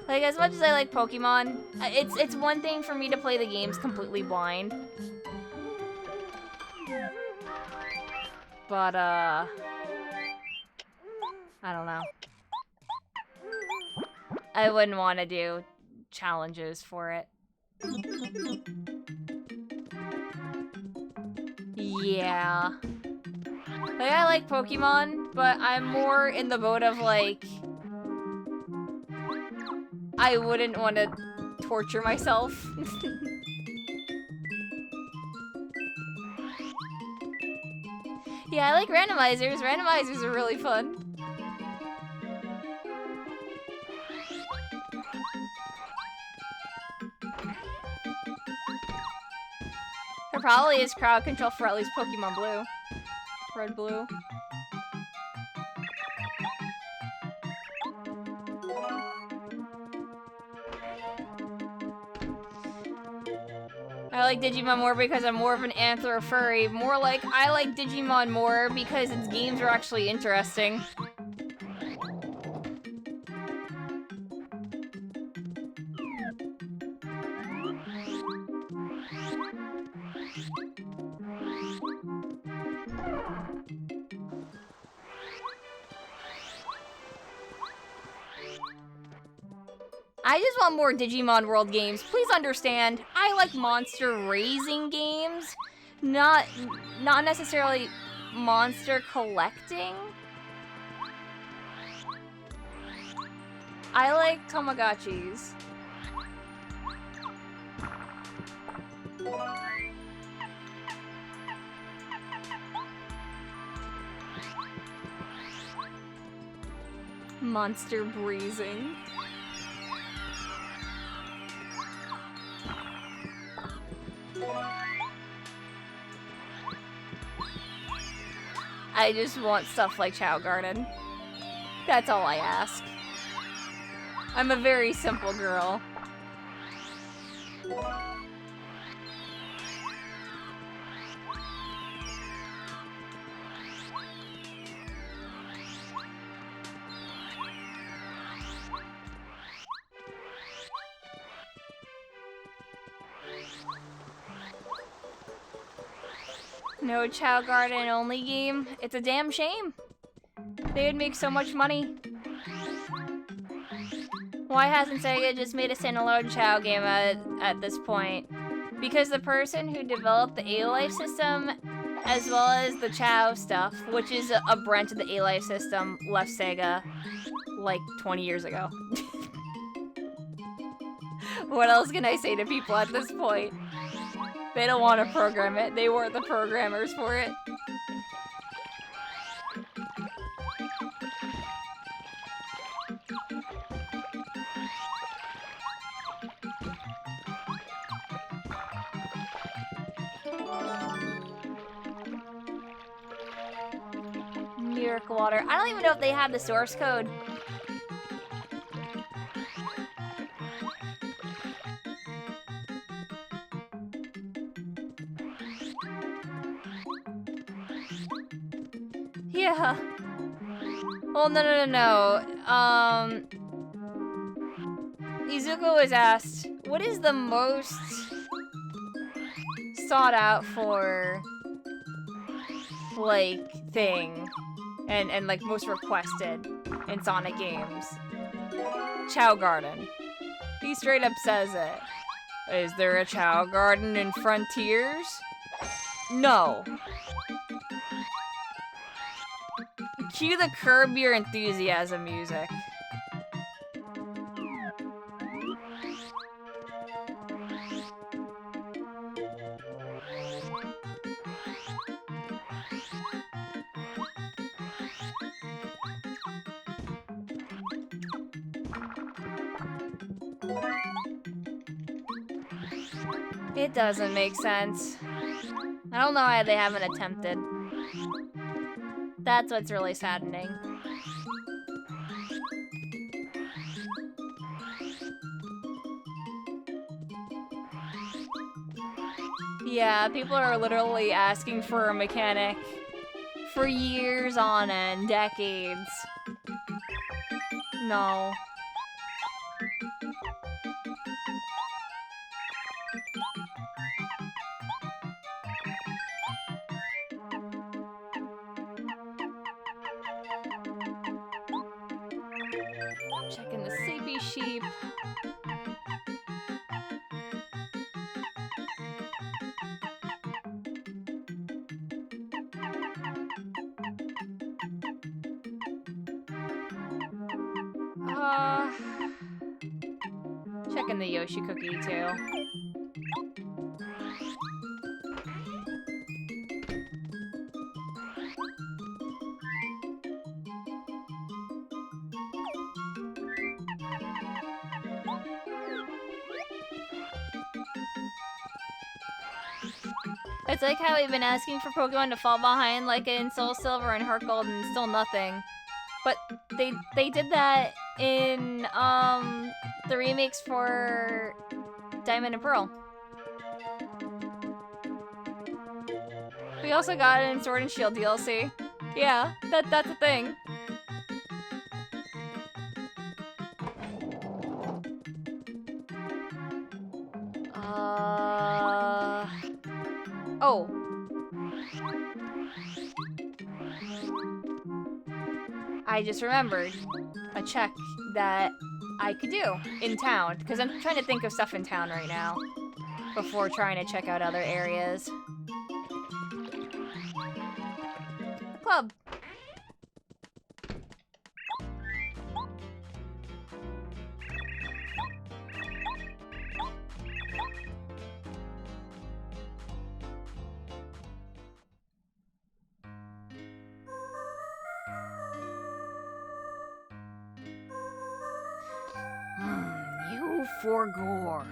Speaker 1: Like, as much as I like Pokemon, it's one thing for me to play the games completely blind. But, I don't know. I wouldn't want to do challenges for it. Yeah. Like, I like Pokemon, but I'm more in the boat of, like, I wouldn't want to torture myself. Yeah, I like randomizers. Randomizers are really fun. There probably is crowd control for at least Pokemon Blue. Red, blue. I like Digimon more because I'm more of an anthro furry. More like, I like Digimon more because its games are actually interesting. I just want more Digimon World games. Please understand, I like monster raising games, not necessarily monster collecting. I like Tamagotchis. Monster breezing. I just want stuff like Chow Garden. That's all I ask. I'm a very simple girl. No Chow Garden only game. It's a damn shame. They would make so much money. Why hasn't Sega just made a standalone Chow game at this point? Because the person who developed the A-Life system, as well as the Chow stuff, which is a branch of the A-Life system, left Sega like 20 years ago. What else can I say to people at this point? They don't want to program it. They weren't the programmers for it. Miracle Water. I don't even know if they have the source code. Yeah. Well, no. Izuku was asked, what is the most sought out for, like, thing and like most requested in Sonic games? Chow Garden. He straight up says it. Is there a Chow Garden in Frontiers? No. Cue the Curb Your Enthusiasm music. It doesn't make sense. I don't know why they haven't attempted. That's what's really saddening. Yeah, people are literally asking for a mechanic for years on end, decades. No. Checking the sleepy sheep. Checking the Yoshi cookie too. It's like how we've been asking for Pokemon to fall behind like in Soul Silver and Heart Gold and still nothing. But they did that in the remakes for Diamond and Pearl. We also got it in Sword and Shield DLC. Yeah, that's a thing. Oh. I just remembered a check that I could do in town, because I'm trying to think of stuff in town right now before trying to check out other areas. Club. You for gore.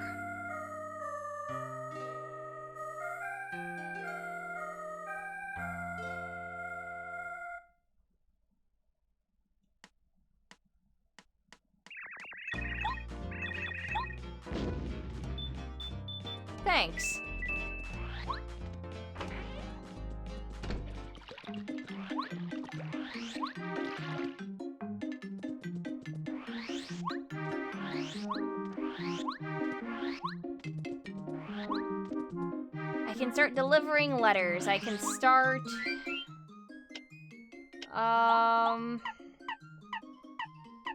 Speaker 1: Thanks. I can start delivering letters. I can start...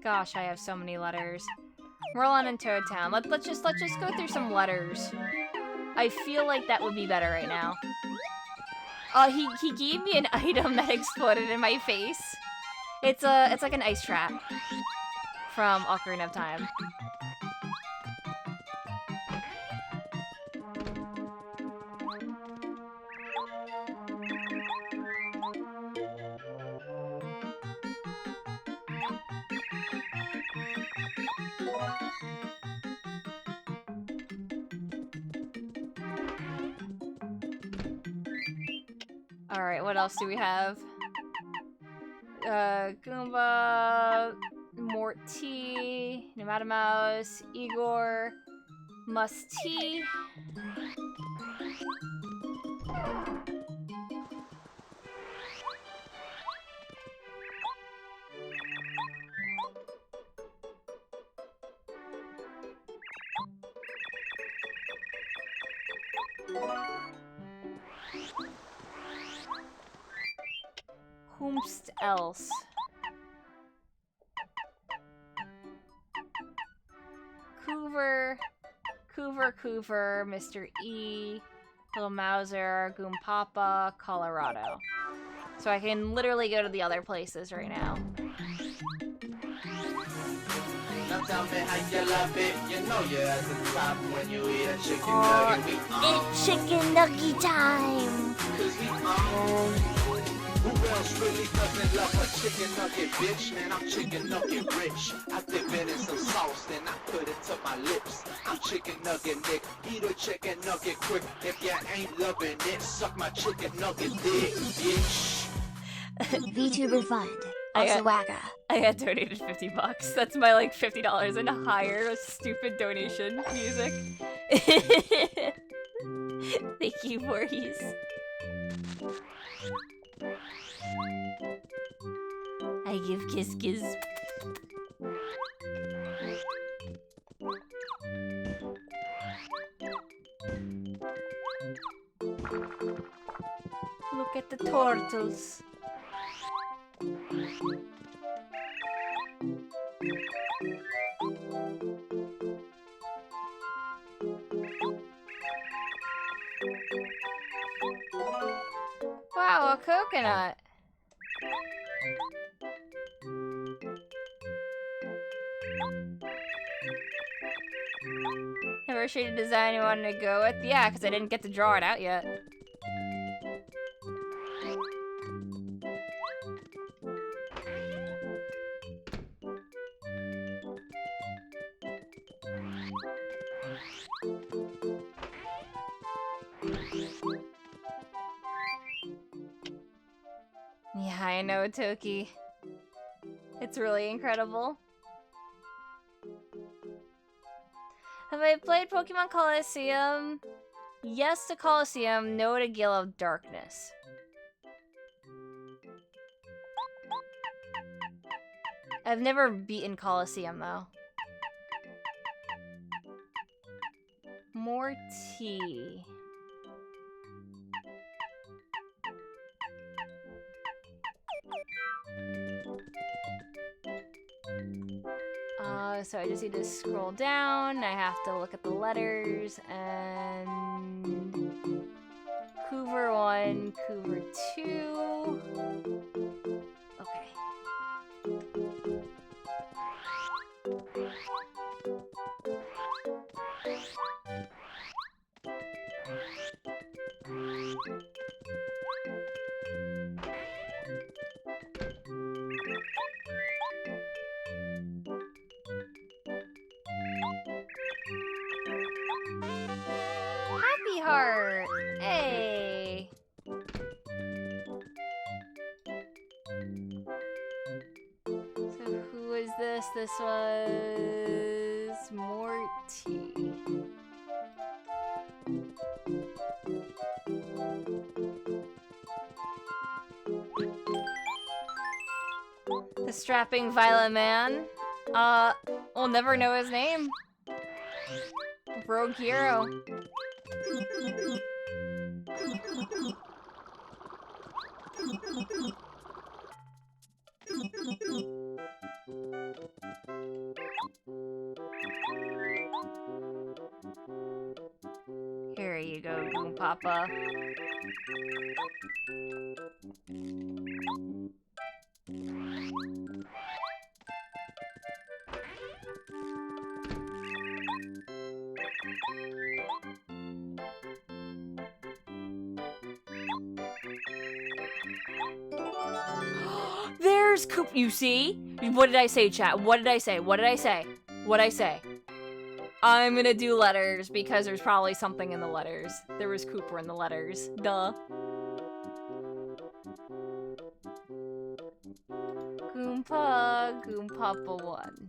Speaker 1: Gosh, I have so many letters. Merlin and Toad Town. Let's just go through some letters. I feel like that would be better right now. He gave me an item that exploded in my face. It's like an ice trap from Ocarina of Time. Alright, what else do we have? Goomba, Morty, Nematomouse, Igor, Musty. Whomst else? Coover, Mr. E, Little Mauser, Goompapa, Colorado. So I can literally go to the other places right now.
Speaker 5: Now tell me how you love it. You know you're at the top when you eat a chicken nugget.
Speaker 6: It's chicken nugget time!
Speaker 5: 'Cause we own. Who else really doesn't love a chicken nugget, bitch? Man, I'm chicken nugget rich. I dip it in some sauce, then I put it to my lips. you chicken nugget dick. Eat a chicken nugget quick. If you ain't loving it, suck my chicken nugget dick, bitch.
Speaker 4: VTuber fund.
Speaker 1: I
Speaker 4: Also
Speaker 1: got-
Speaker 4: wacka.
Speaker 1: I got donated $50. That's my like $50 and higher stupid donation music. Thank you, Voorhees. I give kiss kiss. Look at the turtles. Wow, a coconut. Never shaded design you wanted to go with? Yeah, because I didn't get to draw it out yet. Yeah, I know, Toki. It's really incredible. Have I played Pokemon Colosseum? Yes to Colosseum, no to Gale of Darkness. I've never beaten Colosseum, though. More tea. So I just need to scroll down. I have to look at the letters and Coover 1, Coover 2. Okay. Happy heart! Hey! So who was this? This was Morty. The strapping violent man. We'll never know his name. Rogue hero. Here you go, Goon Papa. There's Coop. You see? What did I say, chat? What did I say? What did I say? What'd I say? I'm gonna do letters because there's probably something in the letters. There was Cooper in the letters. Duh. Goompa, Goompapa 1.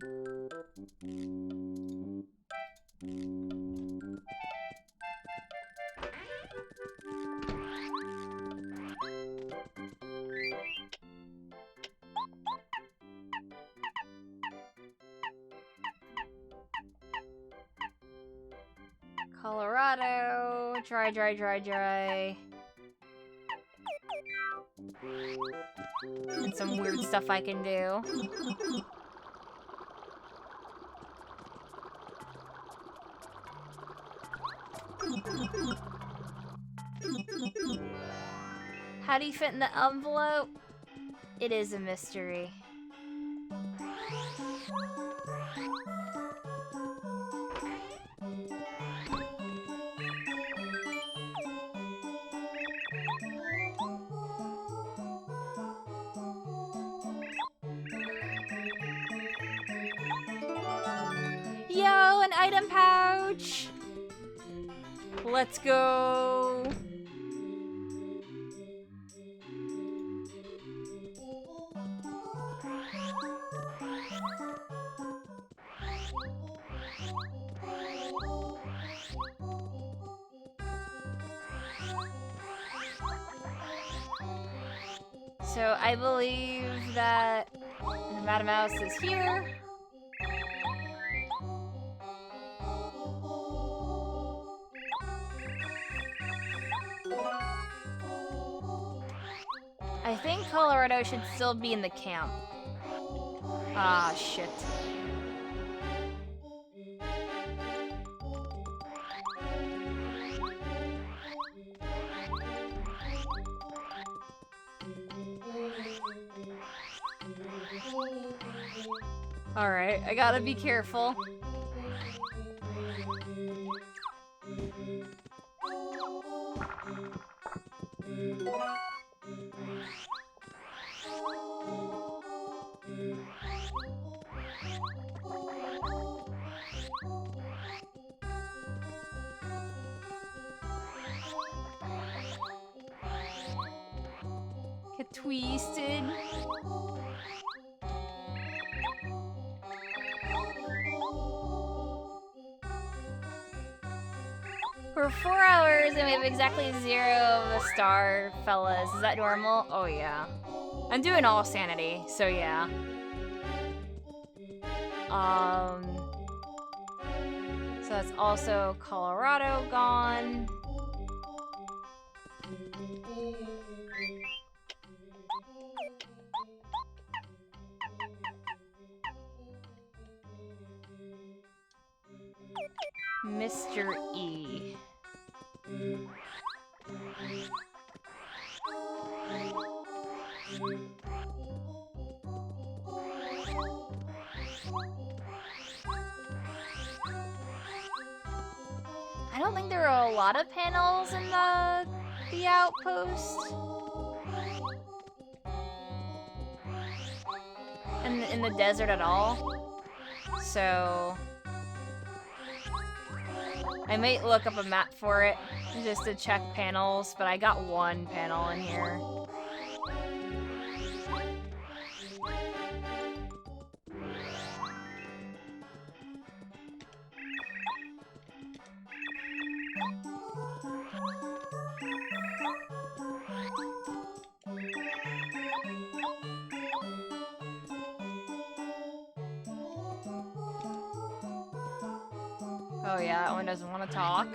Speaker 1: Colorado. Dry, dry, dry, dry. And some weird stuff I can do. How do you fit in the envelope? It is a mystery. Yo, an an item pouch. Let's go. So I believe that Madame Mouse is here. I think Colorado should still be in the camp. Ah, shit. Alright, I gotta be careful. Get twisted. For 4 hours and we have exactly 0 of the star, fellas. Is that normal? Oh yeah. I'm doing all sanity, so yeah. So that's also Colorado gone. Mr. E. I don't think there are a lot of panels in the outpost. In the desert at all. So I might look up a map for it just to check panels, but I got 1 panel in here. Oh yeah, that one doesn't want to talk.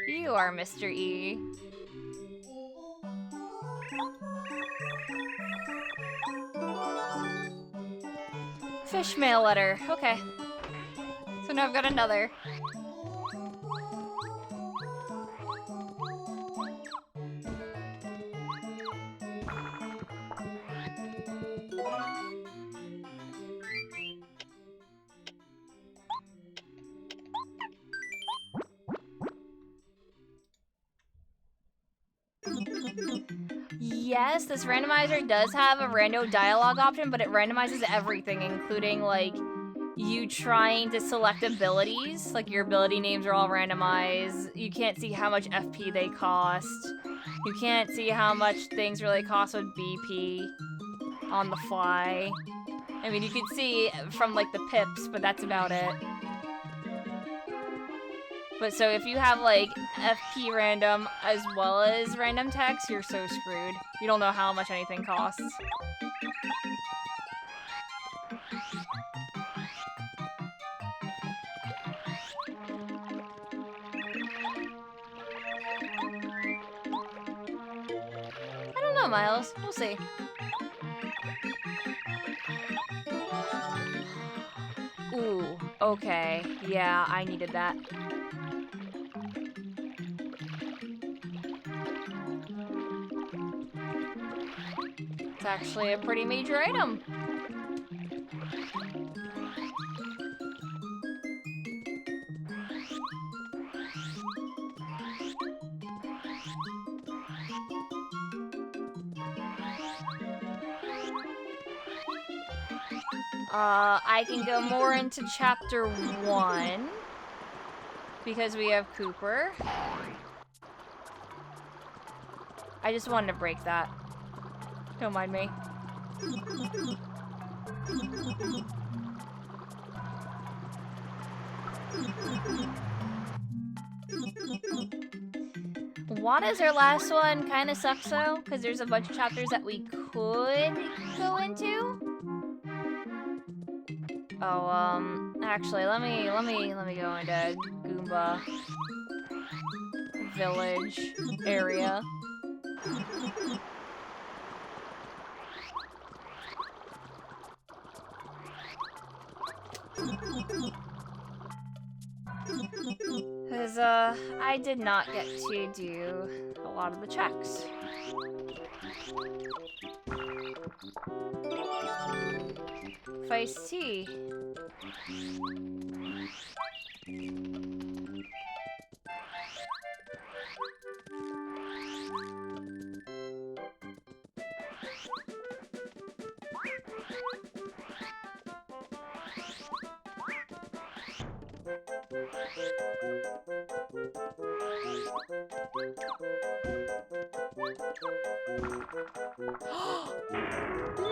Speaker 1: You are Mr. E. Fish mail letter. Okay. So now I've got another. Yes, this randomizer does have a rando dialogue option, but it randomizes everything, including, like, you trying to select abilities. Like, your ability names are all randomized. You can't see how much FP they cost. You can't see how much things really cost with BP on the fly. I mean, you can see from, like, the pips, but that's about it. But so if you have, like, FP random as well as random text, you're so screwed. You don't know how much anything costs. I don't know, Miles. We'll see. Ooh, okay. Yeah, I needed that. It's actually a pretty major item. I can go more into chapter 1 because we have Cooper. I just wanted to break that. Don't mind me. Wada's our last one. Kind of sucks though, because there's a bunch of chapters that we could go into. Oh, actually, let me go into Goomba Village area. Because, I did not get to do a lot of the checks. Feist tea.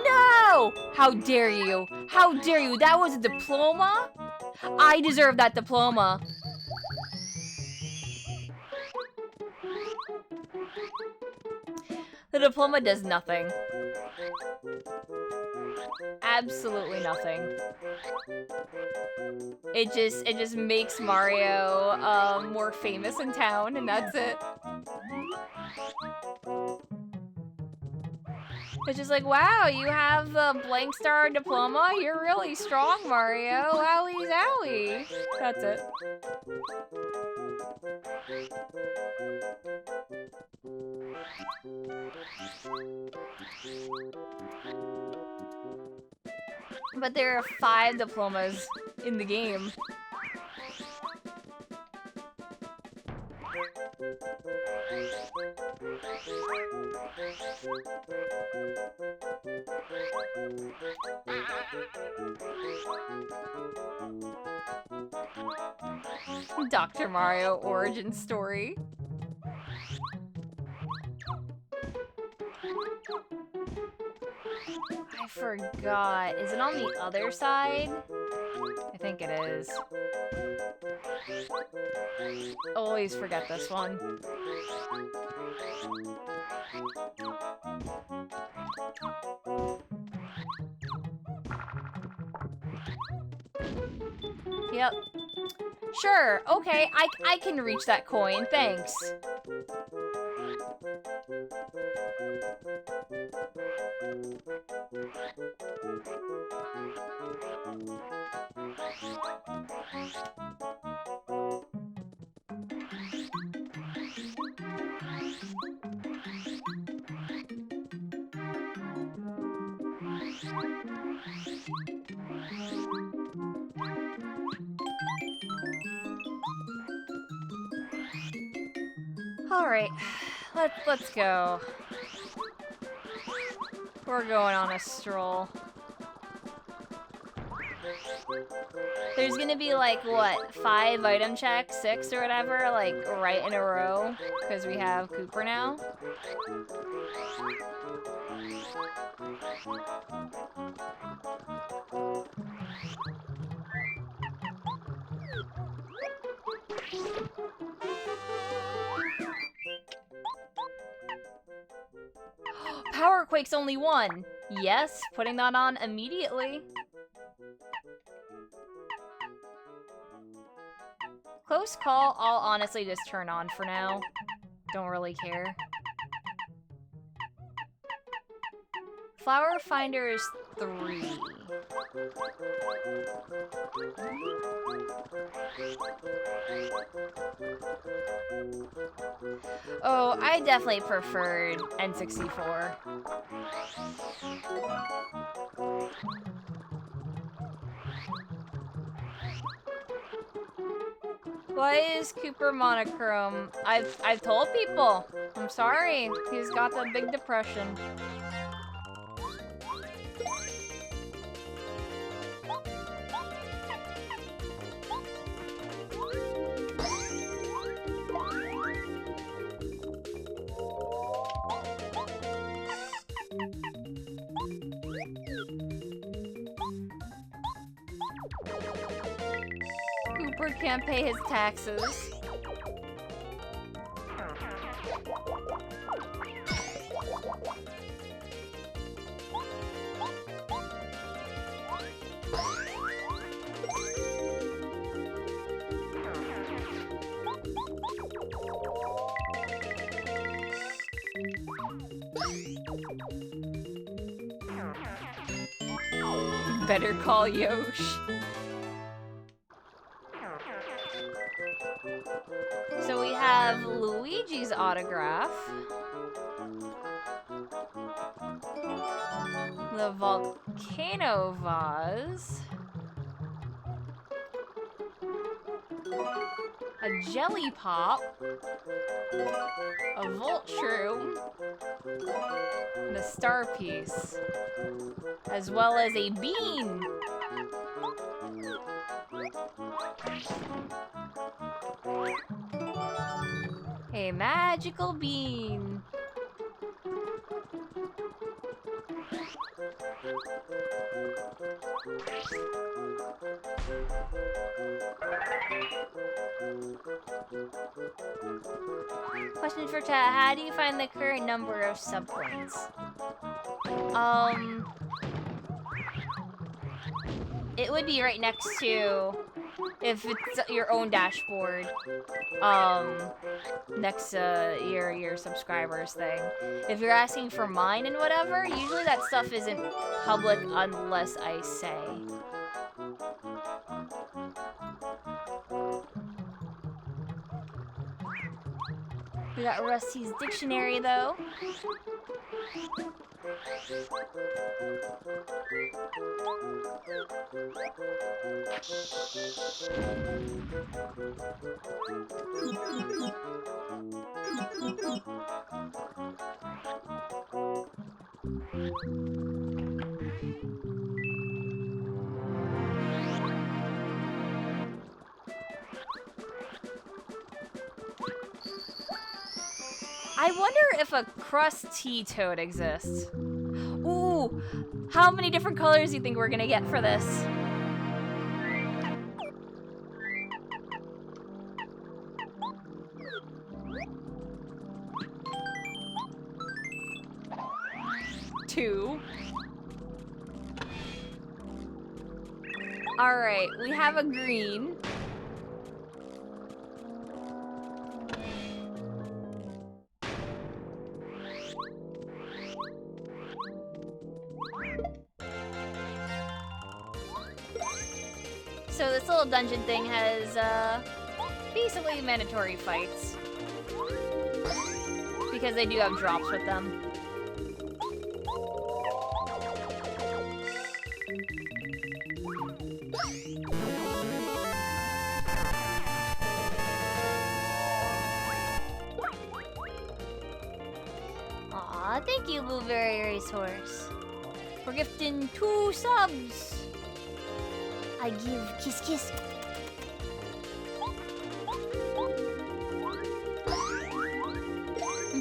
Speaker 1: No! How dare you? How dare you? That was a diploma? I deserve that diploma. The diploma does nothing. Absolutely nothing. It just makes Mario more famous in town, and that's it. It's just like, wow, you have the blank star diploma? You're really strong, Mario. Wowie zowie. That's it. But there are 5 diplomas in the game. Dr. Mario origin story. I forgot. Is it on the other side? I think it is. Always forget this one. Yep. Sure, okay, I can reach that coin, thanks. Alright, let's go. We're going on a stroll. There's gonna be like, what, 5 item checks, 6 or whatever, like right in a row, because we have Cooper now. Power Quake's only 1. Yes, putting that on immediately. Close call, I'll honestly just turn on for now. Don't really care. Flower Finder is 3. Oh, I definitely preferred N64. Why is Cooper monochrome? I've told people. I'm sorry. He's got the big depression. Edward can't pay his taxes. Better call Yosh. So we have Luigi's autograph. The Volcano vase. A jelly pop. A Volt shroom. And a star piece. As well as a bean. A magical bean. Question for chat, how do you find the current number of subpoints? It would be right next to, if it's your own dashboard, next to your subscribers thing. If you're asking for mine and whatever, usually that stuff isn't public unless I say. We got Rusty's dictionary though. I wonder if a crusty toad exists. Ooh, how many different colors do you think we're gonna get for this? Two. Alright, we have a green. So this little dungeon thing has, basically mandatory fights. Because they do have drops with them. Aw, thank you, Blueberry Racehorse. We're gifting 2 subs. I give kiss kiss.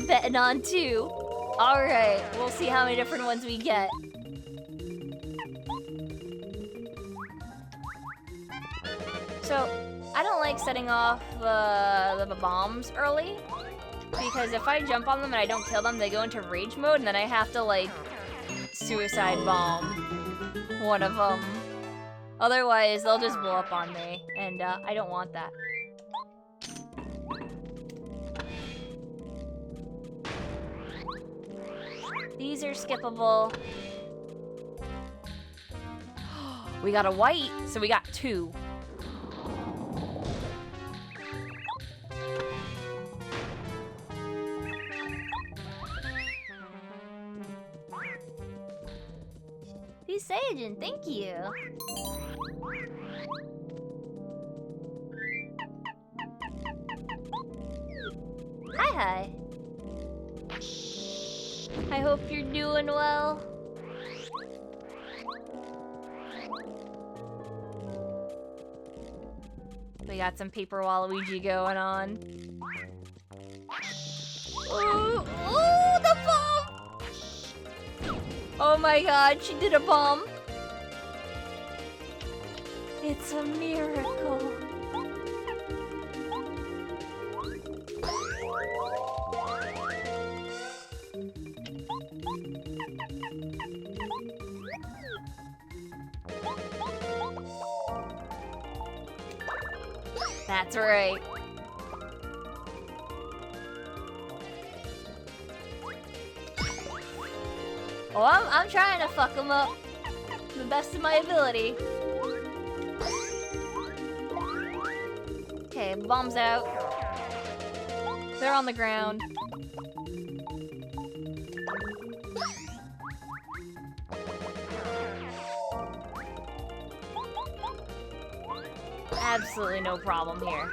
Speaker 1: Betting on 2. Alright, we'll see how many different ones we get. So, I don't like setting off the bombs early. Because if I jump on them and I don't kill them, they go into rage mode and then I have to, like, suicide bomb one of them. Otherwise, they'll just blow up on me, and I don't want that. These are skippable. We got a white, so we got 2. Peace Agent, thank you. Hi. I hope you're doing well. We got some Paper Waluigi going on. Ooh, the bomb! Oh my god, she did a bomb. It's a miracle. That's right. Oh, I'm trying to fuck them up to the best of my ability. Okay, bombs out. They're on the ground. Absolutely no problem here.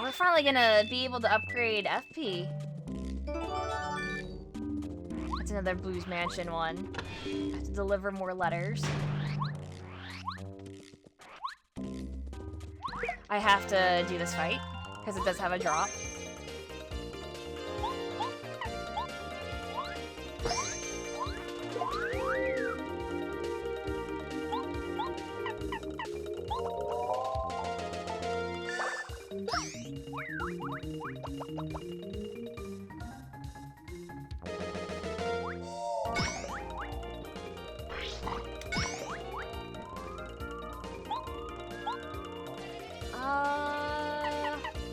Speaker 1: We're finally gonna be able to upgrade FP. That's another Blues Mansion one. I have to deliver more letters. I have to do this fight, because it does have a drop.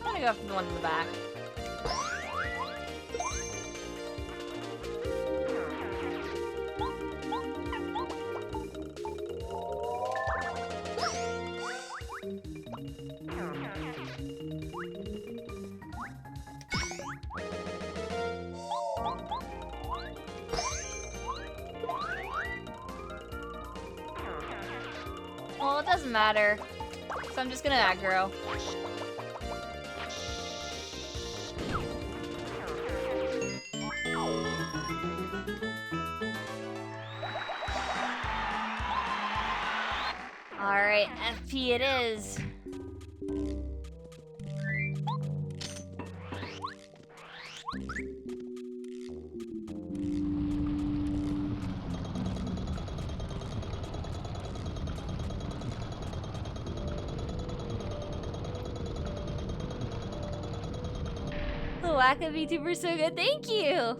Speaker 1: I'm gonna go after the one in the back. Well, it doesn't matter. So I'm just gonna aggro. Alright, FP it is. The Wacka VTuber's so good, thank you!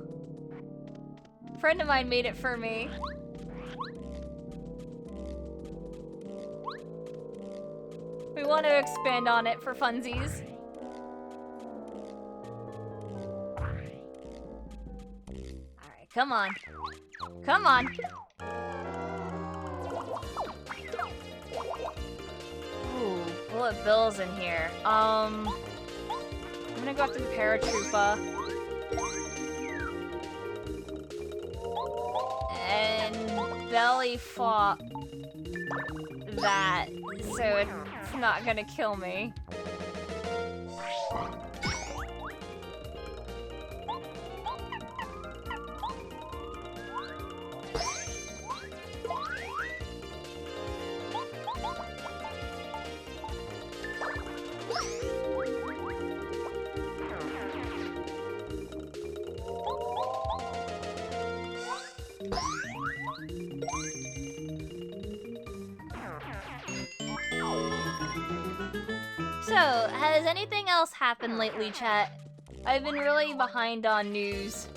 Speaker 1: A friend of mine made it for me. We want to expand on it for funsies. Alright, come on. Come on! Ooh, Bullet Bill's in here. I'm gonna go after the Paratroopa. And Belly fought that, so it's not gonna kill me. So, has anything else happened lately, chat? I've been really behind on news.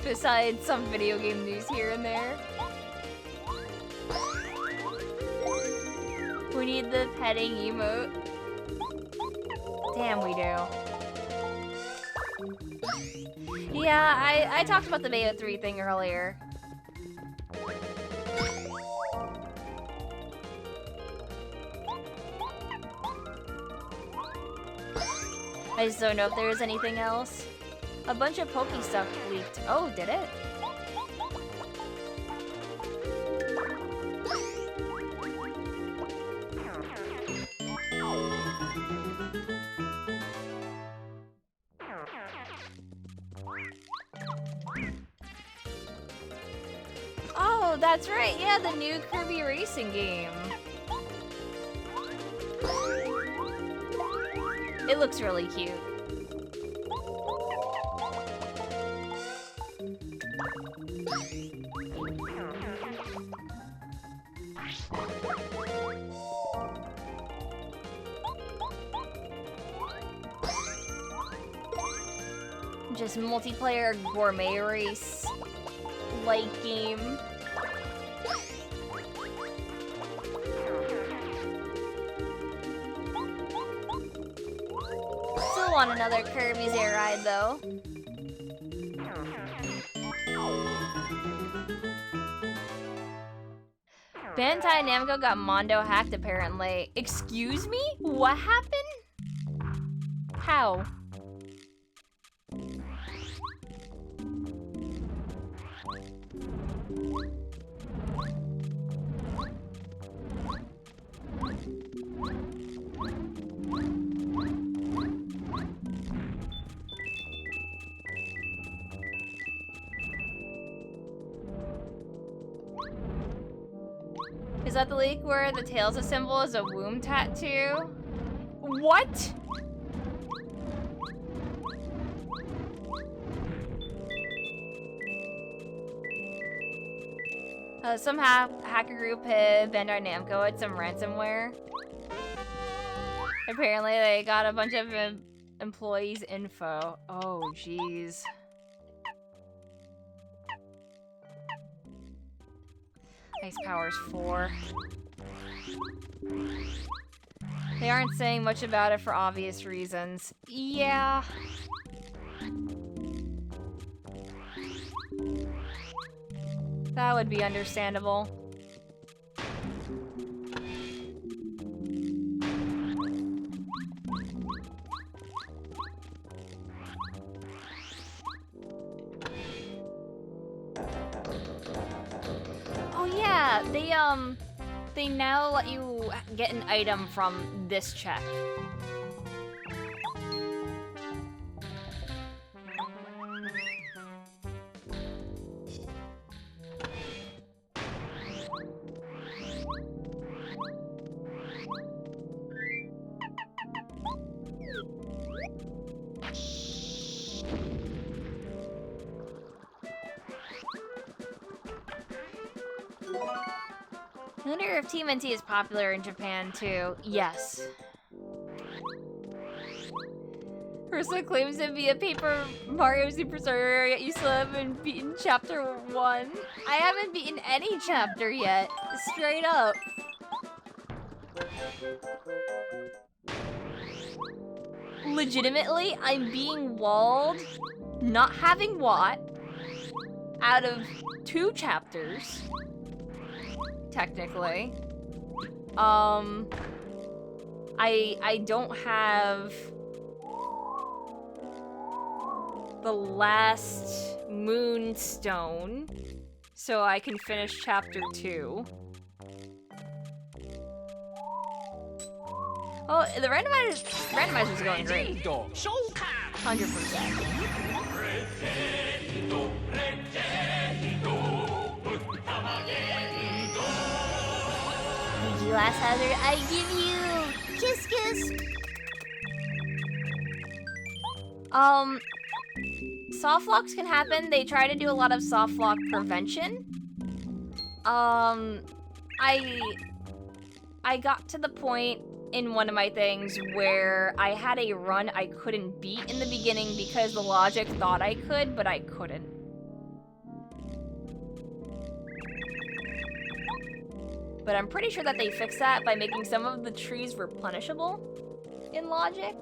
Speaker 1: Besides some video game news here and there. We need the petting emote. Damn, we do. Yeah, I talked about the Bayo 3 thing earlier. I just don't know if there's anything else. A bunch of Poke stuff leaked. Oh, did it? Oh, that's right. Yeah, the new Kirby racing game. It looks really cute. Just multiplayer gourmet race light game. Still want another Kirby's Air Ride though. Bandai Namco got Mondo hacked apparently. Excuse me? What happened? How? Is that the leak where the Tails symbol is a womb tattoo? What? Some hacker group hit Bandai Namco with some ransomware. Apparently they got a bunch of employees' info. Oh, jeez. Ice Powers 4. They aren't saying much about it for obvious reasons. Yeah. That would be understandable. Oh yeah, they now let you get an item from this check. I wonder if TMNT is popular in Japan too. Yes. Ursula claims to be a Paper Mario superstar, yet you still haven't beaten Chapter 1. I haven't beaten any chapter yet. Straight up. Legitimately, I'm being walled, not having Watt, out of 2 chapters. Technically. I don't have the last Moonstone, so I can finish chapter 2. Oh, the randomizer's going great. 100%.
Speaker 6: Glass Hazard, I give you kiss kiss.
Speaker 1: Soft locks can happen. They try to do a lot of soft lock prevention. I got to the point in one of my things where I had a run I couldn't beat in the beginning because the logic thought I could, but I couldn't. But I'm pretty sure that they fixed that by making some of the trees replenishable in logic.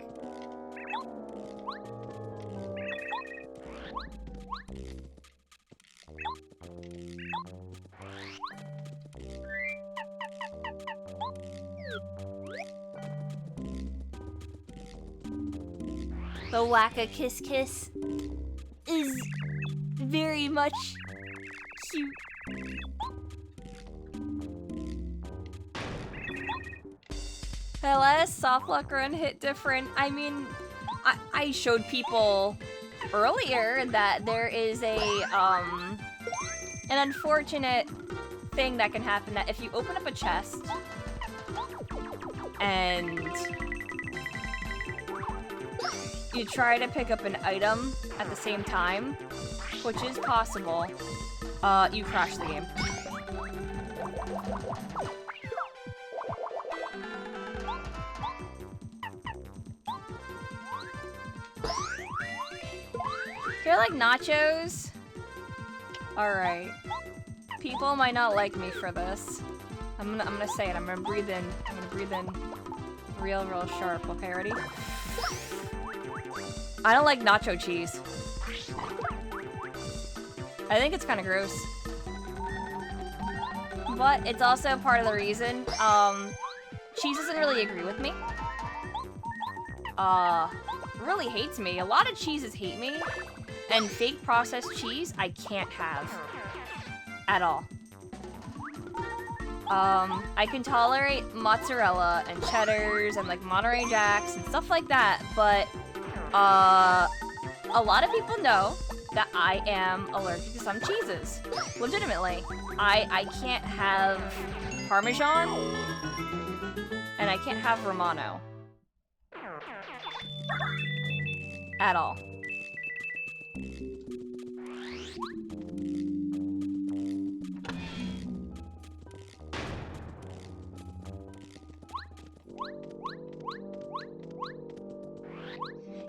Speaker 1: The Waka Kiss Kiss is very much cute. The last softlock run hit different. I mean, I showed people earlier that there is an unfortunate thing that can happen, that if you open up a chest and you try to pick up an item at the same time, which is possible, you crash the game. They're like nachos. Alright. People might not like me for this. I'm gonna say it. I'm gonna breathe in. I'm gonna breathe in real sharp. Okay, ready? I don't like nacho cheese. I think it's kind of gross. But it's also part of the reason. Cheese doesn't really agree with me. Really hates me. A lot of cheeses hate me. And fake processed cheese, I can't have. At all. I can tolerate mozzarella and cheddars and like Monterey Jacks and stuff like that, but a lot of people know that I am allergic to some cheeses. Legitimately. I can't have Parmesan and I can't have Romano. At all.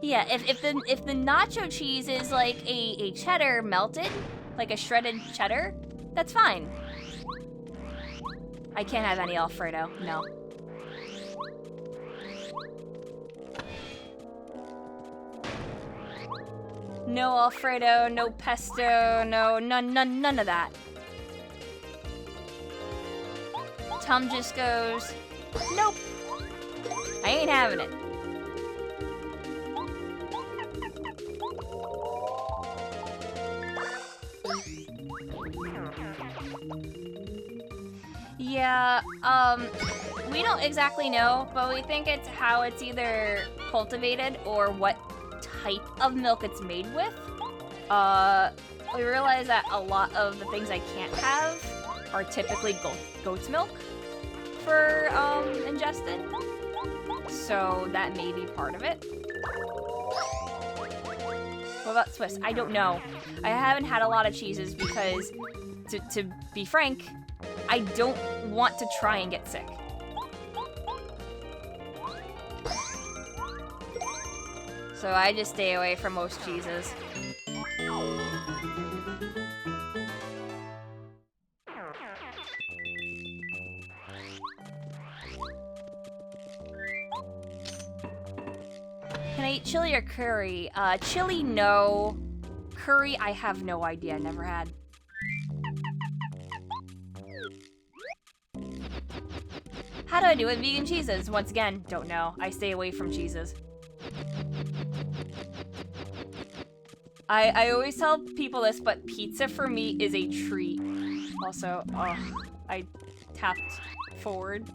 Speaker 1: Yeah, if the nacho cheese is like a cheddar melted, like a shredded cheddar, that's fine. I can't have any Alfredo, no. No Alfredo, no pesto, no none of that. Tom just goes, nope. I ain't having it. Yeah, we don't exactly know, but we think it's how it's either cultivated or what type of milk it's made with. We realize that a lot of the things I can't have are typically goat's milk for ingested. So that may be part of it. What about Swiss? I don't know. I haven't had a lot of cheeses because, to be frank, I don't want to try and get sick. So I just stay away from most cheeses. Can I eat chili or curry? Chili, no. Curry, I have no idea. Never had. How do I do with vegan cheeses? Once again, don't know. I stay away from cheeses. I always tell people this, but pizza for me is a treat. Also, I tapped forward.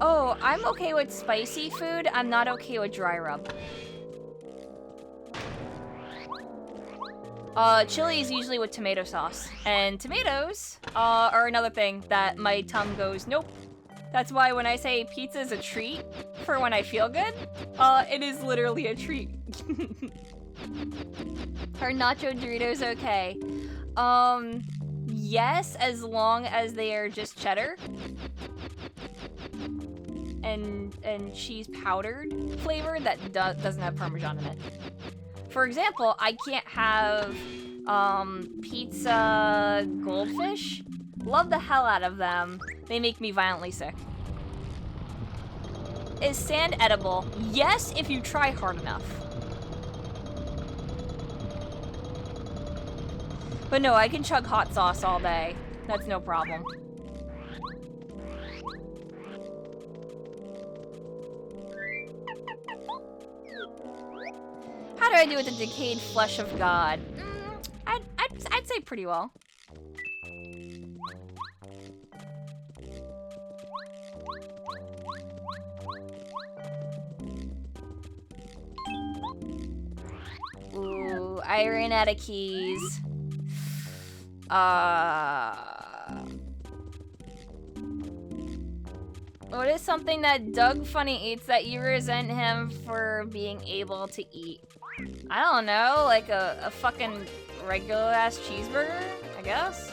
Speaker 1: Oh, I'm okay with spicy food. I'm not okay with dry rub. Chili is usually with tomato sauce. And tomatoes are another thing that my tongue goes, nope. That's why when I say pizza is a treat for when I feel good, it is literally a treat. Are nacho Doritos okay? Yes, as long as they are just cheddar. And cheese powdered flavor that doesn't have Parmesan in it. For example, I can't have pizza goldfish. Love the hell out of them. They make me violently sick. Is sand edible? Yes, if you try hard enough. But no, I can chug hot sauce all day. That's no problem. How do I do with the decayed flesh of God? I'd say pretty well. Ooh, I ran out of keys. What is something that Doug Funny eats that you resent him for being able to eat? I don't know, like a fucking regular ass cheeseburger, I guess?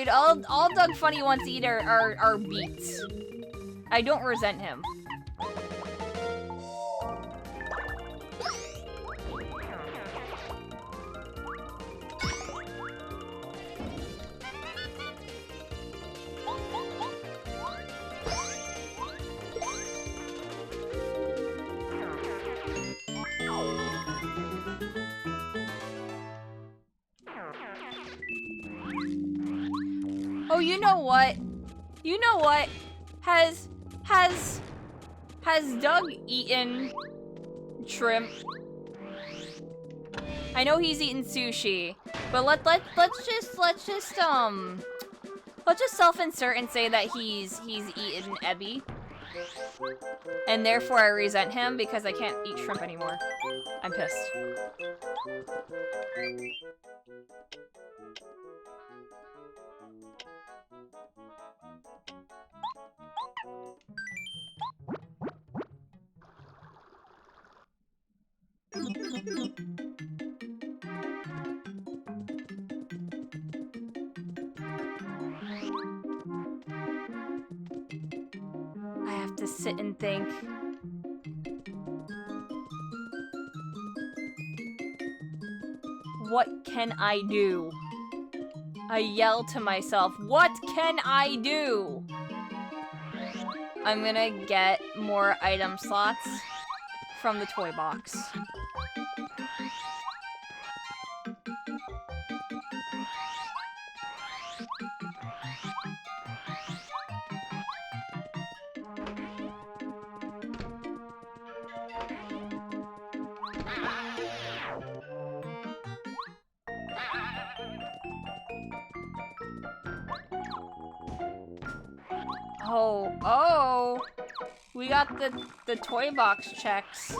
Speaker 1: dude. All Doug Funny wants to eat are beets. I don't resent him. Oh, you know what? You know what? Has Doug eaten shrimp? I know he's eaten sushi, but let's just self-insert and say that he's eaten ebi. And therefore I resent him because I can't eat shrimp anymore. I'm pissed. I have to sit and think. What can I do? I yell to myself, what can I do? I'm gonna get more item slots from the toy box. Oh, we got the toy box checks.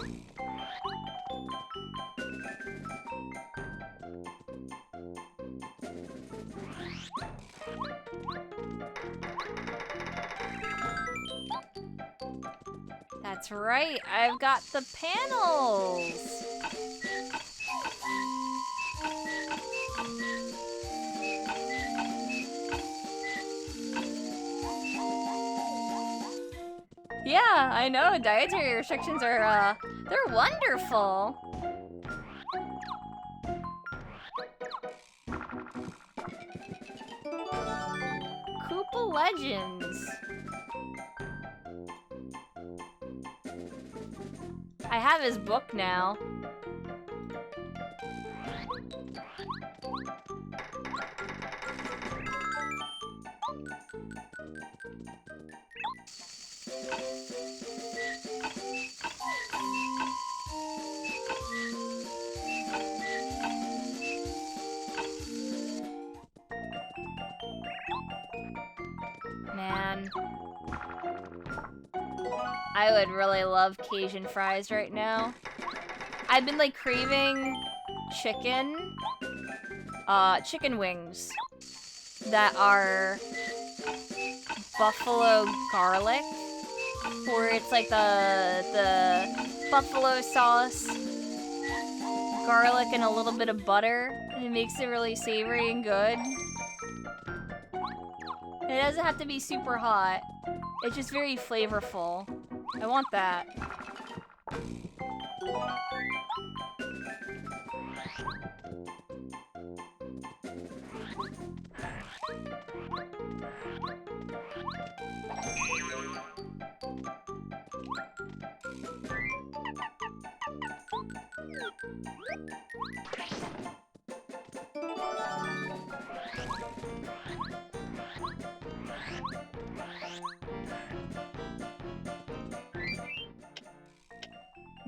Speaker 1: That's right, I've got the panels. Yeah, I know, dietary restrictions are, they're wonderful. Koopa Legends. I have his book now. Man. I would really love Cajun fries right now. I've been like craving chicken wings that are buffalo garlic, where it's like the buffalo sauce, garlic, and a little bit of butter, and it makes it really savory and good. It doesn't have to be super hot. It's just very flavorful. I want that.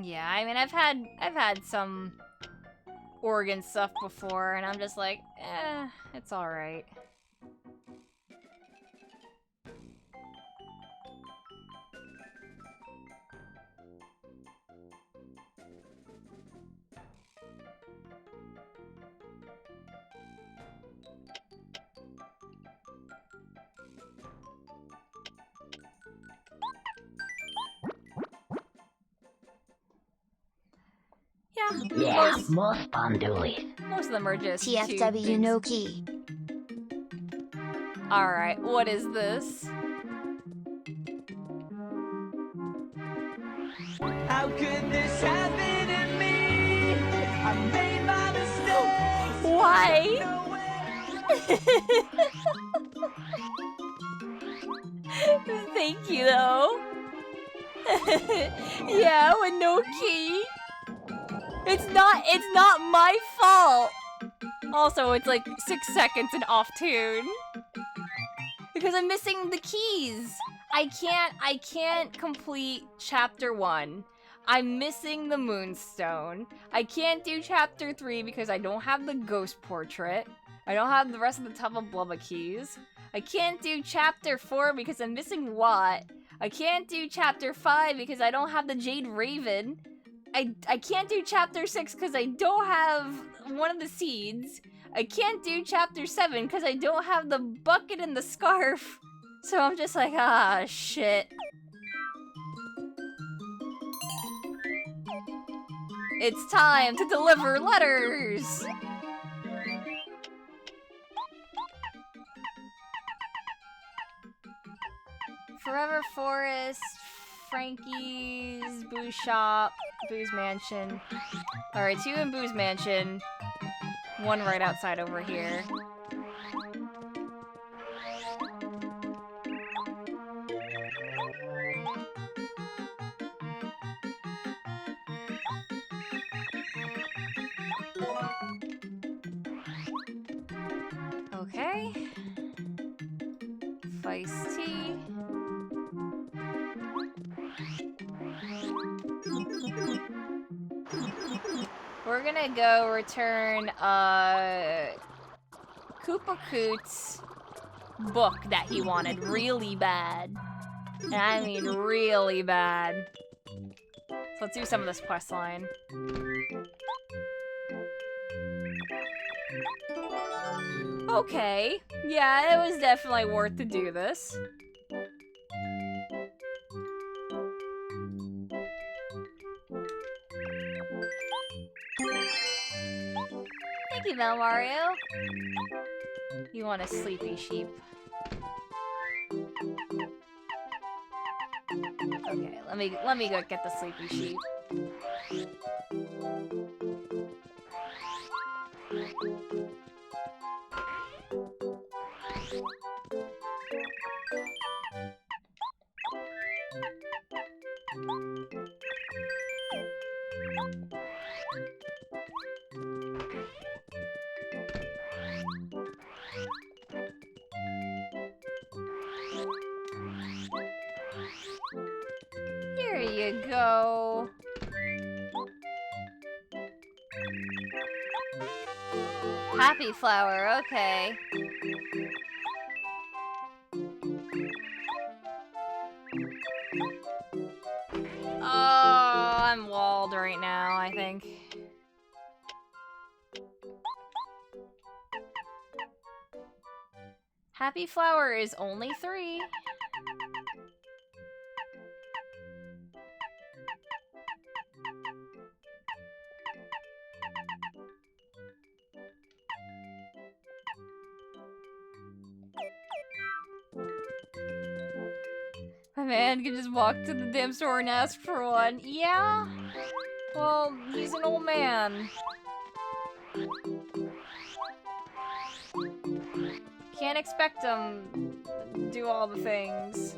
Speaker 1: Yeah, I mean, I've had some Oregon stuff before, and I'm just like, it's alright.
Speaker 3: Yeah, more fun doolies.
Speaker 1: Most of them are just
Speaker 4: TFW
Speaker 1: too
Speaker 4: no key.
Speaker 1: Alright, what is this?
Speaker 7: How could this happen to me? I made my mistakes.
Speaker 1: Why? Thank you, though. Yeah, with no key. It's not my fault. Also, it's like 6 seconds and off tune. Because I'm missing the keys. I can't complete chapter 1. I'm missing the moonstone. I can't do chapter 3 because I don't have the ghost portrait. I don't have the rest of the Tubba Blubba keys. I can't do chapter 4 because I'm missing Watt. I can't do chapter 5 because I don't have the Jade Raven. I can't do chapter 6 because I don't have one of the seeds. I can't do chapter 7 because I don't have the bucket and the scarf. So I'm just like, ah, shit. It's time to deliver letters! Forever Forest, Frankie's, Booze Shop, Booze Mansion. Alright, 2 in Booze Mansion. 1 right outside over here. Okay. Iced tea. We're gonna go return Koopa Koot's book that he wanted really bad. And I mean really bad. So let's do some of this quest line. Okay. Yeah, it was definitely worth to do this. Thank you, Mel Mario. You want a sleepy sheep. Okay, let me go get the sleepy sheep. Here you go. Happy flower, okay. Oh, I'm walled right now, I think. Happy flower is only 3. My man can just walk to the damn store and ask for one. Yeah? Well, he's an old man. Can't expect him to do all the things.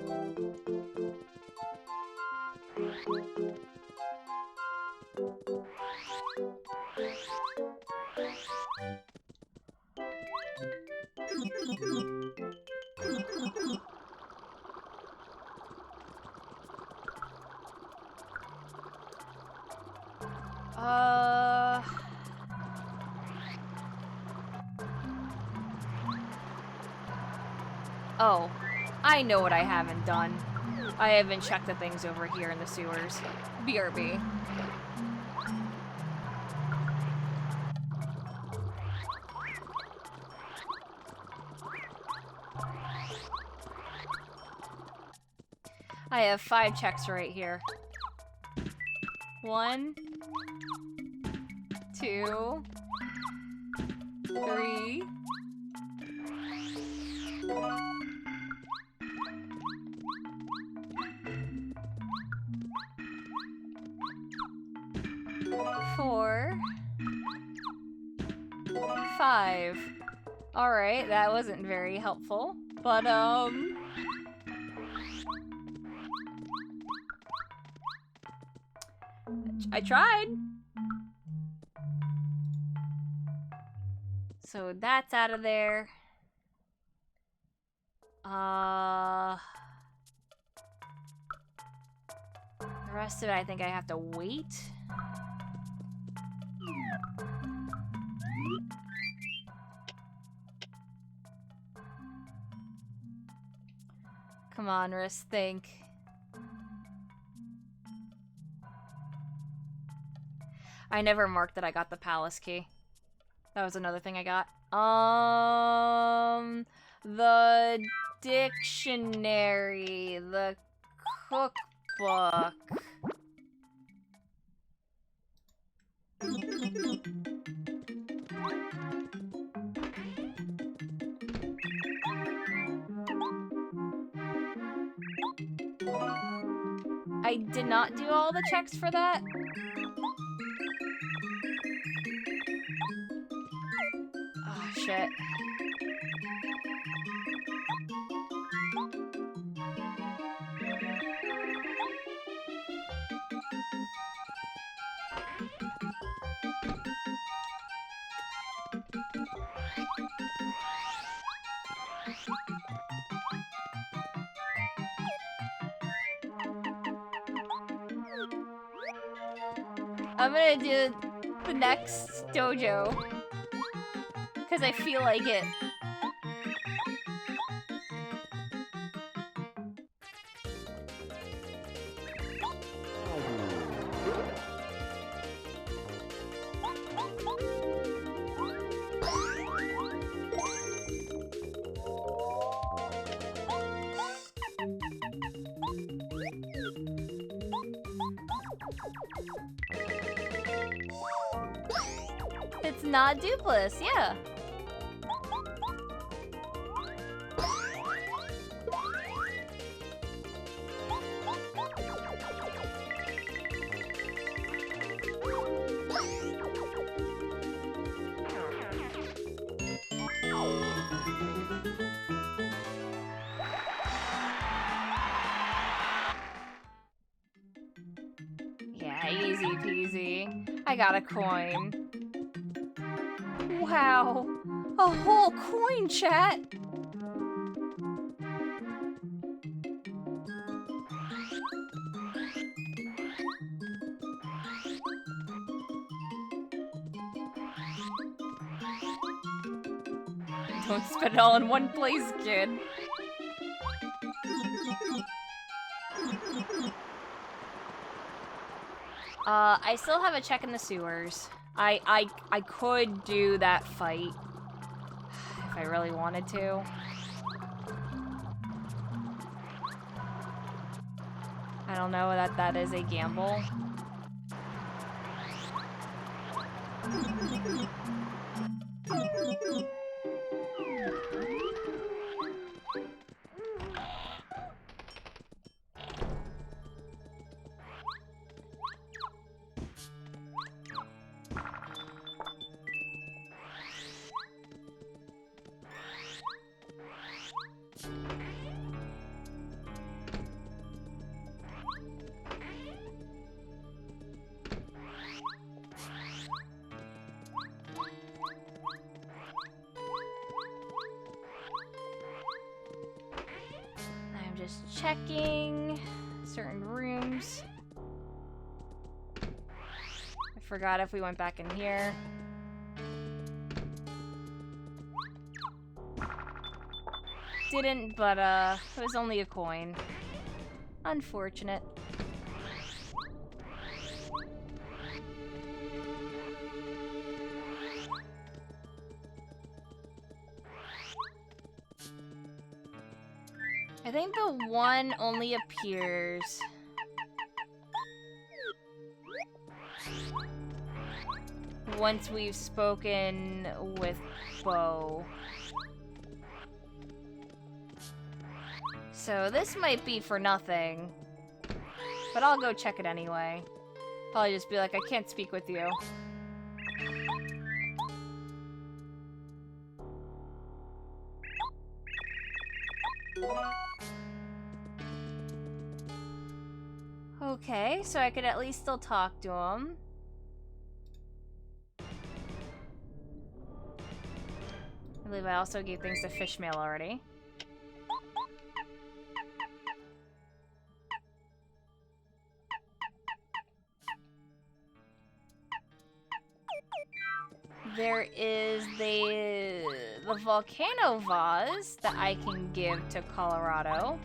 Speaker 1: Oh, I know what I haven't done. I haven't checked the things over here in the sewers. BRB. I have 5 checks right here. 1, 2, 3. 5. Alright, that wasn't very helpful. But, I tried. So that's out of there. The rest of it, I think I have to wait. Come on, Riss, think. I never marked that I got the palace key. That was another thing I got. The dictionary, the cookbook. I did not do all the checks for that. Oh, shit. I'm gonna do the next dojo because I feel like it. It's not dupless, yeah. Yeah, easy peasy. I got a coin. Wow, a whole coin, chat! Don't spend it all in one place, kid. I still have a check in the sewers. I could do that fight if I really wanted to. I don't know that is a gamble. Just checking certain rooms. I forgot if we went back in here. Didn't, but it was only a coin. Unfortunate. I think the one only appears once we've spoken with Bo. So this might be for nothing, but I'll go check it anyway. Probably just be like, I can't speak with you. Okay, so I could at least still talk to him. I believe I also gave things to Fishmail already. There is the Volcano vase that I can give to Colorado.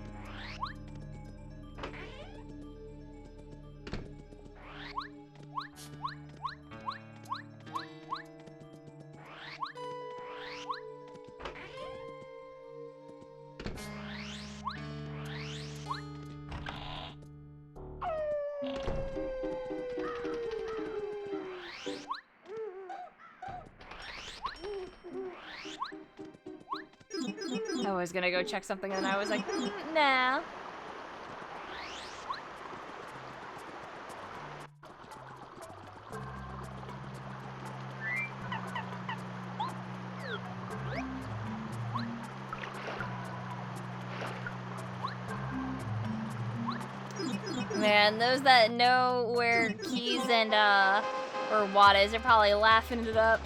Speaker 1: I was gonna go check something and I was like, nah. Man, those that know where Keys and or Wada is are probably laughing it up.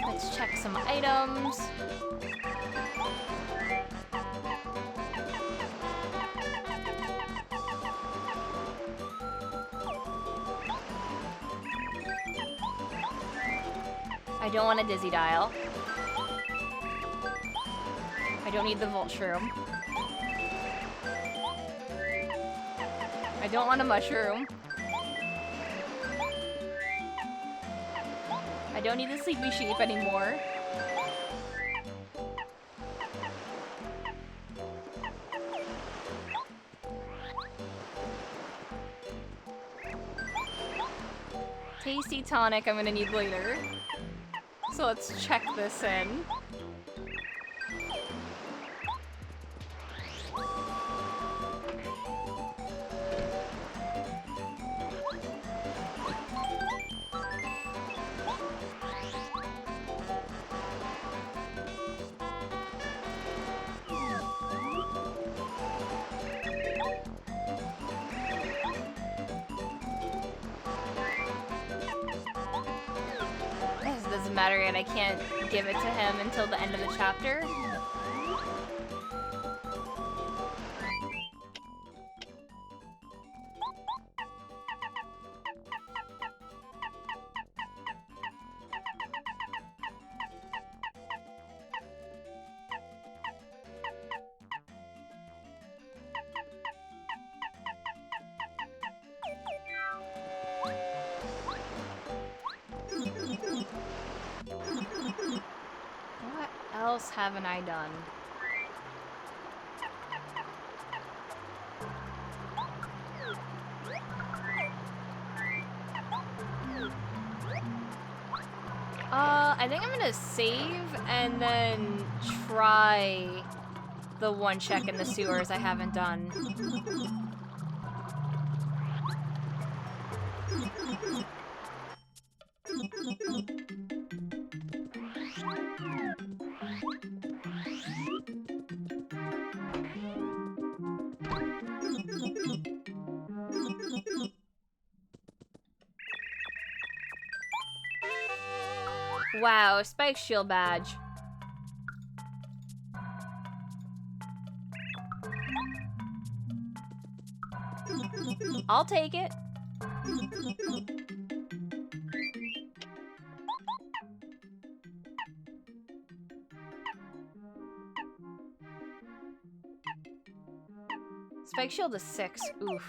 Speaker 1: Let's check some items. I don't want a dizzy dial. I don't need the Volt Shroom. I don't want a mushroom. I don't need the sleepy sheep anymore. Tasty tonic I'm gonna need later. So let's check this in. Doesn't matter yet, I can't give it to him until the end of the chapter. What else haven't I done? I think I'm gonna save and then try the one check in the sewers I haven't done. Wow, Spike Shield badge. I'll take it. Spike Shield is 6. Oof.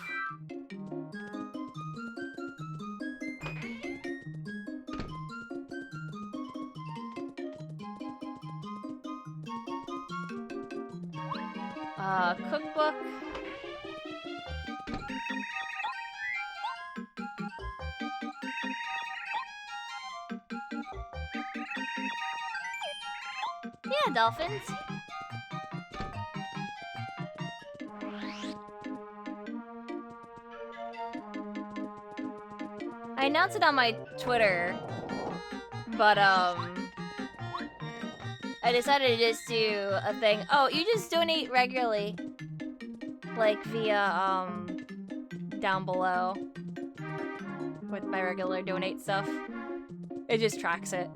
Speaker 1: Cookbook. yeah, dolphins. I announced it on my Twitter, but I decided to just do a thing. Oh, you just donate regularly, like via down below with my regular donate stuff. It just tracks it.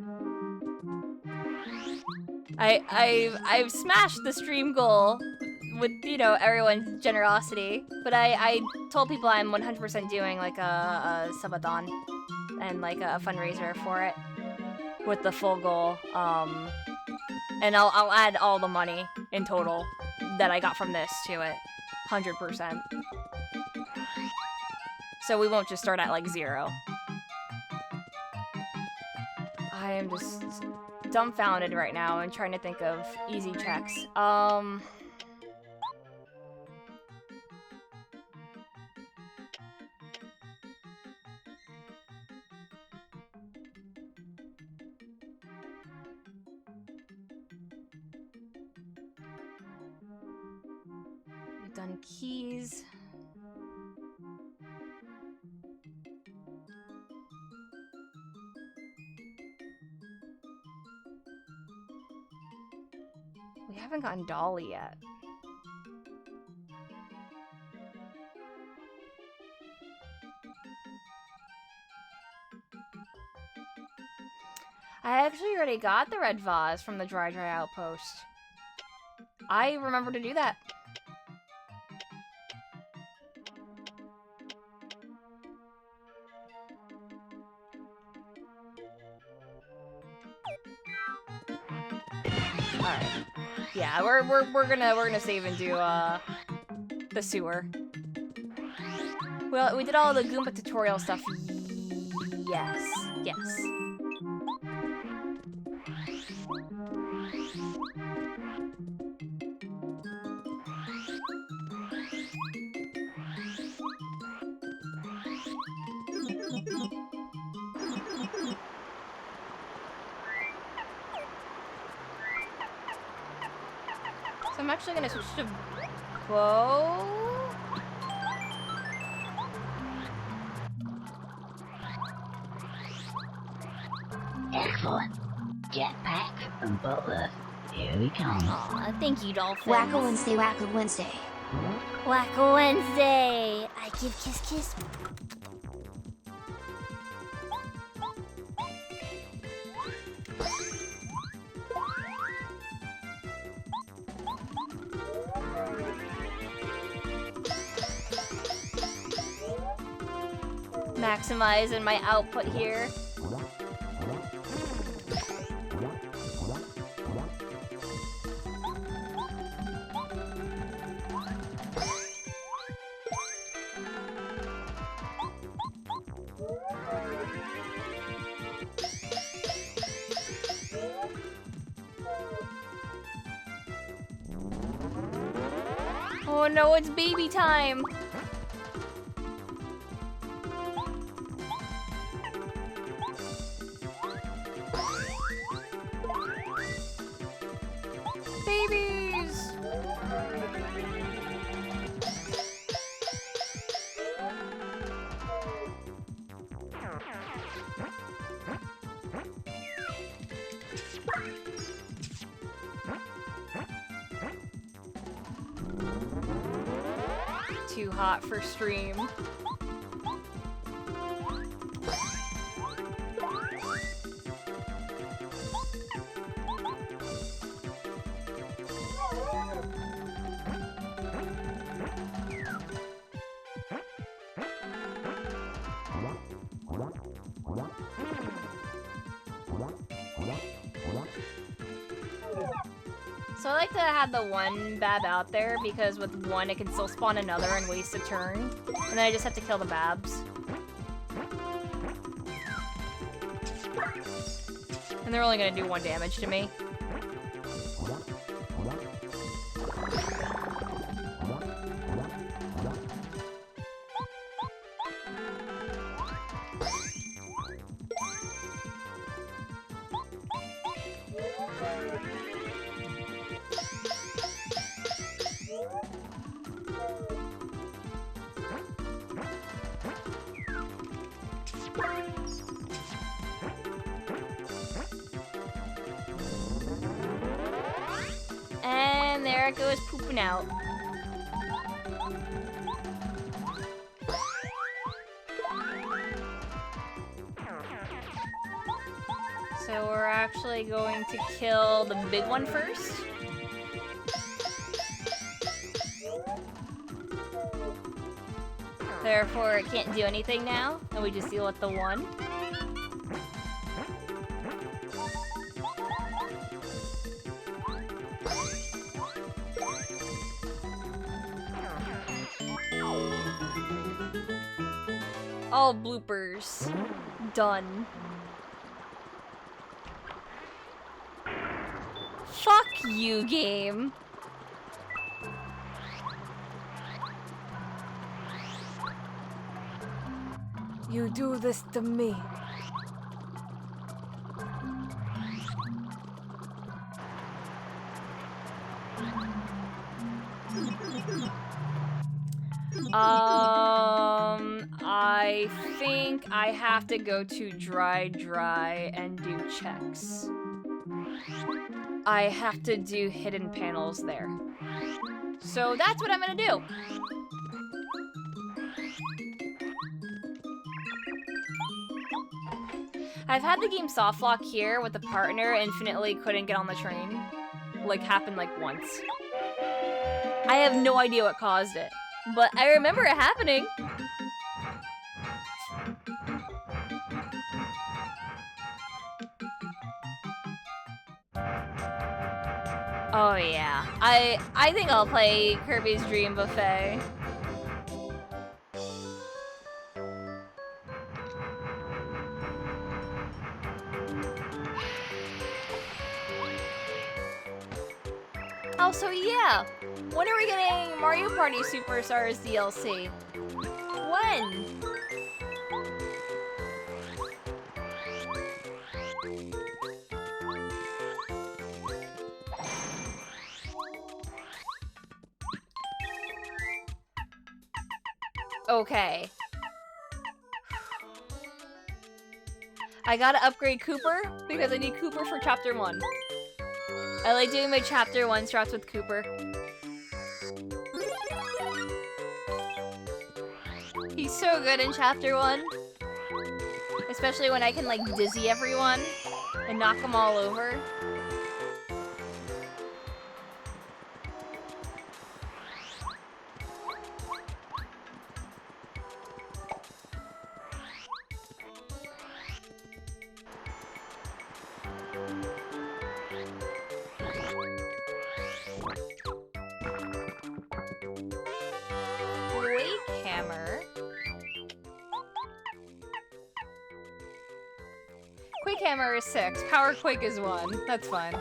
Speaker 1: I've smashed the stream goal with, you know, everyone's generosity, but I told people I'm 100% doing like a subathon and like a fundraiser for it with the full goal. And I'll add all the money in total that I got from this to it, 100%. So we won't just start at like 0. I am just dumbfounded right now and trying to think of easy checks. We've done keys. We haven't gotten Dolly yet. I actually already got the red vase from the Dry Outpost. I remember to do that. Alright. Yeah, we're gonna save and do the sewer. Well, we did all the Goomba tutorial stuff. Yes. Yes. So I'm actually gonna switch to bow.
Speaker 3: Excellent. Jetpack and Butler. Here we come.
Speaker 6: Aw, thank you, dolphins.
Speaker 4: Wacko Wednesday, Wacko Wednesday.
Speaker 6: Wacko Wednesday. I give kiss kiss.
Speaker 1: Maximizing my output here. Oh no, it's baby time! Babies! Too hot for stream. So I like to have the one bab out there because with one it can still spawn another and waste a turn. And then I just have to kill the babs. And they're only gonna do 1 damage to me. there it goes pooping out. So we're actually going to kill the big one first. Therefore, it can't do anything now, and we just deal with the one. All bloopers. Done. Fuck you, game. You do this to me. I think I have to go to dry and do checks. I have to do hidden panels there. So that's what I'm gonna do. I've had the game soft lock here with a partner, infinitely couldn't get on the train. Like, happened like once. I have no idea what caused it, but I remember it happening. Oh yeah, I think I'll play Kirby's Dream Buffet. Oh, so yeah, when are we getting Mario Party Superstars DLC? When? Okay. I gotta upgrade Cooper because I need Cooper for Chapter 1. I like doing my Chapter 1 strats with Cooper. He's so good in Chapter 1. Especially when I can, like, dizzy everyone and knock them all over. Quake Hammer is 6. Power Quake is 1. That's fine.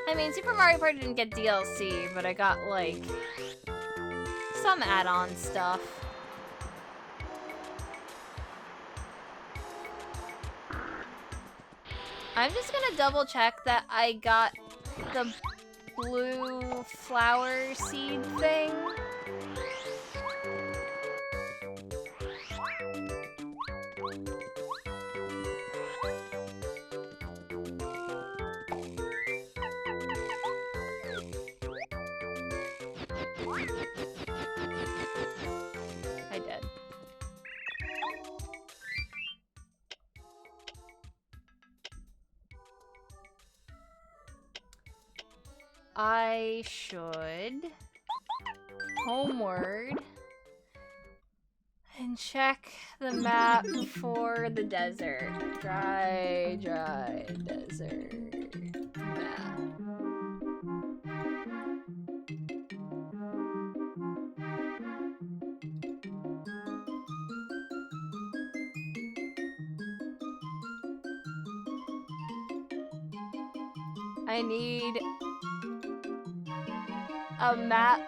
Speaker 1: I mean, Super Mario Party didn't get DLC, but I got, like, some add-on stuff. I'm just gonna double check that I got the blue flower seed thing. I did. I should homeward and check the map for the desert. Dry desert map. I need a map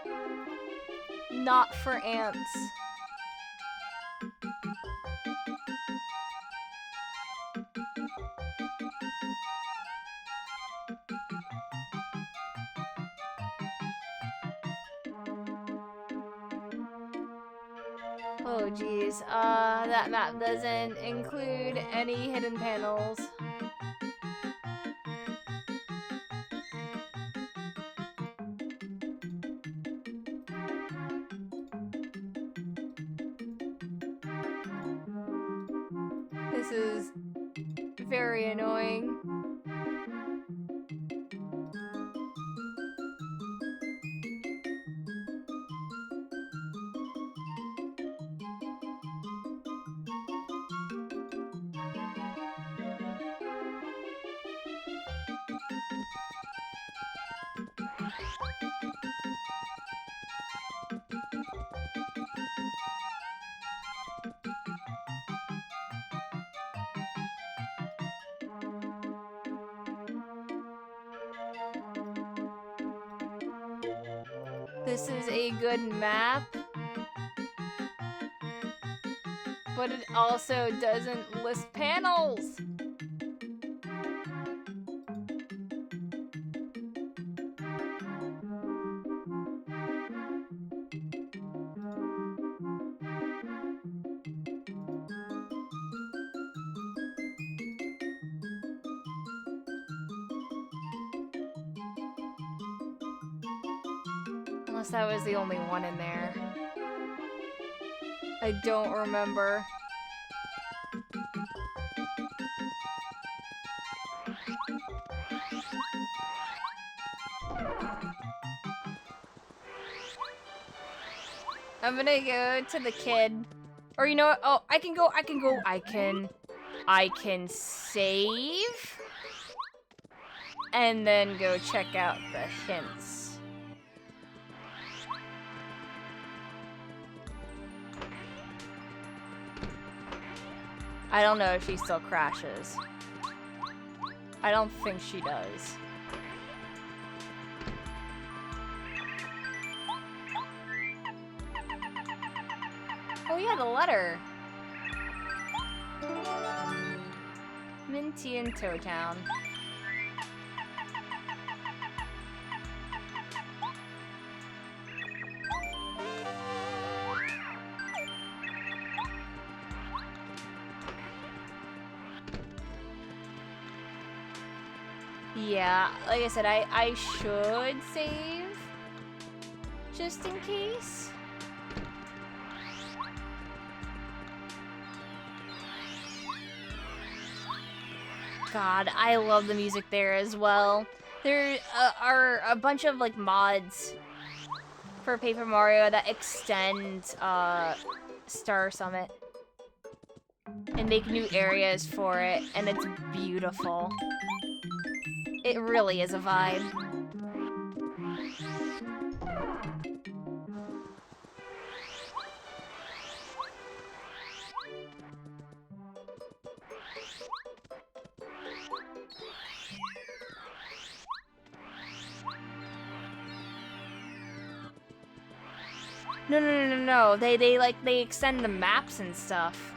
Speaker 1: not for ants. Oh geez, that map doesn't include any hidden panels. This is very annoying. This is a good map, but it also doesn't list panels. Unless that was the only one in there. I don't remember. I'm gonna go to the kid. Or you know what? Oh, I can save. And then go check out the hints. I don't know if she still crashes. I don't think she does. Oh yeah, the letter. Minty and Toe Town. Yeah, like I said, I should save just in case. God, I love the music there as well. There are a bunch of like mods for Paper Mario that extend Star Summit and make new areas for it, and it's beautiful. It really is a vibe. No. They extend the maps and stuff.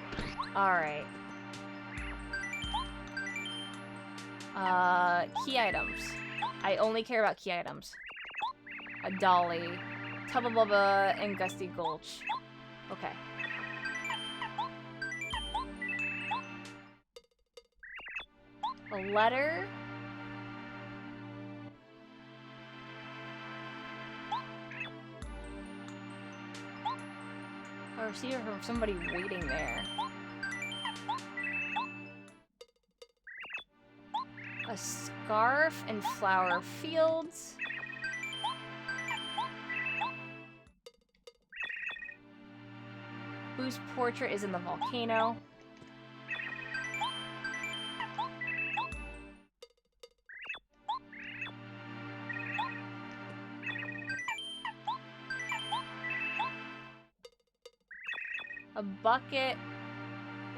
Speaker 1: Alright. Key items. I only care about key items. A dolly, Tubba Bubba, and Gusty Gulch. Okay. A letter. Or see from somebody waiting there. A scarf and flower fields. Whose portrait is in the volcano? A bucket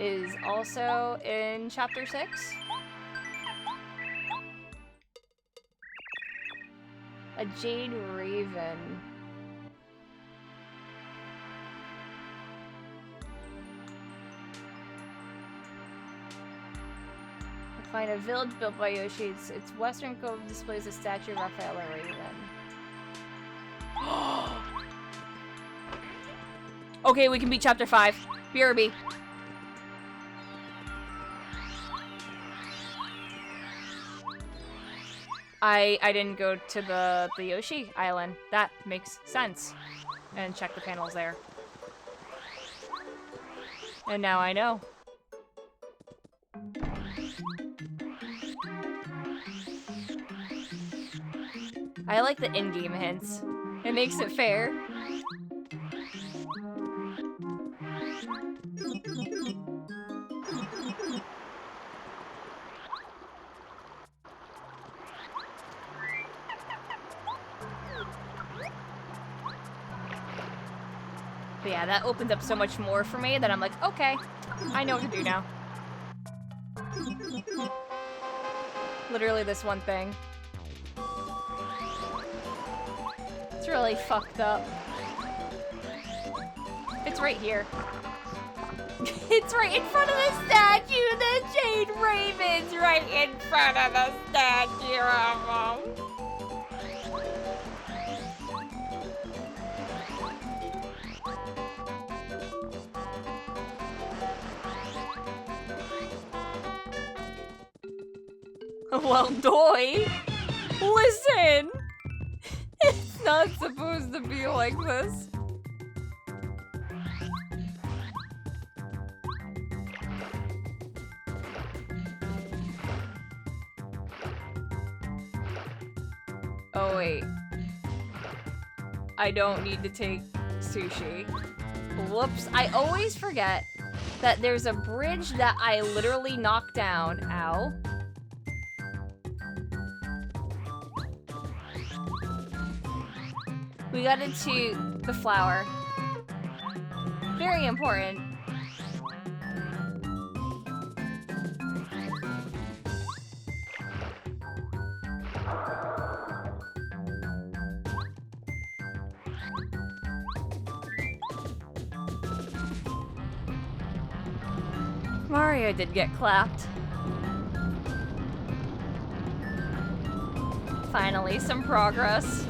Speaker 1: is also in chapter 6. A jade raven. Find a village built by Yoshi. Its western cove displays a statue of Raphael and Raven. Okay, we can beat chapter 5. BRB. I didn't go to the Yoshi Island. That makes sense. And check the panels there. And now I know. I like the in-game hints. It makes it fair. But yeah, that opened up so much more for me that I'm like, okay, I know what to do now. Literally this one thing. It's really fucked up. It's right here. It's right in front of the statue! The Jade Raven's right in front of the statue of him! Well, Doi, listen! It's not supposed to be like this. Oh, wait. I don't need to take sushi. Whoops. I always forget that there's a bridge that I literally knocked down. Ow. We got into the flower. Very important. Mario did get clapped. Finally, some progress.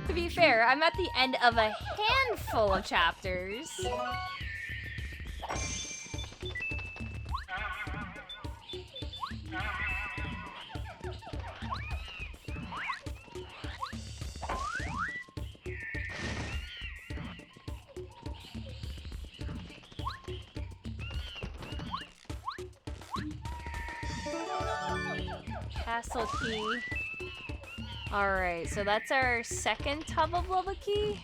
Speaker 1: To be fair, I'm at the end of a handful of chapters. Castle key. Alright, so that's our second tub of lava key.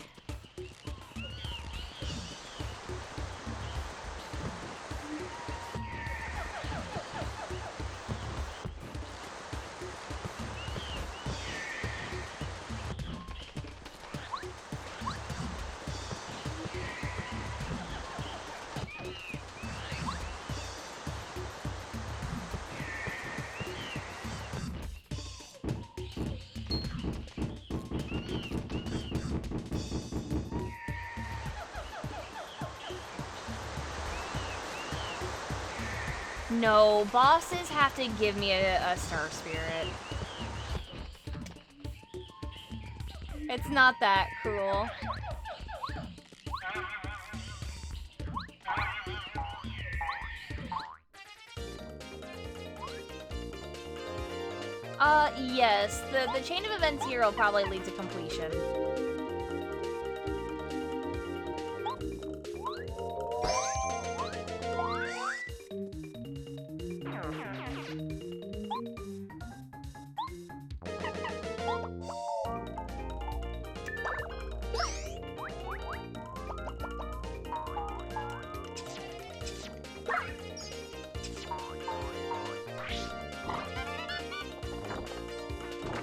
Speaker 1: No, bosses have to give me a star spirit. It's not that cruel. Yes, the chain of events here will probably lead to completion.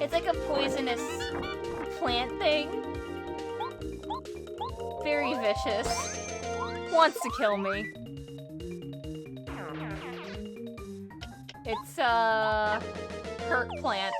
Speaker 1: It's like a poisonous plant thing. Very vicious. Wants to kill me. It's a hurt plant.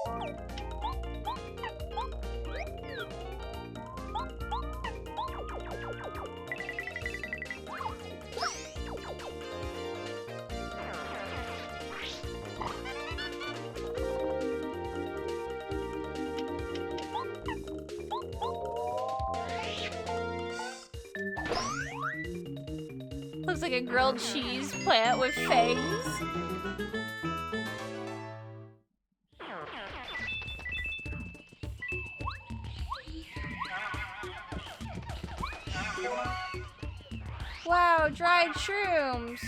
Speaker 1: Looks like a grilled cheese plant with fangs. Wow, dried shrooms.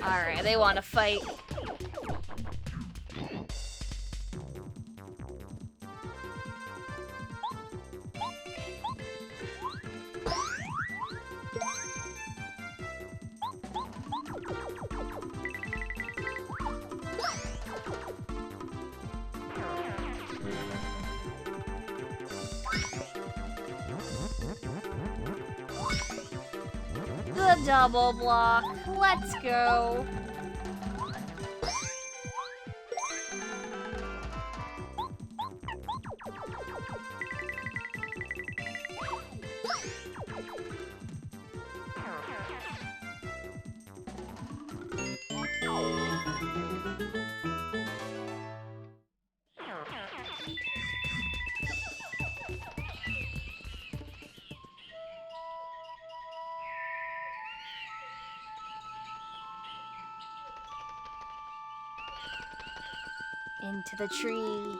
Speaker 1: Alright, they want to fight. The double block. Let's go. Into the tree.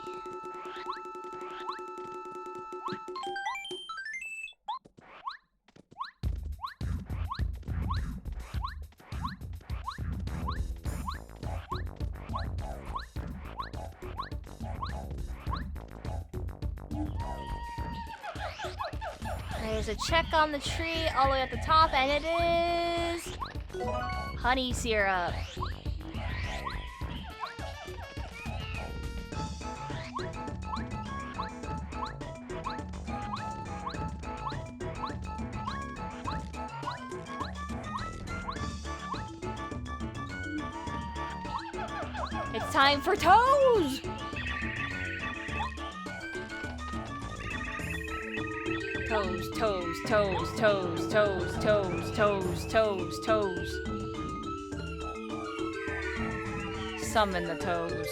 Speaker 1: There's a check on the tree all the way at the top, and it is honey syrup. It's time for toes! Toes, toes, toes, toes, toes, toes, toes, toes, toes. Summon the toes.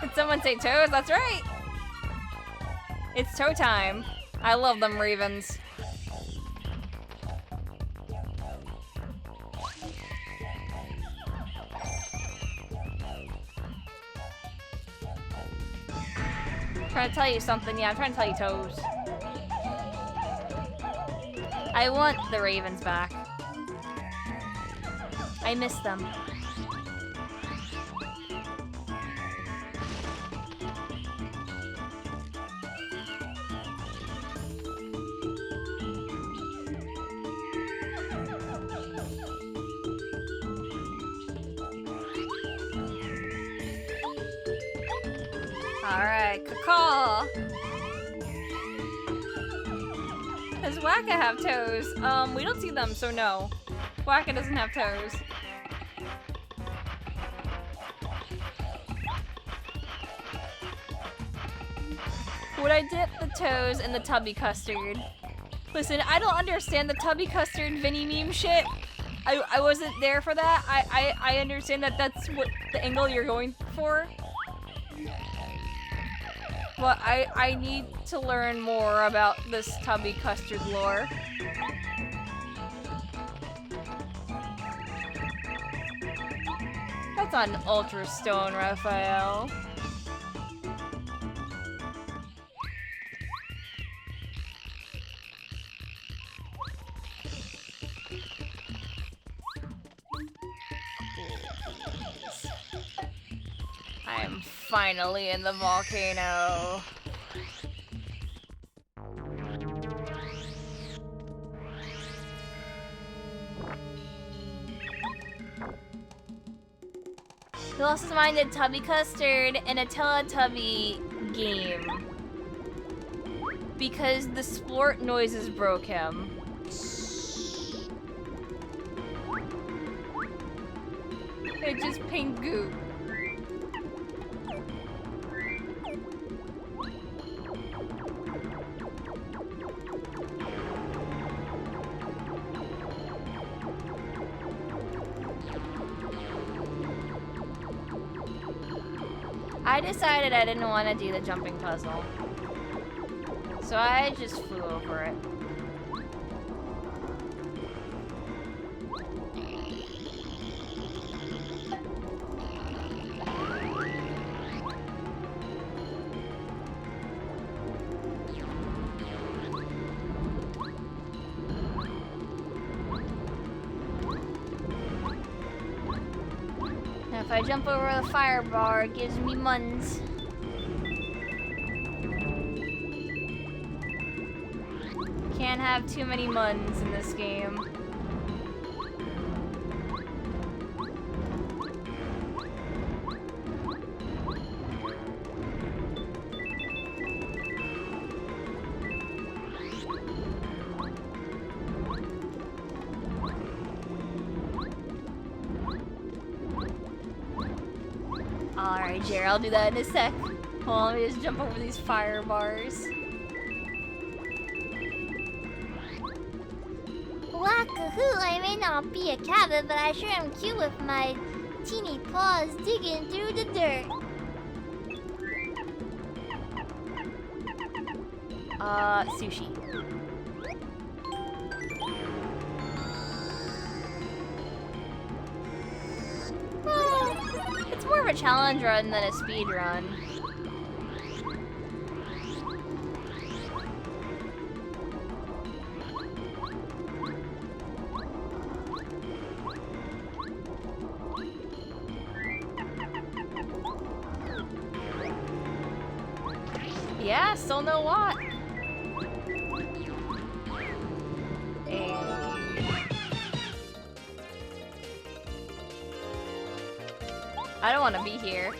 Speaker 1: Did someone say toes? That's right! It's toe time. I love them ravens. I'm trying to tell you something. Yeah, I'm trying to tell you toes. I want the ravens back. I miss them. Alright, caw. Does Wacka have toes? We don't see them, so no. Wacka doesn't have toes. Would I dip the toes in the tubby custard? Listen, I don't understand the tubby custard Vinny meme shit. I wasn't there for that. I understand that that's what the angle you're going for. But I need to learn more about this tubby custard lore. That's on Ultra Stone, Raphael. I'm finally in the volcano. He lost his mind in Tubby Custard in a Teletubby game. Because the splort noises broke him. It just pink goop. I decided I didn't want to do the jumping puzzle. So I just flew over it. Now if I jump over the fire bar, it gives me muns. Can't have too many muns in this game. Alright, Jerry, I'll do that in a sec. Hold on, let me just jump over these fire bars.
Speaker 6: Wackahoo, I may not be a cabin, but I sure am cute with my teeny paws digging through the dirt.
Speaker 1: Sushi. It's more of a challenge run than a speed run. Yeah, still no what. I don't want to be here.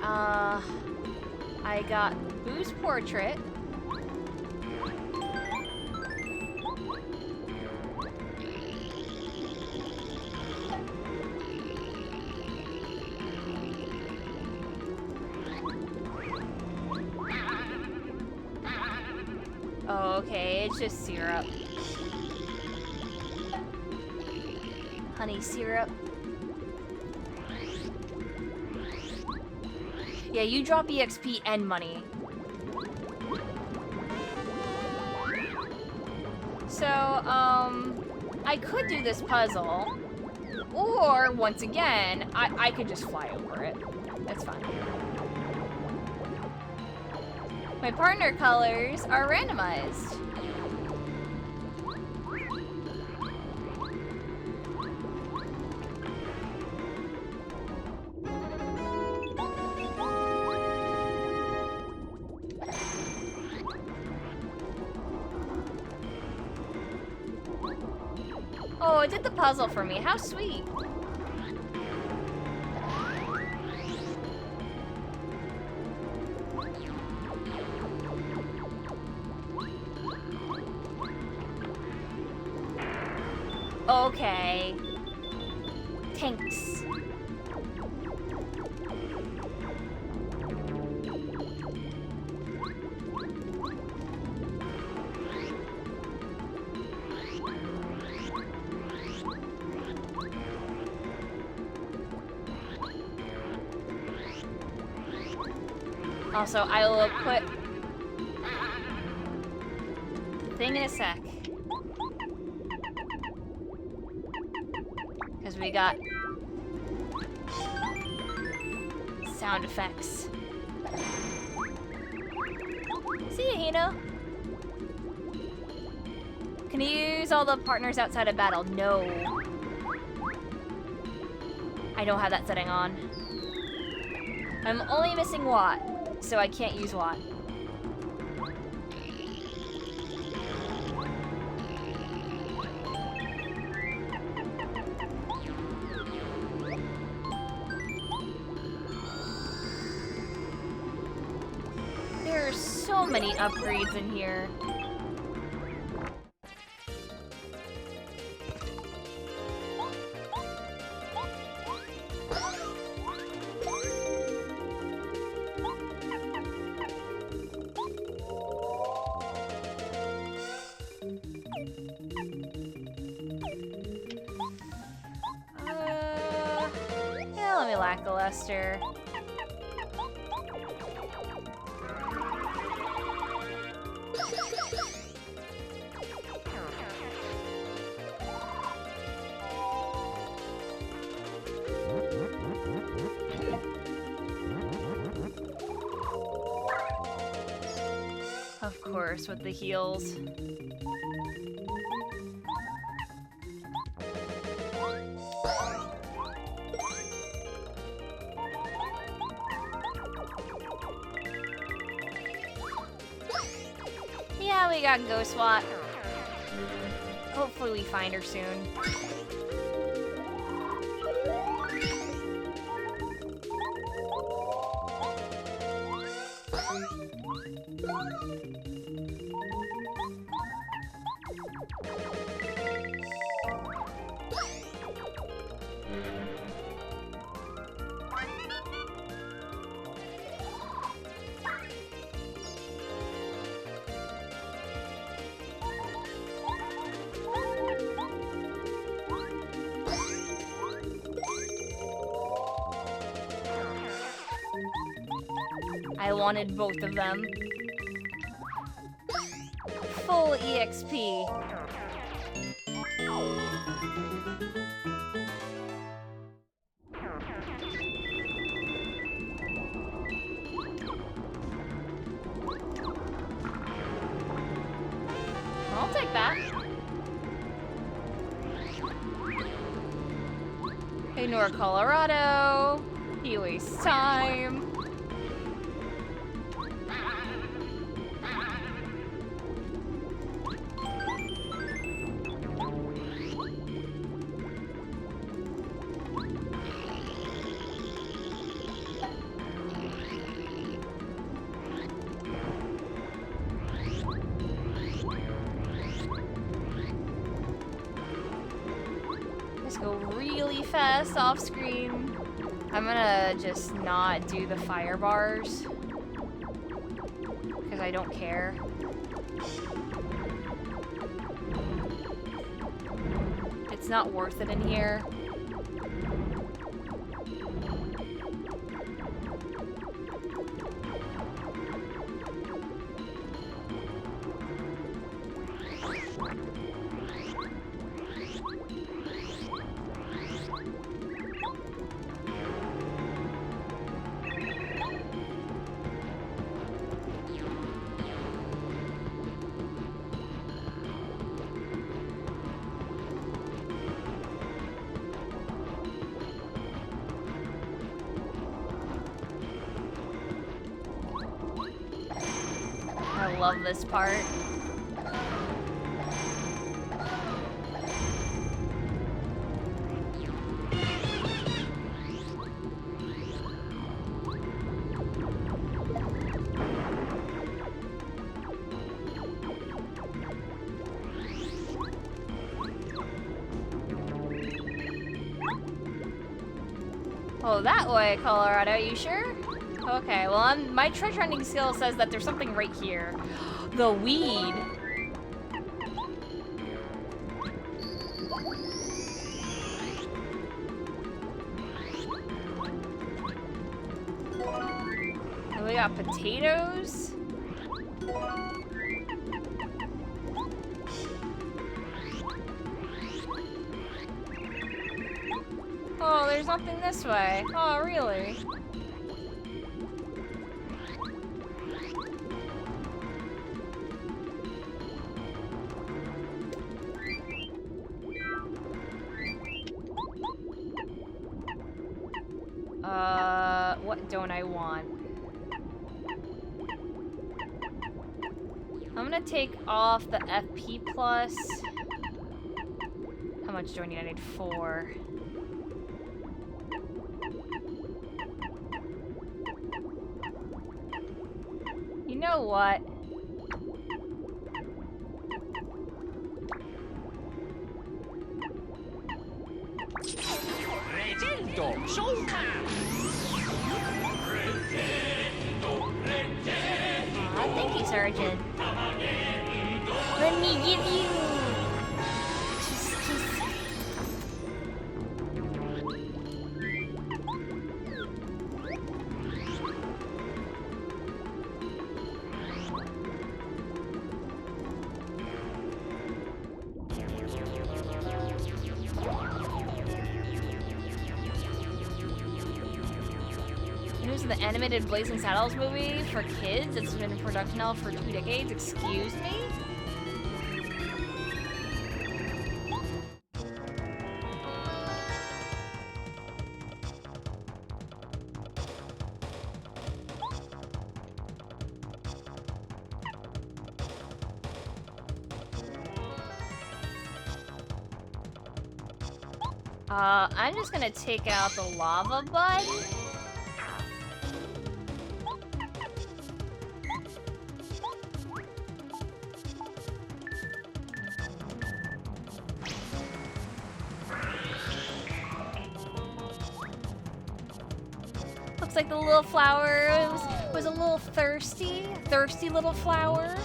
Speaker 1: Alrighty, I got Boo's portrait. Oh, okay, it's just syrup. Honey syrup. Yeah, you drop EXP and money. So, I could do this puzzle. Or, once again, I could just fly over it. That's fine. My partner colors are randomized. Oh, it did the puzzle for me. How sweet. Okay. Thanks. Also, I will put the thing in a sec. Because we got sound effects. See ya, Hino. Can you use all the partners outside of battle? No. I don't have that setting on. I'm only missing Watt, so I can't use Watt. There are so many upgrades in here. Yeah, let me lackluster. Of course, with the heals. Yeah, we got Ghost Watt. Hopefully we find her soon. I wanted both of them. Full EXP. I'll take that. Ignore Colorado. He wastes time. Go really fast off screen. I'm gonna just not do the fire bars because I don't care. It's not worth it in here. I love this part. Oh, that way, Colorado, you sure? Okay, well, my treasure hunting skill says that there's something right here. The weed. And we got potatoes. Oh, there's nothing this way. Oh, really? What don't I want? I'm gonna take off the FP plus. How much do I need? I need 4. You know what? Thank you, Sergeant.
Speaker 6: Let me give you. Kiss.
Speaker 1: News of the animated Blazing Saddles movie for kids that's been in production now for 2 decades. Excuse me? I'm just gonna take out the lava bud. Looks like the little flower was a little thirsty. Thirsty little flower.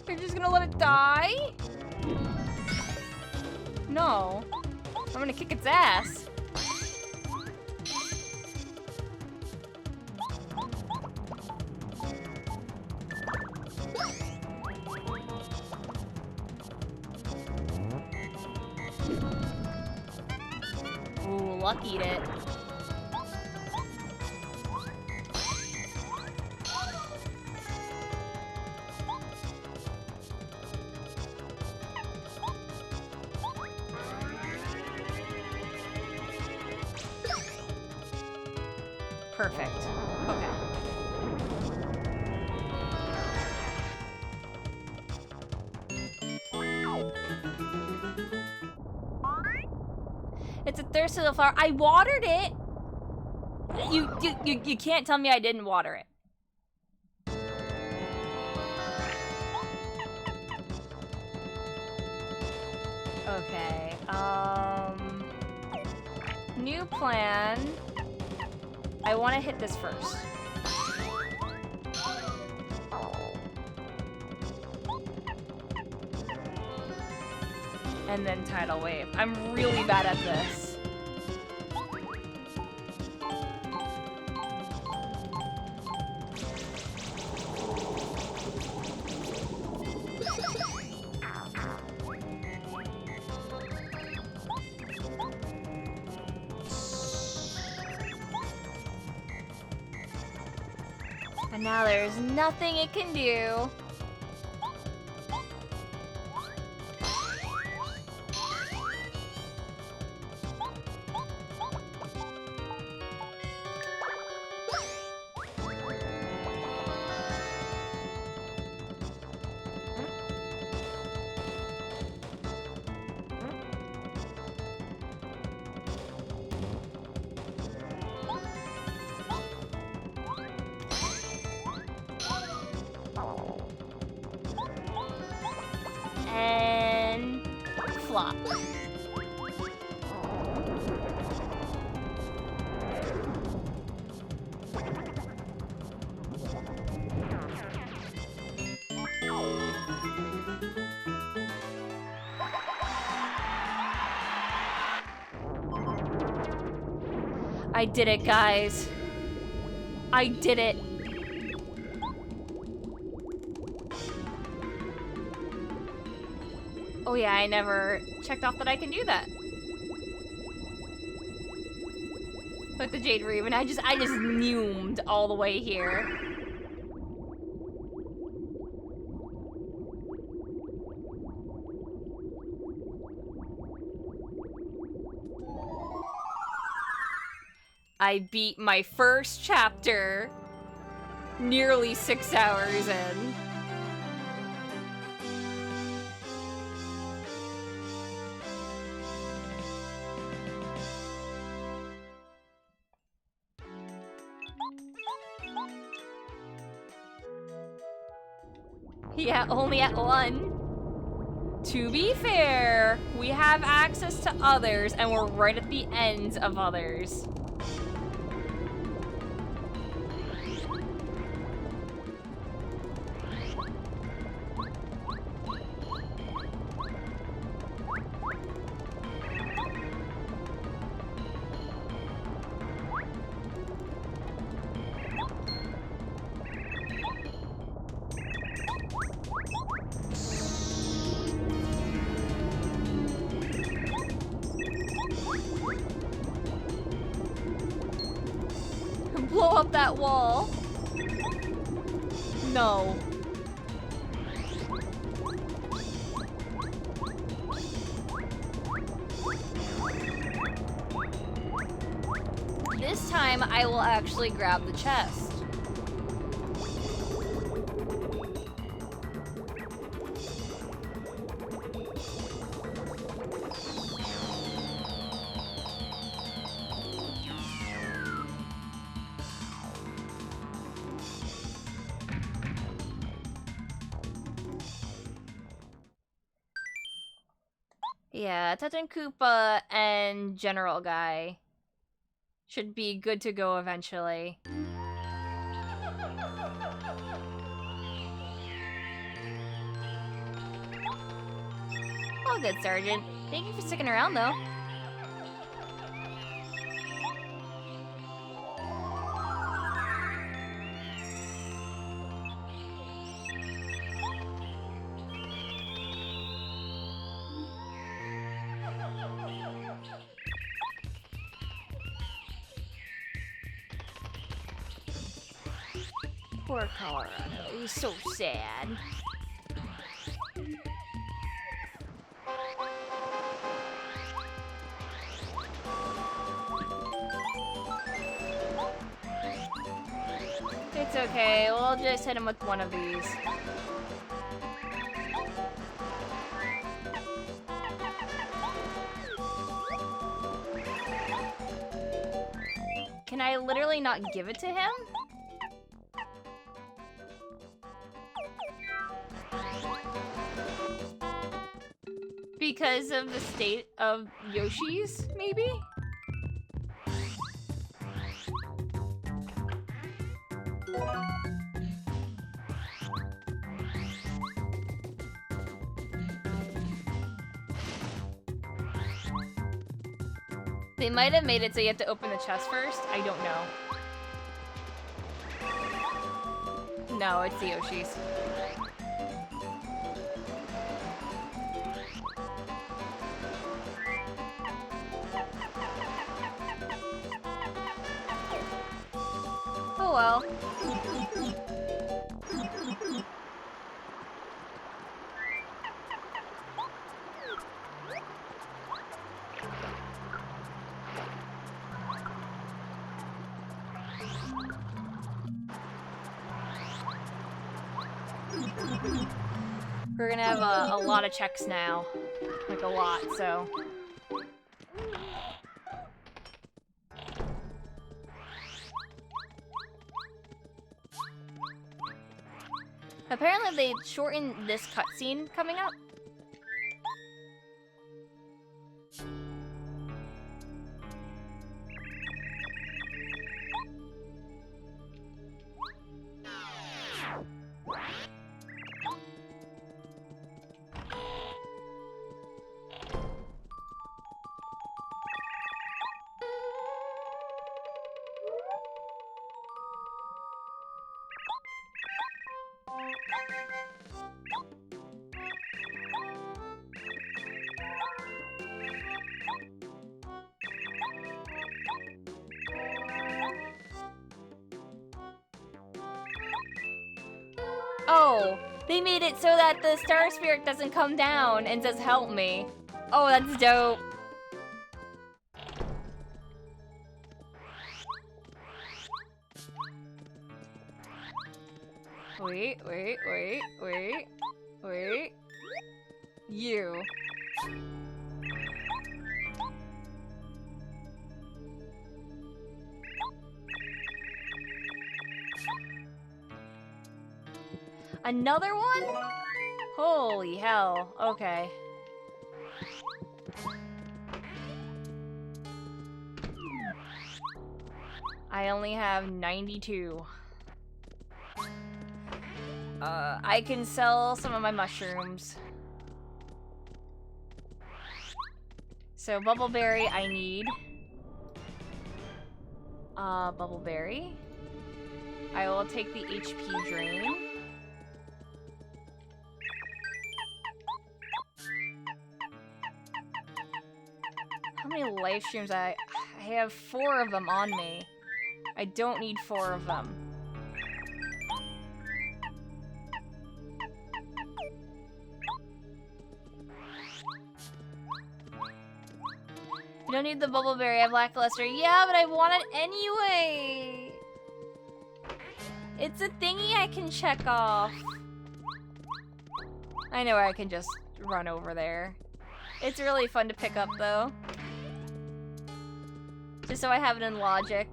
Speaker 1: You're just gonna let it die? No. I'm gonna kick its ass. Ooh, luckied it. Perfect. Okay. It's a thirsty little flower. I watered it. You can't tell me I didn't water it. Okay. New plan. I want to hit this first. And then tidal wave. I'm really bad at this. And now there's nothing it can do. And flop. I did it, guys. I did it. Oh yeah, I never checked off that I can do that. With the Jade Reeve, and I just neumed all the way here. I beat my first chapter nearly 6 hours in. Yeah, only at 1. To be fair, we have access to others, and we're right at the ends of others. Blow up that wall. No. This time, I will actually grab the chest. Yeah, Tetten Koopa and General Guy should be good to go eventually. All good, Sergeant. Thank you for sticking around, though. Poor Colorado. He's so sad. It's okay. We'll just hit him with one of these. Can I literally not give it to him? Because of the state of Yoshi's, maybe? They might have made it so you have to open the chest first. I don't know. No, it's the Yoshi's. Oh well. We're gonna have a lot of checks now. Like a lot, so. Apparently they shortened this cutscene coming up. Oh, they made it so that the star spirit doesn't come down and says help me. Oh, that's dope. Wait. You. Another one? Holy hell. Okay. I only have 92. I can sell some of my mushrooms. So bubbleberry I need. Bubbleberry. I will take the HP drain. How many life streams I have 4 of them on me. I don't need 4 of them. You don't need the bubbleberry, I have lackluster. Yeah, but I want it anyway. It's a thingy I can check off. I know I can just run over there. It's really fun to pick up though. Just so I have it in logic.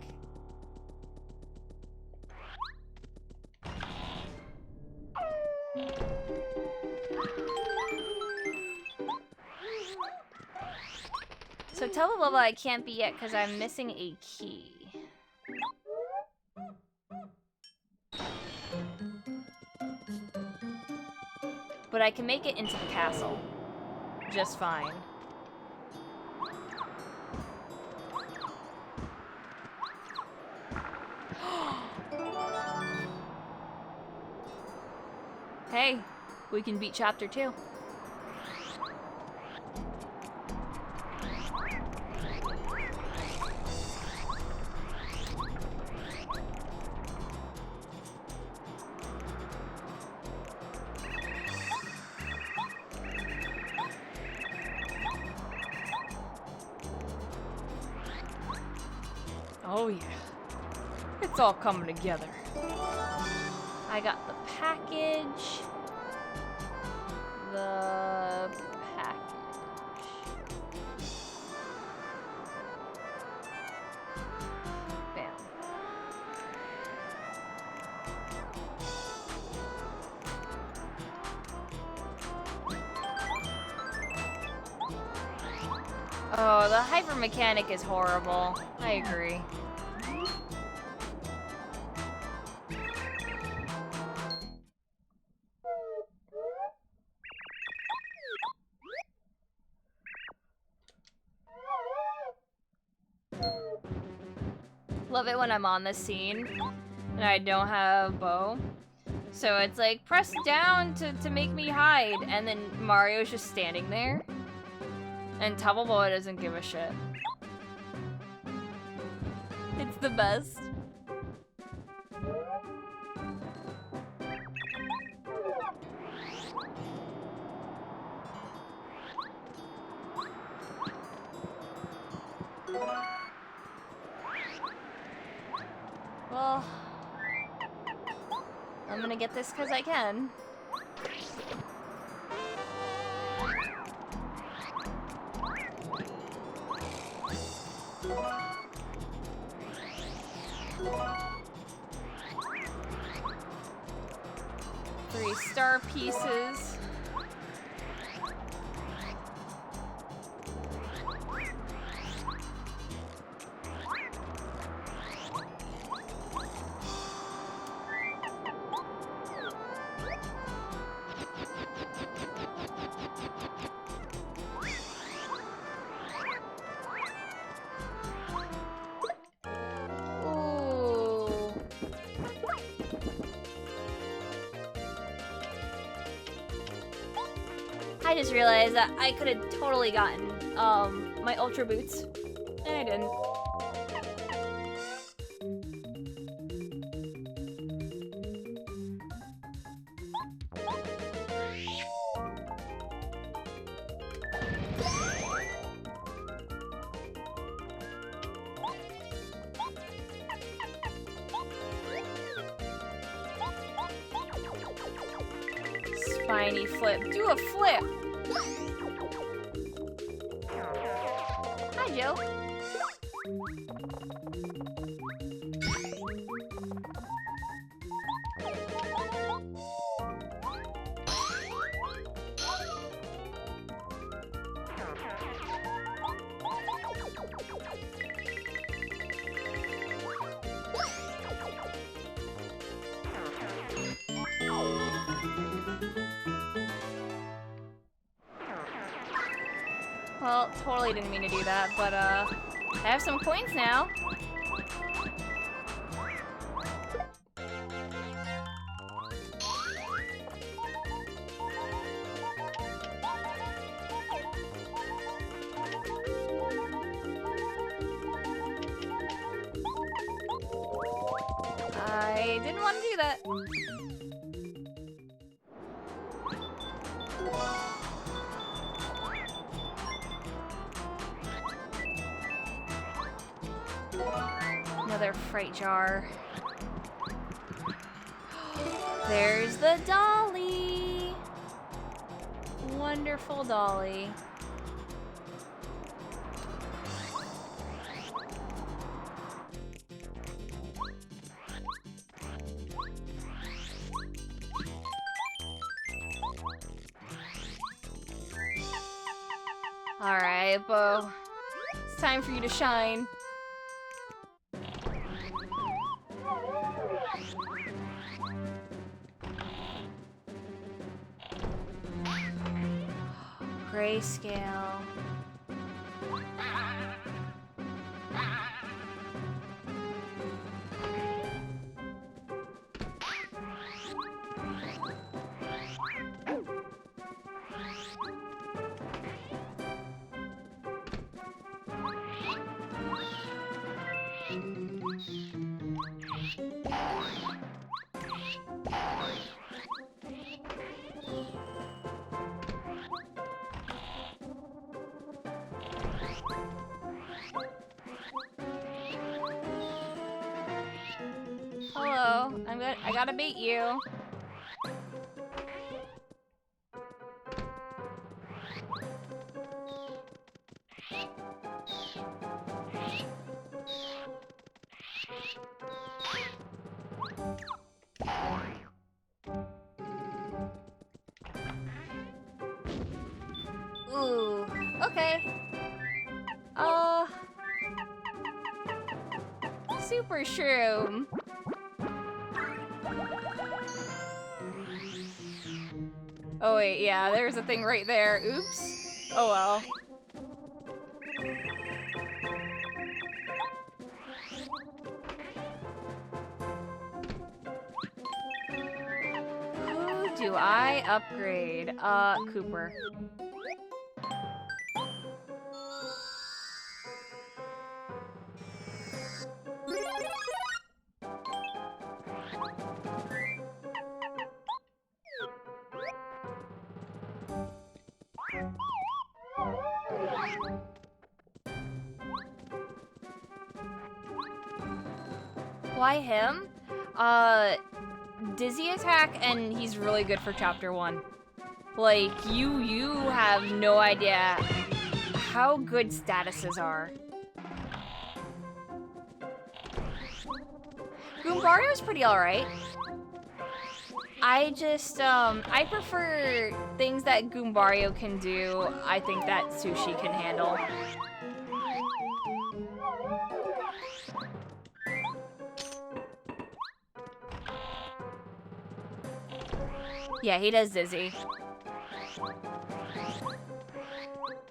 Speaker 1: So tell the level I can't be yet because I'm missing a key. But I can make it into the castle. Just fine. Hey, we can beat chapter 2. Oh yeah. It's all coming together. I got the package. The package. Bam. Oh, the hyper mechanic is horrible. I agree. Love it when I'm on this scene and I don't have bow. So it's like, press down to make me hide, and then Mario's just standing there. And Tubble Boy doesn't give a shit. It's the best. Well, I'm gonna get this because I can. Three star pieces. I just realized that I could have totally gotten my ultra boots, and I didn't. Spiny flip. Do a flip! Hi, Joe. Well, totally didn't mean to do that, but I have some coins now. I didn't want to do that. Another freight jar. There's the dolly. Wonderful dolly. Alright, Bo. It's time for you to shine. Grayscale. Hello, I gotta beat you. Ooh, okay. Super Shroom. Oh wait, yeah, there's a thing right there. Oops. Oh well. Who do I upgrade? Cooper. Why him? Dizzy attack, and he's really good for chapter 1. Like, you have no idea how good statuses are. Goombario's pretty alright. I just, I prefer things that Goombario can do. I think that Sushi can handle. Yeah, he does Dizzy.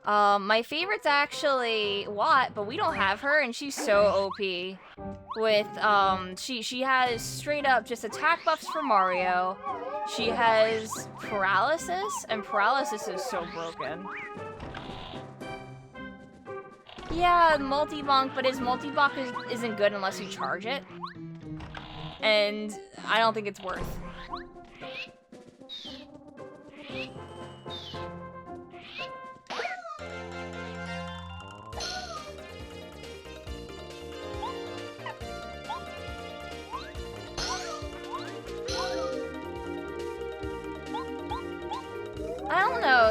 Speaker 1: My favorite's actually Watt, but we don't have her, and she's so OP. With, she has straight up just attack buffs for Mario. She has paralysis, and paralysis is so broken. Yeah, multi-bonk, but his multi-bonk isn't good unless you charge it. And I don't think it's worth.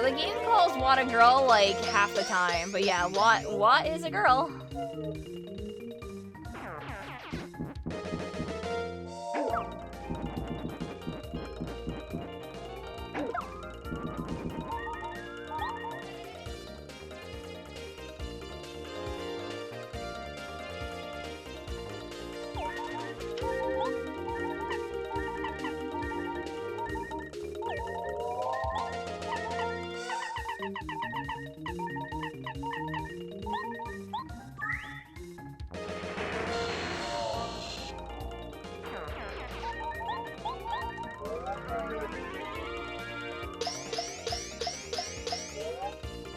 Speaker 1: The game calls Watt a girl like half the time, but yeah, Watt is a girl.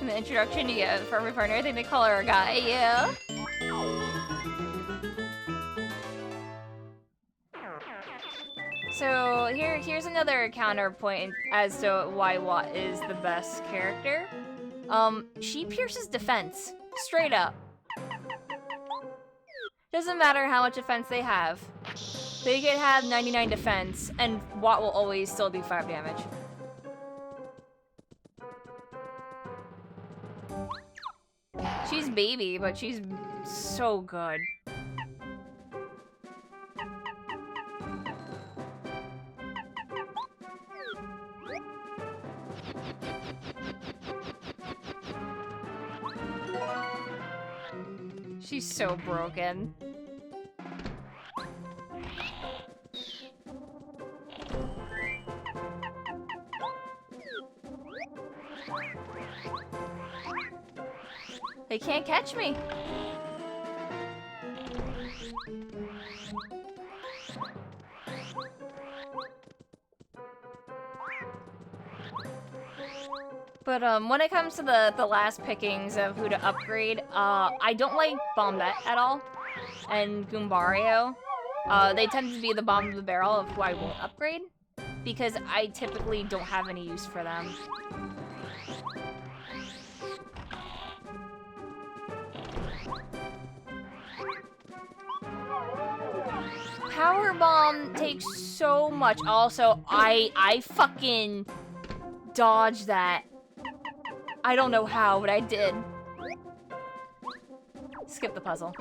Speaker 1: In the introduction, you get for every partner, I think they call her a guy, yeah. So here's another counterpoint as to why Watt is the best character. She pierces defense, straight up. Doesn't matter how much defense they have. They could have 99 defense, and Watt will always still do 5 damage. She's baby, but she's so good. She's so broken. They can't catch me. But when it comes to the last pickings of who to upgrade, I don't like Bombette at all, and Goombario. They tend to be the bottom of the barrel of who I won't upgrade, because I typically don't have any use for them. Power Bomb takes so much. Also, I fucking dodged that. I don't know how, but I did. Skip the puzzle.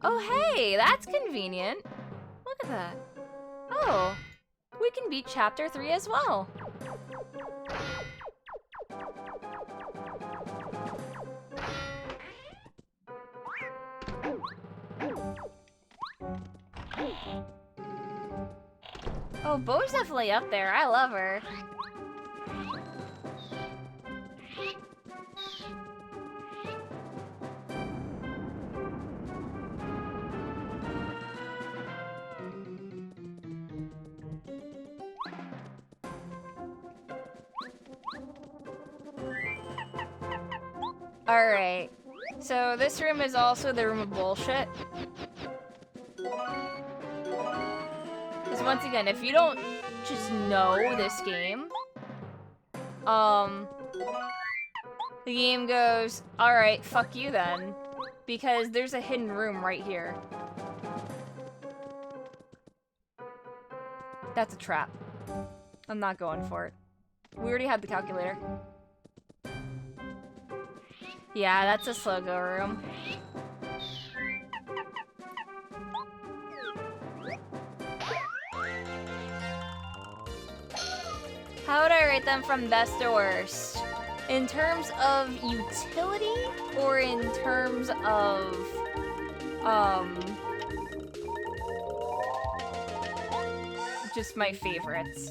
Speaker 1: Oh, hey, that's convenient. Look at that. Oh, we can beat Chapter 3 as well. Oh, Bo's definitely up there. I love her. Alright. So this room is also the room of bullshit. Because once again, if you don't just know this game, the game goes, alright, fuck you then. Because there's a hidden room right here. That's a trap. I'm not going for it. We already had the calculator. Yeah, that's a slow-go room. How would I rate them from best to worst? In terms of utility, or in terms of, just my favorites?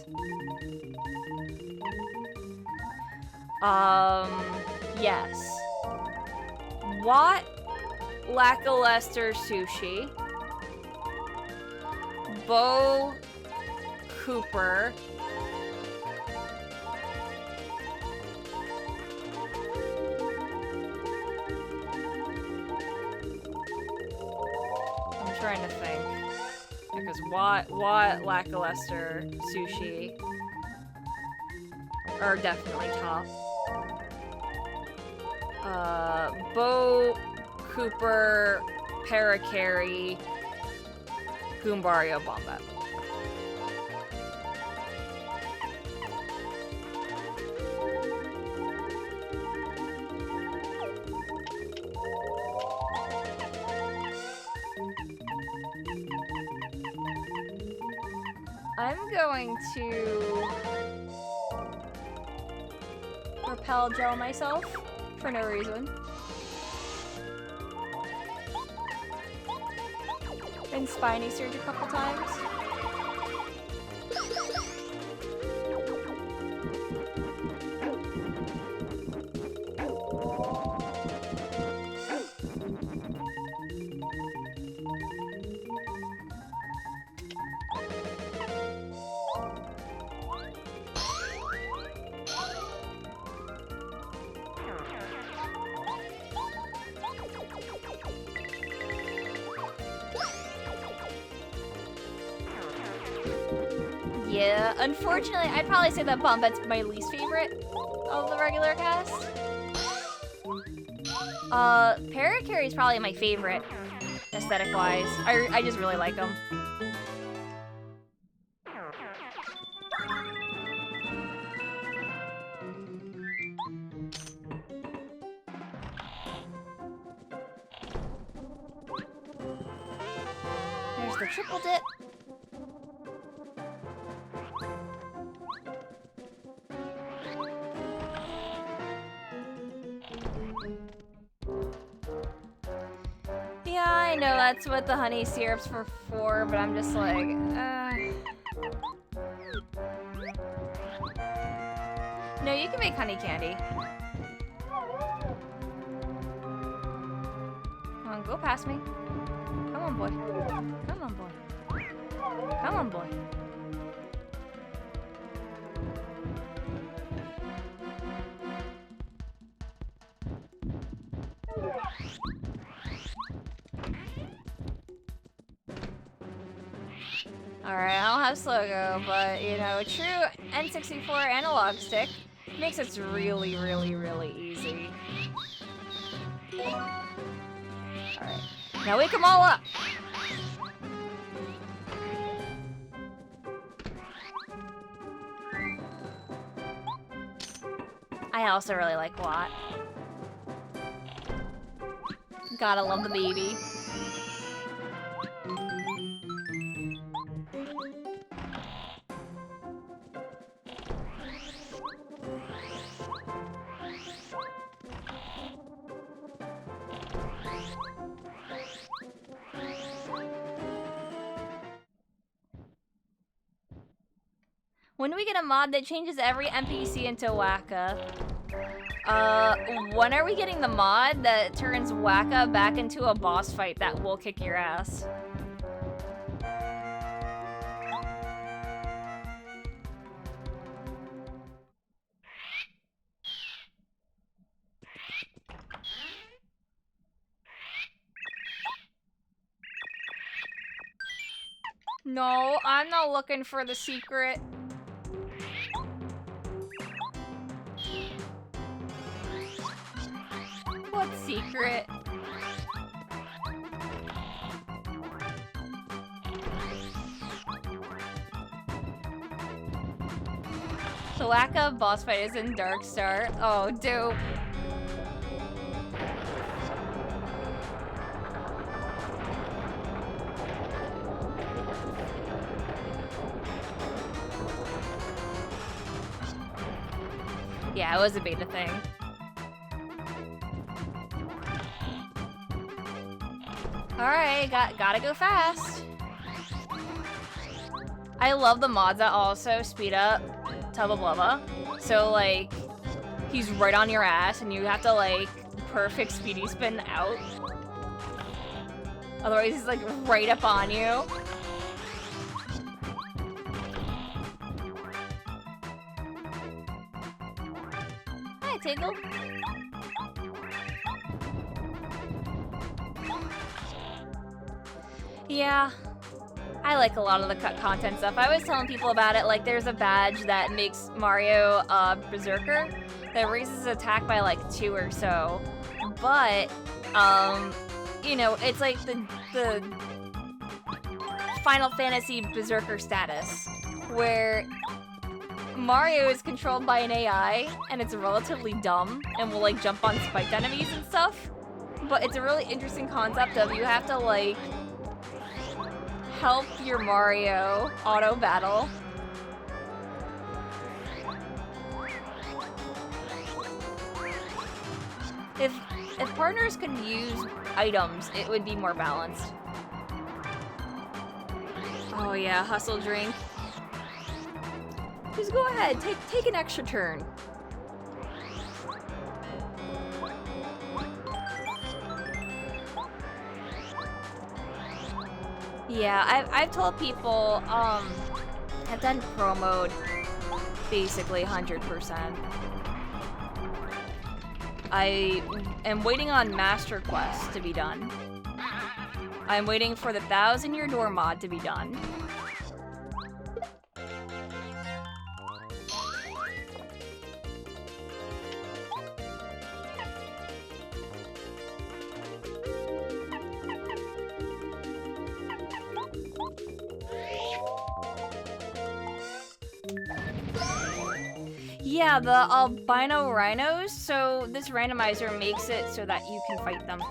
Speaker 1: Yes. Watt, lackluster sushi. Bo, Cooper. I'm trying to think. Because Watt, lackluster sushi are definitely top. Bo, Cooper, Paracarry, Goombario Bombat. I'm going to repel gel myself for no reason. And Spiny Surge a couple times. Yeah, unfortunately, I'd probably say that Bombet's my least favorite of the regular cast. Parakarry's probably my favorite, aesthetic-wise. I just really like him. There's the triple dip. Yeah, I know that's what the honey syrups were for, but I'm just like, No, you can make honey candy. Come on, go past me. Come on, boy. Come on, boy. Come on, boy. Alright, I don't have slow go, but you know, a true N64 analog stick makes it really, really, really easy. Alright, now wake them all up! I also really like Watt. Gotta love the baby. When do we get a mod that changes every NPC into Waka? When are we getting the mod that turns Waka back into a boss fight that will kick your ass? No, I'm not looking for the secret. What secret? The Waka boss fight is in Dark Star. Oh, dope. Yeah, it was a beta thing. Alright, gotta go fast. I love the mods that also speed up Tubba Blubba. So, like, he's right on your ass and you have to, like, perfect speedy spin out. Otherwise, he's, like, right up on you. Hi, Tingle. Yeah, I like a lot of the cut content stuff. I was telling people about it, like there's a badge that makes Mario Berserker that raises his attack by like 2 or so. But, you know, it's like the Final Fantasy Berserker status, where Mario is controlled by an AI, and it's relatively dumb, and will like jump on spiked enemies and stuff. But it's a really interesting concept of you have to like help your Mario auto battle. If partners could use items, it would be more balanced. Oh yeah, hustle drink. Just go ahead, take an extra turn. Yeah, I've told people, I've done pro mode basically 100%. I am waiting on Master Quest to be done. I'm waiting for the 1000-Year Door mod to be done. Yeah, the albino rhinos, so this randomizer makes it so that you can fight them.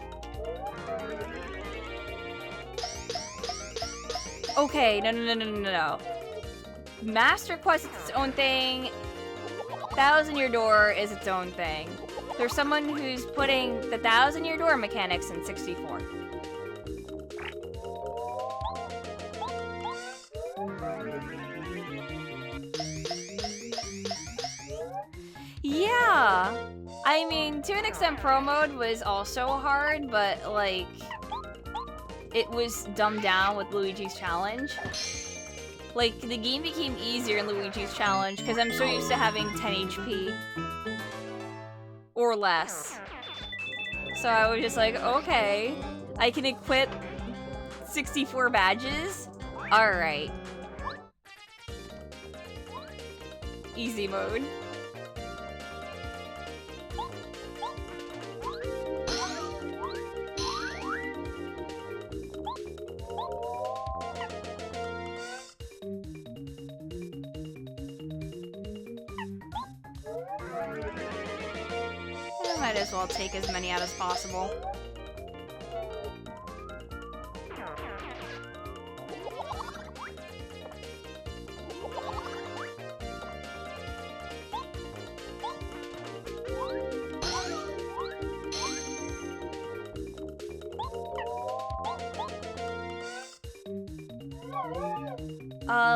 Speaker 1: Okay, no. Master Quest is its own thing. 1000-Year Door is its own thing. There's someone who's putting the 1000-Year Door mechanics in 64. Yeah, I mean, to an extent, pro mode was also hard, but like, it was dumbed down with Luigi's Challenge. Like, the game became easier in Luigi's Challenge because I'm so used to having 10 HP. Or less. So I was just like, okay, I can equip 64 badges? Alright. Easy mode. Might as well take as many out as possible.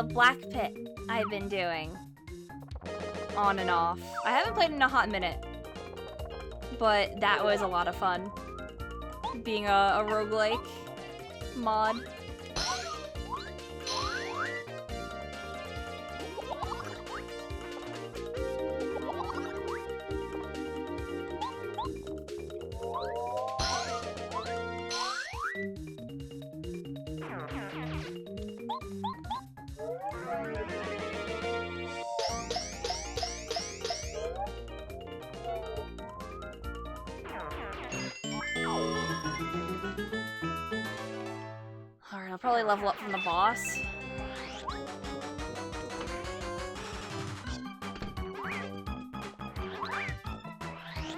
Speaker 1: Black Pit, I've been doing. On and off. I haven't played in a hot minute. But that was a lot of fun. Being a roguelike mod. Alright, I'll probably level up from the boss.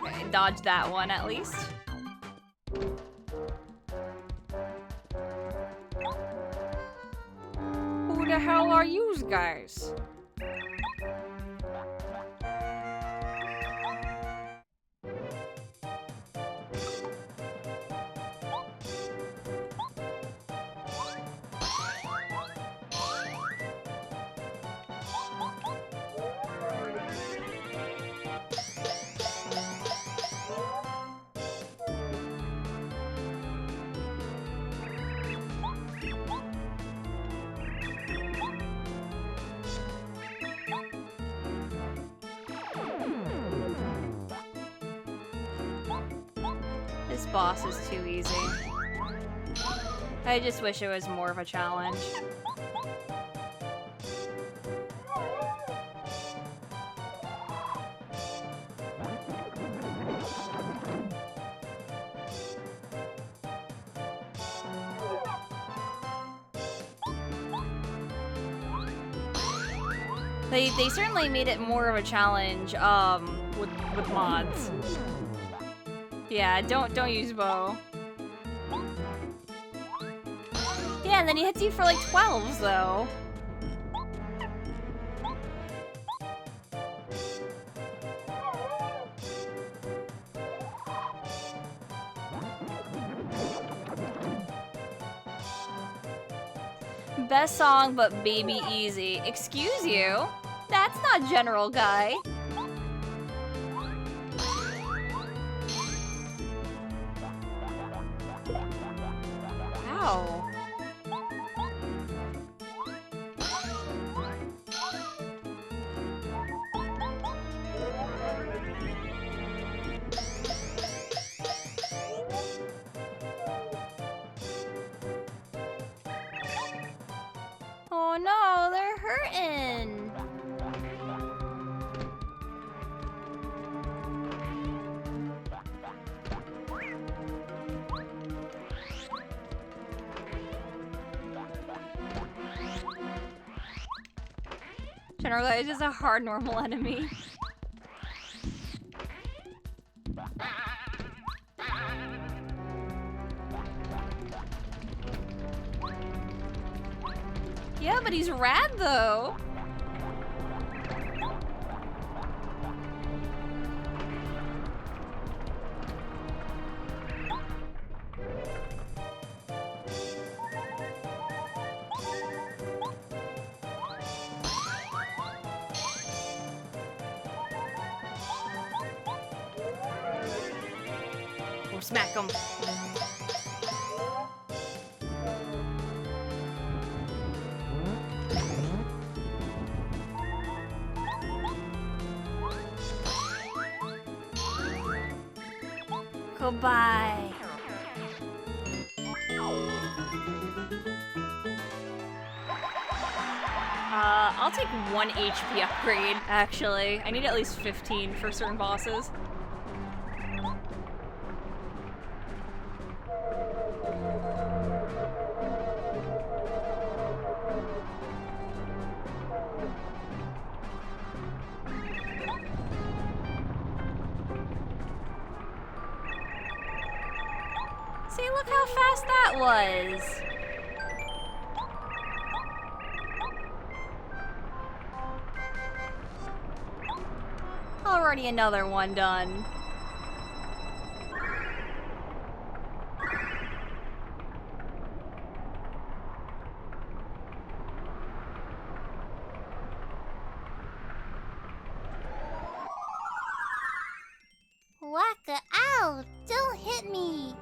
Speaker 1: Okay, dodge that one at least. Who the hell are yous guys? This boss is too easy. I just wish it was more of a challenge. They certainly made it more of a challenge, with mods. Yeah, don't use bow. Yeah, and then he hits you for like 12s though. Best song, but baby easy. Excuse you? That's not General Guy. Ow. Oh no, they're hurting. General Guy is just a hard normal enemy. Yeah, but he's rad though. Or smack him. Goodbye. I'll take 1 HP upgrade, actually. I need at least 15 for certain bosses. See, look how fast that was. Already another one done.
Speaker 6: Waka, ow! Don't hit me!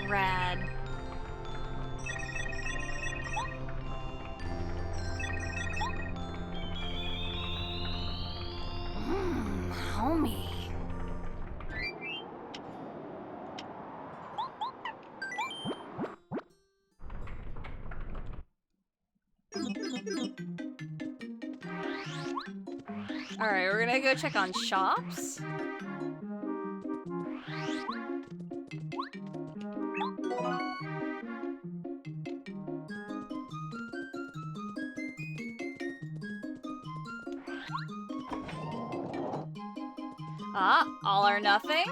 Speaker 1: Rad. Homie. Alright, we're gonna go check on shops. Ah, all or nothing.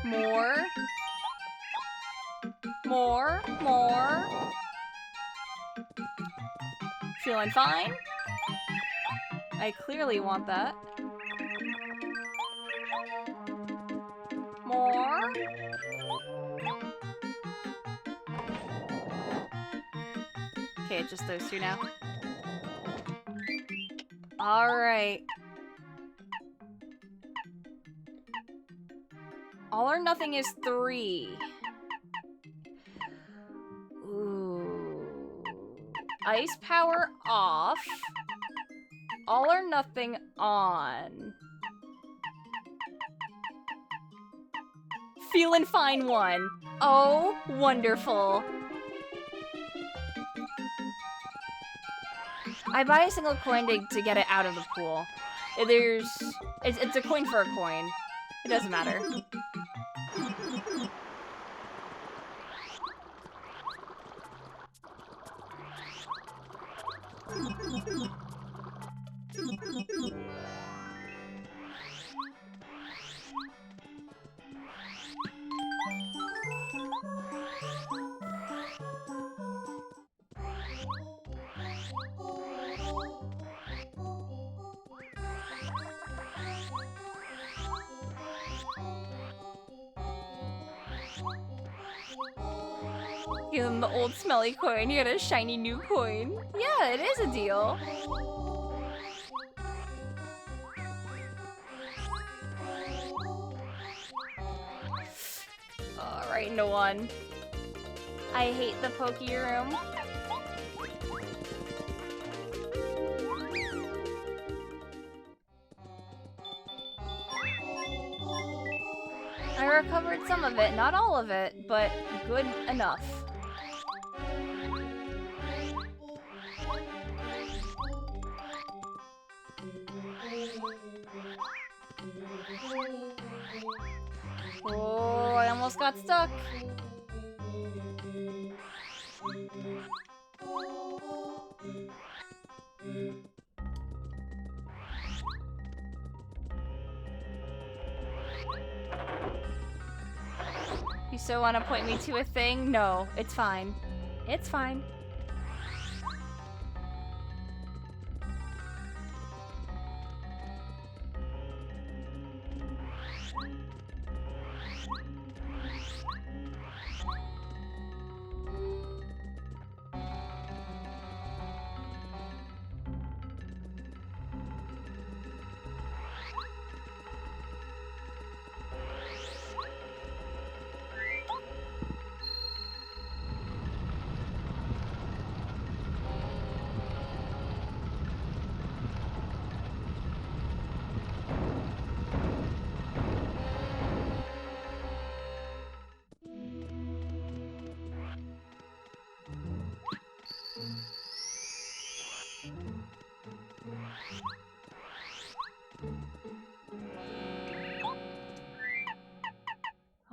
Speaker 1: More. More. More. Feeling fine? I clearly want that. More. Okay, it's just those two now. Alright. All or nothing is 3. Ooh. Ice power off. All or nothing on. Feelin' fine 1. Oh, wonderful. I buy a single coin to get it out of the pool. It's a coin for a coin. It doesn't matter. Give them the old smelly coin, you get a shiny new coin. Yeah, it is a deal. Alright, no one. I hate the pokey room. I recovered some of it, not all of it, but good enough. Oh, I almost got stuck. You still want to point me to a thing? No, it's fine. It's fine.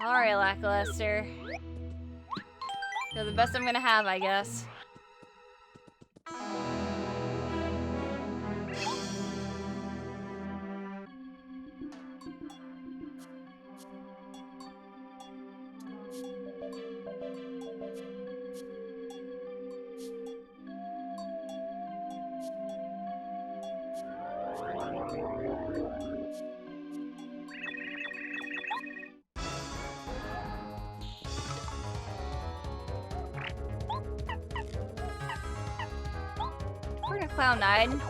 Speaker 1: Alright, lackluster. You're the best I'm gonna have, I guess. We're gonna Cloud 9.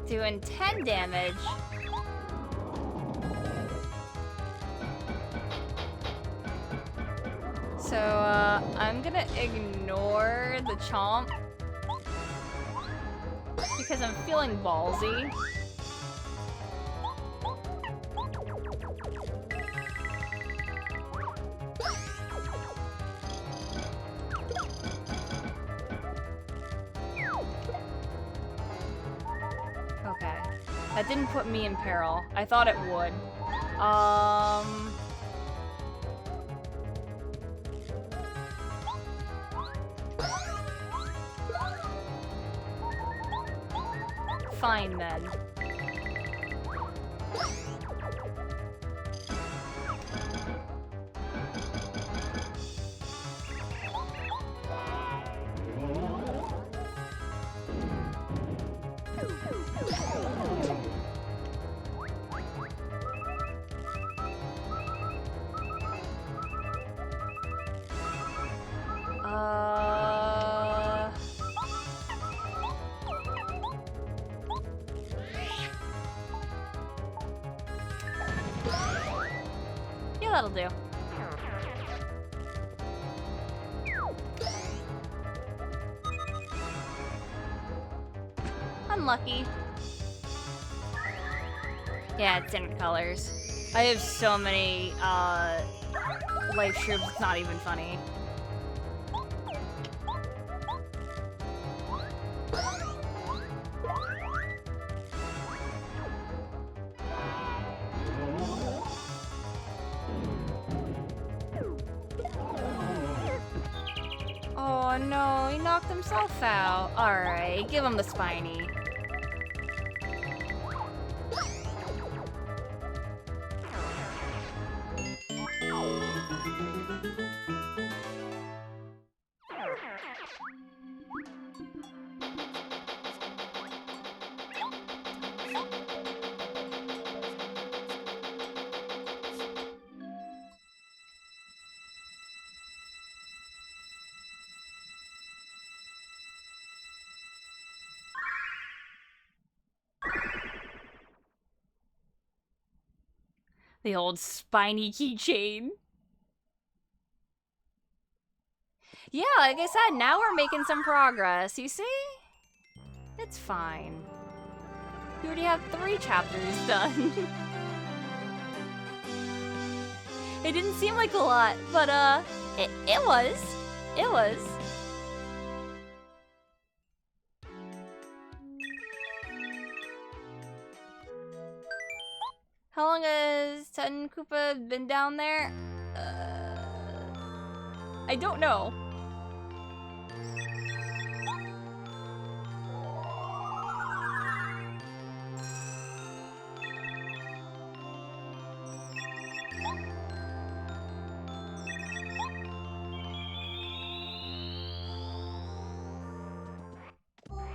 Speaker 1: Doing 10 damage. So, I'm gonna ignore the chomp because I'm feeling ballsy. Okay. That didn't put me in peril. I thought it would. Fine then. Yeah, that'll do. Unlucky. Yeah, it's different colors. I have so many, life troops, it's not even funny. Oh no, he knocked himself out. Alright, give him the spiny. The old spiny keychain. Yeah, like I said, now we're making some progress, you see? It's fine. We already have 3 chapters done. It didn't seem like a lot, but it was. It was. How long has Ten Koopa been down there? I don't know.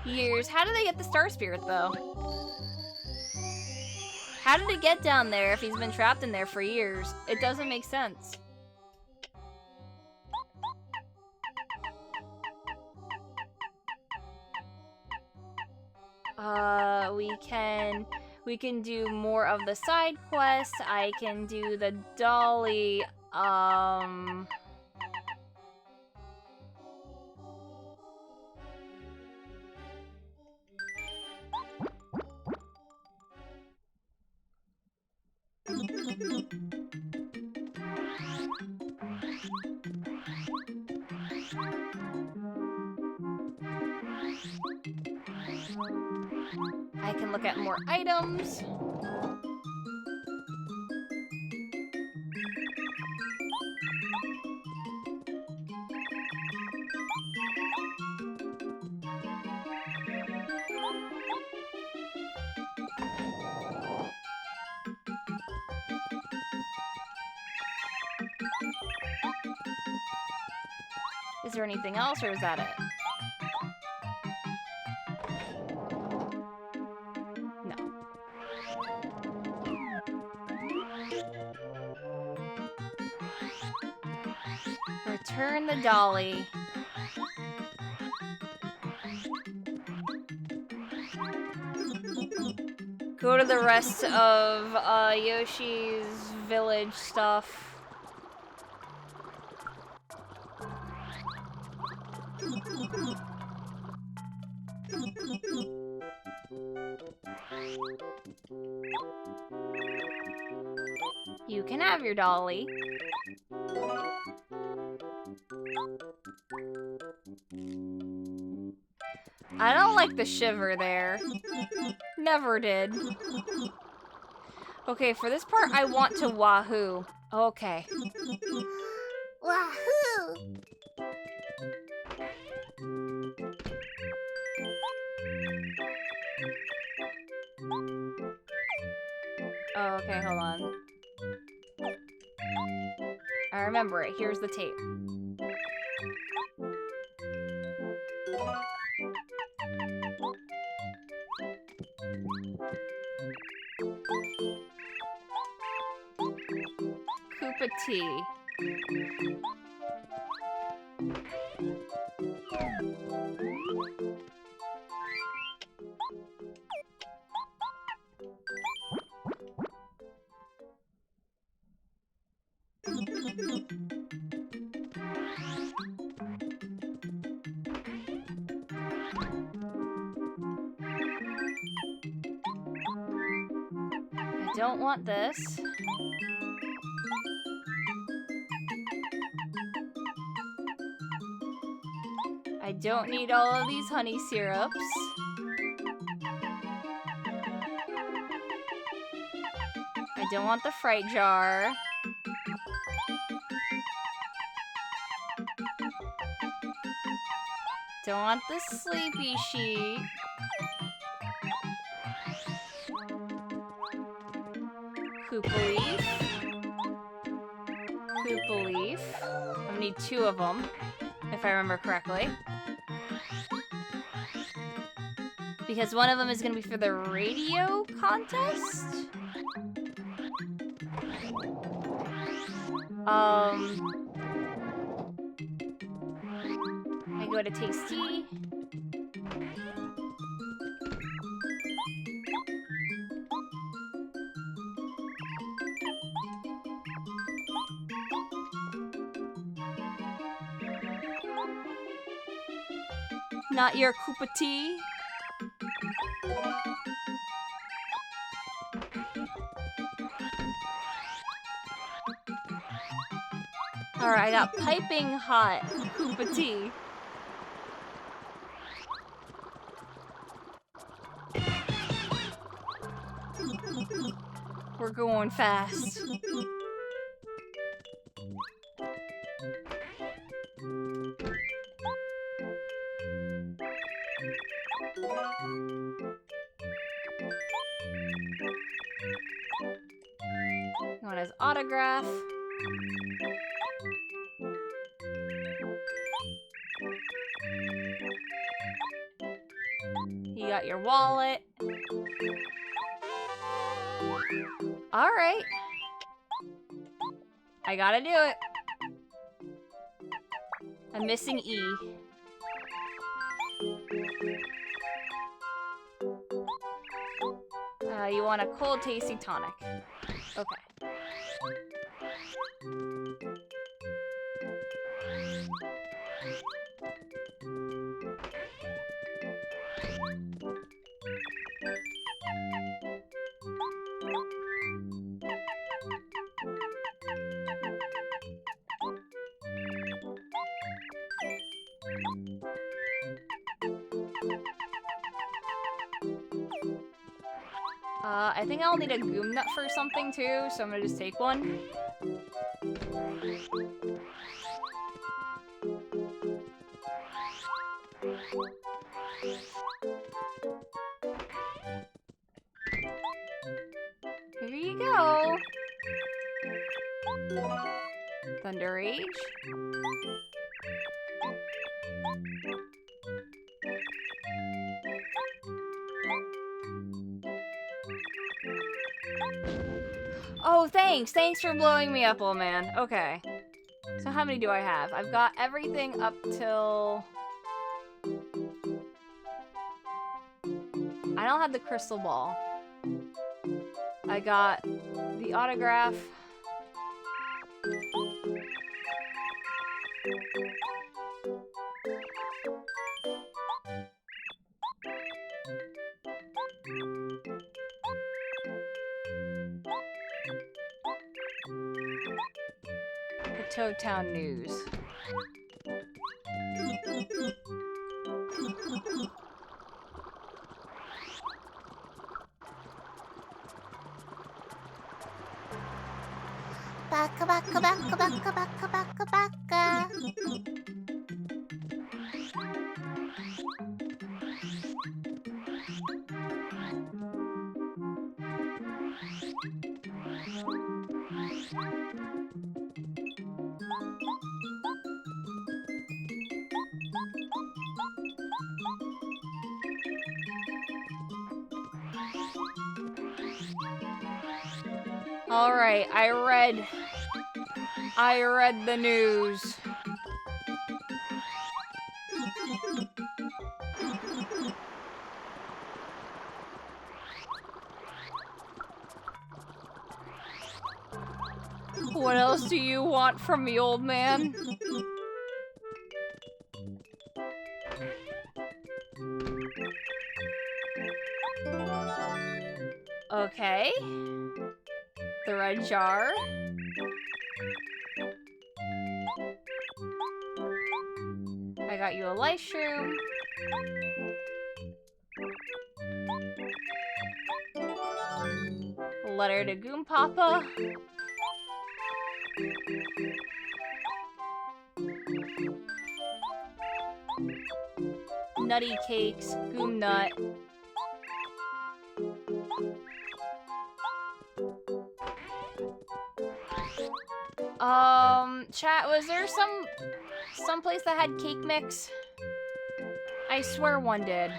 Speaker 1: Years. How did they get the Star Spirit, though? How did it get down there if he's been trapped in there for years? It doesn't make sense. We can do more of the side quests. I can do the dolly, I can look at more items. Is there anything else, or is that it? No. Return the dolly. Go to the rest of Yoshi's village stuff. You can have your dolly. I don't like the shiver there. Never did. Okay, for this part, I want to wahoo. Okay.
Speaker 6: Wahoo!
Speaker 1: Oh, okay, hold on. I remember it. Here's the tape. Koopa tea. don't want this. I don't need all of these honey syrups. I don't want the fright jar. Don't want the sleepy sheet. Koopa leaf. Koopa leaf. I'm gonna need 2 of them, if I remember correctly. Because one of them is gonna be for the radio contest? I go to Tasty. Not your Koopa tea. Alright, I got piping hot Koopa tea. We're going fast. You want his autograph? You got your wallet. Alright. I gotta do it. I'm missing E. You want a cold tasty tonic. Okay. I think I'll need a goom nut for something too, so I'm gonna just take one. Here you go. Thunder Rage. Oh, thanks! Thanks for blowing me up, old man. Okay. So how many do I have? I've got everything up till... I don't have the crystal ball. I got the autograph. Toad Town News.
Speaker 6: Baka baka baka baka baka baka baka.
Speaker 1: All right, I read the news. What else do you want from me, old man? Okay. the red jar. I got you a life shroom. Letter to Goom Papa. Nutty cakes, Goom Nut. Chat, was there some place that had cake mix? I swear one did.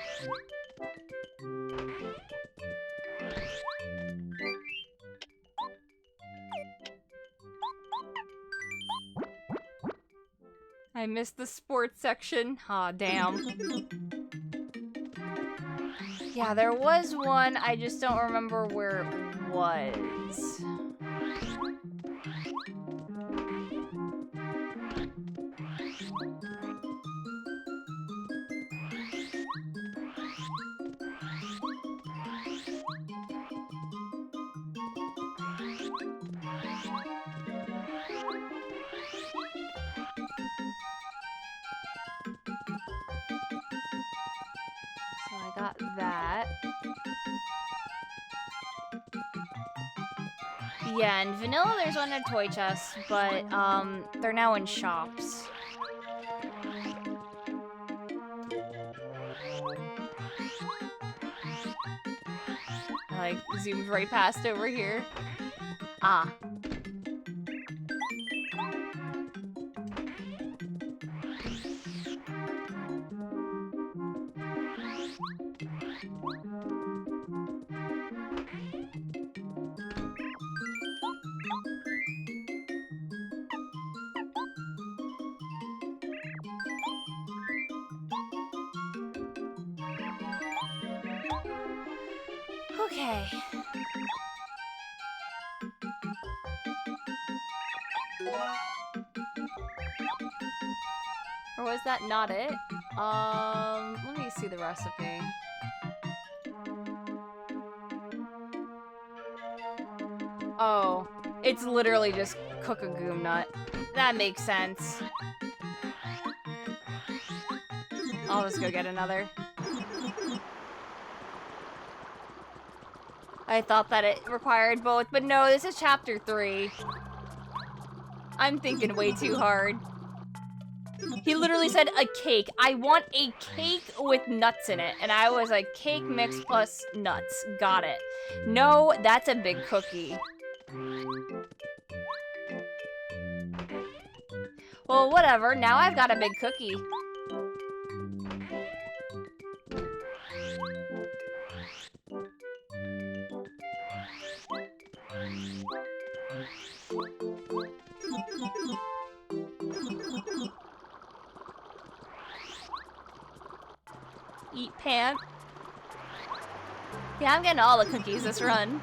Speaker 1: I missed the sports section. Aw, damn. Yeah, there was one, I just don't remember where it was. So I got that. Yeah, in vanilla there's one at Toy Chest, but they're now in shops. I like zoomed right past over here. Ah. Okay. Or was that not it? Let me see the recipe. Oh, it's literally just cook a Goom Nut. That makes sense. I'll just go get another. I thought that it required both, but no, this is chapter 3. I'm thinking way too hard. He literally said a cake. I want a cake with nuts in it. And I was like, cake mix plus nuts. Got it. No, that's a big cookie. Well, whatever. Now I've got a big cookie. Eat pant. Yeah, I'm getting all the cookies this run.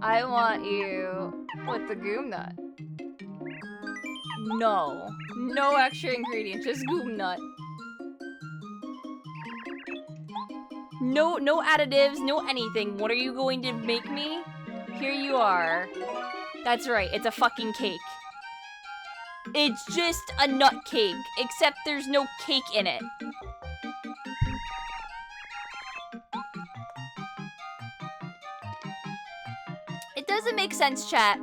Speaker 1: I want you with the Goom Nut. No. No extra ingredients, just Goom Nut. No additives, no anything. What are you going to make me? Here you are. That's right, it's a fucking cake. It's just a nut cake, except there's no cake in it. It doesn't make sense, chat.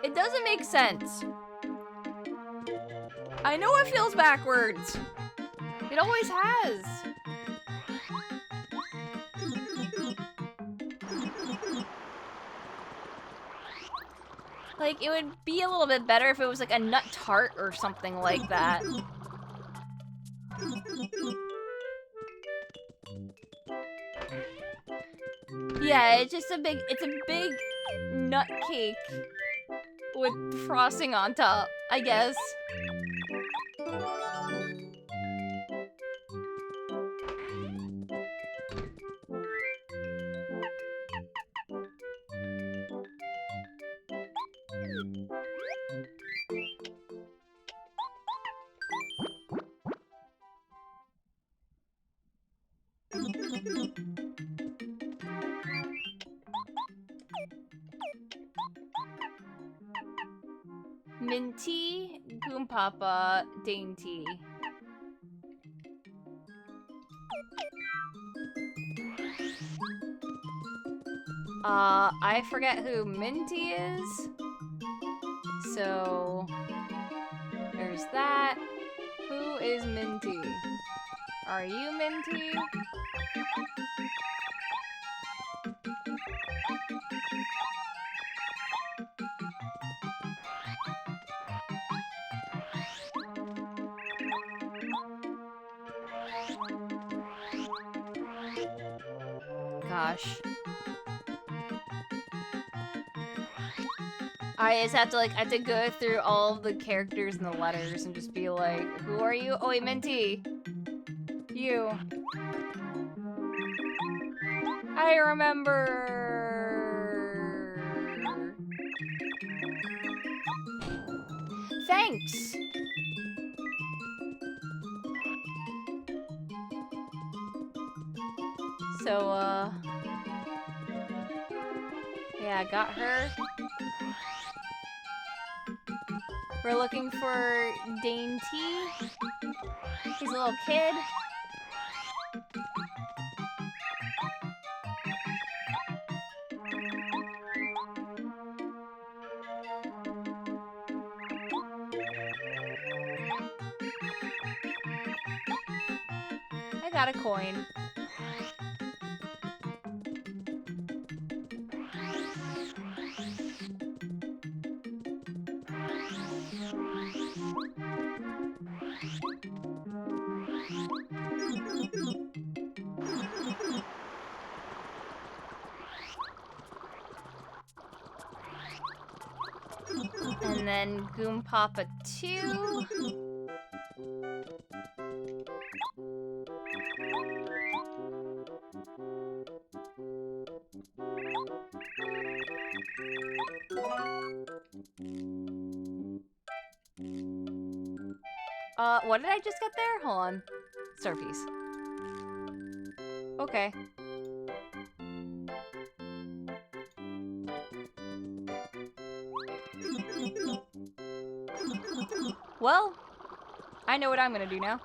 Speaker 1: It doesn't make sense. I know it feels backwards. It always has. Like, it would be a little bit better if it was like a nut tart or something like that. Yeah, it's just a big nut cake with frosting on top, I guess. Minty, Goompapa, Dainty. I forget who Minty is. So, there's that. Who is Minty? Are you Minty? Gosh. I just have to, like, I have to go through all of the characters and the letters and just be like, who are you? Oh, wait, Minty. You. I remember. Thanks. So, yeah, I got her. We're looking for Dainty. He's a little kid. I got a coin. And then Goompapa 2. What did I just get there? Hold on. Starpiece. Okay. Well, I know what I'm gonna do now.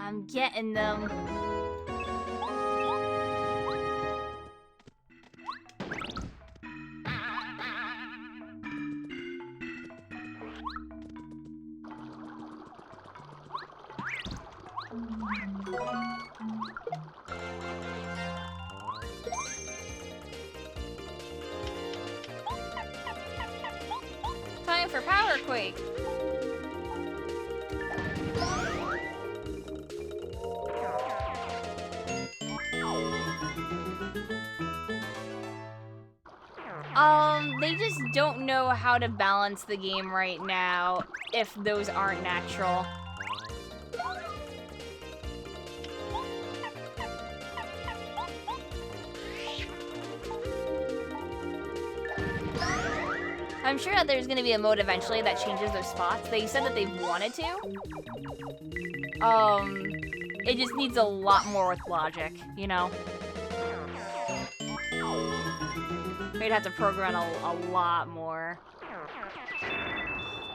Speaker 1: I'm getting them. Time for Power Quake. They just don't know how to balance the game right now if those aren't natural. I'm sure that there's gonna be a mode eventually that changes those spots. They said that they wanted to. It just needs a lot more with logic, you know? We'd have to program a lot more.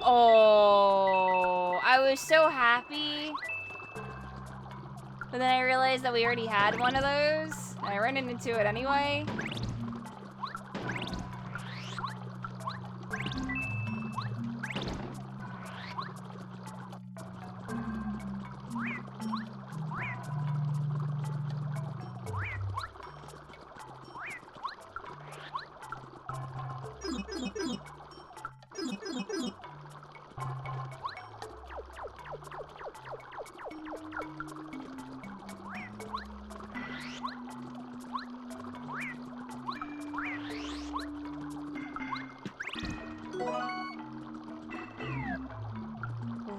Speaker 1: Oh, I was so happy. But then I realized that we already had one of those. And I ran into it anyway.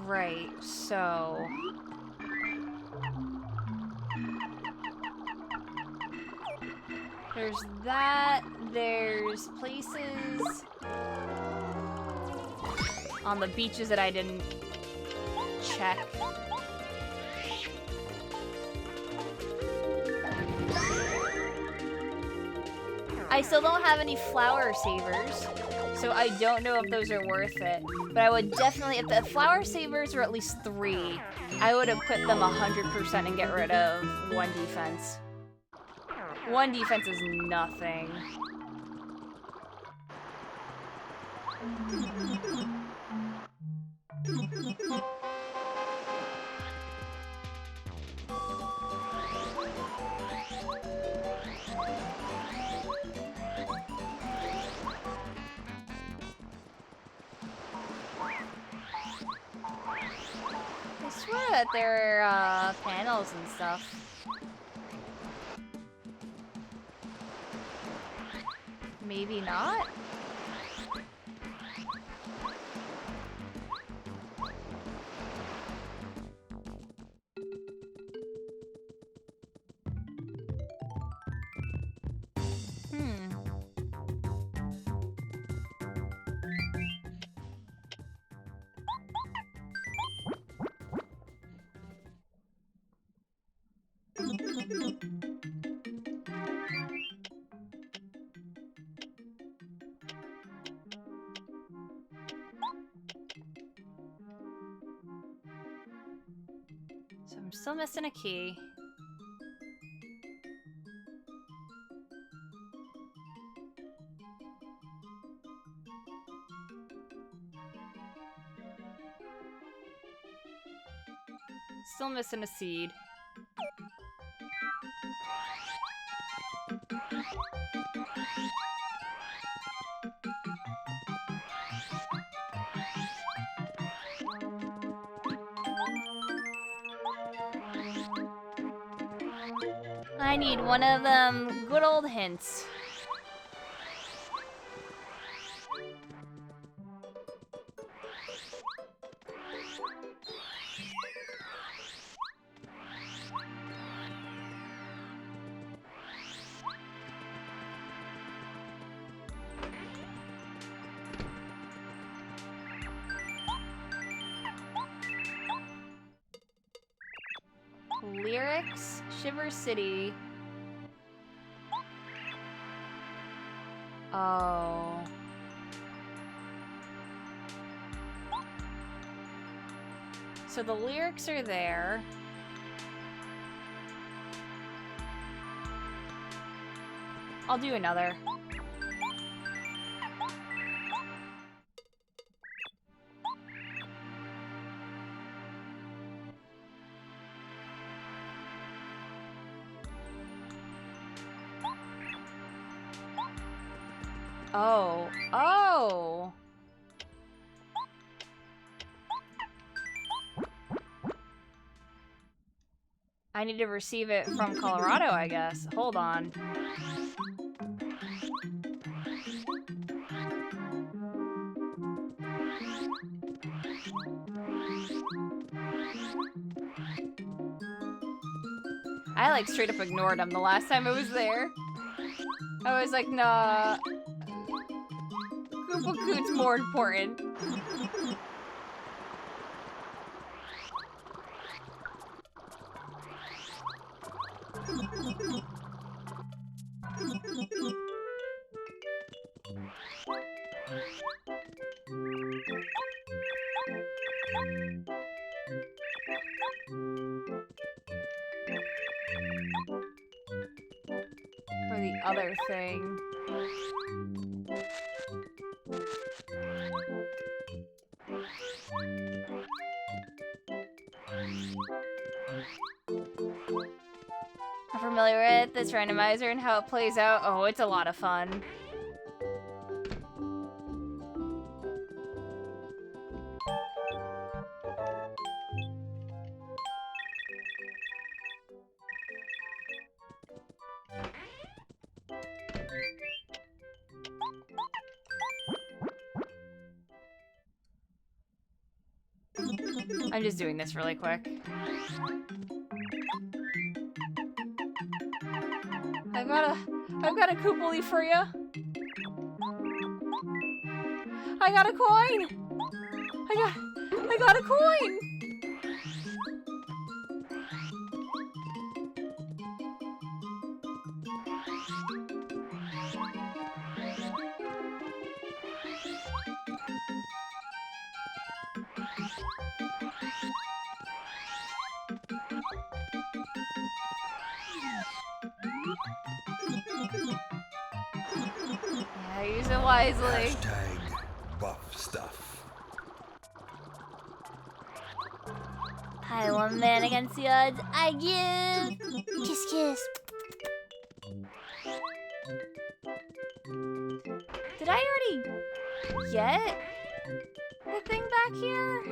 Speaker 1: Right, so... There's that, there's places on the beaches that I didn't check. I still don't have any flower savers, so I don't know if those are worth it. But I would definitely, if the flower savers were at least 3, I would have put them 100% and get rid of 1 defense. 1 defense is nothing. I swear that there are panels and stuff. Maybe not? So I'm still missing a key. Still missing a seed. I need one of them good old hints. Lyrics, Shiver City. Oh. So the lyrics are there. I'll do another. Oh. Oh! I need to receive it from Colorado, I guess. Hold on. I like straight up ignored him the last time I was there. I was like, nah. Koopa Koot's more important. For the other thing. I'm familiar with this randomizer and how it plays out. Oh, it's a lot of fun. I'm just doing this really quick. I've got a Koopoli for you. I got a coin. I got a coin. Yeah, use it wisely.
Speaker 2: Hashtag buff stuff.
Speaker 6: Hi, one man against the odds. I give. Kiss, kiss.
Speaker 1: Did I already get the thing back here?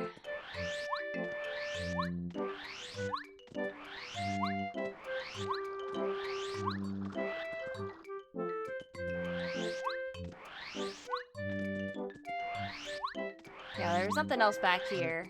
Speaker 1: Yeah, there's something else back here.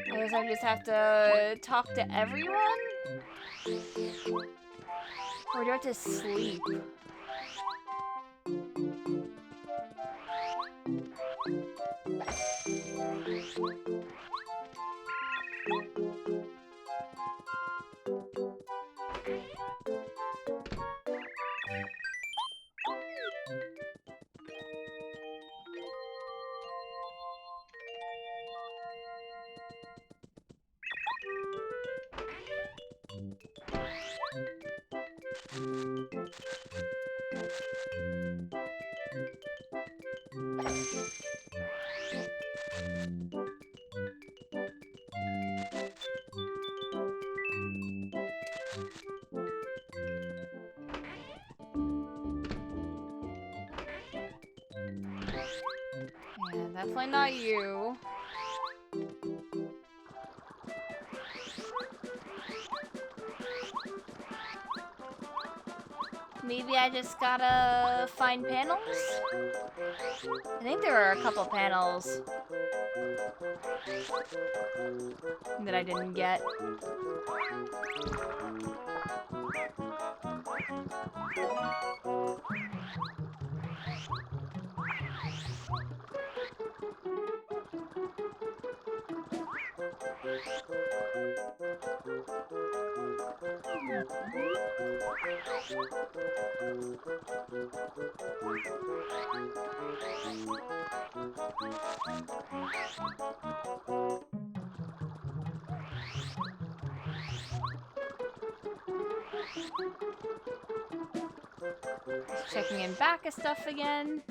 Speaker 1: I guess I just have to talk to everyone? Or do I have to sleep? Yeah, definitely not you. Maybe I just gotta find panels? I think there are a couple panels that I didn't get. Just checking in back of stuff again.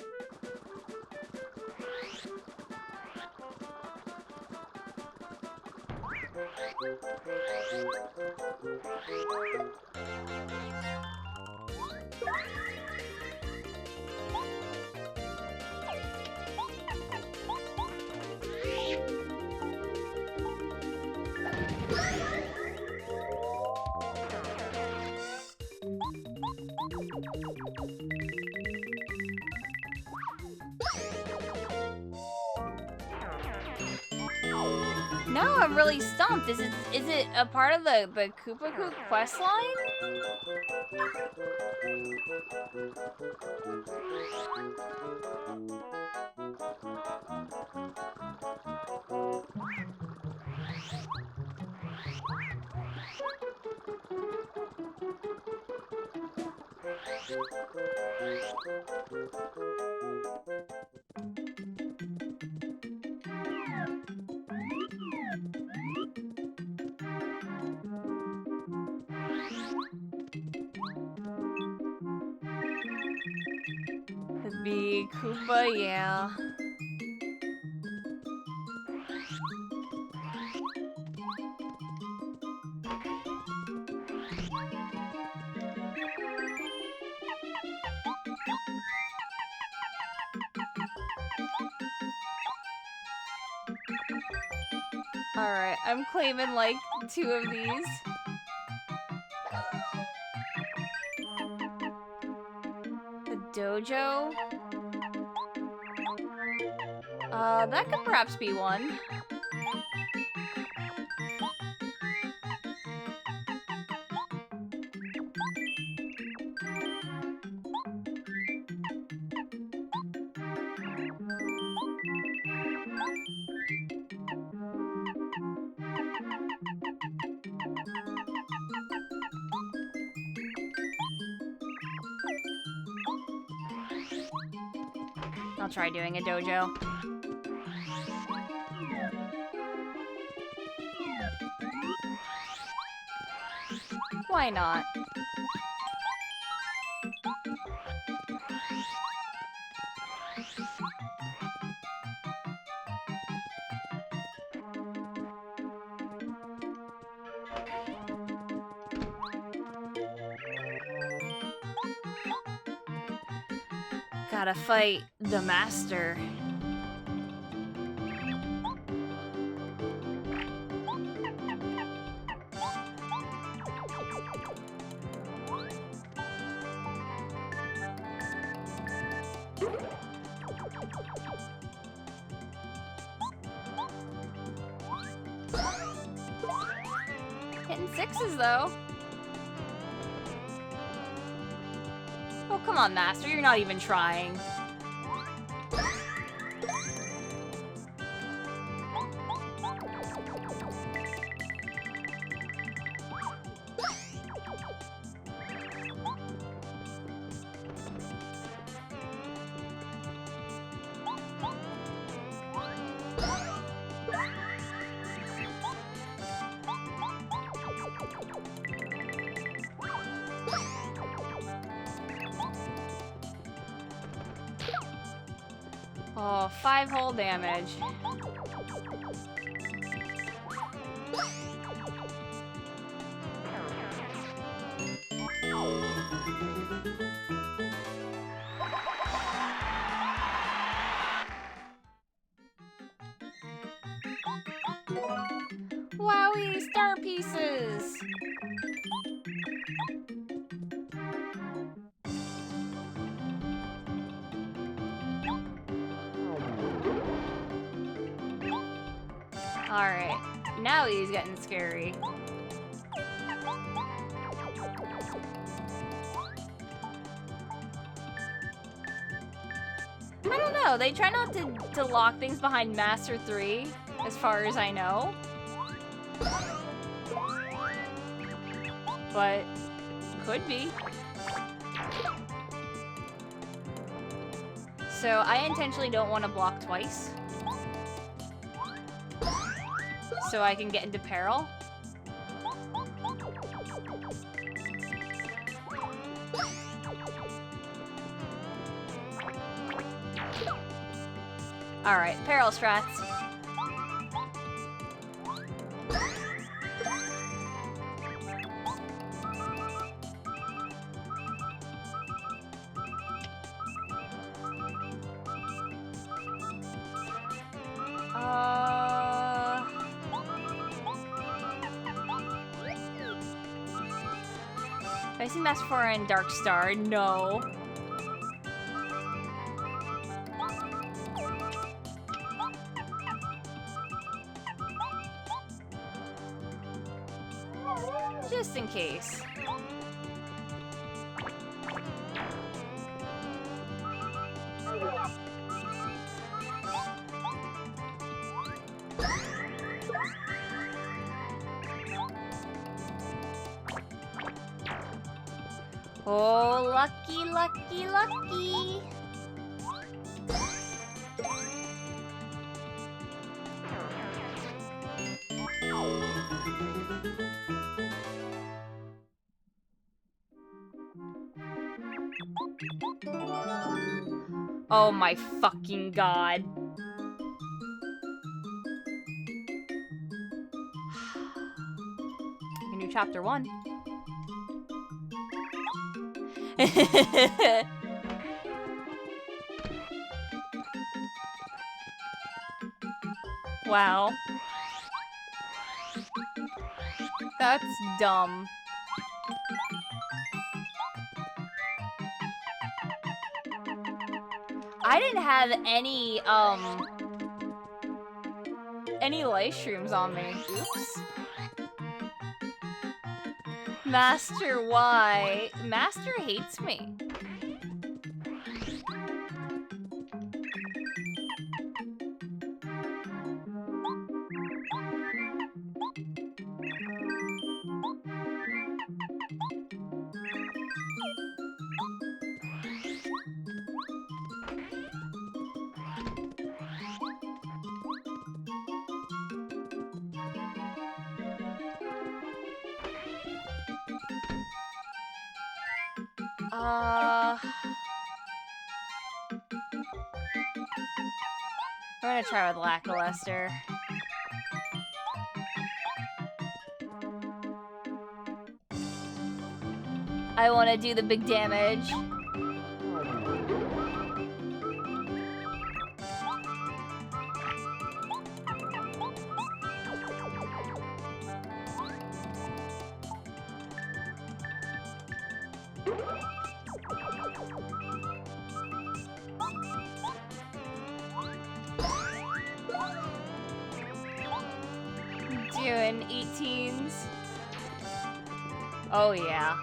Speaker 1: No, I'm really stumped. Is it a part of the Koopa Koop quest line? Be Koopa, yeah. Alright, I'm claiming like 2 of these. The Dojo? That could perhaps be one. I'll try doing a dojo. Why not? Gotta fight the master. Hitting 6s though. Oh, come on, Master. You're not even trying. Oh, 5 hull damage. Wowie, star pieces! Alright, now he's getting scary. I don't know, they try not to lock things behind Master 3, as far as I know. But, could be. So, I intentionally don't want to block twice. So I can get into peril. Alright, peril strats. I see Master 4 and Dark Star. No. Just in case. Oh, lucky, lucky, lucky. Oh my fucking god. A new chapter 1. Wow. That's dumb. I didn't have any life shrooms on me. Oops. Master, why? Master hates me. We're gonna try with lackluster. I wanna do the big damage. Doing 18s. Oh yeah.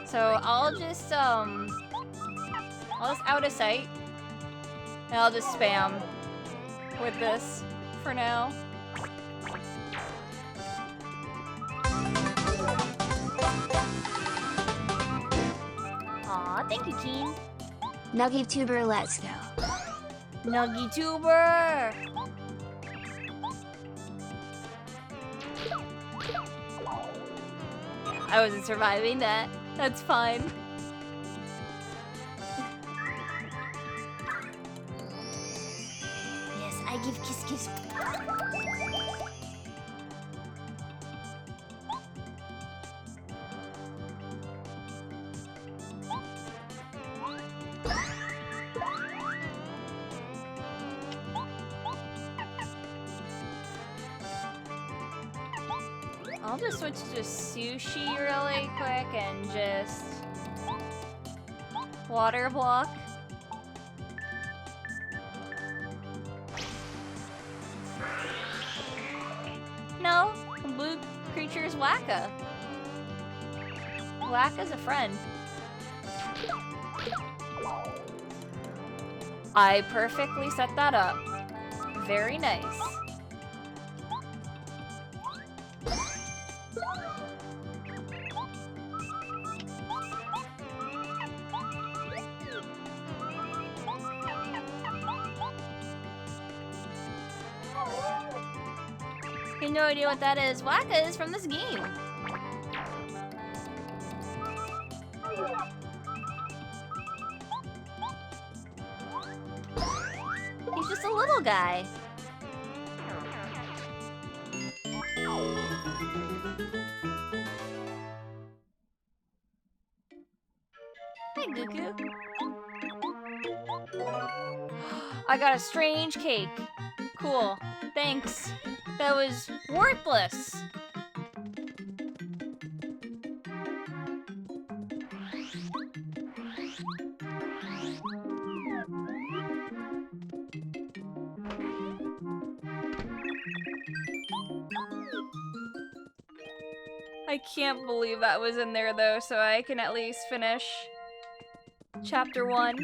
Speaker 1: So I'll just out of sight. And I'll just spam with this for now.
Speaker 6: Aw, thank you, Keen.
Speaker 4: Nuggy Tuber, let's go.
Speaker 1: Nuggy Tuber! I wasn't surviving that. That's fine.
Speaker 6: Yes, I give kiss kiss.
Speaker 1: I'll just switch to sushi really quick and just water block. No, blue creature is Wacka. Wacka's a friend. I perfectly set that up. Very nice. You have no idea what that is. Wacka is from this game. He's just a little guy. Hi, Gugu. I got a strange cake. Cool. Thanks. That was worthless. I can't believe that was in there though, so I can at least finish chapter 1.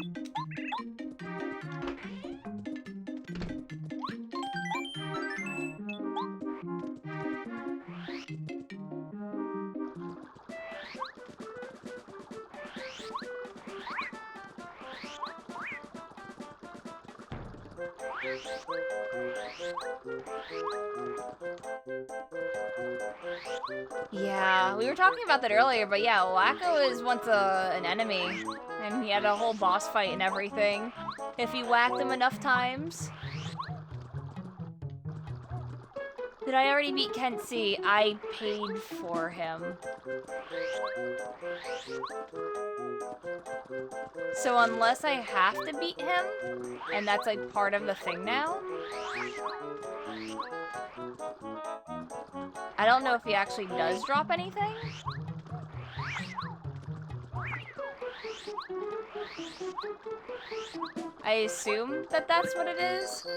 Speaker 1: Yeah, we were talking about that earlier, but yeah, Wacko is once an enemy, and he had a whole boss fight and everything. If you whacked him enough times. Did I already beat Kent C? I paid for him. So unless I have to beat him, and that's like part of the thing now, I don't know if he actually does drop anything. I assume that that's what it is.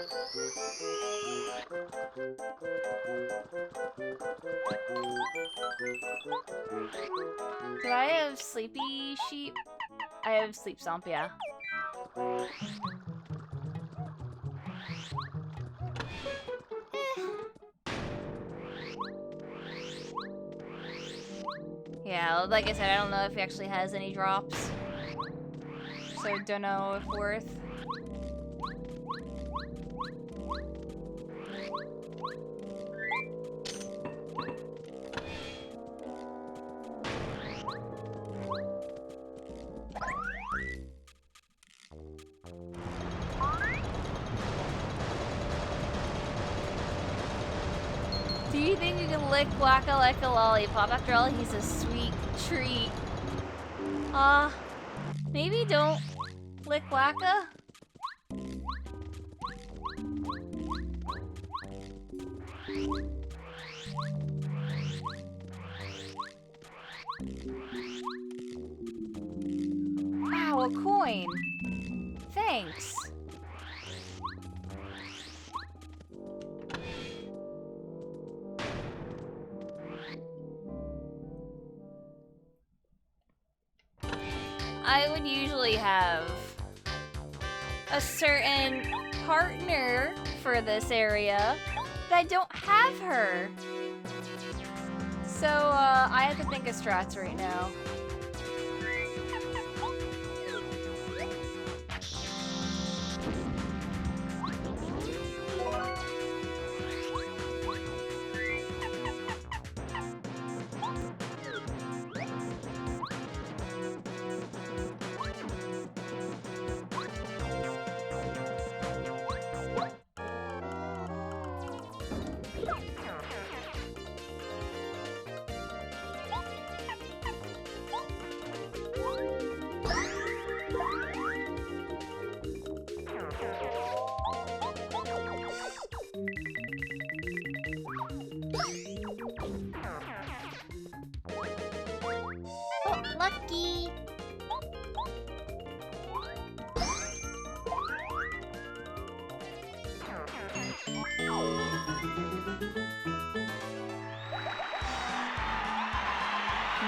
Speaker 1: Do I have Sleepy Sheep? I have Sleep Stomp, yeah. Yeah, like I said, I don't know if he actually has any drops. So don't know if worth. Do you think you can lick Wacko like a lollipop? After all, he's a sweet treat. Maybe don't lick Wacko? Wow, a coin. Thanks. I would usually have a certain partner for this area, but I don't have her. So, I have to think of strats right now.
Speaker 6: Oh, lucky.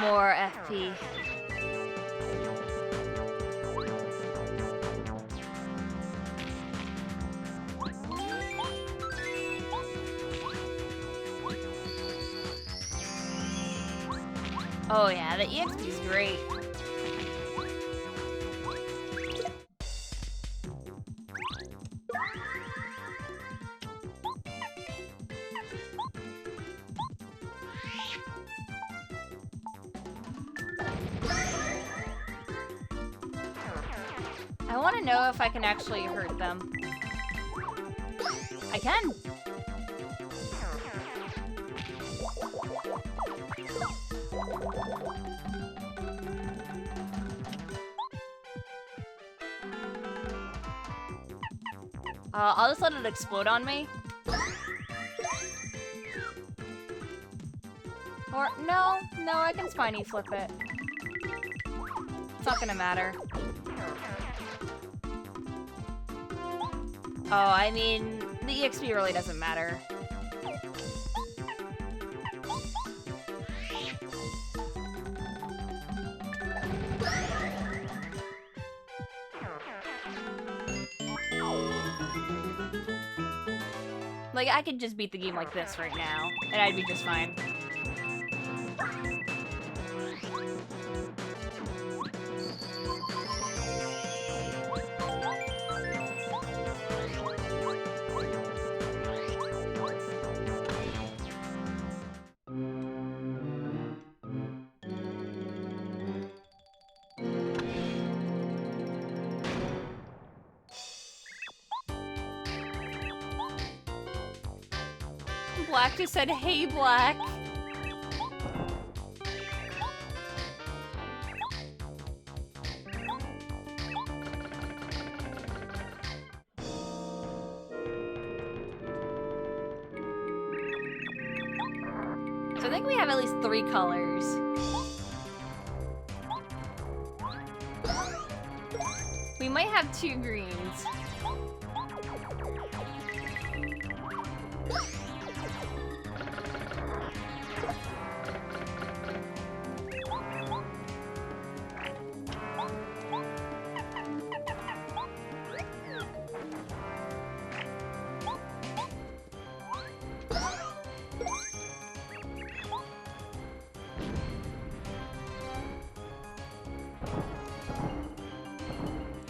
Speaker 1: More FP. Oh yeah, the EXP is great. I want to know if I can actually hurt them. I can. I'll just let it explode on me. Or, no, I can spiny flip it. It's not gonna matter. Oh, I mean, the EXP really doesn't matter. Like, I could just beat the game like this right now, and I'd be just fine. Black just said, "Hey, Black." So I think we have at least 3 colors. We might have 2 greens.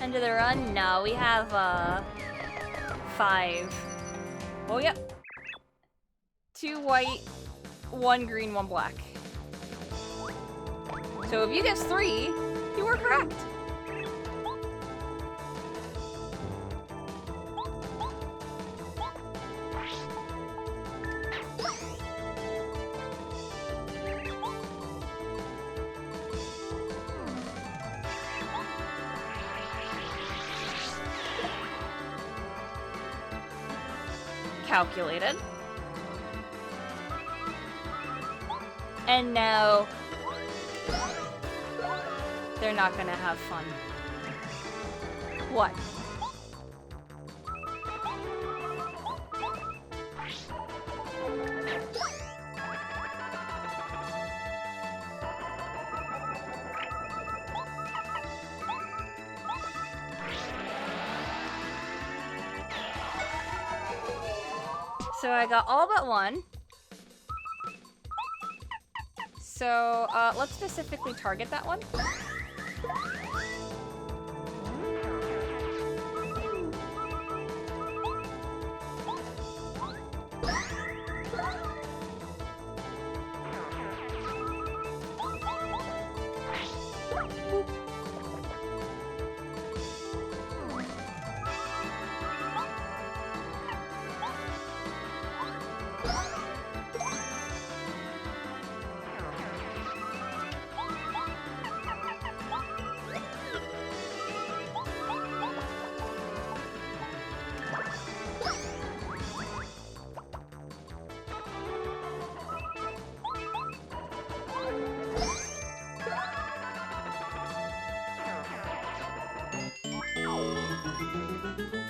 Speaker 1: End of the run? No, we have 5. Oh, yep. 2 white, 1 green, 1 black. So if you guess 3, you were correct. Calculated. And now they're not gonna have fun. What? So I got all but 1. So, let's specifically target that one.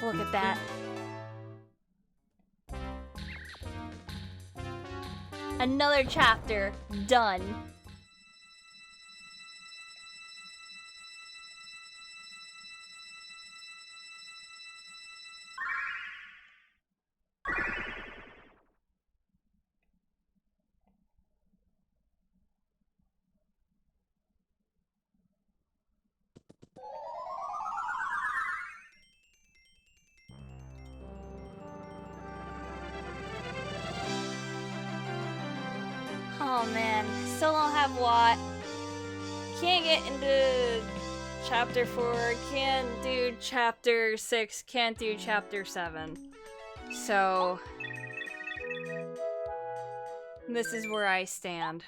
Speaker 1: Look at that. Another chapter done. Oh man, still don't have Watt. Can't get into chapter 4, can't do chapter 6, can't do chapter 7. So, this is where I stand.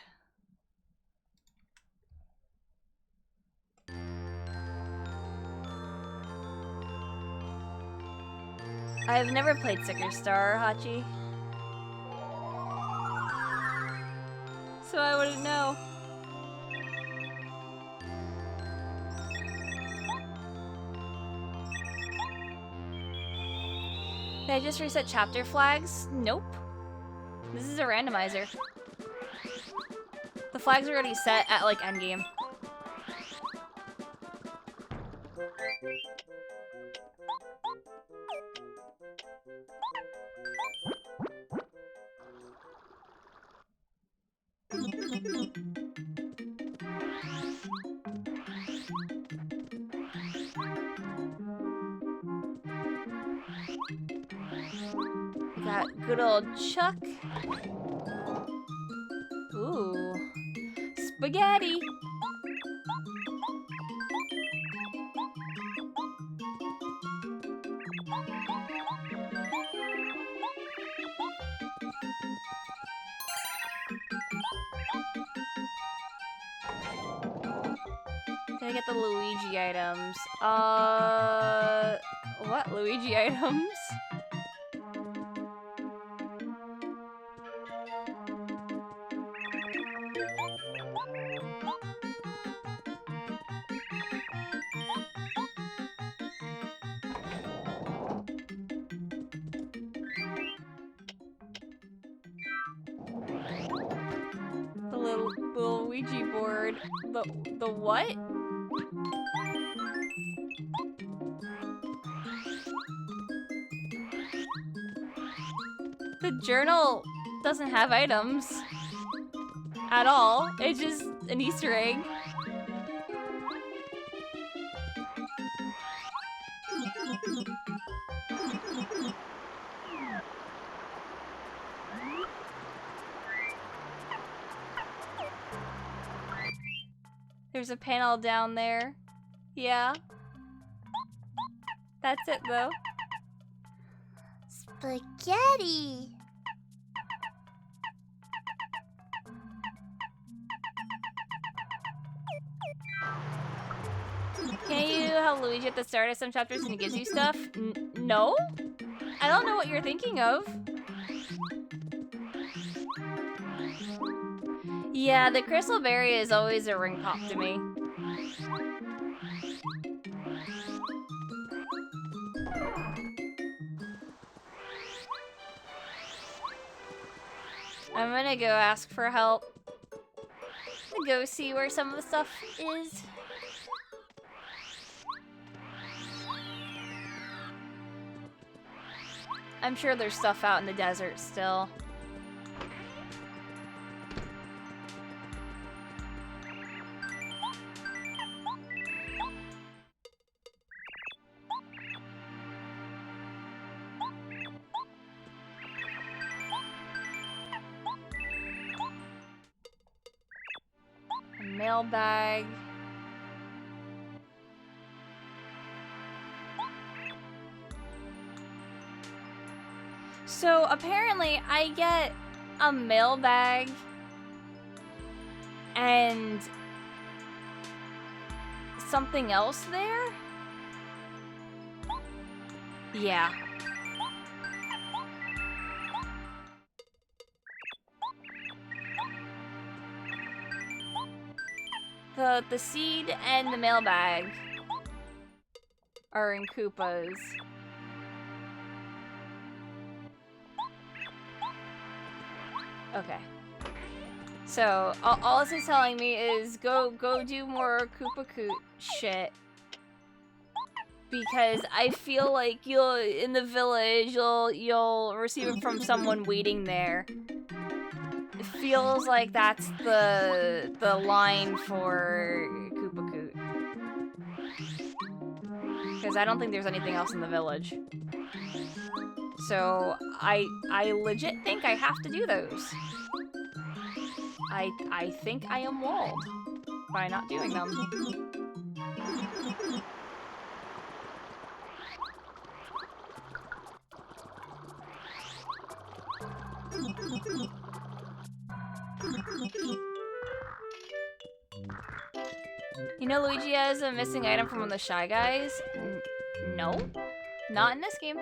Speaker 1: I've never played Sicker Star, Hachi. So I wouldn't know. Did I just reset chapter flags? Nope. This is a randomizer. The flags are already set at like endgame. Got good old Chuck. Ooh. Spaghetti. Gonna get the Luigi items. What Luigi items? The little Ouija board. The what? The journal doesn't have items at all. It's just an Easter egg. There's a panel down there. Yeah. That's it though.
Speaker 6: Spaghetti.
Speaker 1: Can you help Luigi at the start of some chapters and it gives you stuff? No? I don't know what you're thinking of. Yeah, the crystal berry is always a ring pop to me. I'm gonna go ask for help. Go see where some of the stuff is. I'm sure there's stuff out in the desert still. A mailbag. So apparently I get a mailbag and something else there? Yeah. The seed and the mailbag are in Koopas. Okay. So, all this is telling me is go do more Koopa Koot shit. Because I feel like in the village, you'll receive it from someone waiting there. It feels like that's the line for Koopa Koot. Because I don't think there's anything else in the village. So, I legit think I have to do those. I think I am walled by not doing them. You know Luigi has a missing item from one of the Shy Guys? No. Not in this game.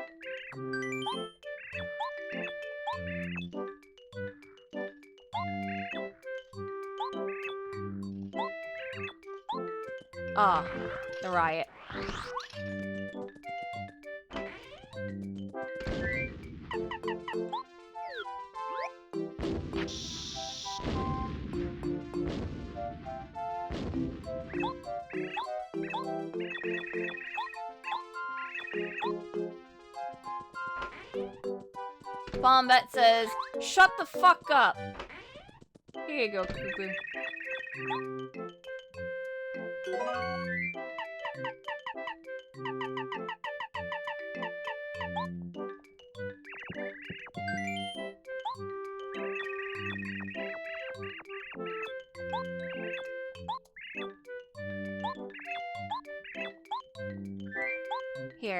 Speaker 1: Ah, the riot. Bombette says, "Shut the fuck up." Here you go, Cuckoo.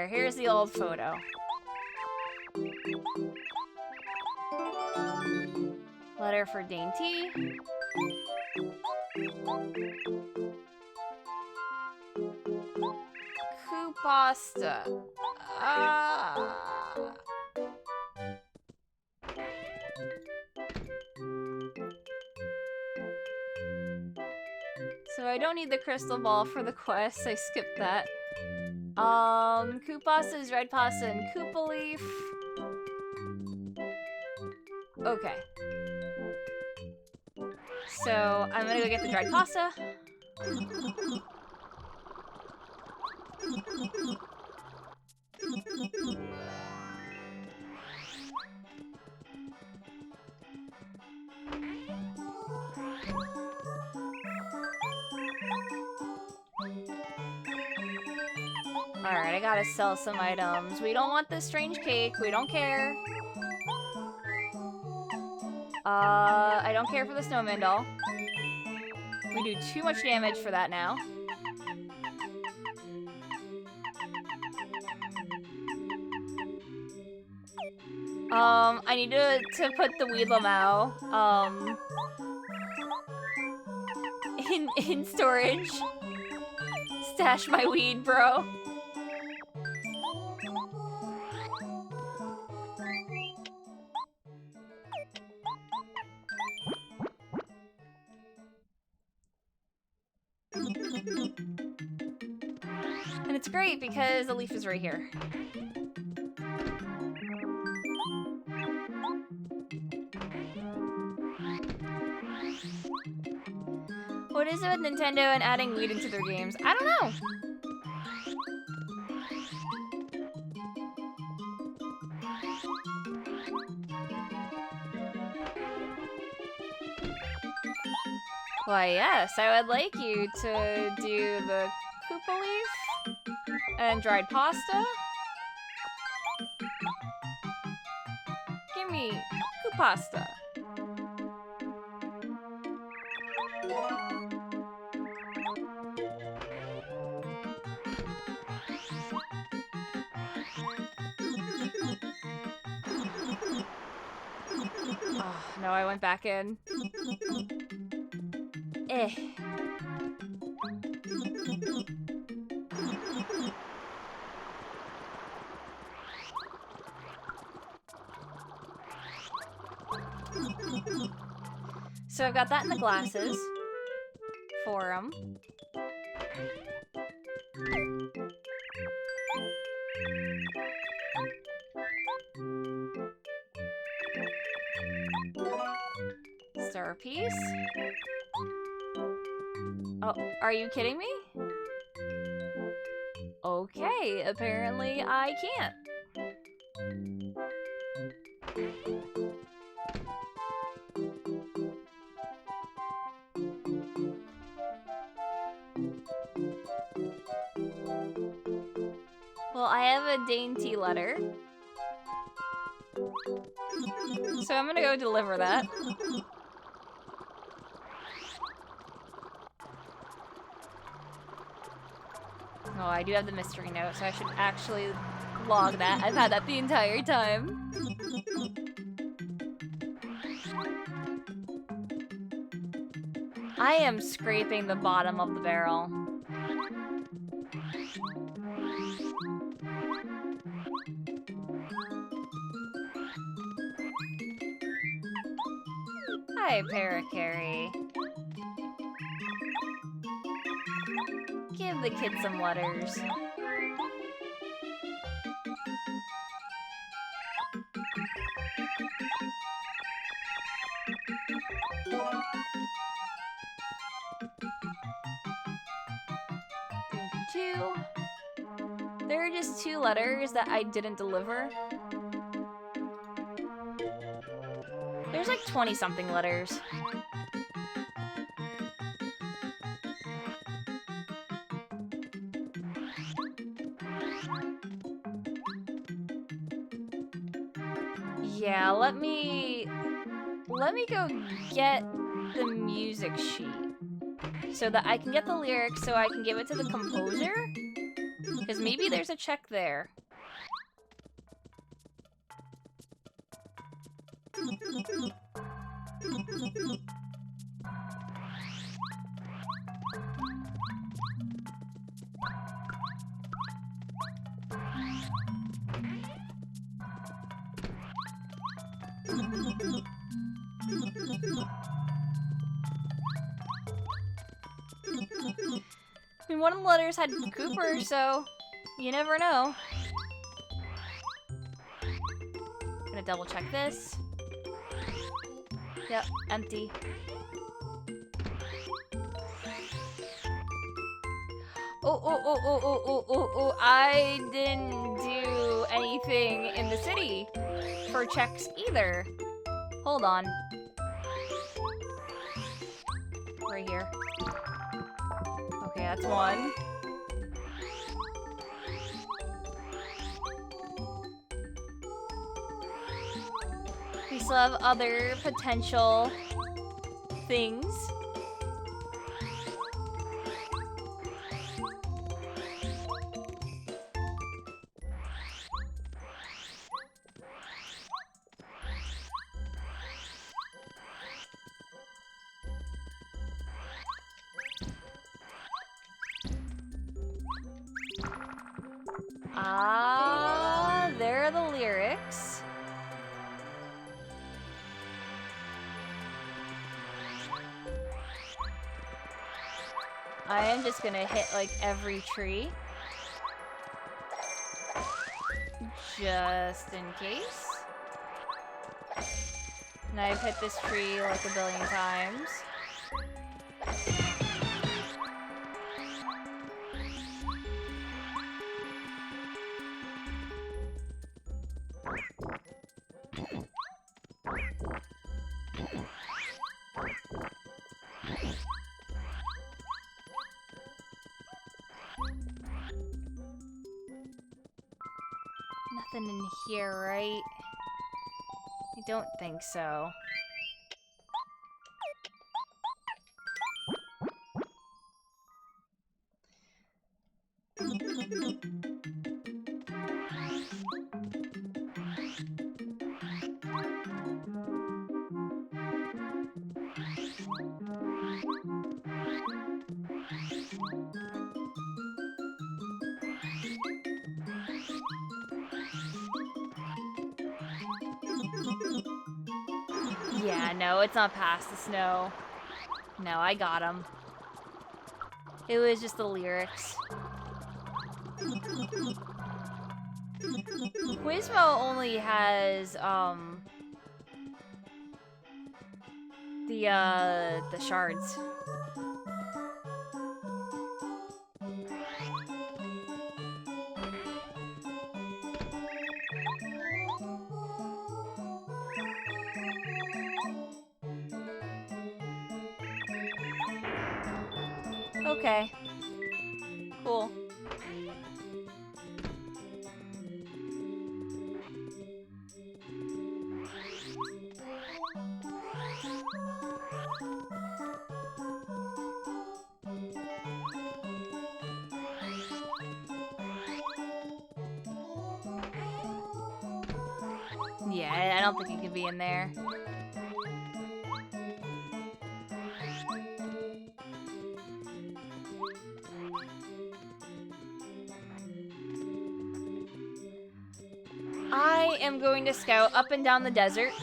Speaker 1: Here's the old photo. Letter for Dainty. pasta. So I don't need the crystal ball for the quest. I skipped that. Coop pasta is dried pasta and Koopa leaf. Okay. So I'm gonna go get the dried pasta. Alright, I gotta sell some items. We don't want this strange cake. We don't care. I don't care for the snowman doll. We do too much damage for that now. I need to put the Weedlamau, in storage. Stash my weed, bro. And it's great because the leaf is right here. What is it with Nintendo and adding weed into their games? I don't know. Why, yes, I would like you to do the Koopa leaf and dried pasta. Give me Koopa pasta. Oh, no, I went back in. Eh. So I've got that in the glasses for him. Star piece. Oh, are you kidding me? Okay, apparently I can't. Well, I have a dainty letter. So I'm gonna go deliver that. Oh, I do have the mystery note, so I should actually log that. I've had that the entire time. I am scraping the bottom of the barrel. Hi, Parakarry. Give the kid some letters. Two. There are just 2 letters that I didn't deliver. There's like 20-something letters. Yeah, let me go get the music sheet so that I can get the lyrics so I can give it to the composer. Because maybe there's a check there. I mean, one of the letters had Cooper, so you never know. Gonna double check this. Yep, empty. Oh, I didn't do anything in the city for checks either. Hold on. Right here. Okay, that's one. We still have other potential things. Ah, there are the lyrics. I am just gonna hit like every tree. Just in case. And I've hit this tree like a billion times. Nothing in here, right? I don't think so. Yeah, no, it's not past the snow. No, I got him. It was just the lyrics. Quizmo only has, the shards. Okay. Cool. Yeah, I don't think it could be in there. I am going to scout up and down the desert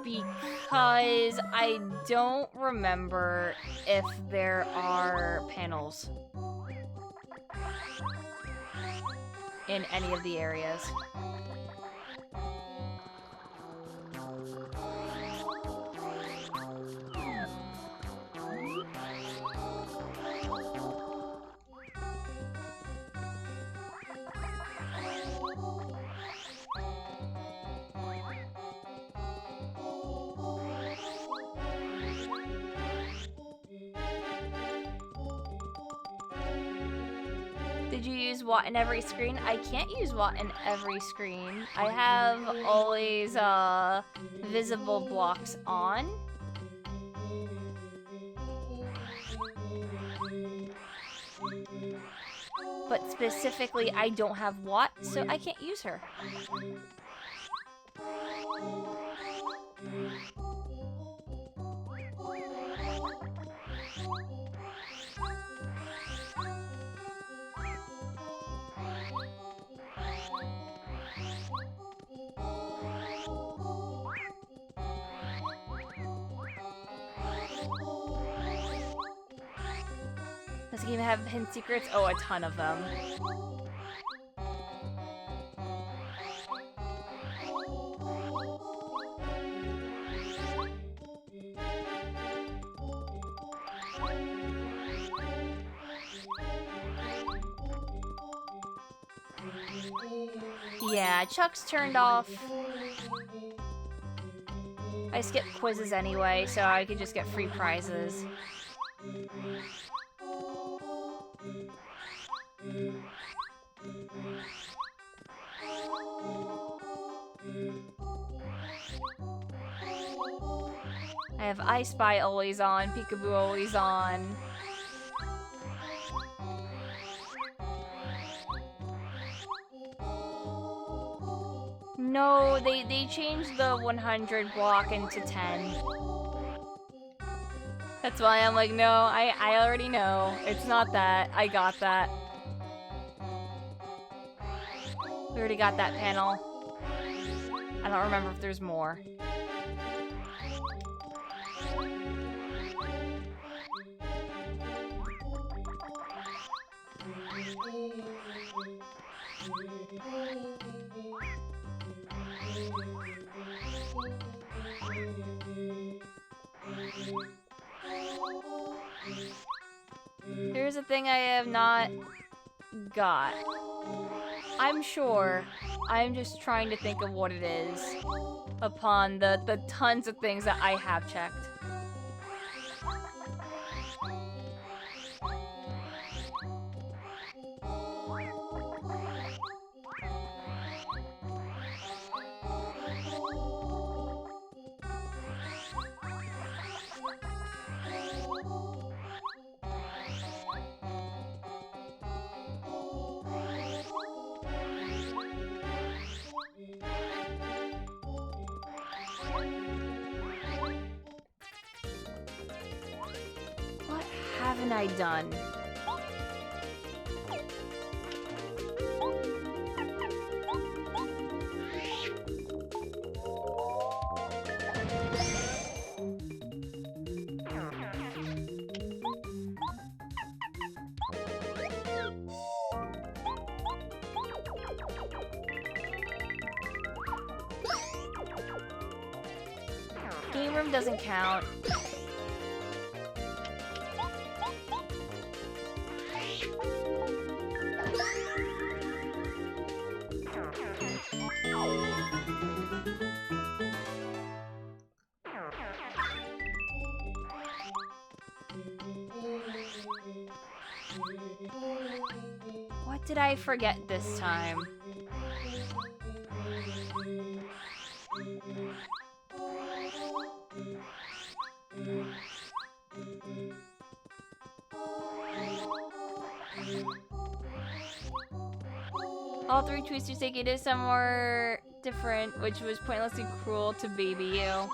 Speaker 1: because I don't remember if there are panels in any of the areas. Did you use what in every screen? I can't use what in every screen. I have always visible blocks on. But specifically, I don't have what, so I can't use her. Does the game have hidden secrets? Oh, a ton of them. Yeah, Chuck's turned off. I skip quizzes anyway, so I could just get free prizes. I have I Spy always on, Peekaboo always on. No, they changed the 100 block into 10. That's why I'm like, no, I already know. It's not that. I got that. We already got that panel. I don't remember if there's more. Here's a thing I have not got. I'm sure. I'm just trying to think of what it is upon the tons of things that I have checked. What haven't I done? Game room doesn't count. What did I forget this time? All three tweets take it is somewhere different, which was pointlessly cruel to baby you.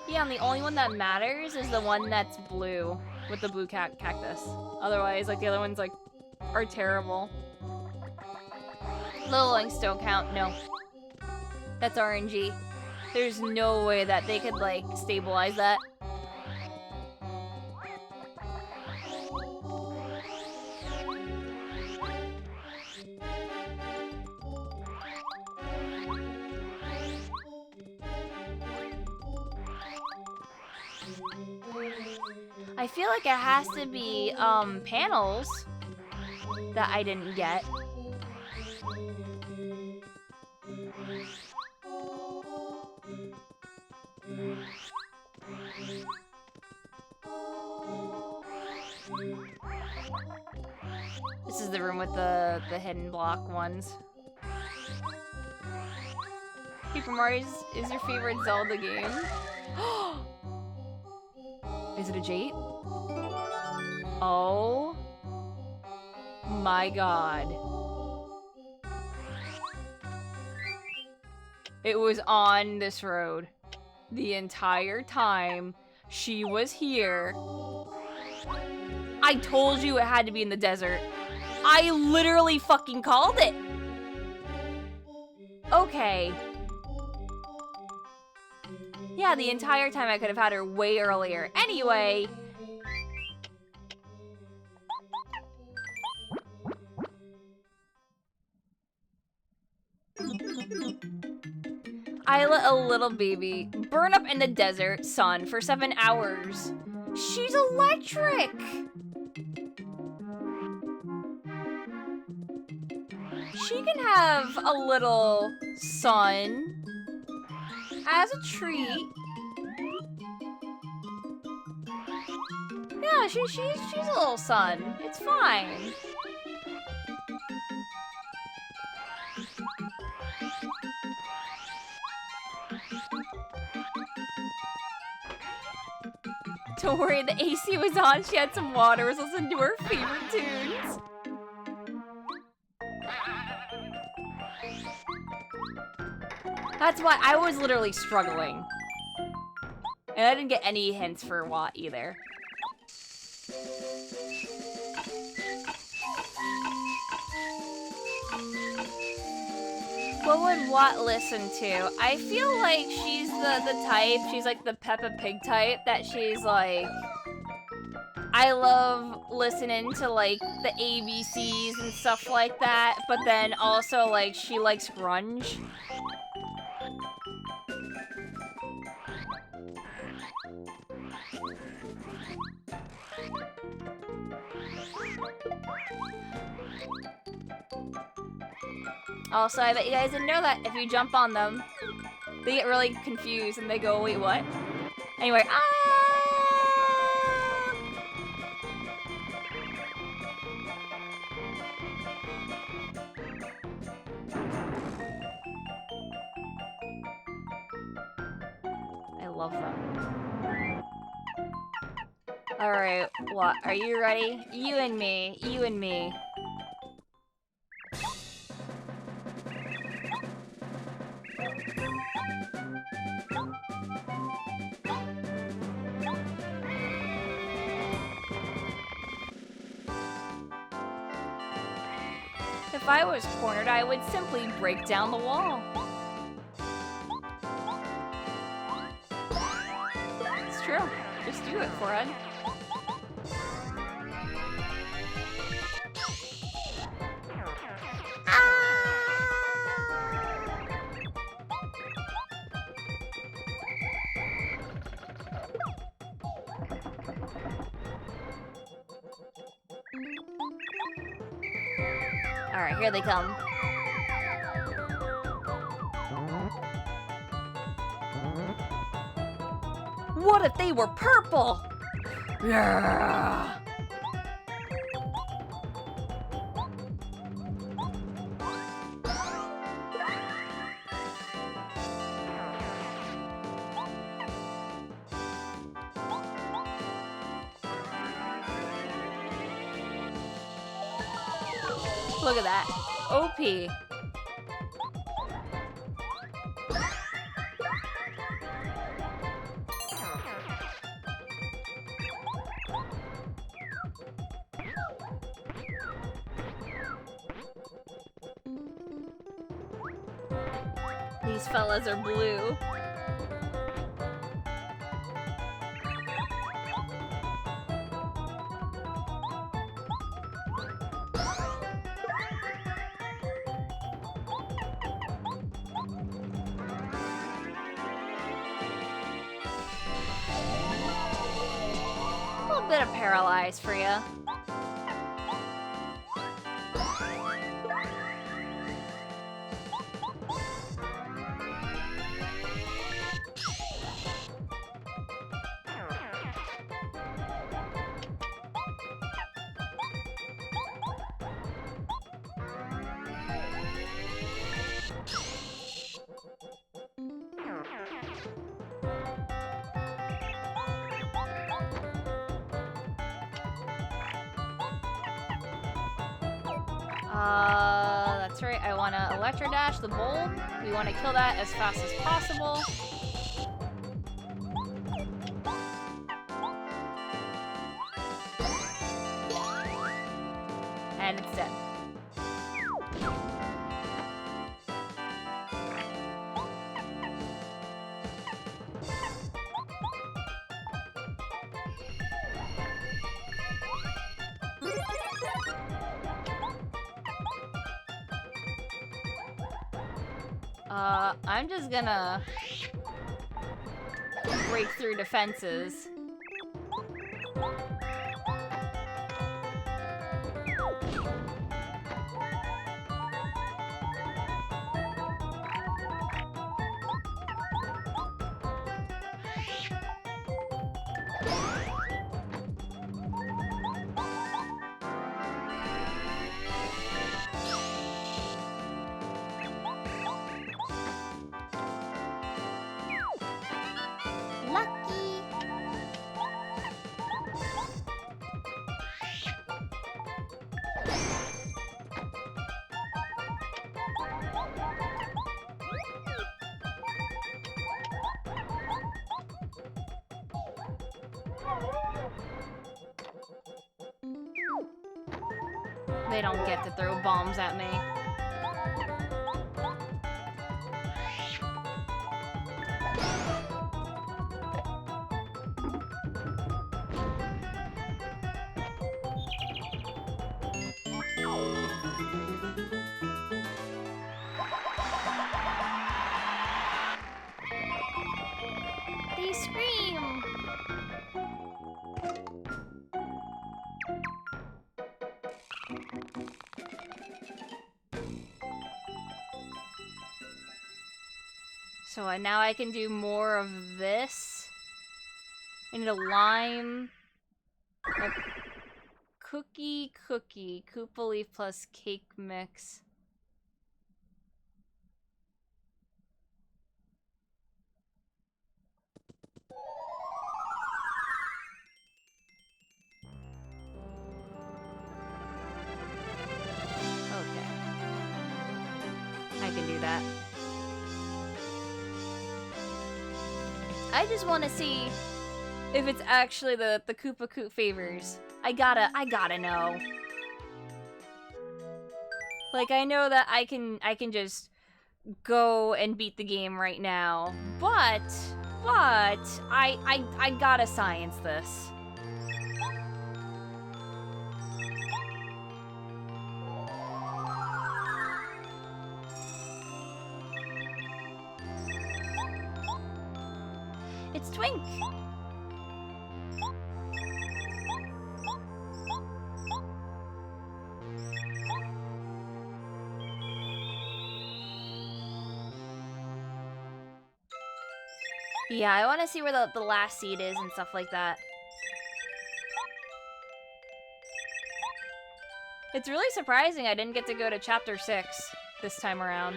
Speaker 1: Yeah, and the only one that matters is the one that's blue, with the blue cactus. Otherwise, like, the other ones, like, are terrible. Little links don't count, no. That's RNG. There's no way that they could, like, stabilize that. I feel like it has to be, panels that I didn't get. This is the room with the hidden block ones. Super Mario is your favorite Zelda game? Is it a Jade? Oh my god. It was on this road the entire time she was here. I told you it had to be in the desert. I literally fucking called it. Okay. Yeah, the entire time I could have had her way earlier. Anyway. let a little baby burn up in the desert sun for 7 hours. She's electric! She can have a little sun as a treat. Yeah, she's a little sun. It's fine. Don't worry, the AC was on. She had some water. Was listening to her favorite tunes. That's why I was literally struggling. And I didn't get any hints for what either. What would Watt listen to? I feel like she's the type, she's like the Peppa Pig type, that she's like, I love listening to like the ABCs and stuff like that, but then also like she likes grunge. Also, I bet you guys didn't know that if you jump on them, they get really confused and they go, wait, what? Anyway, I love them. Alright, what? Are you ready? You and me. You and me. If I was cornered, I would simply break down the wall. It's true. Just do it, Forehead. Alright, here they come. What if they were purple? Yeah. Look at that. OP. These fellas are blue. A little bit of paralyzed for you. That's right, I want to Electro Dash the bulb. We want to kill that as fast as possible. And it's dead. I'm just gonna break through defenses.
Speaker 6: Lucky.
Speaker 1: They don't get to throw bombs at me.
Speaker 6: They scream.
Speaker 1: So now I can do more of this. I need a lime, a cookie, Koopa leaf plus cake mix. Okay. I can do that. I just want to see if it's actually the Koopa Koop favors. I gotta know. Like, I know that I can just go and beat the game right now, but I gotta science this. It's Twink. Yeah, I want to see where the last seed is and stuff like that. It's really surprising I didn't get to go to chapter 6 this time around.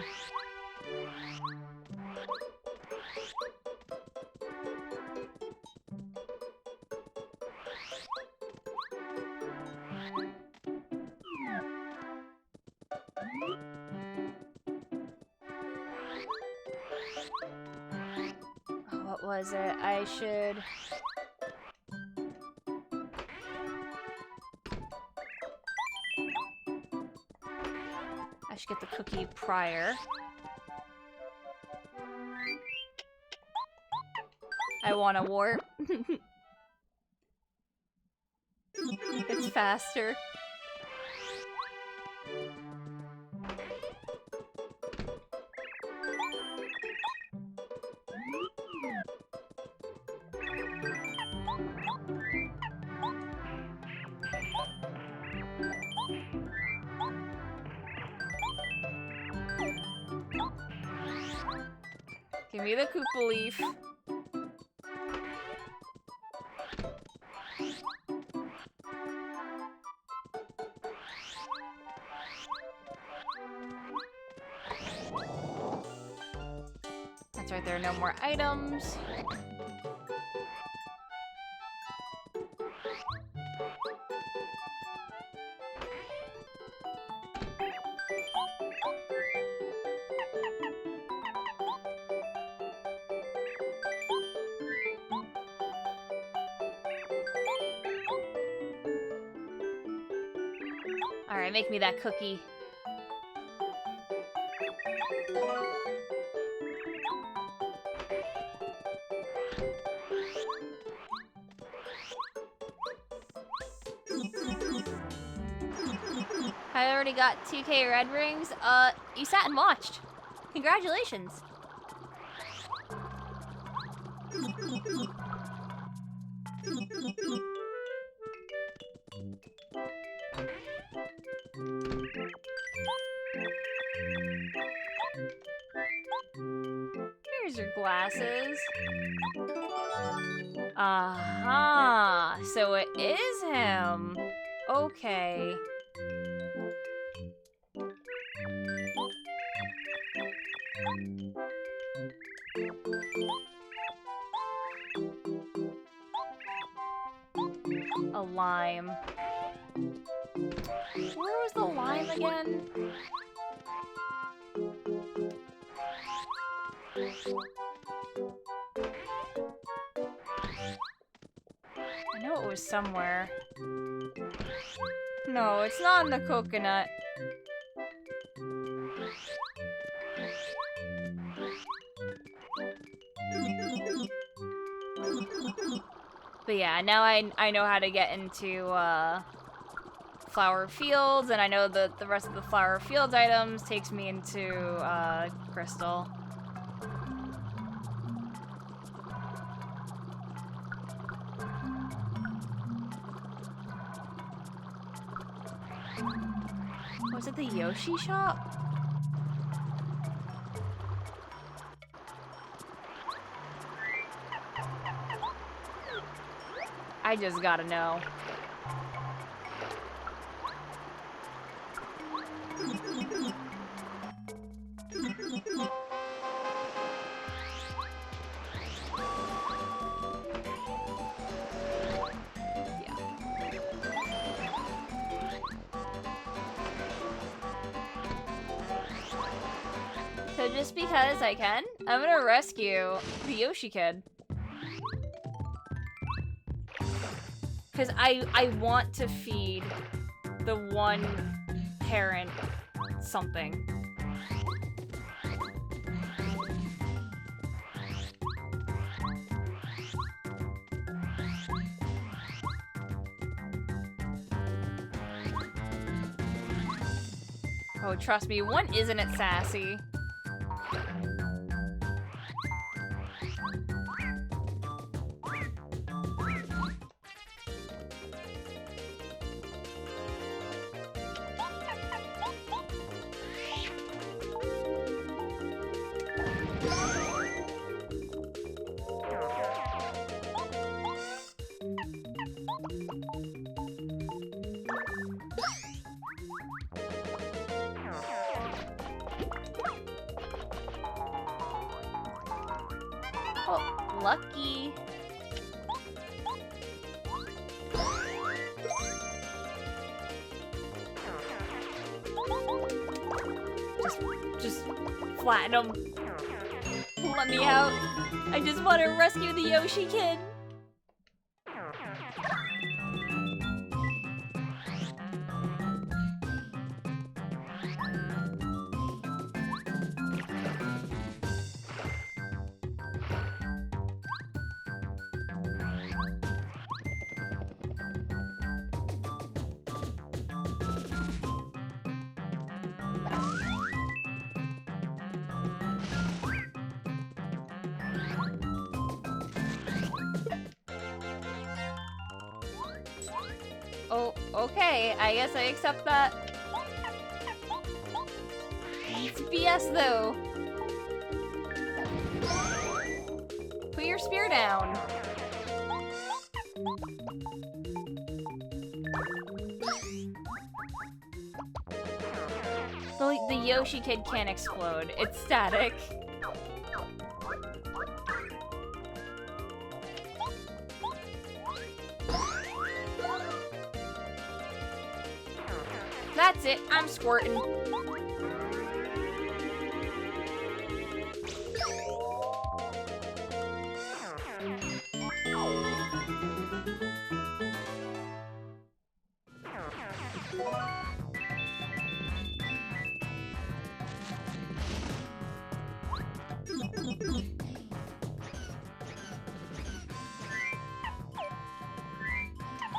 Speaker 1: What was it? I should get the cookie prior. I want a warp. It's faster. Give me the Koopa leaf. That's right, there are no more items. Alright, make me that cookie. I already got 2K red rings. You sat and watched. Congratulations. Here's your glasses. Aha, so it is him. Okay. A lime. Where was the lime again? I know it was somewhere. No, it's not in the coconut. But yeah, now I know how to get into flower fields, and I know that the rest of the flower fields items takes me into crystal. Was it the Yoshi shop? I just gotta know. So just because I can, I'm gonna rescue the Yoshi kid. Because I want to feed the one parent something. Oh, trust me, one isn't it sassy. Oh, lucky. Just flatten him. Let me out. I just want to rescue the Yoshi kid. Oh, okay. I guess I accept that. It's BS though. Put your spear down. The Yoshi kid can't explode. It's static. That's it, I'm squirting.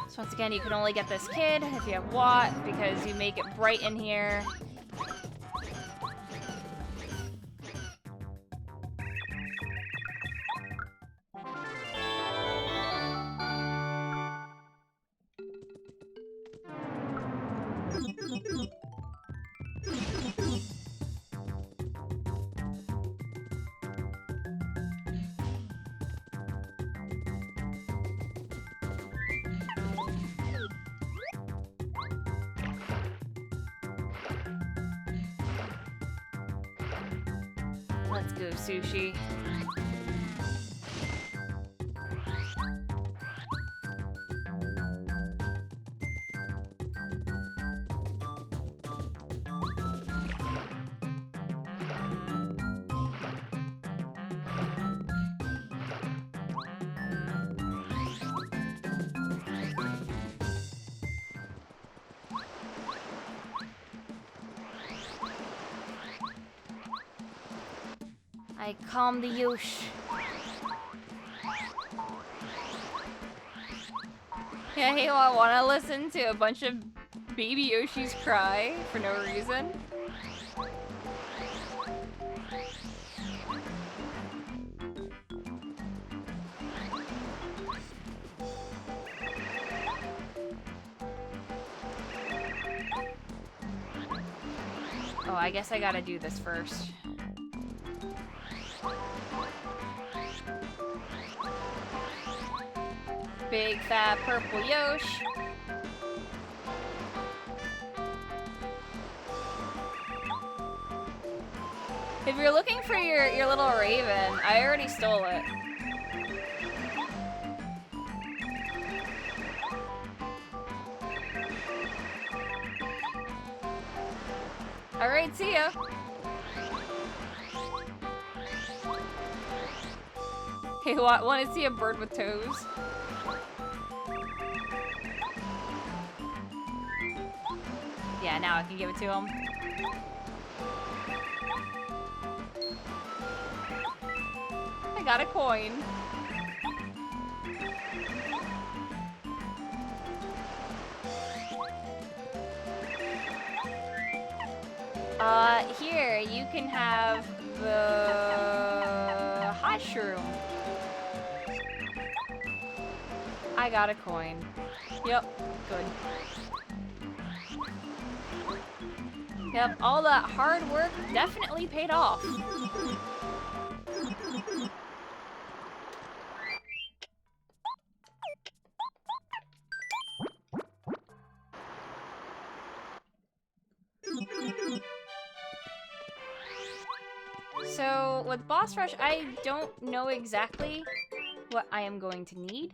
Speaker 1: So once again, you can only get this kid if you have Watt, because you make it bright in here. Let's go, sushi. I calm the Yosh. Yeah, hey, I wanna listen to a bunch of baby Yoshis cry for no reason. Oh, I guess I gotta do this first. Big fat purple Yosh. If you're looking for your little raven, I already stole it. Alright, see ya. Hey, want to see a bird with toes? Yeah, now I can give it to him. I got a coin. Here, you can have the hot shroom. I got a coin. Yep, good. Yep, all that hard work definitely paid off. So, with Boss Rush, I don't know exactly what I am going to need.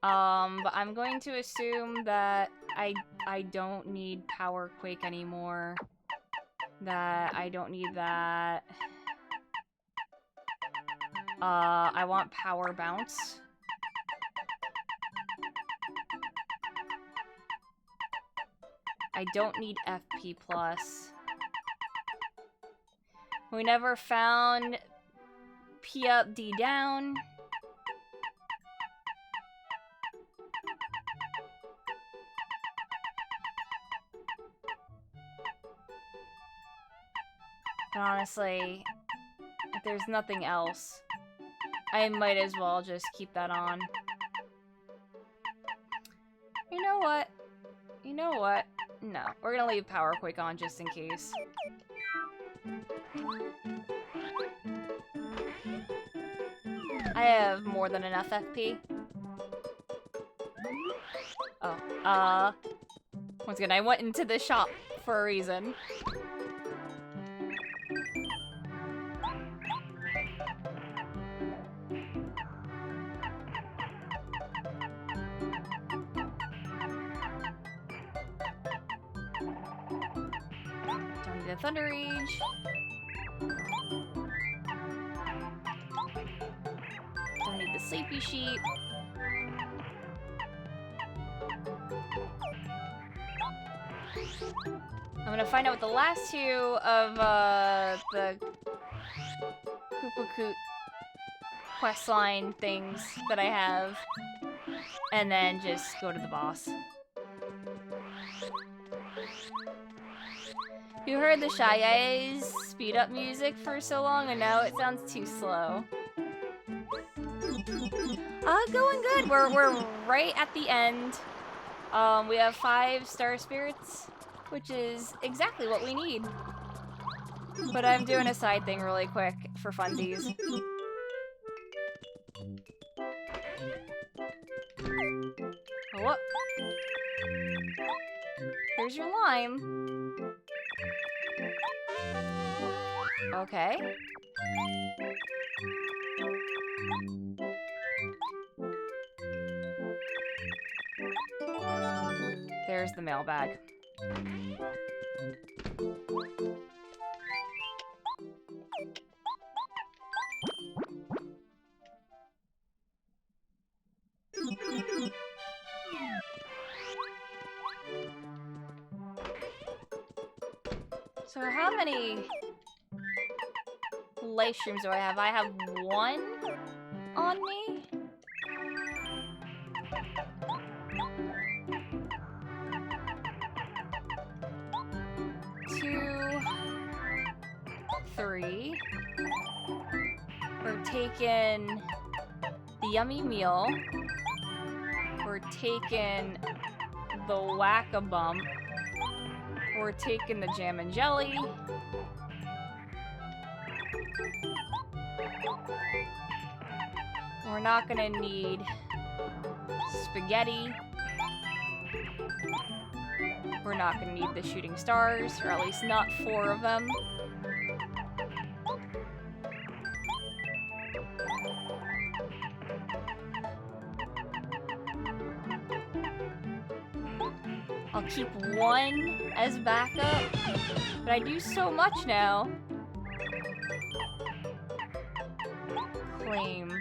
Speaker 1: But I'm going to assume that I don't need Power Quake anymore. That I don't need that. I want Power Bounce. I don't need FP+. We never found P up, D down. But honestly, if there's nothing else, I might as well just keep that on. You know what? You know what? No, we're gonna leave Power Quake on just in case. I have more than enough FP. Oh, once again, I went into the shop for a reason. Don't need a Thunder Rage. Don't need the Sleepy Sheep. I'm gonna find out what the last two of the Koopakoot questline things that I have, and then just go to the boss. You heard the Shy Guys speed up music for so long, and now it sounds too slow. Going good. We're right at the end. We have 5 Star Spirits, which is exactly what we need. But I'm doing a side thing really quick for funsies. Oh, whoop. Here's your lime. Okay. There's the mailbag. So how many life streams do I have? I have one on me? Two, three. We're taking the yummy meal. We're taking the whack-a-bump. We're taking the jam and jelly. We're not gonna need spaghetti. We're not gonna need the shooting stars, or at least not 4 of them. I'll keep 1 as backup, but I do so much now. Claim.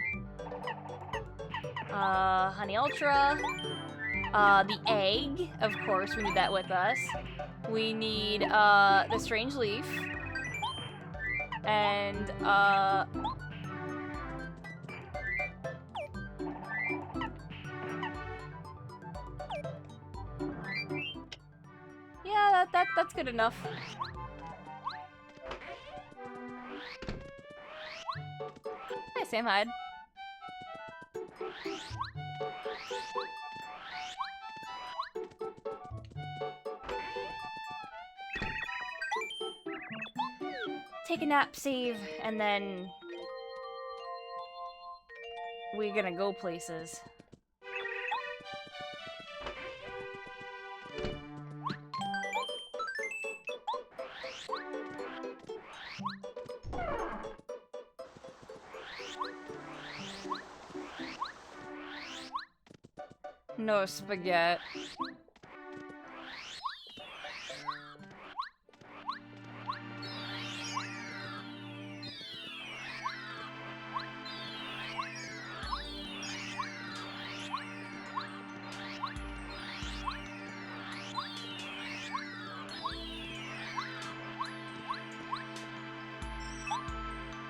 Speaker 1: Honey Ultra. The egg, of course, we need that with us. We need, the Strange Leaf. And, yeah, that's good enough. Hi, Sam Hyde. Take a nap, save, and then we're gonna go places. No spaghetti.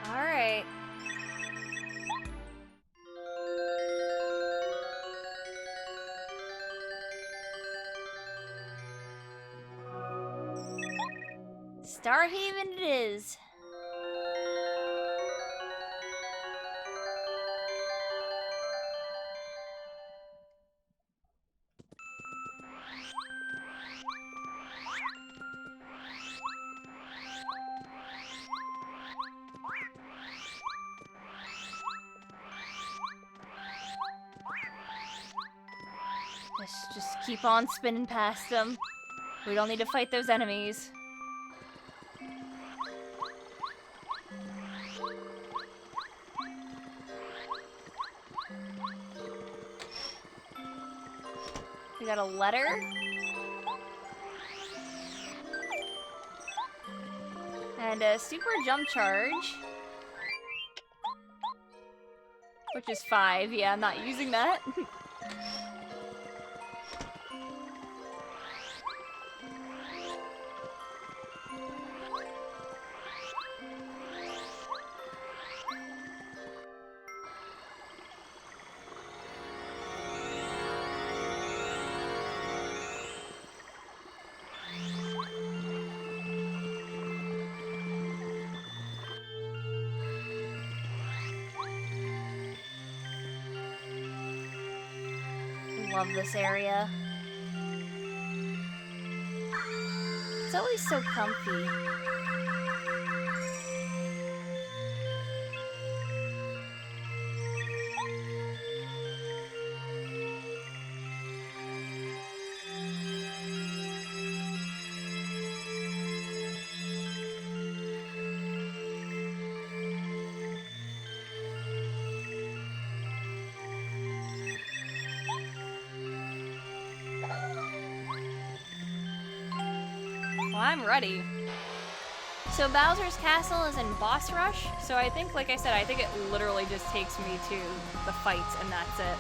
Speaker 1: All right. Starhaven it is. Just keep on spinning past them. We don't need to fight those enemies. We got a letter. And a super jump charge. Which is 5. Yeah, I'm not using that. Love this area. It's always so comfy. I'm ready. So Bowser's Castle is in Boss Rush, so I think, like I said, I think it literally just takes me to the fights and that's it.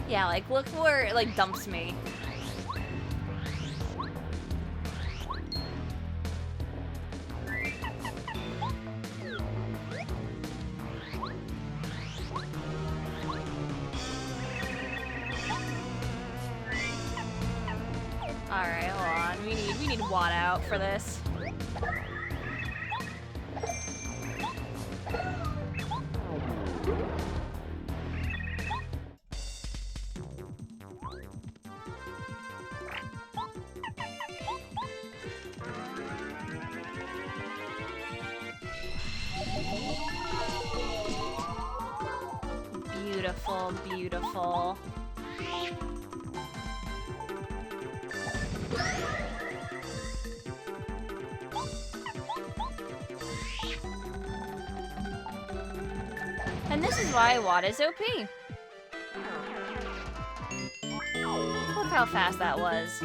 Speaker 1: Yeah, like, look where it, like, dumps me. Alright, hold on. We need Watt out for this. Beautiful, beautiful. And this is why Watt is OP. Look how fast that was.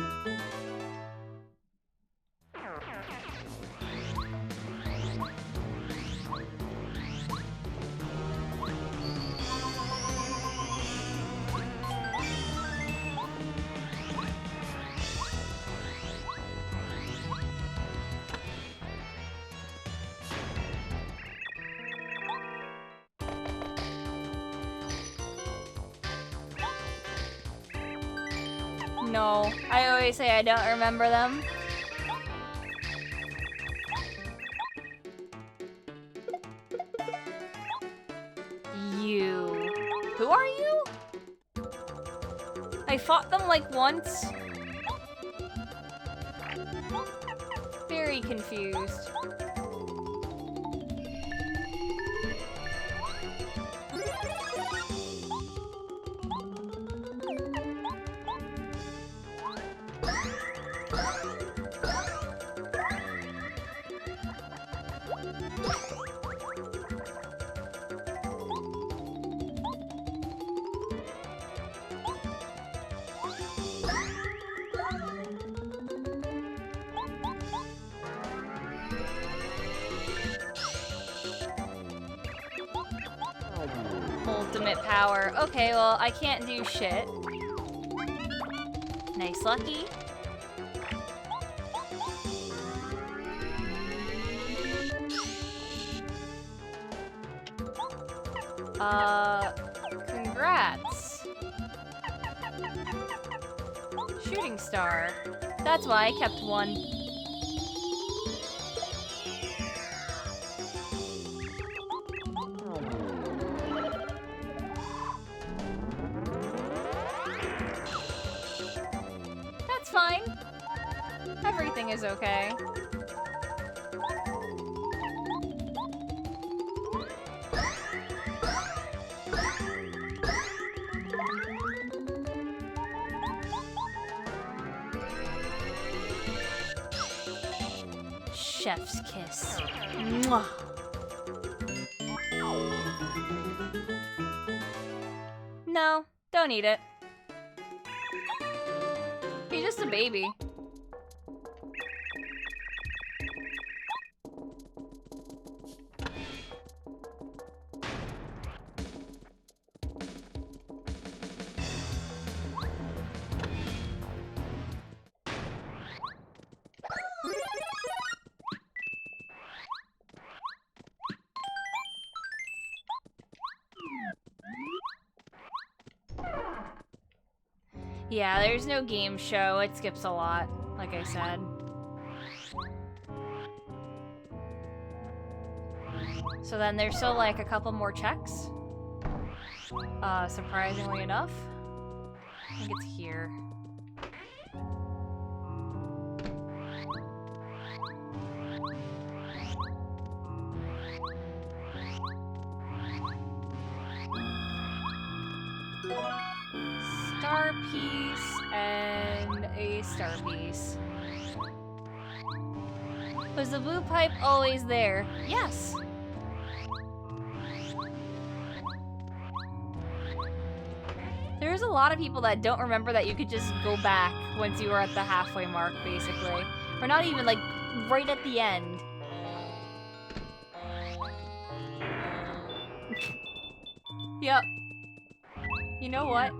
Speaker 1: No, I always say I don't remember them. You. Who are you? I fought them like once. Very confused. Ultimate power. Okay, well, I can't do shit. Nice lucky. Congrats. Shooting star. That's why I kept one. That's fine. Everything is okay. Chef's kiss. Mwah. No, don't eat it. He's just a baby. Yeah, there's no game show. It skips a lot, like I said. So then there's still like a couple more checks. Surprisingly enough. I think it's here. Star piece and a star piece. Was the blue pipe always there? Yes. There's a lot of people that don't remember that you could just go back once you were at the halfway mark, basically. Or not even, like, right at the end. Yep. You know what?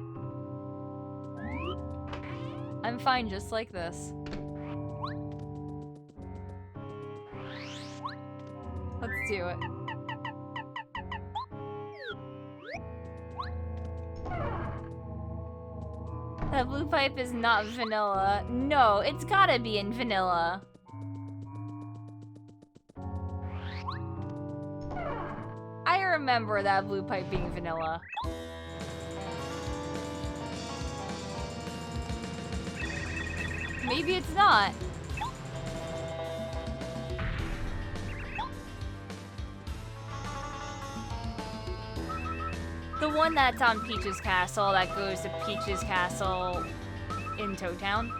Speaker 1: I'm fine just like this. Let's do it. That blue pipe is not vanilla. No, it's gotta be in vanilla. I remember that blue pipe being vanilla. Maybe it's not. The one that's on Peach's Castle that goes to Peach's Castle in Toad Town.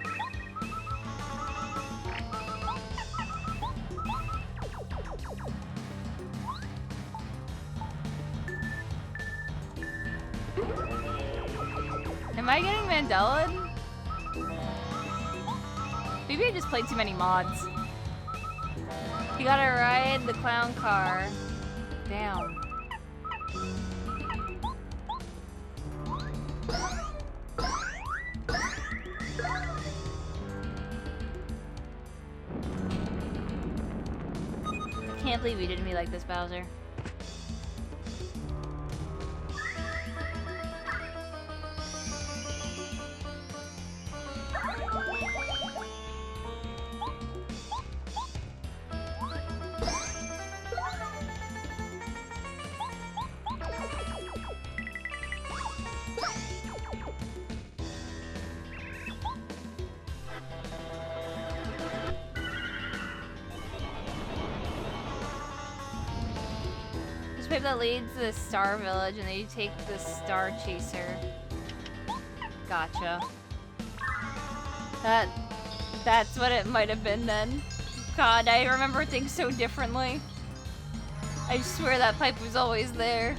Speaker 1: Am I getting Mandelaed? Maybe I just played too many mods. You gotta ride the clown car. Damn. Can't believe you did me like this, Bowser. Pipe that leads to the Star Village, and then you take the Star Chaser. Gotcha. That's what it might have been then. God, I remember things so differently. I swear that pipe was always there.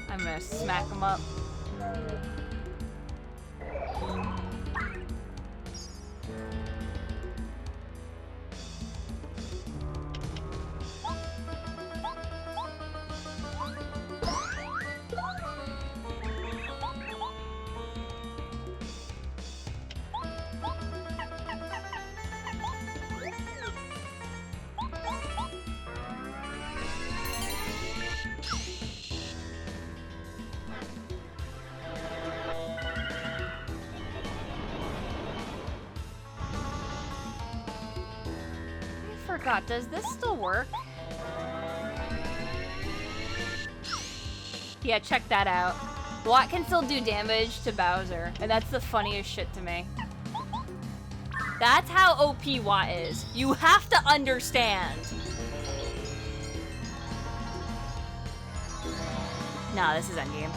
Speaker 1: I'm gonna smack him up. Forgot, does this still work? Yeah, check that out. Watt can still do damage to Bowser, and that's the funniest shit to me. That's how OP Watt is. You have to understand. Nah, this is endgame.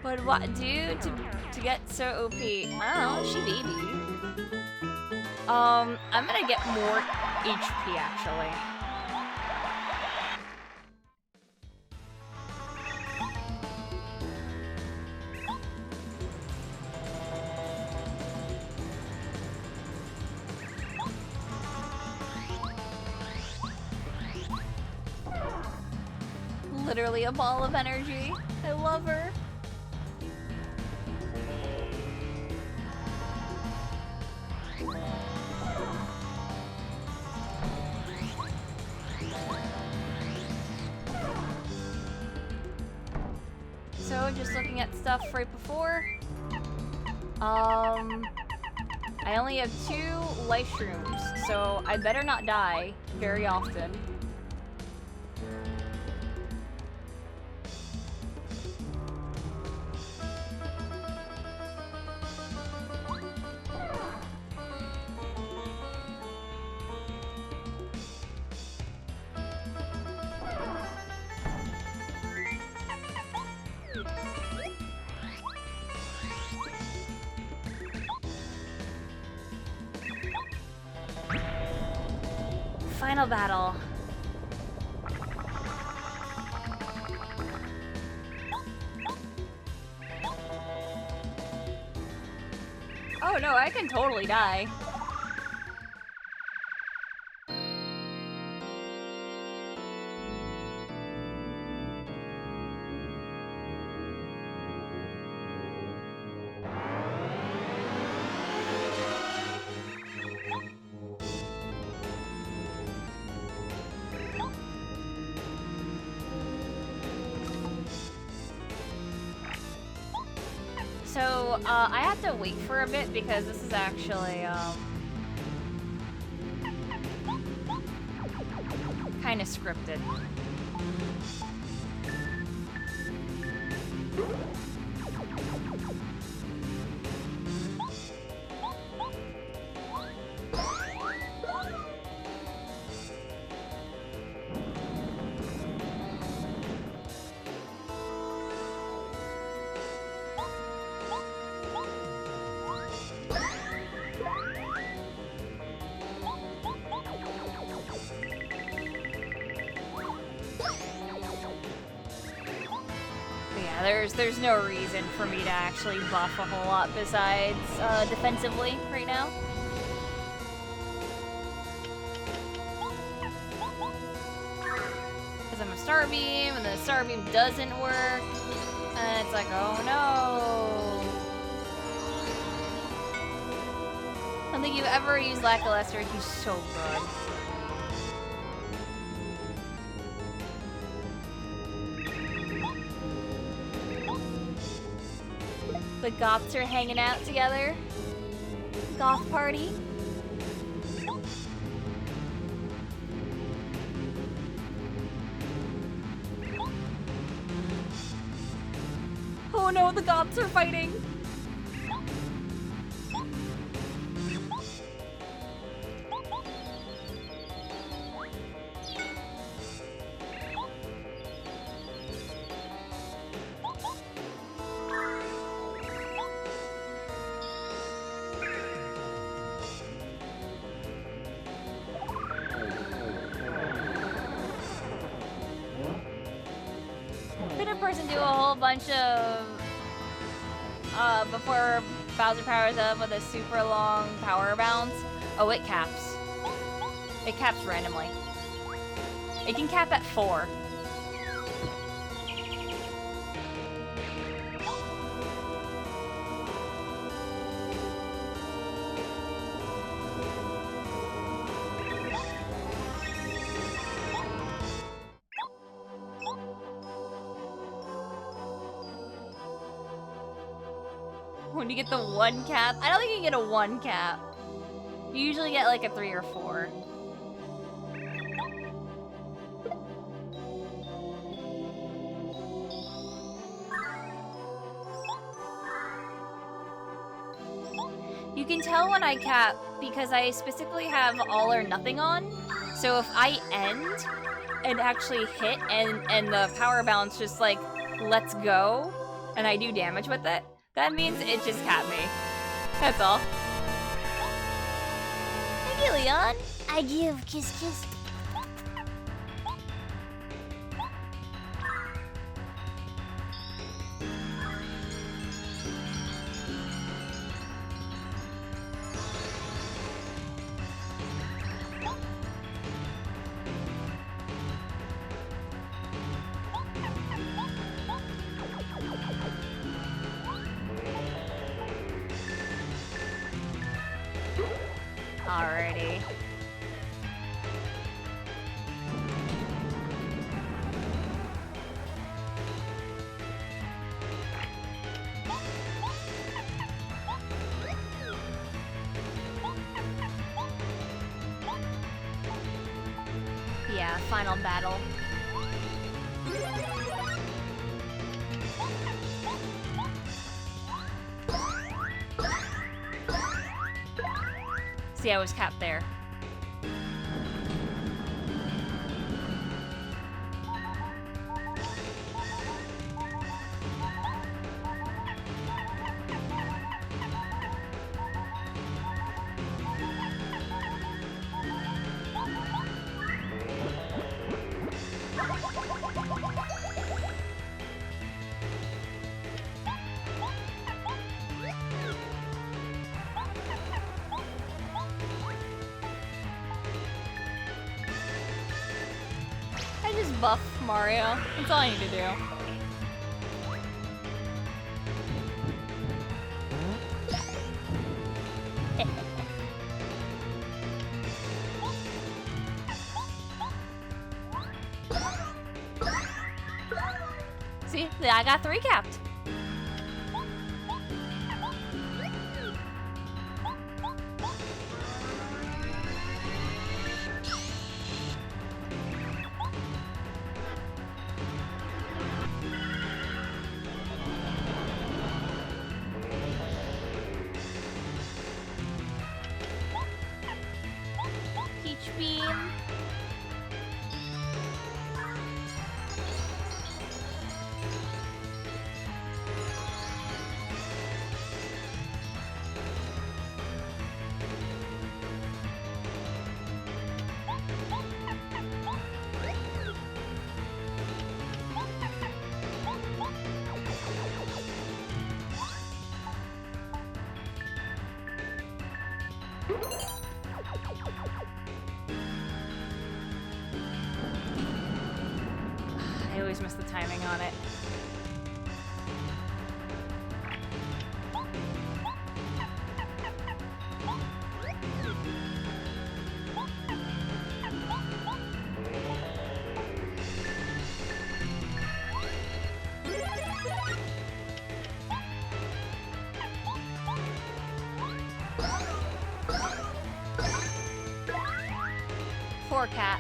Speaker 1: What would Watt do to get so OP? Oh, she baby. I'm gonna get more HP actually. Literally a ball of energy. I love her. So just looking at stuff right before. I I only have 2 life shrooms, so I better not die very often. Final battle. Oh no, I can totally die. So, I have to wait for a bit because this is actually, kind of scripted. There's no reason for me to actually buff a whole lot besides defensively right now. Because I'm a Star Beam, and the Star Beam doesn't work, and it's like, oh no. I don't think you've ever used Lackluster. He's so good. The Goths are hanging out together. Goth party. Oh no, the Goths are fighting. Bunch of before Bowser powers up with a super long power bounce. Oh, it caps. It caps randomly. It can cap at 4. When you get the 1 cap, I don't think you get a 1 cap. You usually get like a 3 or 4. You can tell when I cap because I specifically have all or nothing on. So if I end and actually hit and the power bounce just like lets go and I do damage with it, that means it just capped me. That's all.
Speaker 6: Thank you, Leon. I give kiss kiss.
Speaker 1: Alrighty. final battle. See, I was capped there. I just buff Mario. That's all I need to do. See, I got 3 capped. Peach beam. I always miss the timing on it. Poor cat.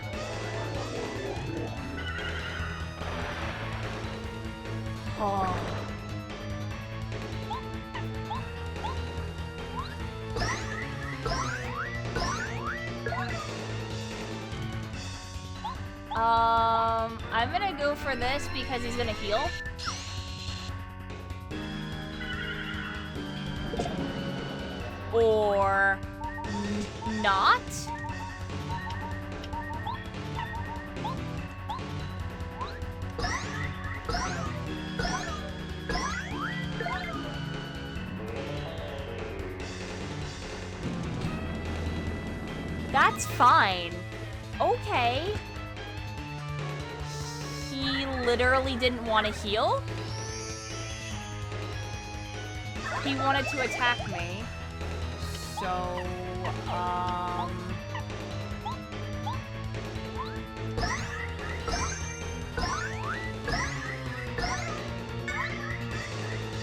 Speaker 1: Oh. I'm gonna go for this because he's gonna heal. Or not? That's fine. Okay. He literally didn't want to heal? He wanted to attack me. So,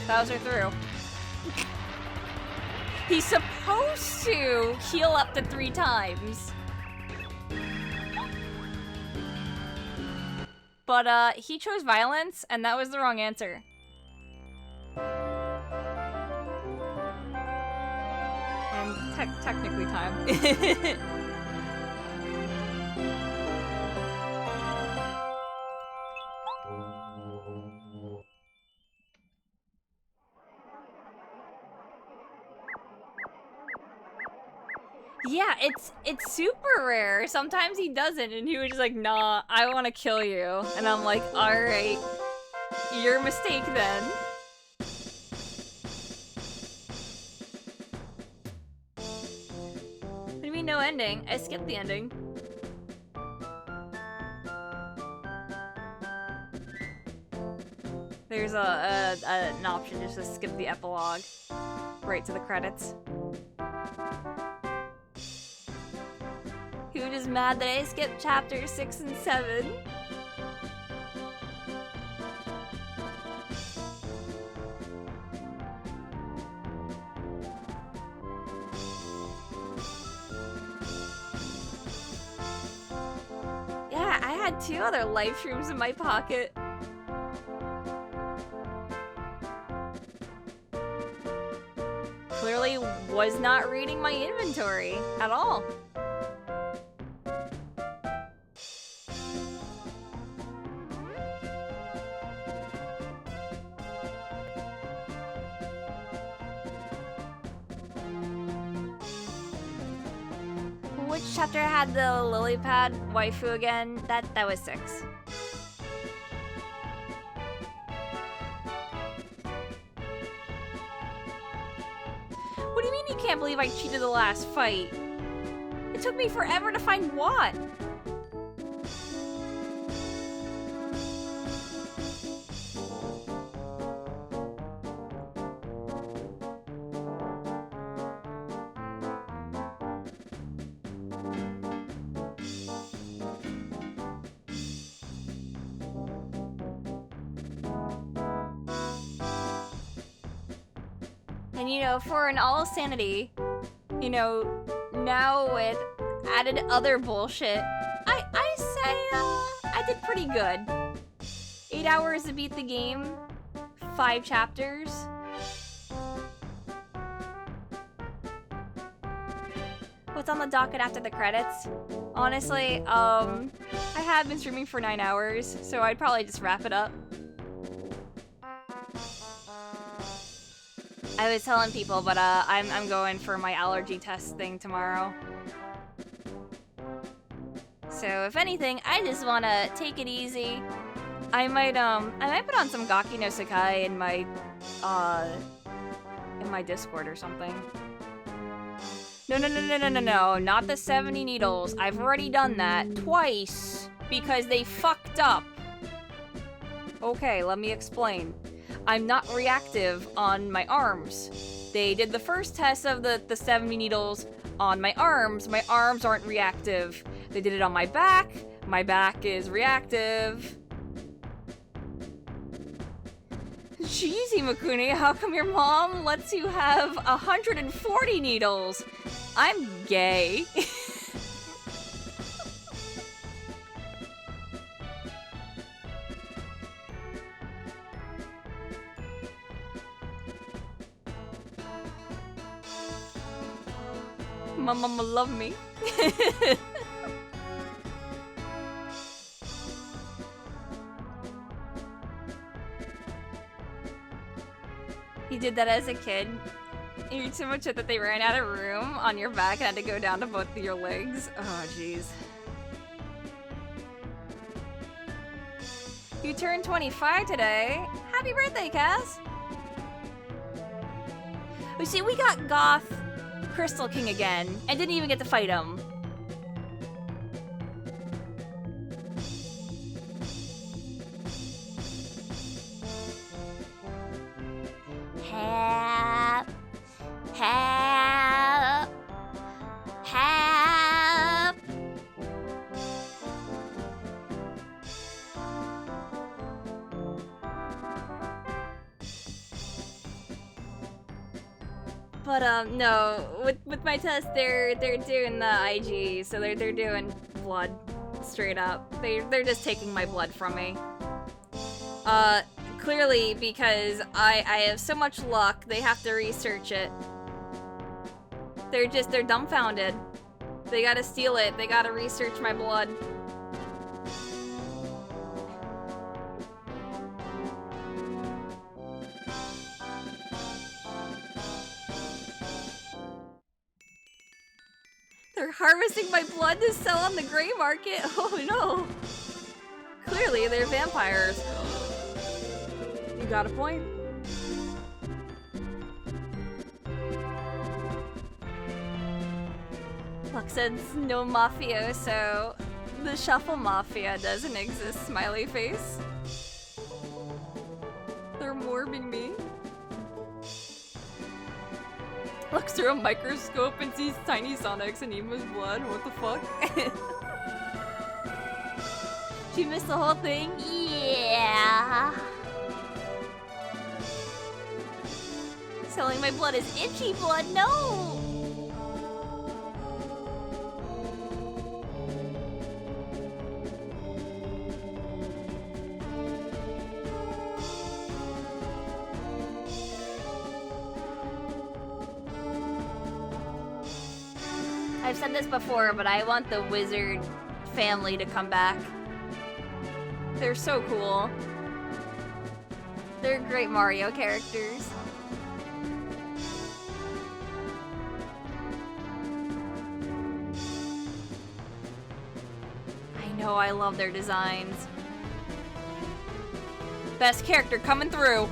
Speaker 1: Bowser through. He's supposed to heal up to 3 times. But, he chose violence, and that was the wrong answer. And technically time. Yeah, it's super rare. Sometimes he doesn't, and he was just like, nah, I want to kill you. And I'm like, alright, your mistake then. What do you mean no ending? I skipped the ending. There's an option just to skip the epilogue right to the credits. Who is mad that I skipped chapters 6 and 7? Yeah, I had 2 other life shrooms in my pocket. Clearly was not reading my inventory at all. Which chapter had the lily pad waifu again? That was 6. What do you mean you can't believe I cheated the last fight? It took me forever to find what? And you know, for an all sanity, you know, now with added other bullshit, I say I did pretty good. 8 hours to beat the game, 5 chapters. What's on the docket after the credits? Honestly, I have been streaming for 9 hours, so I'd probably just wrap it up. I was telling people, but I'm going for my allergy test thing tomorrow. So if anything, I just wanna take it easy. I might put on some Gaki no Sekai in my Discord or something. No, not the 70 needles. I've already done that twice because they fucked up. Okay, let me explain. I'm not reactive on my arms. They did the first test of the 70 needles on my arms. My arms aren't reactive. They did it on my back. My back is reactive. Jeez, Imakuni, how come your mom lets you have 140 needles? I'm gay. My mama love me. You did that as a kid? You ate so much shit that they ran out of room on your back and had to go down to both of your legs? Oh, jeez. You turned 25 today. Happy birthday, Cass! We see, we got Goth Crystal King again, and didn't even get to fight him.
Speaker 6: Help.
Speaker 1: But no, with my test, they're doing the IG, so they're doing blood straight up. They're just taking my blood from me. Clearly because I have so much luck, they have to research it. They're dumbfounded. They gotta steal it. They gotta research my blood. They're harvesting my blood to sell on the gray market? Oh no! Clearly, they're vampires. You got a point. Look, since no mafioso, the shuffle mafia doesn't exist, smiley face. They're morbing me. Looks through a microscope and sees tiny Sonics and Emo's blood. What the fuck? She missed the whole thing?
Speaker 6: Yeah.
Speaker 1: Selling my blood is itchy blood? No! I've said this before, but I want the wizard family to come back. They're so cool. They're great Mario characters. I know, I love their designs. Best character coming through.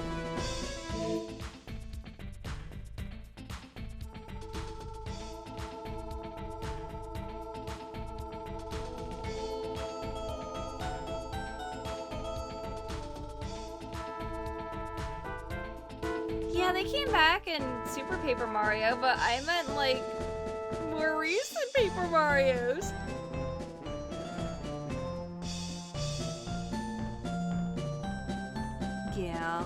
Speaker 1: Yeah, they came back in Super Paper Mario, but I meant like more recent Paper Marios. Yeah.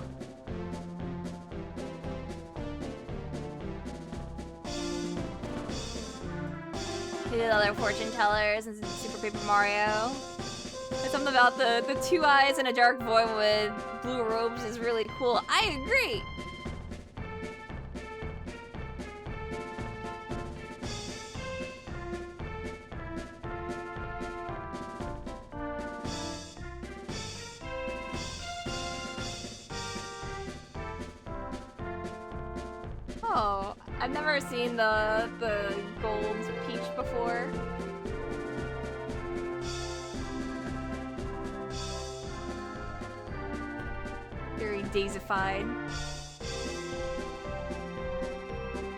Speaker 1: We did other fortune tellers in Super Paper Mario. There's something about the two eyes and a dark boy with blue robes is really cool. I agree. Oh, I've never seen the gold peach before. Very daisified.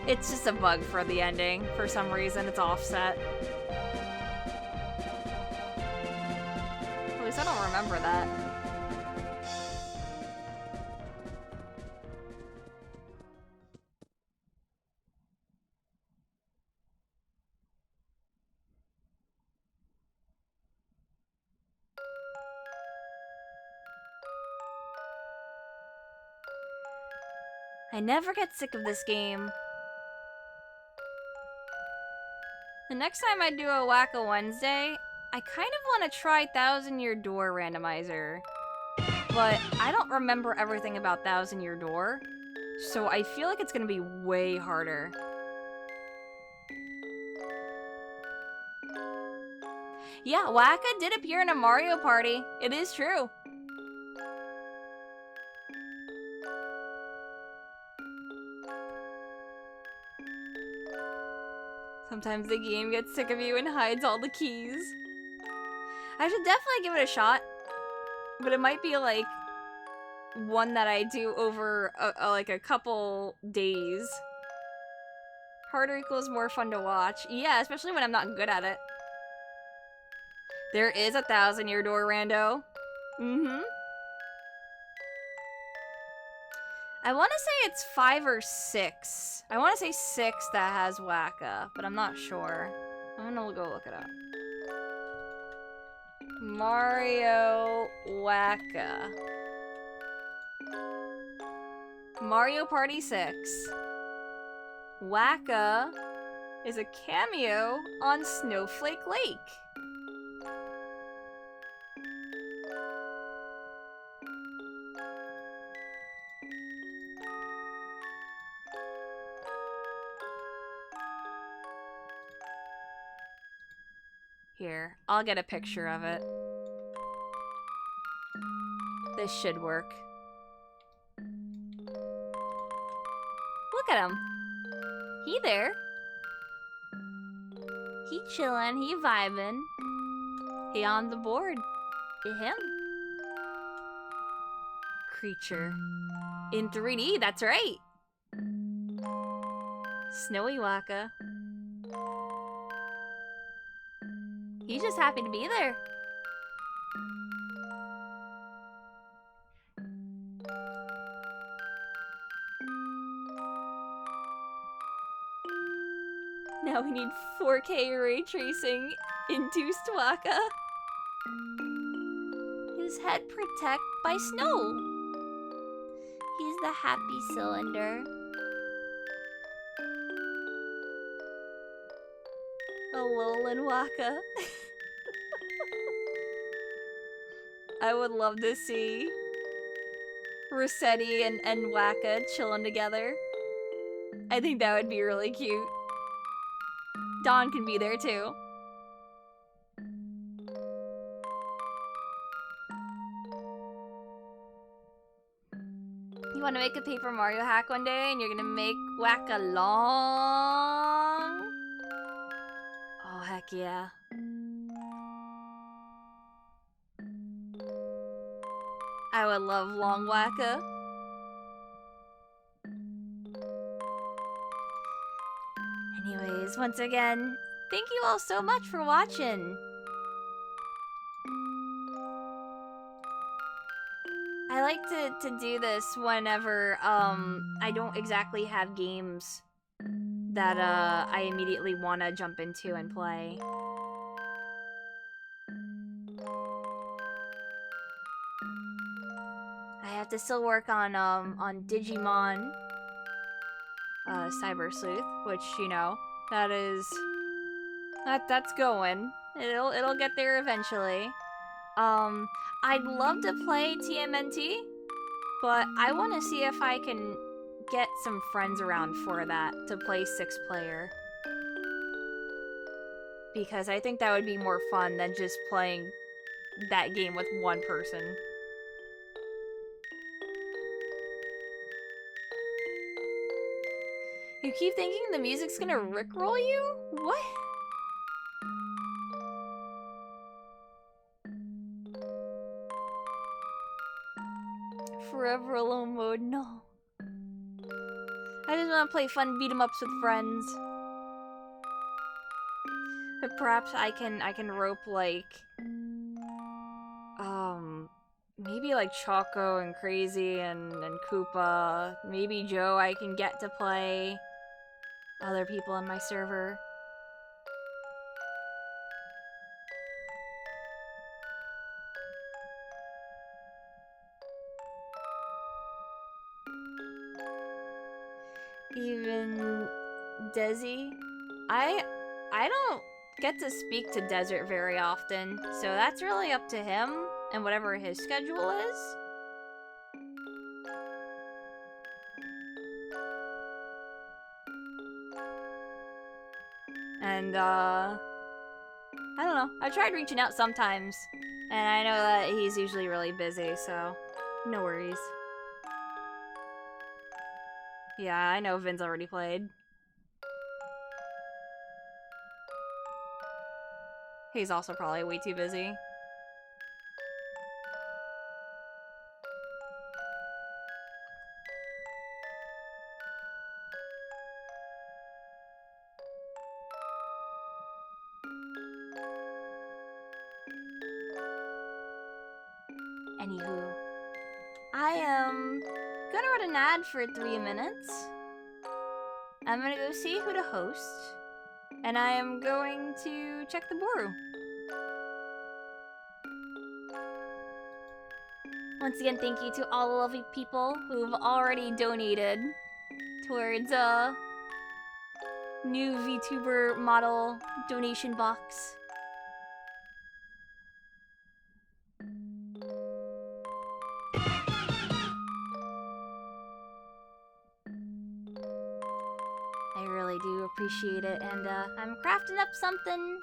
Speaker 1: It's just a bug for the ending. For some reason, it's offset. At least I don't remember that. I never get sick of this game. The next time I do a Wacko Wednesday, I kind of want to try 1000-Year Door Randomizer. But I don't remember everything about 1000-Year Door, so I feel like it's going to be way harder. Yeah, Wacka did appear in a Mario Party. It is true. Sometimes the game gets sick of you and hides all the keys. I should definitely give it a shot. But it might be like one that I do over like a couple days. Harder equals more fun to watch. Yeah, especially when I'm not good at it. There is a 1000-Year Door rando. Mm-hmm. I want to say it's 5 or 6. I want to say 6 that has Wacka, but I'm not sure. I'm gonna go look it up. Mario Wacka. Mario Party 6. Wacka is a cameo on Snowflake Lake. Here, I'll get a picture of it. This should work. Look at him. He there. He chillin', he vibin'. He on the board. Him. Creature. In 3D, that's right. Snowy Wacka. He's just happy to be there. Now we need 4K ray tracing induced Wacka. His head protect by snow. He's the happy cylinder. Alolan Wacka. I would love to see Rossetti and Wacka chilling together. I think that would be really cute. Dawn can be there too. You want to make a Paper Mario hack one day and you're gonna make Whack-A-Long? Oh, heck yeah. I would love Long Wacka. Anyways, once again, thank you all so much for watching. I like to do this whenever I don't exactly have games that I immediately want to jump into and play. I have to still work on Digimon Cyber Sleuth, which, you know, that's going. It'll get there eventually. I'd love to play TMNT, but I want to see if I can get some friends around for that to play 6-player. Because I think that would be more fun than just playing that game with one person. You keep thinking the music's gonna rickroll you? What? Forever alone mode, no. I just want to play fun beat 'em ups with friends. But perhaps I can rope like maybe like Choco and Crazy and Koopa. Maybe Joe I can get to play. Other people on my server. Even Desi. I don't get to speak to Desert very often, so that's really up to him and whatever his schedule is. And I don't know. I tried reaching out sometimes, and I know that he's usually really busy, so no worries. Yeah, I know Vin's already played. He's also probably way too busy. Anywho, I am gonna run an ad for 3 minutes. I'm gonna go see who to host, and I am going to check the Boru. Once again, thank you to all the lovely people who've already donated towards new VTuber model donation box. I really do appreciate it, and I'm crafting up something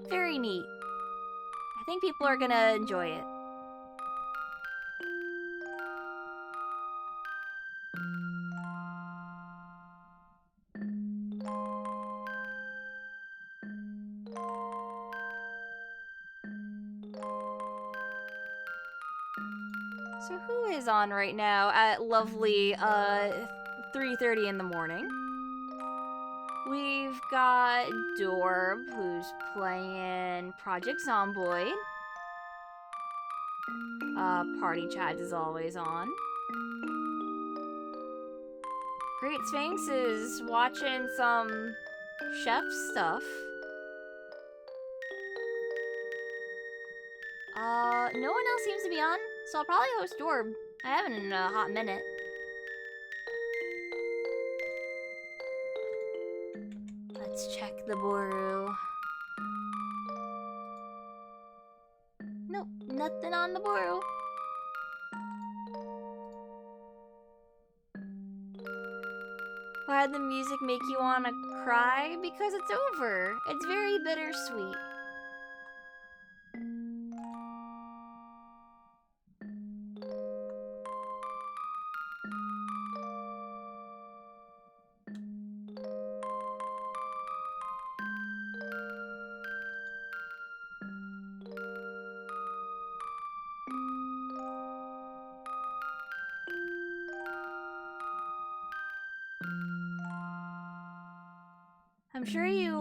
Speaker 1: very neat. I think people are gonna enjoy it. So who is on right now at lovely 3:30 in the morning? We've got Dorb, who's playing Project Zomboid. Party Chat is always on. Great Sphinx is watching some chef stuff. No one else seems to be on, so I'll probably host Dorb. I haven't in a hot minute. Let's check the Boru. Nope, nothing on the Boru. Why did the music make you want to cry? Because it's over. It's very bittersweet. I'm sure you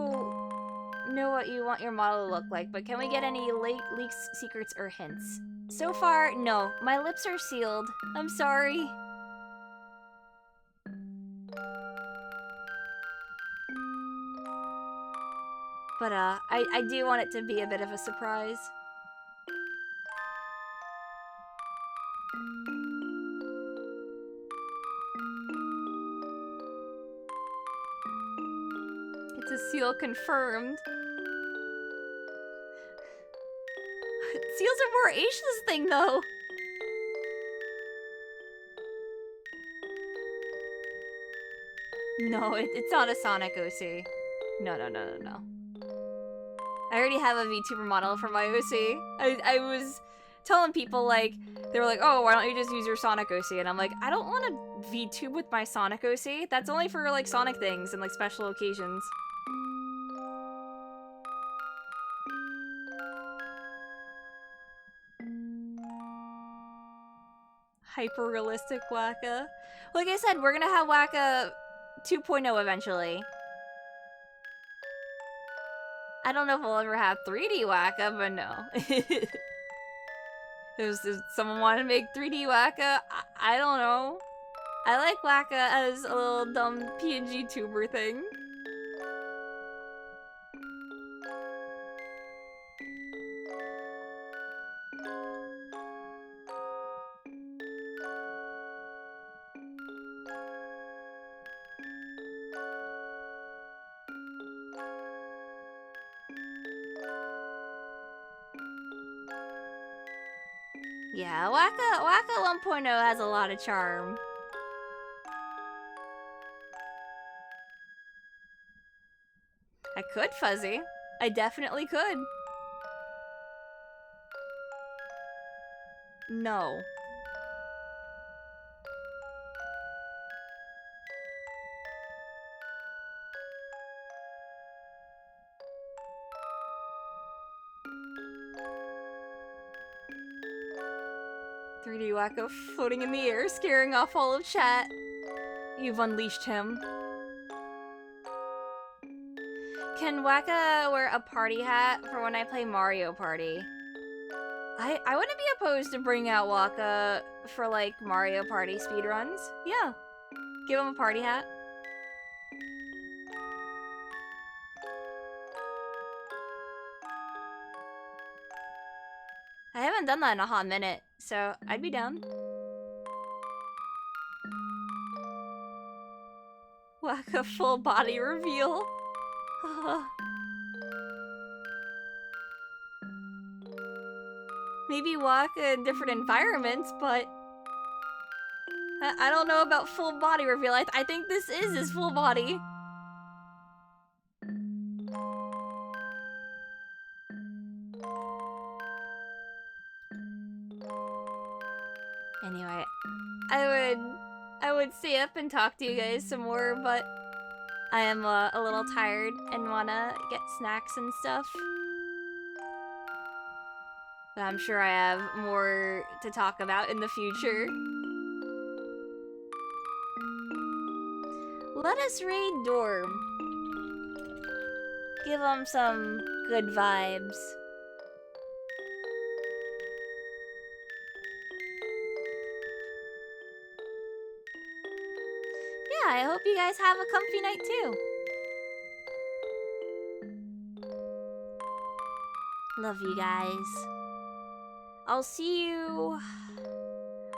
Speaker 1: know what you want your model to look like, but can we get any leaks, secrets, or hints? So far, no. My lips are sealed. I'm sorry. But, I do want it to be a bit of a surprise. It's a seal confirmed. Seals are more Aisha's thing, though. No, it's not a Sonic OC. No. I already have a VTuber model for my OC. I was telling people, like, they were like, oh, why don't you just use your Sonic OC? And I'm like, I don't want to VTube with my Sonic OC. That's only for, like, Sonic things and, like, special occasions. Hyper-realistic Waka. Like I said, we're gonna have Waka 2.0 eventually. I don't know if we'll ever have 3D Waka, but no. If someone wanted to make 3D Waka, I don't know. I like Waka as a little dumb PNG tuber thing. Yeah, Waka 1.0 has a lot of charm. I could Fuzzy. I definitely could. No. Wacko floating in the air, scaring off all of chat. You've unleashed him. Can Waka wear a party hat for when I play Mario Party? I wouldn't be opposed to bring out Waka for, like, Mario Party speedruns. Yeah. Give him a party hat. I haven't done that in a hot minute, so I'd be down. Waka full body reveal. Maybe Waka in different environments, but I don't know about full body reveal. I think this is his full body. Anyway, I would stay up and talk to you guys some more, but I am a little tired and wanna get snacks and stuff. But I'm sure I have more to talk about in the future. Let us raid Dorm. Give them some good vibes. Yeah, I hope you guys have a comfy night too. Love you guys. I'll see you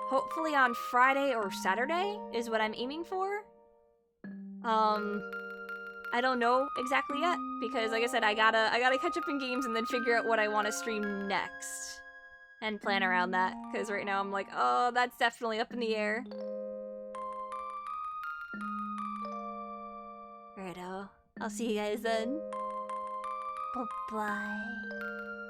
Speaker 1: hopefully on Friday or Saturday is what I'm aiming for. I don't know exactly yet because, like I said, I gotta catch up in games and then figure out what I want to stream next and plan around that. Because right now I'm like, oh, that's definitely up in the air. I'll see you guys then.
Speaker 6: Bye-bye.